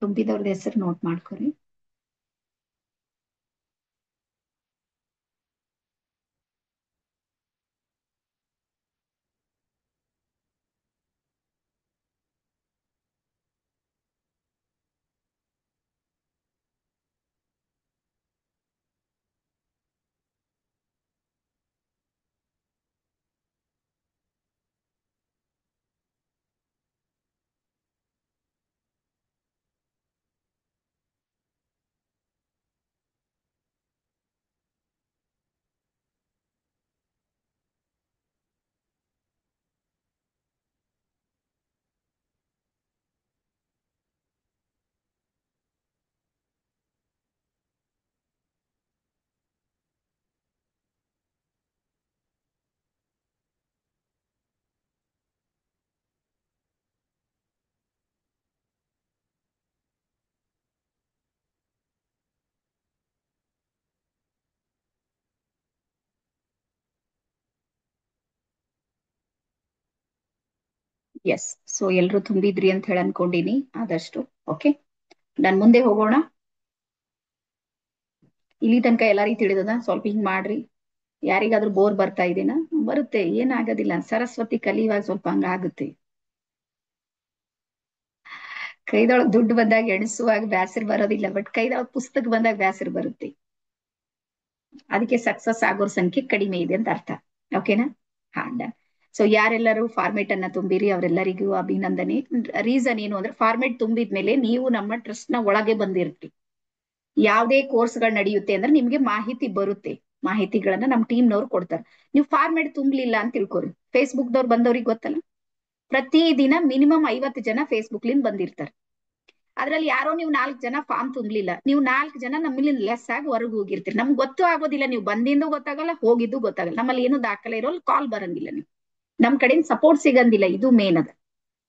ತುಂಬಿದವ್ರದ್ದು ಹೆಸರು ನೋಟ್ ಮಾಡ್ಕೊರಿ. ಎಸ್, ಸೊ ಎಲ್ರು ತುಂಬಿದ್ರಿ ಅಂತ ಹೇಳಿ ಅನ್ಕೊಂಡಿನಿ ಆದಷ್ಟು. ಓಕೆ, ನಾನು ಮುಂದೆ ಹೋಗೋಣ. ಇಲ್ಲಿ ತನಕ ಎಲ್ಲರಿಗೂ ತಿಳಿದದ? ಸ್ವಲ್ಪ ಹಿಂಗ್ ಮಾಡ್ರಿ. ಯಾರಿಗಾದ್ರೂ ಬೋರ್ ಬರ್ತಾ ಇದೆನಾ? ಬರುತ್ತೆ, ಏನಾಗೋದಿಲ್ಲ. ಸರಸ್ವತಿ ಕಲಿಯುವಾಗ ಸ್ವಲ್ಪ ಹಂಗಾಗುತ್ತೆ. ಕೈದೊಳಗ್ ದುಡ್ಡು ಬಂದಾಗ ಎಣಿಸುವಾಗ ಬ್ಯಾಸರ ಬರೋದಿಲ್ಲ, ಬಟ್ ಕೈದೊಳಗ್ ಪುಸ್ತಕ ಬಂದಾಗ ಬ್ಯಾಸರ ಬರುತ್ತೆ. ಅದಕ್ಕೆ ಸಕ್ಸಸ್ ಆಗೋರ್ ಸಂಖ್ಯೆ ಕಡಿಮೆ ಇದೆ ಅಂತ ಅರ್ಥ. ಓಕೆನಾ? ಹಾ, ಡನ್. ಸೊ ಯಾರೆಲ್ಲರೂ ಫಾರ್ಮೇಟ್ ಅನ್ನ ತುಂಬಿರಿ ಅವರೆಲ್ಲರಿಗೂ ಅಭಿನಂದನೆ. ರೀಸನ್ ಏನು ಅಂದ್ರೆ, ಫಾರ್ಮೇಟ್ ತುಂಬಿದ್ಮೇಲೆ ನೀವು ನಮ್ಮ ಟ್ರಸ್ಟ್ ನ ಒಳಗೆ ಬಂದಿರ್ತೀರಿ. ಯಾವುದೇ ಕೋರ್ಸ್ಗಳು ನಡೆಯುತ್ತೆ ಅಂದ್ರೆ ನಿಮ್ಗೆ ಮಾಹಿತಿ ಬರುತ್ತೆ. ಮಾಹಿತಿಗಳನ್ನ ನಮ್ಮ ಟೀಮ್ನವ್ರು ಕೊಡ್ತಾರೆ. ನೀವು ಫಾರ್ಮೇಟ್ ತುಂಬಲಿಲ್ಲ ಅಂತ ತಿಳ್ಕೊರಿ. ಫೇಸ್ಬುಕ್ದವ್ರು ಬಂದವ್ರಿಗೆ ಗೊತ್ತಲ್ಲ, ಪ್ರತಿದಿನ ಮಿನಿಮಮ್ 50 ಜನ ಫೇಸ್ಬುಕ್ ಲಿಂದ ಬಂದಿರ್ತಾರೆ. ಅದ್ರಲ್ಲಿ ಯಾರೋ ನೀವು 4 ಜನ ಫಾರ್ಮ್ ತುಂಬಲಿಲ್ಲ, ನೀವು 4 ಜನ ನಮ್ಮಲ್ಲಿ ಲೆಸ್ ಆಗಿ ಹೊರಗೆ ಹೋಗಿರ್ತೀರಿ. ನಮ್ಗೆ ಗೊತ್ತೂ ಆಗೋದಿಲ್ಲ, ನೀವು ಬಂದಿಂದು ಗೊತ್ತಾಗಲ್ಲ, ಹೋಗಿದ್ದು ಗೊತ್ತಾಗಲ್ಲ. ನಮ್ಮಲ್ಲಿ ಏನು ದಾಖಲೆ ಇರೋಲ್ಲ, ಕಾಲ್ ಬರಂಗಿಲ್ಲ, ನೀವು ನಮ್ ಕಡೆಯಿಂದ ಸಪೋರ್ಟ್ ಸಿಗಂಗಿಲ್ಲ. ಇದು ಮೇನ್ ಅದ.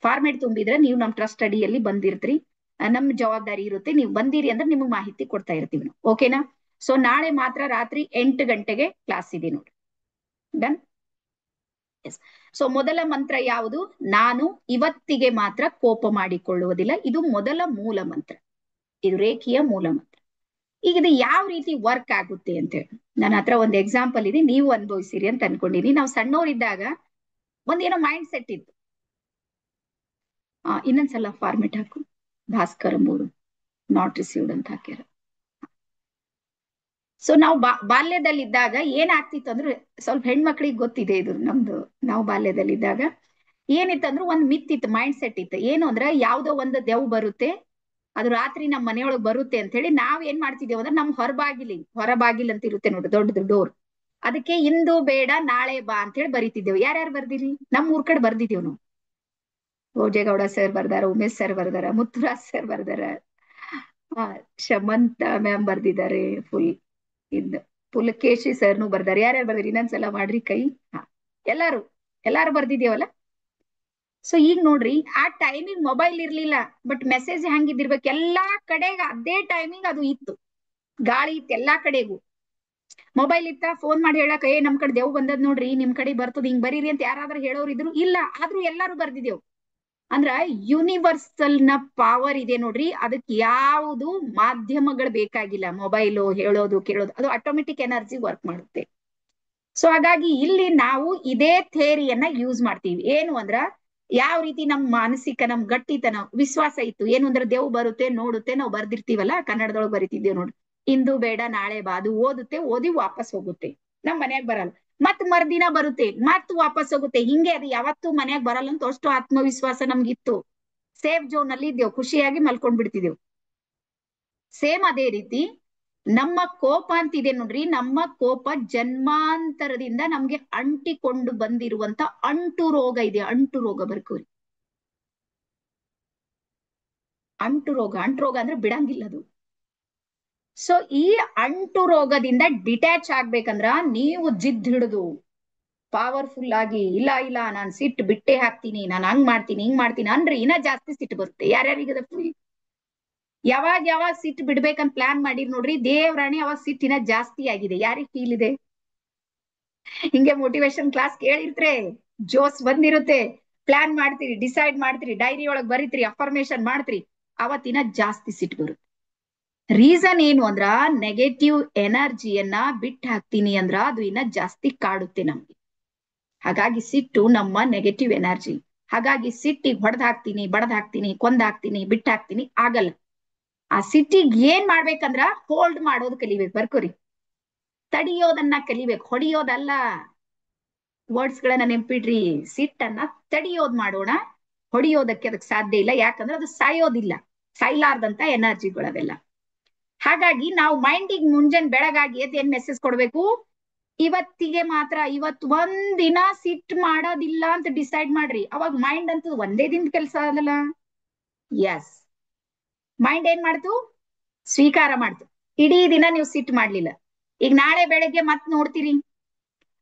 ಫಾರ್ಮೇಟ್ ತುಂಬಿದ್ರೆ ನೀವು ನಮ್ ಟ್ರಸ್ಟ್ ಅಡಿಯಲ್ಲಿ ಬಂದಿರ್ತೀರಿ. ನಮ್ ಜವಾಬ್ದಾರಿ ಇರುತ್ತೆ. ನೀವು ಬಂದಿರಿ ಅಂದ್ರೆ ನಿಮ್ಗೆ ಮಾಹಿತಿ ಕೊಡ್ತಾ ಇರ್ತೀವಿ ನಾವು. ಓಕೆನಾ? ಸೊ ನಾಳೆ ಮಾತ್ರ ರಾತ್ರಿ 8 ಗಂಟೆಗೆ ಕ್ಲಾಸ್ ಇದೆ ನೋಡಿ. ಡನ್. ಎಸ್. ಸೊ ಮೊದಲ ಮಂತ್ರ ಯಾವುದು? ನಾನು ಇವತ್ತಿಗೆ ಮಾತ್ರ ಕೋಪ ಮಾಡಿಕೊಳ್ಳುವುದಿಲ್ಲ. ಇದು ಮೊದಲ ಮೂಲ ಮಂತ್ರ. ಇದು ರೇಖಿಯ ಮೂಲ ಮಂತ್ರ. ಈಗ ಇದು ಯಾವ ರೀತಿ ವರ್ಕ್ ಆಗುತ್ತೆ ಅಂತ ಹೇಳಿ ನನ್ನ ಹತ್ರ ಒಂದು ಎಕ್ಸಾಂಪಲ್ ಇದೆ, ನೀವು ಅನುಭವಿಸಿರಿ ಅಂತ ಅನ್ಕೊಂಡಿನಿ. ನಾವು ಸಣ್ಣವರಿದ್ದಾಗ ಒಂದೇನೋ ಮೈಂಡ್ ಸೆಟ್ ಇತ್ತು. ಇನ್ನೊಂದ್ಸಲ ಫಾರ್ಮೆಟ್ ಹಾಕು. ಭಾಸ್ಕರ್ 3 ನಾಟ್ ರಿಸೀವ್ಡ್ ಅಂತ ಹಾಕ್ಯಾರ. ಸೊ ನಾವು ಬಾಲ್ಯದಲ್ಲಿದ್ದಾಗ ಏನಾಗ್ತಿತ್ತು ಅಂದ್ರೆ, ಸ್ವಲ್ಪ ಹೆಣ್ಮಕ್ಳಿಗೆ ಗೊತ್ತಿದೆ ಇದು ನಮ್ದು. ನಾವು ಬಾಲ್ಯದಲ್ಲಿದ್ದಾಗ ಏನಿತ್ತಂದ್ರೆ ಒಂದ್ ಮಿತ್ ಇತ್ತು, ಮೈಂಡ್ ಸೆಟ್ ಇತ್ತು. ಏನು ಅಂದ್ರೆ, ಯಾವ್ದೋ ಒಂದು ದೆವ್ ಬರುತ್ತೆ, ಅದು ರಾತ್ರಿ ನಮ್ಮ ಮನೆಯೊಳಗೆ ಬರುತ್ತೆ ಅಂತ ಹೇಳಿ ನಾವ್ ಏನ್ ಮಾಡ್ತಿದ್ದೇವೆ ಅಂದ್ರೆ, ನಮ್ ಹೊರಬಾಗಿಲ್ ಅಂತ ಇರುತ್ತೆ ನೋಡಿ, ದೊಡ್ಡದು ಡೋರ್. ಅದಕ್ಕೆ ಇಂದು ಬೇಡ ನಾಳೆ ಬಾ ಅಂತ ಹೇಳಿ ಬರೀತಿದ್ದೇವೆ. ಯಾರ್ಯಾರು ಬರ್ದಿರಿ? ನಮ್ ಊರ್ ಕಡೆ ಬರ್ದಿದ್ದೇವ್ ನಾವು. ಭೋಜೇಗೌಡ ಸರ್ ಬರ್ದಾರ, ಉಮೇಶ್ ಸರ್ ಬರ್ದಾರ, ಮುತ್ತುರಾಜ್ ಸರ್ ಬರ್ದಾರ, ಶಮಂತ ಮ್ಯಾಮ್ ಬರ್ದಿದ್ದಾರೆ, ಇದ್ ಪುಲಕೇಶಿ ಸರ್ನು ಬರ್ದಾರೆ. ಯಾರ್ಯಾರು ಬರ್ದಿರಿ? ಇನ್ನೊಂದ್ಸಲ ಮಾಡ್ರಿ ಕೈ. ಹಾ, ಎಲ್ಲಾರು ಎಲ್ಲಾರು ಬರ್ದಿದೇವಲ್ಲ. ಸೊ ಈಗ ನೋಡ್ರಿ, ಆ ಟೈಮಿಂಗ್ ಮೊಬೈಲ್ ಇರ್ಲಿಲ್ಲ, ಬಟ್ ಮೆಸೇಜ್ ಹೆಂಗಿದಿರ್ಬೇಕು, ಎಲ್ಲಾ ಕಡೆಗ ಅದೇ ಟೈಮಿಂಗ್ ಅದು ಇತ್ತು. ಗಾಳಿ ಇತ್ತು ಎಲ್ಲಾ ಕಡೆಗೂ. ಮೊಬೈಲ್ ಇತ್ತ ಫೋನ್ ಮಾಡಿ ಹೇಳಕ್ ನಮ್ ಕಡೆ ದೇವ್ ಬಂದದ್ ನೋಡ್ರಿ, ನಿಮ್ ಕಡೆ ಬರ್ತದ, ಹಿಂಗ್ ಬರೀರಿ ಅಂತ ಯಾರಾದ್ರೂ ಹೇಳೋರು ಇದ್ರು? ಇಲ್ಲ. ಆದ್ರೂ ಎಲ್ಲಾರು ಬರ್ದಿದ್ದೇವ್. ಅಂದ್ರ ಯೂನಿವರ್ಸಲ್ ನ ಪವರ್ ಇದೆ ನೋಡ್ರಿ, ಅದಕ್ಕೆ ಯಾವುದು ಮಾಧ್ಯಮಗಳು ಬೇಕಾಗಿಲ್ಲ. ಮೊಬೈಲು ಹೇಳೋದು ಕೇಳೋದು ಅದು ಆಟೋಮೆಟಿಕ್ ಎನರ್ಜಿ ವರ್ಕ್ ಮಾಡುತ್ತೆ. ಸೊ ಹಾಗಾಗಿ ಇಲ್ಲಿ ನಾವು ಇದೇ ಥೇರಿಯನ್ನ ಯೂಸ್ ಮಾಡ್ತೀವಿ. ಏನು ಅಂದ್ರ ಯಾವ ರೀತಿ ನಮ್ ಮಾನಸಿಕ ನಮ್ ಗಟ್ಟಿತನ ವಿಶ್ವಾಸ ಇತ್ತು, ಏನು ಅಂದ್ರೆ ದೇವ್ ಬರುತ್ತೆ ನೋಡುತ್ತೆ, ನಾವು ಬರ್ದಿರ್ತೀವಲ್ಲ ಕನ್ನಡದೊಳಗೆ ಬರಿತಿದ್ದೇವ್ ನೋಡ್ರಿ, ಇಂದು ಬೇಡ ನಾಳೆ ಬಾ, ಅದು ಓದುತ್ತೆ, ಓದಿ ವಾಪಸ್ ಹೋಗುತ್ತೆ, ನಮ್ ಮನ್ಯಾಗ ಬರಲ್ಲ. ಮತ್ ಮರ್ದಿನ ಬರುತ್ತೆ, ಮತ್ ವಾಪಸ್ ಹೋಗುತ್ತೆ. ಹಿಂಗೆ ಅದು ಯಾವತ್ತೂ ಮನ್ಯಾಗ ಬರಲ್ಲ ಅಂತ ಅಷ್ಟು ಆತ್ಮವಿಶ್ವಾಸ ನಮ್ಗಿತ್ತು. ಸೇಫ್ ಝೋನ್ ಅಲ್ಲಿ ಇದ್ದೇವ್, ಖುಷಿಯಾಗಿ ಮಲ್ಕೊಂಡ್ ಬಿಡ್ತಿದ್ದೇವ್. ಸೇಮ್ ಅದೇ ರೀತಿ ನಮ್ಮ ಕೋಪ ಅಂತಿದೆ ನೋಡ್ರಿ, ನಮ್ಮ ಕೋಪ ಜನ್ಮಾಂತರದಿಂದ ನಮ್ಗೆ ಅಂಟಿಕೊಂಡು ಬಂದಿರುವಂತ ಅಂಟು ರೋಗ ಇದೆ. ಅಂಟು ರೋಗ ಬರ್ಕೋರಿ. ಅಂಟು ರೋಗ ಅಂದ್ರೆ ಬಿಡಂಗಿಲ್ಲ ಅದು. ಸೊ ಈ ಅಂಟು ರೋಗದಿಂದ ಡಿಟ್ಯಾಚ್ ಆಗ್ಬೇಕಂದ್ರ ನೀವು ಜಿದ್ ಹಿಡಿದು ಪವರ್ಫುಲ್ ಆಗಿ, ಇಲ್ಲ ಇಲ್ಲ ನಾನ್ ಸಿಟ್ಟು ಬಿಟ್ಟೆ ಹಾಕ್ತೀನಿ, ನಾನು ಹಂಗ್ ಮಾಡ್ತೀನಿ ಹಿಂಗ್ ಮಾಡ್ತೀನಿ ಅನ್ರಿ, ಇನ್ನ ಜಾಸ್ತಿ ಸಿಟ್ಟು ಬರುತ್ತೆ. ಯಾರ್ಯಾರಿಗದ ಯಾವಾಗ ಸಿಟ್ಟು ಬಿಡ್ಬೇಕಂತ ಪ್ಲಾನ್ ಮಾಡಿರ್ ನೋಡ್ರಿ, ದೇವ್ರಾಣಿ ಅವಾಗ ಸಿಟ್ಟಿನ ಜಾಸ್ತಿ ಆಗಿದೆ. ಯಾರಿಗ್ ಫೀಲ್ ಇದೆ? ಹಿಂಗೆ ಮೋಟಿವೇಶನ್ ಕ್ಲಾಸ್ ಕೇಳಿರ್ತ್ರೆ, ಜೋಸ್ ಬಂದಿರುತ್ತೆ, ಪ್ಲಾನ್ ಮಾಡ್ತೀರಿ, ಡಿಸೈಡ್ ಮಾಡ್ತೀರಿ, ಡೈರಿ ಒಳಗ್ ಬರೀತೀರಿ, ಅಫರ್ಮೇಶನ್ ಮಾಡ್ತೀರಿ, ಅವತ್ತಿನ ಜಾಸ್ತಿ ಸಿಟ್ಟು ಬರುತ್ತೆ. ರೀಸನ್ ಏನು ಅಂದ್ರ ನೆಗೆಟಿವ್ ಎನರ್ಜಿಯನ್ನ ಬಿಟ್ಟು ಹಾಕ್ತೀನಿ ಅಂದ್ರ ಅದು ಇನ್ನ ಜಾಸ್ತಿ ಕಾಡುತ್ತೆ ನಮ್ಗೆ. ಹಾಗಾಗಿ ಸಿಟ್ಟು ನಮ್ಮ ನೆಗೆಟಿವ್ ಎನರ್ಜಿ. ಹಾಗಾಗಿ ಸಿಟ್ಟಿಗೆ ಹೊಡೆದ್ ಹಾಕ್ತೀನಿ, ಬಡದ್ ಹಾಕ್ತೀನಿ, ಕೊಂದ್ ಹಾಕ್ತೀನಿ, ಬಿಟ್ಟು ಹಾಕ್ತೀನಿ ಆಗಲ್ಲ. ಆ ಸಿಟ್ಟಿಗೆ ಏನ್ ಮಾಡ್ಬೇಕಂದ್ರ ಹೋಲ್ಡ್ ಮಾಡೋದು ಕಲಿಬೇಕು. ಬರ್ಕೋರಿ, ತಡಿಯೋದನ್ನ ಕಲಿಬೇಕು, ಹೊಡಿಯೋದಲ್ಲ. ವರ್ಡ್ಸ್ ಗಳನ್ನ ನೆನ್ಪಿಡ್ರಿ. ಸಿಟ್ಟನ್ನ ತಡಿಯೋದ್ ಮಾಡೋಣ, ಹೊಡಿಯೋದಕ್ಕೆ ಅದಕ್ಕೆ ಸಾಧ್ಯ ಇಲ್ಲ. ಯಾಕಂದ್ರೆ ಅದು ಸಾಯೋದಿಲ್ಲ, ಸಾಯ್ಲಾರ್ದಂತ ಎನರ್ಜಿಗಳವೆಲ್ಲ. ಹಾಗಾಗಿ ನಾವು ಮೈಂಡಿಗೆ ಮುಂಜಾನೆ ಬೆಳಗಾಗಿ ಎದ್ದು ಏನ್ ಮೆಸೇಜ್ ಕೊಡ್ಬೇಕು? ಇವತ್ತಿಗೆ ಮಾತ್ರ, ಇವತ್ತು ಒಂದಿನ ಸಿಟ್ ಮಾಡೋದಿಲ್ಲ ಅಂತ ಡಿಸೈಡ್ ಮಾಡ್ರಿ. ಅವಾಗ ಮೈಂಡ್ ಅಂತೂ ಒಂದೇ ದಿನದ ಕೆಲಸ ಅದಲ್ಲ. ಎಸ್, ಮೈಂಡ್ ಏನ್ ಮಾಡ್ತು? ಸ್ವೀಕಾರ ಮಾಡ್ತು. ಇಡೀ ದಿನ ನೀವು ಸಿಟ್ ಮಾಡ್ಲಿಲ್ಲ, ಈಗ ನಾಳೆ ಬೆಳಗ್ಗೆ ಮತ್ ನೋಡ್ತೀರಿ,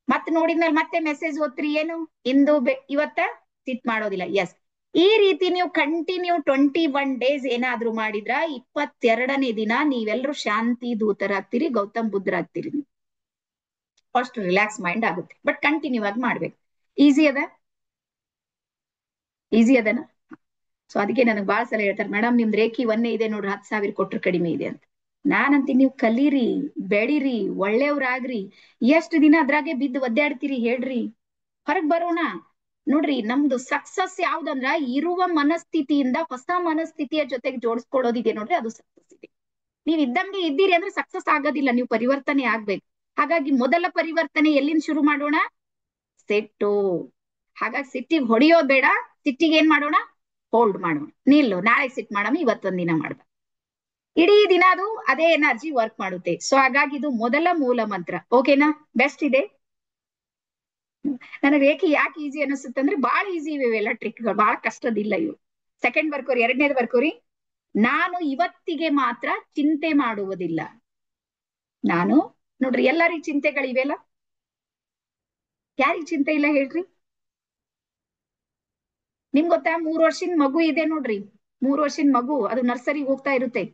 ಮತ್ ನೋಡಿದ್ಮೇಲೆ ಮತ್ತೆ ಮೆಸೇಜ್ ಓದ್ತೀರಿ, ಏನು ಇಂದು ಇವತ್ತ ಸಿಟ್ ಮಾಡೋದಿಲ್ಲ. ಎಸ್, ಈ ರೀತಿ ನೀವು ಕಂಟಿನ್ಯೂ 21 days ಏನಾದ್ರೂ ಮಾಡಿದ್ರ 22ನೇ ದಿನ ನೀವೆಲ್ಲರೂ ಶಾಂತಿ ದೂತರಾಗ್ತೀರಿ, ಗೌತಮ್ ಬುದ್ಧರಾಗ್ತೀರಿ. ನೀವು ಫಸ್ಟ್ ರಿಲ್ಯಾಕ್ಸ್ ಮೈಂಡ್ ಆಗುತ್ತೆ. ಬಟ್ ಕಂಟಿನ್ಯೂ ಆಗಿ ಮಾಡ್ಬೇಕು. ಈಸಿ ಅದ? ಈಸಿ ಅದನ? ಸೊ ಅದಕ್ಕೆ ನನಗೆ ಬಾಳ ಸಲ ಹೇಳ್ತಾರೆ, ಮೇಡಮ್ ನಿಮ್ದು ರೇಖಿ ಒಂದೇ ಇದೆ ನೋಡ್ರಿ, 10,000 ಕೊಟ್ರು ಕಡಿಮೆ ಇದೆ ಅಂತ. ನಾನಂತೀನಿ ನೀವು ಕಲೀರಿ, ಬೆಳಿರಿ, ಒಳ್ಳೆಯವ್ರಾಗ್ರಿ. ಎಷ್ಟು ದಿನ ಅದ್ರಾಗೆ ಬಿದ್ದು ಒದ್ದಾಡ್ತೀರಿ ಹೇಳ್ರಿ? ಹೊರಗ್ ಬರೋಣ. ನೋಡ್ರಿ, ನಮ್ದು ಸಕ್ಸಸ್ ಯಾವ್ದಂದ್ರ ಇರುವ ಮನಸ್ಥಿತಿಯಿಂದ ಹೊಸ ಮನಸ್ಥಿತಿಯ ಜೊತೆಗೆ ಜೋಡಿಸ್ಕೊಳ್ಳೋದಿದೆ ನೋಡ್ರಿ, ಅದು ಸಕ್ಸಸ್ ಇದೆ. ನೀವ್ ಇದ್ದಂಗೆ ಇದ್ದೀರಿ ಅಂದ್ರೆ ಸಕ್ಸಸ್ ಆಗೋದಿಲ್ಲ, ನೀವು ಪರಿವರ್ತನೆ ಆಗ್ಬೇಕು. ಹಾಗಾಗಿ ಮೊದಲ ಪರಿವರ್ತನೆ ಎಲ್ಲಿಂದ ಶುರು ಮಾಡೋಣ? ಸಿಟ್ಟು. ಹಾಗಾಗಿ ಸಿಟ್ಟಿಗೆ ಹೊಡಿಯೋದ್ ಬೇಡ, ಸಿಟ್ಟಿಗೆ ಏನ್ ಮಾಡೋಣ? ಹೋಲ್ಡ್ ಮಾಡೋಣ. ನಿಲ್ಲು, ನಾಳೆ ಸಿಟ್ ಮಾಡಮ್ಮ, ಇವತ್ತೊಂದಿನ ಮಾಡ್ಬೇಕು. ಇಡೀ ದಿನ ಅದು ಅದೇ ಎನರ್ಜಿ ವರ್ಕ್ ಮಾಡುತ್ತೆ. ಸೊ ಹಾಗಾಗಿ ಇದು ಮೊದಲ ಮೂಲ ಮಂತ್ರ. ಓಕೆನಾ? ಬೆಸ್ಟ್ ಇದೆ. ನನಗೆ ರೇಖೆ ಯಾಕೆ ಈಸಿ ಅನಿಸುತ್ತೆ ಅಂದ್ರೆ ಬಹಳ ಈಸಿ ಇವೆ ಇವೆಲ್ಲ ಟ್ರಿಕ್ಗಳು, ಬಹಳ ಕಷ್ಟದಿಲ್ಲ ಇವು. ಸೆಕೆಂಡ್ ಬರ್ಕೋರಿ, ಎರಡನೇದು ಬರ್ಕೋರಿ. ನಾನು ಇವತ್ತಿಗೆ ಮಾತ್ರ ಚಿಂತೆ ಮಾಡುವುದಿಲ್ಲ. ನಾನು, ನೋಡ್ರಿ, ಎಲ್ಲರಿಗೂ ಚಿಂತೆಗಳಿವೆಲ್ಲ, ಯಾರಿಗ್ ಚಿಂತೆ ಇಲ್ಲ ಹೇಳ್ರಿ? ನಿಮ್ ಗೊತ್ತಾ, 3 ವರ್ಷದ ಮಗು ಇದೆ ನೋಡ್ರಿ, 3 ವರ್ಷದ ಮಗು, ಅದು ನರ್ಸರಿಗೆ ಹೋಗ್ತಾ ಇರುತ್ತೆ.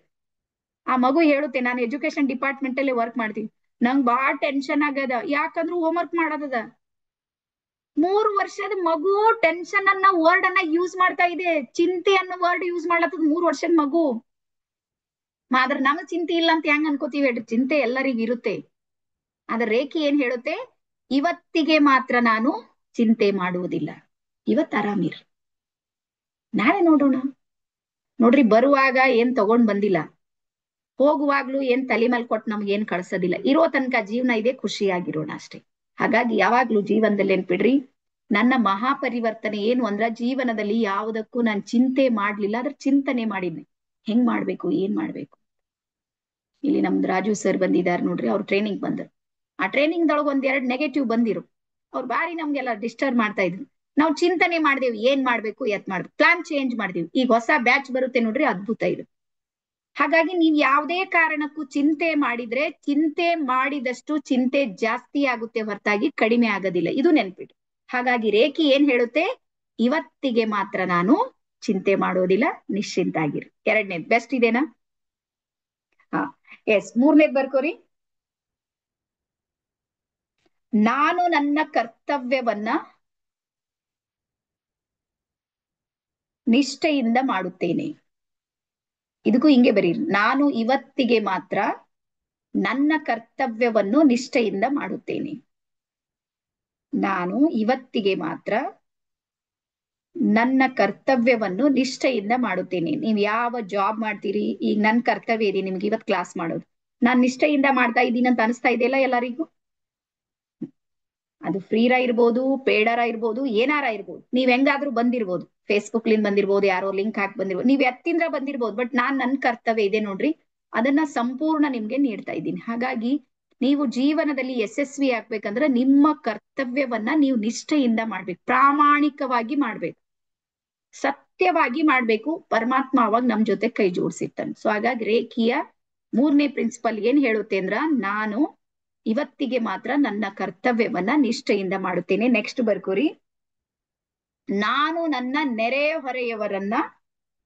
ಆ ಮಗು ಹೇಳುತ್ತೆ, ನಾನು ಎಜುಕೇಶನ್ ಡಿಪಾರ್ಟ್ಮೆಂಟ್ ಅಲ್ಲಿ ವರ್ಕ್ ಮಾಡ್ತೀನಿ, ನಂಗ್ ಬಹಳ ಟೆನ್ಷನ್ ಆಗದ, ಯಾಕಂದ್ರೆ ಹೋಮ್ವರ್ಕ್ ಮಾಡೋದದ. 3 ವರ್ಷದ ಮಗು ಟೆನ್ಷನ್ ಅನ್ನ ವರ್ಡ್ ಅನ್ನ ಯೂಸ್ ಮಾಡ್ತಾ ಇದೆ, ಚಿಂತೆ ಅನ್ನೋ ವರ್ಡ್ ಯೂಸ್ ಮಾಡ್ಲತ್ತದ 3 ವರ್ಷದ ಮಗು. ಆದ್ರೆ ನಮಗ್ ಚಿಂತೆ ಇಲ್ಲ ಅಂತ ಹೆಂಗ್ ಅನ್ಕೋತೀವಿ ಹೇಳ್ರಿ? ಚಿಂತೆ ಎಲ್ಲರಿಗೂ ಇರುತ್ತೆ. ಆದ್ರೆ ರೇಖೆ ಏನ್ ಹೇಳುತ್ತೆ? ಇವತ್ತಿಗೆ ಮಾತ್ರ ನಾನು ಚಿಂತೆ ಮಾಡುವುದಿಲ್ಲ, ಇವತ್ತು ಆರಾಮಿರ್, ನಾಳೆ ನೋಡೋಣ. ನೋಡ್ರಿ, ಬರುವಾಗ ಏನ್ ತಗೊಂಡ್ ಬಂದಿಲ್ಲ, ಹೋಗುವಾಗ್ಲೂ ಏನ್ ತಲೆ ಮೇಲೆ ಕೊಟ್ಟು ನಮ್ಗೆ ಏನ್ ಕಳ್ಸೋದಿಲ್ಲ. ಇರೋ ತನಕ ಜೀವನ ಇದೆ, ಖುಷಿಯಾಗಿರೋಣ ಅಷ್ಟೇ. ಹಾಗಾಗಿ ಯಾವಾಗ್ಲೂ ಜೀವನದಲ್ಲಿ ಏನ್ಬಿಡ್ರಿ, ನನ್ನ ಮಹಾಪರಿವರ್ತನೆ ಏನು ಅಂದ್ರ ಜೀವನದಲ್ಲಿ ಯಾವುದಕ್ಕೂ ನಾನು ಚಿಂತೆ ಮಾಡ್ಲಿಲ್ಲ, ಅದ್ರ ಚಿಂತನೆ ಮಾಡಿದ್ನಿ, ಹೆಂಗ್ ಮಾಡ್ಬೇಕು, ಏನ್ ಮಾಡ್ಬೇಕು. ಇಲ್ಲಿ ನಮ್ದು ರಾಜು ಸರ್ ಬಂದಿದ್ದಾರೆ ನೋಡ್ರಿ, ಅವ್ರು ಟ್ರೈನಿಂಗ್ ಬಂದ್ರು. ಆ ಟ್ರೈನಿಂಗ್ ದೊಳಗೆ 1-2 ನೆಗೆಟಿವ್ ಬಂದಿರು, ಅವ್ರು ಬಾರಿ ನಮ್ಗೆಲ್ಲ ಡಿಸ್ಟರ್ಬ್ ಮಾಡ್ತಾ ಇದ್ರು. ನಾವು ಚಿಂತನೆ ಮಾಡ್ದೇವು, ಏನ್ ಮಾಡ್ಬೇಕು, ಎತ್ ಮಾಡ್ಬೇಕು, ಪ್ಲಾನ್ ಚೇಂಜ್ ಮಾಡ್ದೇವು. ಈಗ ಹೊಸ ಬ್ಯಾಚ್ ಬರುತ್ತೆ ನೋಡ್ರಿ, ಅದ್ಭುತ ಇದು. ಹಾಗಾಗಿ ನೀವ್ ಯಾವುದೇ ಕಾರಣಕ್ಕೂ ಚಿಂತೆ ಮಾಡಿದ್ರೆ, ಚಿಂತೆ ಮಾಡಿದಷ್ಟು ಚಿಂತೆ ಜಾಸ್ತಿ ಆಗುತ್ತೆ ಹೊರತಾಗಿ ಕಡಿಮೆ ಆಗೋದಿಲ್ಲ, ಇದು ನೆನ್ಪಿಡಿ. ಹಾಗಾಗಿ ರೇಖಿ ಏನ್ ಹೇಳುತ್ತೆ? ಇವತ್ತಿಗೆ ಮಾತ್ರ ನಾನು ಚಿಂತೆ ಮಾಡೋದಿಲ್ಲ, ನಿಶ್ಚಿಂತ ಆಗಿರಿ. ಎರಡನೇದು ಬೆಸ್ಟ್ ಇದೆನಾ? ಹಾ, ಎಸ್. ಮೂರನೇದ್ ಬರ್ಕೋರಿ. ನಾನು ನನ್ನ ಕರ್ತವ್ಯವನ್ನ ನಿಷ್ಠೆಯಿಂದ ಮಾಡುತ್ತೇನೆ. ಇದಕ್ಕೂ ಹಿಂಗೆ ಬರೀರಿ, ನಾನು ಇವತ್ತಿಗೆ ಮಾತ್ರ ನನ್ನ ಕರ್ತವ್ಯವನ್ನು ನಿಷ್ಠೆಯಿಂದ ಮಾಡುತ್ತೇನೆ. ನಾನು ಇವತ್ತಿಗೆ ಮಾತ್ರ ನನ್ನ ಕರ್ತವ್ಯವನ್ನು ನಿಷ್ಠೆಯಿಂದ ಮಾಡುತ್ತೇನೆ. ನೀವ್ ಯಾವ ಜಾಬ್ ಮಾಡ್ತೀರಿ, ಈಗ ನನ್ ಕರ್ತವ್ಯ ಇದೆ ನಿಮ್ಗೆ ಇವತ್ ಕ್ಲಾಸ್ ಮಾಡೋದು, ನಾನ್ ನಿಷ್ಠೆಯಿಂದ ಮಾಡ್ತಾ ಇದ್ದೀನಿ ಅಂತ ಅನಿಸ್ತಾ ಇದೆಯಲ್ಲ ಎಲ್ಲರಿಗೂ? ಅದು ಫ್ರೀರ ಇರ್ಬೋದು, ಪೇಡರ ಇರ್ಬೋದು, ಏನಾರ ಇರ್ಬೋದು, ನೀವ್ ಹೆಂಗಾದ್ರೂ ಬಂದಿರ್ಬೋದು, ಫೇಸ್ಬುಕ್ ಲಿಂದ ಬಂದಿರ್ಬೋದು, ಯಾರೋ ಲಿಂಕ್ ಹಾಕಿ ಬಂದಿರ್ಬೋದು, ನೀವ್ ಎತ್ತಿಂದ್ರ ಬಂದಿರ್ಬೋದು, ಬಟ್ ನಾನ್ ನನ್ ಕರ್ತವ್ಯ ಇದೆ ನೋಡ್ರಿ, ಅದನ್ನ ಸಂಪೂರ್ಣ ನಿಮ್ಗೆ ನೀಡ್ತಾ ಇದ್ದೀನಿ. ಹಾಗಾಗಿ ನೀವು ಜೀವನದಲ್ಲಿ ಯಶಸ್ವಿ ಆಗ್ಬೇಕಂದ್ರೆ ನಿಮ್ಮ ಕರ್ತವ್ಯವನ್ನ ನೀವು ನಿಷ್ಠೆಯಿಂದ ಮಾಡ್ಬೇಕು, ಪ್ರಾಮಾಣಿಕವಾಗಿ ಮಾಡ್ಬೇಕು, ಸತ್ಯವಾಗಿ ಮಾಡ್ಬೇಕು. ಪರಮಾತ್ಮ ಅವಾಗ ನಮ್ ಜೊತೆ ಕೈ ಜೋಡಿಸಿರ್ತಾನೆ. ಸೊ ಹಾಗಾಗಿ ರೇಖಿಯ 3ನೇ ಪ್ರಿನ್ಸಿಪಲ್ ಏನ್ ಹೇಳುತ್ತೆ ಅಂದ್ರ, ನಾನು ಇವತ್ತಿಗೆ ಮಾತ್ರ ನನ್ನ ಕರ್ತವ್ಯವನ್ನ ನಿಷ್ಠೆಯಿಂದ ಮಾಡುತ್ತೇನೆ. ನೆಕ್ಸ್ಟ್ ಬರ್ಕೋರಿ, ನಾನು ನನ್ನ ನೆರೆ ಹೊರೆಯವರನ್ನ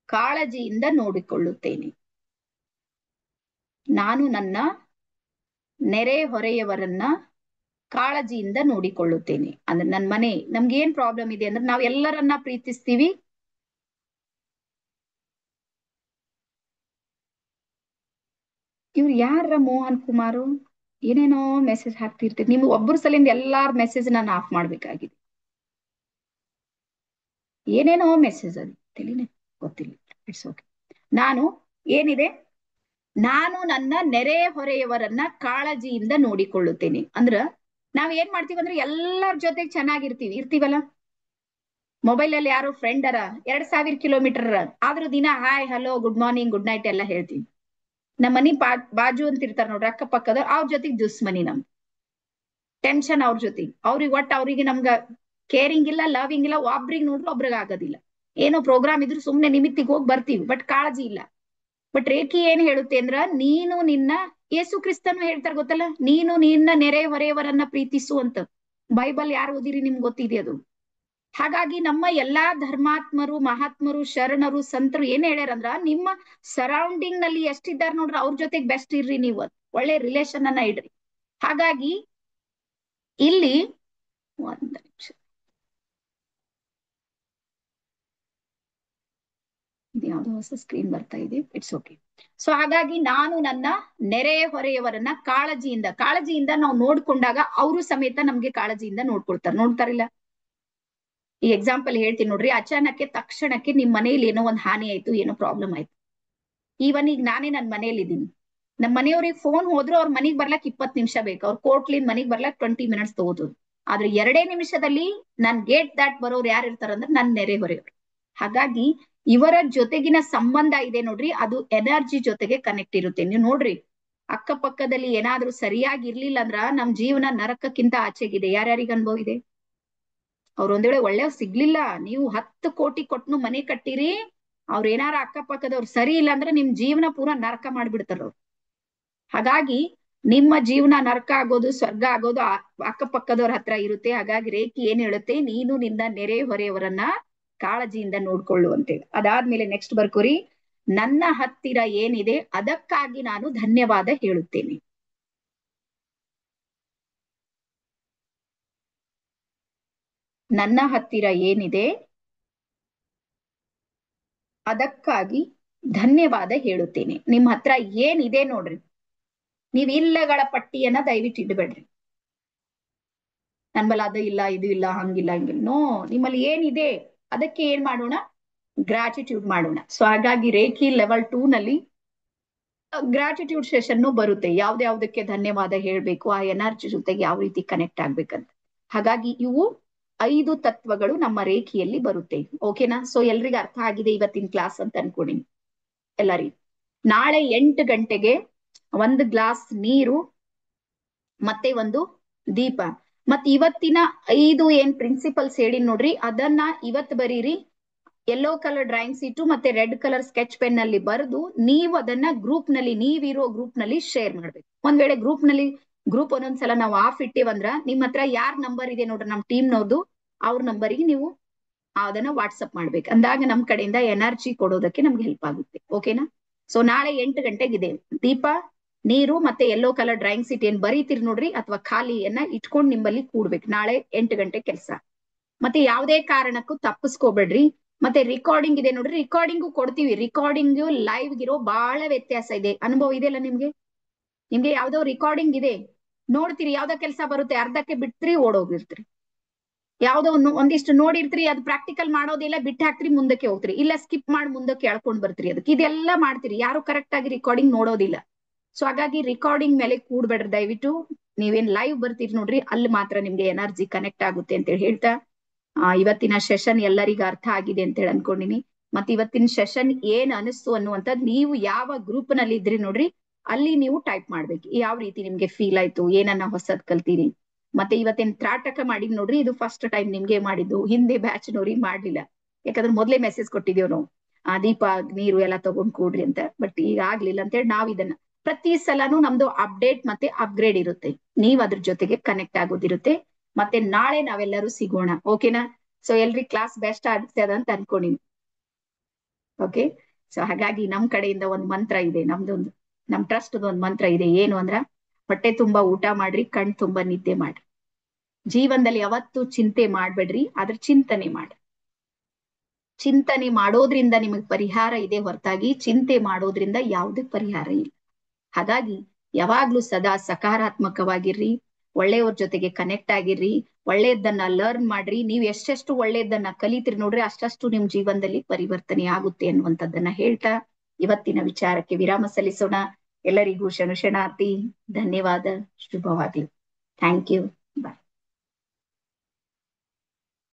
ಕಾಳಜಿಯಿಂದ ನೋಡಿಕೊಳ್ಳುತ್ತೇನೆ. ನಾನು ನನ್ನ ನೆರೆ ಹೊರೆಯವರನ್ನ ಕಾಳಜಿಯಿಂದ ನೋಡಿಕೊಳ್ಳುತ್ತೇನೆ. ಅಂದ್ರೆ ನನ್ನ ಮನೆ, ನಮ್ಗೆ ಏನ್ ಪ್ರಾಬ್ಲಮ್ ಇದೆ ಅಂದ್ರೆ ನಾವ್ ಎಲ್ಲರನ್ನ ಪ್ರೀತಿಸ್ತೀವಿ, ಇವ್ರು ಯಾರ ಮೋಹನ್ ಕುಮಾರು ಏನೇನೋ ಮೆಸೇಜ್ ಹಾಕ್ತಿರ್ತೀರಿ, ನಿಮ್ಗೆ ಒಬ್ಬರು ಸಲಿಂದ ಎಲ್ಲಾರ ಮೆಸೇಜ್ ನಾನು ಆಫ್ ಮಾಡ್ಬೇಕಾಗಿದೆ. ಏನೇನೋ ಮೆಸೇಜ್ ಅದು ತಿಳಿನೇ ಗೊತ್ತಿಲ್ಲ, ಇಟ್ಸ್ ಓಕೆ. ನಾನು ಏನಿದೆ, ನಾನು ನನ್ನ ನೆರೆ ಹೊರೆಯವರನ್ನ ಕಾಳಜಿಯಿಂದ ನೋಡಿಕೊಳ್ಳುತ್ತೇನೆ. ಅಂದ್ರ ನಾವ್ ಏನ್ ಮಾಡ್ತೀವಿ ಅಂದ್ರೆ ಎಲ್ಲರ ಜೊತೆಗೆ ಚೆನ್ನಾಗಿರ್ತೀವಿ, ಇರ್ತೀವಲ್ಲ. ಮೊಬೈಲ್ ಅಲ್ಲಿ ಯಾರೋ ಫ್ರೆಂಡ್ ಅರ 2000 ಕಿಲೋಮೀಟರ್ ಆದ್ರೂ ದಿನ hi hello good morning good night ಎಲ್ಲ ಹೇಳ್ತೀವಿ. ನಮ್ಮ ಮನಿ ಬಾಜು ಅಂತ ಇರ್ತಾರ ನೋಡ್ರಿ ಅಕ್ಕಪಕ್ಕದ, ಅವ್ರ ಜೊತೆಗೆ ದುಸ್ಮನಿ ನಮ್ ಟೆನ್ಷನ್, ಅವ್ರ ಜೊತೆಗೆ ಅವ್ರಿಗೆ ಒಟ್ಟು ಅವ್ರಿಗೆ ನಮ್ಗ ಕೇರಿಂಗ್ ಇಲ್ಲ, ಲವಿಂಗ್ ಇಲ್ಲ, ಒಬ್ರಿಗೆ ನೋಡ್ರಿ ಒಬ್ರಿಗೆ ಆಗೋದಿಲ್ಲ. ಏನೋ ಪ್ರೋಗ್ರಾಮ್ ಇದ್ರು ಸುಮ್ನೆ ನಿಮಿತ್ತಿಗೆ ಹೋಗಿ ಬರ್ತೀವಿ, ಬಟ್ ಕಾಳಜಿ ಇಲ್ಲ. ಬಟ್ ರೇಖಿ ಏನ್ ಹೇಳುತ್ತೆ ಅಂದ್ರ, ನೀನು ನಿನ್ನ, ಯೇಸು ಕ್ರಿಸ್ತನು ಹೇಳ್ತಾರ ಗೊತ್ತಲ್ಲ, ನೀನು ನಿನ್ನ ನೆರೆ ಹೊರೆಯವರನ್ನ ಪ್ರೀತಿಸು ಅಂತ. ಬೈಬಲ್ ಯಾರು ಓದಿರಿ ನಿಮ್ಗೆ ಗೊತ್ತಿದೆ ಅದು. ಹಾಗಾಗಿ ನಮ್ಮ ಎಲ್ಲಾ ಧರ್ಮಾತ್ಮರು, ಮಹಾತ್ಮರು, ಶರಣರು, ಸಂತರು ಏನ್ ಹೇಳ್ಯಾರಂದ್ರ, ನಿಮ್ಮ ಸರೌಂಡಿಂಗ್ ನಲ್ಲಿ ಎಷ್ಟಿದ್ದಾರೆ ನೋಡ್ರಿ ಅವ್ರ ಜೊತೆಗೆ ಬೆಸ್ಟ್ ಇರ್ರಿ, ನೀವು ಒಳ್ಳೆ ರಿಲೇಶನ್ ಅನ್ನ ಇಡ್ರಿ. ಹಾಗಾಗಿ ಇಲ್ಲಿ ಒಂದ್ ನಿಮಿಷ, ಇದು ಯಾವ್ದೋ ಹೊಸ ಸ್ಕ್ರೀನ್ ಬರ್ತಾ ಇದೆ, ಇಟ್ಸ್ ಓಕೆ. ಸೊ ಹಾಗಾಗಿ ನಾನು ನನ್ನ ನೆರೆ ಹೊರೆಯವರನ್ನ ಕಾಳಜಿಯಿಂದ ನಾವು ನೋಡ್ಕೊಂಡಾಗ ಅವರು ಸಮೇತ ನಮ್ಗೆ ಕಾಳಜಿಯಿಂದ ನೋಡ್ತಾರಿಲ್ಲ. ಈ ಎಕ್ಸಾಂಪಲ್ ಹೇಳ್ತೀನಿ ನೋಡ್ರಿ, ಅಚಾನಕ್ಕೆ ತಕ್ಷಣಕ್ಕೆ ನಿಮ್ ಮನೇಲಿ ಏನೋ ಒಂದ್ ಹಾನಿ ಆಯ್ತು, ಏನೋ ಪ್ರಾಬ್ಲಮ್ ಆಯ್ತು. ಈವನ್ ಈಗ ನಾನೇ ನನ್ ಮನೇಲಿ ಇದ್ದೀನಿ, ನಮ್ಮ ಮನೆಯವ್ರಿಗೆ ಫೋನ್ ಹೋದ್ರು ಅವ್ರ ಮನೆಗ್ ಬರ್ಲಕ್ 20 ನಿಮಿಷ ಬೇಕು, ಅವ್ರ ಕೋರ್ಟ್ಲಿಂದ ಮನೆಗ್ ಬರ್ಲಕ್ 20 ಮಿನಿಟ್ಸ್ ತಗೋದು. ಆದ್ರೆ 2 ನಿಮಿಷದಲ್ಲಿ ನನ್ ಗೇಟ್ ದಾಟ್ ಬರೋರು ಯಾರು ಇರ್ತಾರಂದ್ರೆ ನನ್ ನೆರೆ ಹೊರೆಯವ್ರು. ಹಾಗಾಗಿ ಇವರ ಜೊತೆಗಿನ ಸಂಬಂಧ ಇದೆ ನೋಡ್ರಿ, ಅದು ಎನರ್ಜಿ ಜೊತೆಗೆ ಕನೆಕ್ಟ್ ಇರುತ್ತೆ. ನೀವು ನೋಡ್ರಿ, ಅಕ್ಕಪಕ್ಕದಲ್ಲಿ ಏನಾದ್ರೂ ಸರಿಯಾಗಿ ಇರ್ಲಿಲ್ಲ ಅಂದ್ರ ನಮ್ ಜೀವನ ನರಕಕ್ಕಿಂತ ಆಚೆಗಿದೆ. ಯಾರ್ಯಾರಿಗೆ ಅನುಭವ ಇದೆ? ಅವ್ರ ಒಂದ್ ವೇಳೆ ಒಳ್ಳೆ ಸಿಗ್ಲಿಲ್ಲ, ನೀವು 10 ಕೋಟಿ ಕೊಟ್ನು ಮನೆ ಕಟ್ಟಿರಿ, ಅವ್ರ ಏನಾರ ಅಕ್ಕಪಕ್ಕದವ್ರು ಸರಿ ಇಲ್ಲ ಅಂದ್ರೆ ನಿಮ್ ಜೀವನ ಪೂರಾ ನರಕ ಮಾಡ್ಬಿಡ್ತಾರ ಅವ್ರು. ಹಾಗಾಗಿ ನಿಮ್ಮ ಜೀವನ ನರಕ ಆಗೋದು ಸ್ವರ್ಗ ಆಗೋದು ಅಕ್ಕಪಕ್ಕದವ್ರ ಹತ್ರ ಇರುತ್ತೆ. ಹಾಗಾಗಿ ರೇಖಿ ಏನ್ ಹೇಳುತ್ತೆ, ನೀನು ನಿನ್ನ ನೆರೆ ಹೊರೆಯವರನ್ನ ಕಾಳಜಿಯಿಂದ ನೋಡ್ಕೊಳ್ಳು ಅಂತೇಳಿ. ಅದಾದ್ಮೇಲೆ ನೆಕ್ಸ್ಟ್ ಬರ್ಕೋರಿ, ನನ್ನ ಹತ್ತಿರ ಏನಿದೆ ಅದಕ್ಕಾಗಿ ನಾನು ಧನ್ಯವಾದ ಹೇಳುತ್ತೇನೆ. ನನ್ನ ಹತ್ತಿರ ಏನಿದೆ ಅದಕ್ಕಾಗಿ ಧನ್ಯವಾದ ಹೇಳುತ್ತೇನೆ. ನಿಮ್ ಹತ್ರ ಏನಿದೆ ನೋಡ್ರಿ, ನೀವ್ ಇಲ್ಲಗಳ ಪಟ್ಟಿಯನ್ನ ದಯವಿಟ್ಟು ಇಡಬೇಡ್ರಿ. ನನ್ಬಲ್ಲ ಅದು ಇಲ್ಲ, ಇದು ಇಲ್ಲ, ಹಂಗಿಲ್ಲ, ಹಂಗಿಲ್ಲ. ನೋ, ನಿಮ್ಮಲ್ಲಿ ಏನಿದೆ ಅದಕ್ಕೆ ಏನ್ ಮಾಡೋಣ, ಗ್ರಾಟಿಟ್ಯೂಡ್ ಮಾಡೋಣ. ಸೊ ಹಾಗಾಗಿ ರೇಖಿ ಲೆವೆಲ್ 2 ನಲ್ಲಿ ಗ್ರಾಟಿಟ್ಯೂಡ್ ಸೆಷನ್ ಬರುತ್ತೆ, ಯಾವ್ದ್ಯಾವ್ದಕ್ಕೆ ಧನ್ಯವಾದ ಹೇಳ್ಬೇಕು, ಆ ಎನರ್ಜಿ ಜೊತೆಗೆ ಯಾವ ರೀತಿ ಕನೆಕ್ಟ್ ಆಗ್ಬೇಕಂತ. ಹಾಗಾಗಿ ಇವು 5 ತತ್ವಗಳು ನಮ್ಮ ರೇಖಿಯಲ್ಲಿ ಬರುತ್ತೆ. ಓಕೆನಾ? ಸೊ ಎಲ್ರಿಗೂ ಅರ್ಥ ಆಗಿದೆ ಇವತ್ತಿನ ಕ್ಲಾಸ್ ಅಂತ ಅನ್ಕೊಡಿ ಎಲ್ಲರಿಗೂ. ನಾಳೆ 8 ಗಂಟೆಗೆ 1 ಗ್ಲಾಸ್ ನೀರು ಮತ್ತೆ 1 ದೀಪ, ಮತ್ ಇವತ್ತಿನ 5 ಏನ್ ಪ್ರಿನ್ಸಿಪಲ್ಸ್ ಹೇಳಿ ನೋಡ್ರಿ, ಅದನ್ನ ಇವತ್ ಬರೀರಿ. ಯೆಲ್ಲೋ ಕಲರ್ ಡ್ರಾಯಿಂಗ್ ಶೀಟು ಮತ್ತೆ ರೆಡ್ ಕಲರ್ ಸ್ಕೆಚ್ ಪೆನ್ ನಲ್ಲಿ ಬರೆದು ನೀವು ಅದನ್ನ ಗ್ರೂಪ್ ನಲ್ಲಿ, ನೀವಿರೋ ಗ್ರೂಪ್ ನಲ್ಲಿ ಶೇರ್ ಮಾಡ್ಬೇಕು. ಒಂದ್ ವೇಳೆ ಗ್ರೂಪ್ ಒಂದೊಂದ್ಸಲ ನಾವು ಆಫ್ ಇಟ್ಟಿವಂದ್ರ ನಿಮ್ ಹತ್ರ ಯಾರ್ ನಂಬರ್ ಇದೆ ನೋಡ್ರಿ ನಮ್ ಟೀಮ್ ನವ್ರದು, ಅವ್ರ ನಂಬರಿಗೆ ನೀವು ಅದನ್ನ ವಾಟ್ಸಪ್ ಮಾಡ್ಬೇಕು. ಅಂದಾಗ ನಮ್ ಕಡೆಯಿಂದ ಎನರ್ಜಿ ಕೊಡೋದಕ್ಕೆ ನಮ್ಗೆ ಹೆಲ್ಪ್ ಆಗುತ್ತೆ. ಓಕೆನಾ? ಸೊ ನಾಳೆ 8 ಗಂಟೆಗಿದೆ ದೀಪ ನೀರು ಮತ್ತೆ ಯೆಲ್ಲೋ ಕಲರ್ ಡ್ರಾಯಿಂಗ್ ಸೀಟ್ ಏನ್ ಬರೀತೀರಿ ನೋಡ್ರಿ ಅಥವಾ ಖಾಲಿಯನ್ನ ಇಟ್ಕೊಂಡ್ ನಿಂಬಲ್ಲಿ ಕೂಡ್ಬೇಕು. ನಾಳೆ 8 ಗಂಟೆ ಕೆಲಸ. ಮತ್ತೆ ಯಾವುದೇ ಕಾರಣಕ್ಕೂ ತಪ್ಪಿಸ್ಕೋಬೇಡ್ರಿ. ಮತ್ತೆ ರಿಕಾರ್ಡಿಂಗ್ ಇದೆ ನೋಡ್ರಿ, ರಿಕಾರ್ಡಿಂಗು ಕೊಡ್ತೀವಿ. ರಿಕಾರ್ಡಿಂಗ್ ಲೈವ್ ಇರೋ ಬಹಳ ವ್ಯತ್ಯಾಸ ಇದೆ. ಅನುಭವ ಇದೆಯಲ್ಲ ನಿಮ್ಗೆ? ನಿಮ್ಗೆ ಯಾವ್ದೋ ರಿಕಾರ್ಡಿಂಗ್ ಇದೆ ನೋಡ್ತೀರಿ, ಯಾವ್ದೋ ಕೆಲಸ ಬರುತ್ತೆ, ಅರ್ಧಕ್ಕೆ ಬಿಡ್ತೀರಿ, ಓಡೋಗಿರ್ತೀರಿ. ಯಾವ್ದೋ ಒಂದಿಷ್ಟು ನೋಡಿರ್ತೀರಿ, ಅದು ಪ್ರಾಕ್ಟಿಕಲ್ ಮಾಡೋದಿಲ್ಲ, ಬಿಟ್ಟು ಹಾಕ್ತಿರಿ, ಮುಂದಕ್ಕೆ ಹೋಗ್ತೀರಿ, ಇಲ್ಲ ಸ್ಕಿಪ್ ಮಾಡಿ ಮುಂದಕ್ಕೆ ಎಳ್ಕೊಂಡ್ ಬರ್ತೀರಿ. ಅದಕ್ಕೆ ಇದೆಲ್ಲ ಮಾಡ್ತೀರಿ, ಯಾರು ಕರೆಕ್ಟ್ ಆಗಿ ರಿಕಾರ್ಡಿಂಗ್ ನೋಡೋದಿಲ್ಲ. ಸೊ ಹಾಗಾಗಿ ರಿಕಾರ್ಡಿಂಗ್ ಮೇಲೆ ಕೂಡ್ಬೇಡ್ರಿ ದಯವಿಟ್ಟು. ನೀವೇನ್ ಲೈವ್ ಬರ್ತೀರಿ ನೋಡ್ರಿ, ಅಲ್ಲಿ ಮಾತ್ರ ನಿಮ್ಗೆ ಎನರ್ಜಿ ಕನೆಕ್ಟ್ ಆಗುತ್ತೆ ಅಂತ ಹೇಳಿ ಹೇಳ್ತಾ, ಇವತ್ತಿನ ಸೆಷನ್ ಎಲ್ಲರಿಗೂ ಅರ್ಥ ಆಗಿದೆ ಅಂತ ಹೇಳಿ ಅನ್ಕೊಂಡಿನಿ. ಮತ್ತೆ ಇವತ್ತಿನ ಸೆಷನ್ ಏನ್ ಅನಿಸ್ತು ಅನ್ನುವಂಥದ್ದು ನೀವು ಯಾವ ಗ್ರೂಪ್ ನಲ್ಲಿ ಇದ್ರಿ ನೋಡ್ರಿ, ಅಲ್ಲಿ ನೀವು ಟೈಪ್ ಮಾಡ್ಬೇಕು. ಯಾವ ರೀತಿ ನಿಮ್ಗೆ ಫೀಲ್ ಆಯ್ತು, ಏನನ್ನ ಹೊಸದ್ ಕಲ್ತೀರಿ. ಮತ್ತೆ ಇವತ್ತಿನ ತ್ರಾಟಕ ಮಾಡಿದ್ ನೋಡ್ರಿ, ಇದು ಫಸ್ಟ್ ಟೈಮ್ ನಿಮ್ಗೆ ಮಾಡಿದ್ದು, ಹಿಂದೆ ಬ್ಯಾಚ್ ನೋಡ್ರಿ ಮಾಡ್ಲಿಲ್ಲ. ಯಾಕಂದ್ರೆ ಮೊದ್ಲೇ ಮೆಸೇಜ್ ಕೊಟ್ಟಿದ್ದೇವ್ ನಾವು, ದೀಪ ನೀರು ಎಲ್ಲ ತಗೊಂಡ್ ಕೂಡ್ರಿ ಅಂತ. ಬಟ್ ಈಗ ಆಗ್ಲಿಲ್ಲ ಅಂತೇಳಿ ನಾವ್ ಇದನ್ನ ಪ್ರತಿ ಸಲನೂ ನಮ್ದು ಅಪ್ಡೇಟ್ ಮತ್ತೆ ಅಪ್ಗ್ರೇಡ್ ಇರುತ್ತೆ, ನೀವ್ ಅದ್ರ ಜೊತೆಗೆ ಕನೆಕ್ಟ್ ಆಗೋದಿರುತ್ತೆ. ಮತ್ತೆ ನಾಳೆ ನಾವೆಲ್ಲರೂ ಸಿಗೋಣ, ಓಕೆನಾ? ಸೊ ಎಲ್ರಿ ಕ್ಲಾಸ್ ಬೆಸ್ಟ್ ಆಗ್ತದ ಅಂತ ಅನ್ಕೊಂಡಿನಿ. ಓಕೆ, ಸೊ ಹಾಗಾಗಿ ನಮ್ ಕಡೆಯಿಂದ ಒಂದು ಮಂತ್ರ ಇದೆ, ನಮ್ ಟ್ರಸ್ಟ್ ಒಂದು ಮಂತ್ರ ಇದೆ. ಏನು ಅಂದ್ರ, ಹೊಟ್ಟೆ ತುಂಬಾ ಊಟ ಮಾಡ್ರಿ, ಕಣ್ ತುಂಬಾ ನಿದ್ದೆ ಮಾಡ್ರಿ. ಜೀವನದಲ್ಲಿ ಯಾವತ್ತೂ ಚಿಂತೆ ಮಾಡ್ಬೇಡ್ರಿ, ಅದ್ರ ಚಿಂತನೆ ಮಾಡ್ರಿ. ಚಿಂತನೆ ಮಾಡೋದ್ರಿಂದ ನಿಮಗ್ ಪರಿಹಾರ ಇದೆ ಹೊರತಾಗಿ ಚಿಂತೆ ಮಾಡೋದ್ರಿಂದ ಯಾವುದೇ ಪರಿಹಾರ ಇಲ್ಲ. ಹಾಗಾಗಿ ಯಾವಾಗ್ಲೂ ಸದಾ ಸಕಾರಾತ್ಮಕವಾಗಿರ್ರಿ, ಒಳ್ಳೆಯವ್ರ ಜೊತೆಗೆ ಕನೆಕ್ಟ್ ಆಗಿರ್ರಿ, ಒಳ್ಳೆಯದನ್ನ ಲರ್ನ್ ಮಾಡ್ರಿ. ನೀವ್ ಎಷ್ಟೆಷ್ಟು ಒಳ್ಳೆಯದನ್ನ ಕಲಿತೀರಿ ನೋಡ್ರಿ, ಅಷ್ಟಷ್ಟು ನಿಮ್ ಜೀವನದಲ್ಲಿ ಪರಿವರ್ತನೆ ಆಗುತ್ತೆ ಅನ್ನುವಂಥದ್ದನ್ನ ಹೇಳ್ತಾ ಇವತ್ತಿನ ವಿಚಾರಕ್ಕೆ ವಿರಾಮ ಸಲ್ಲಿಸೋಣ. ಎಲ್ಲರಿಗೂ ಶರಣಾರ್ಥಿ, ಧನ್ಯವಾದ, ಶುಭವಾಗಲಿ. Thank you.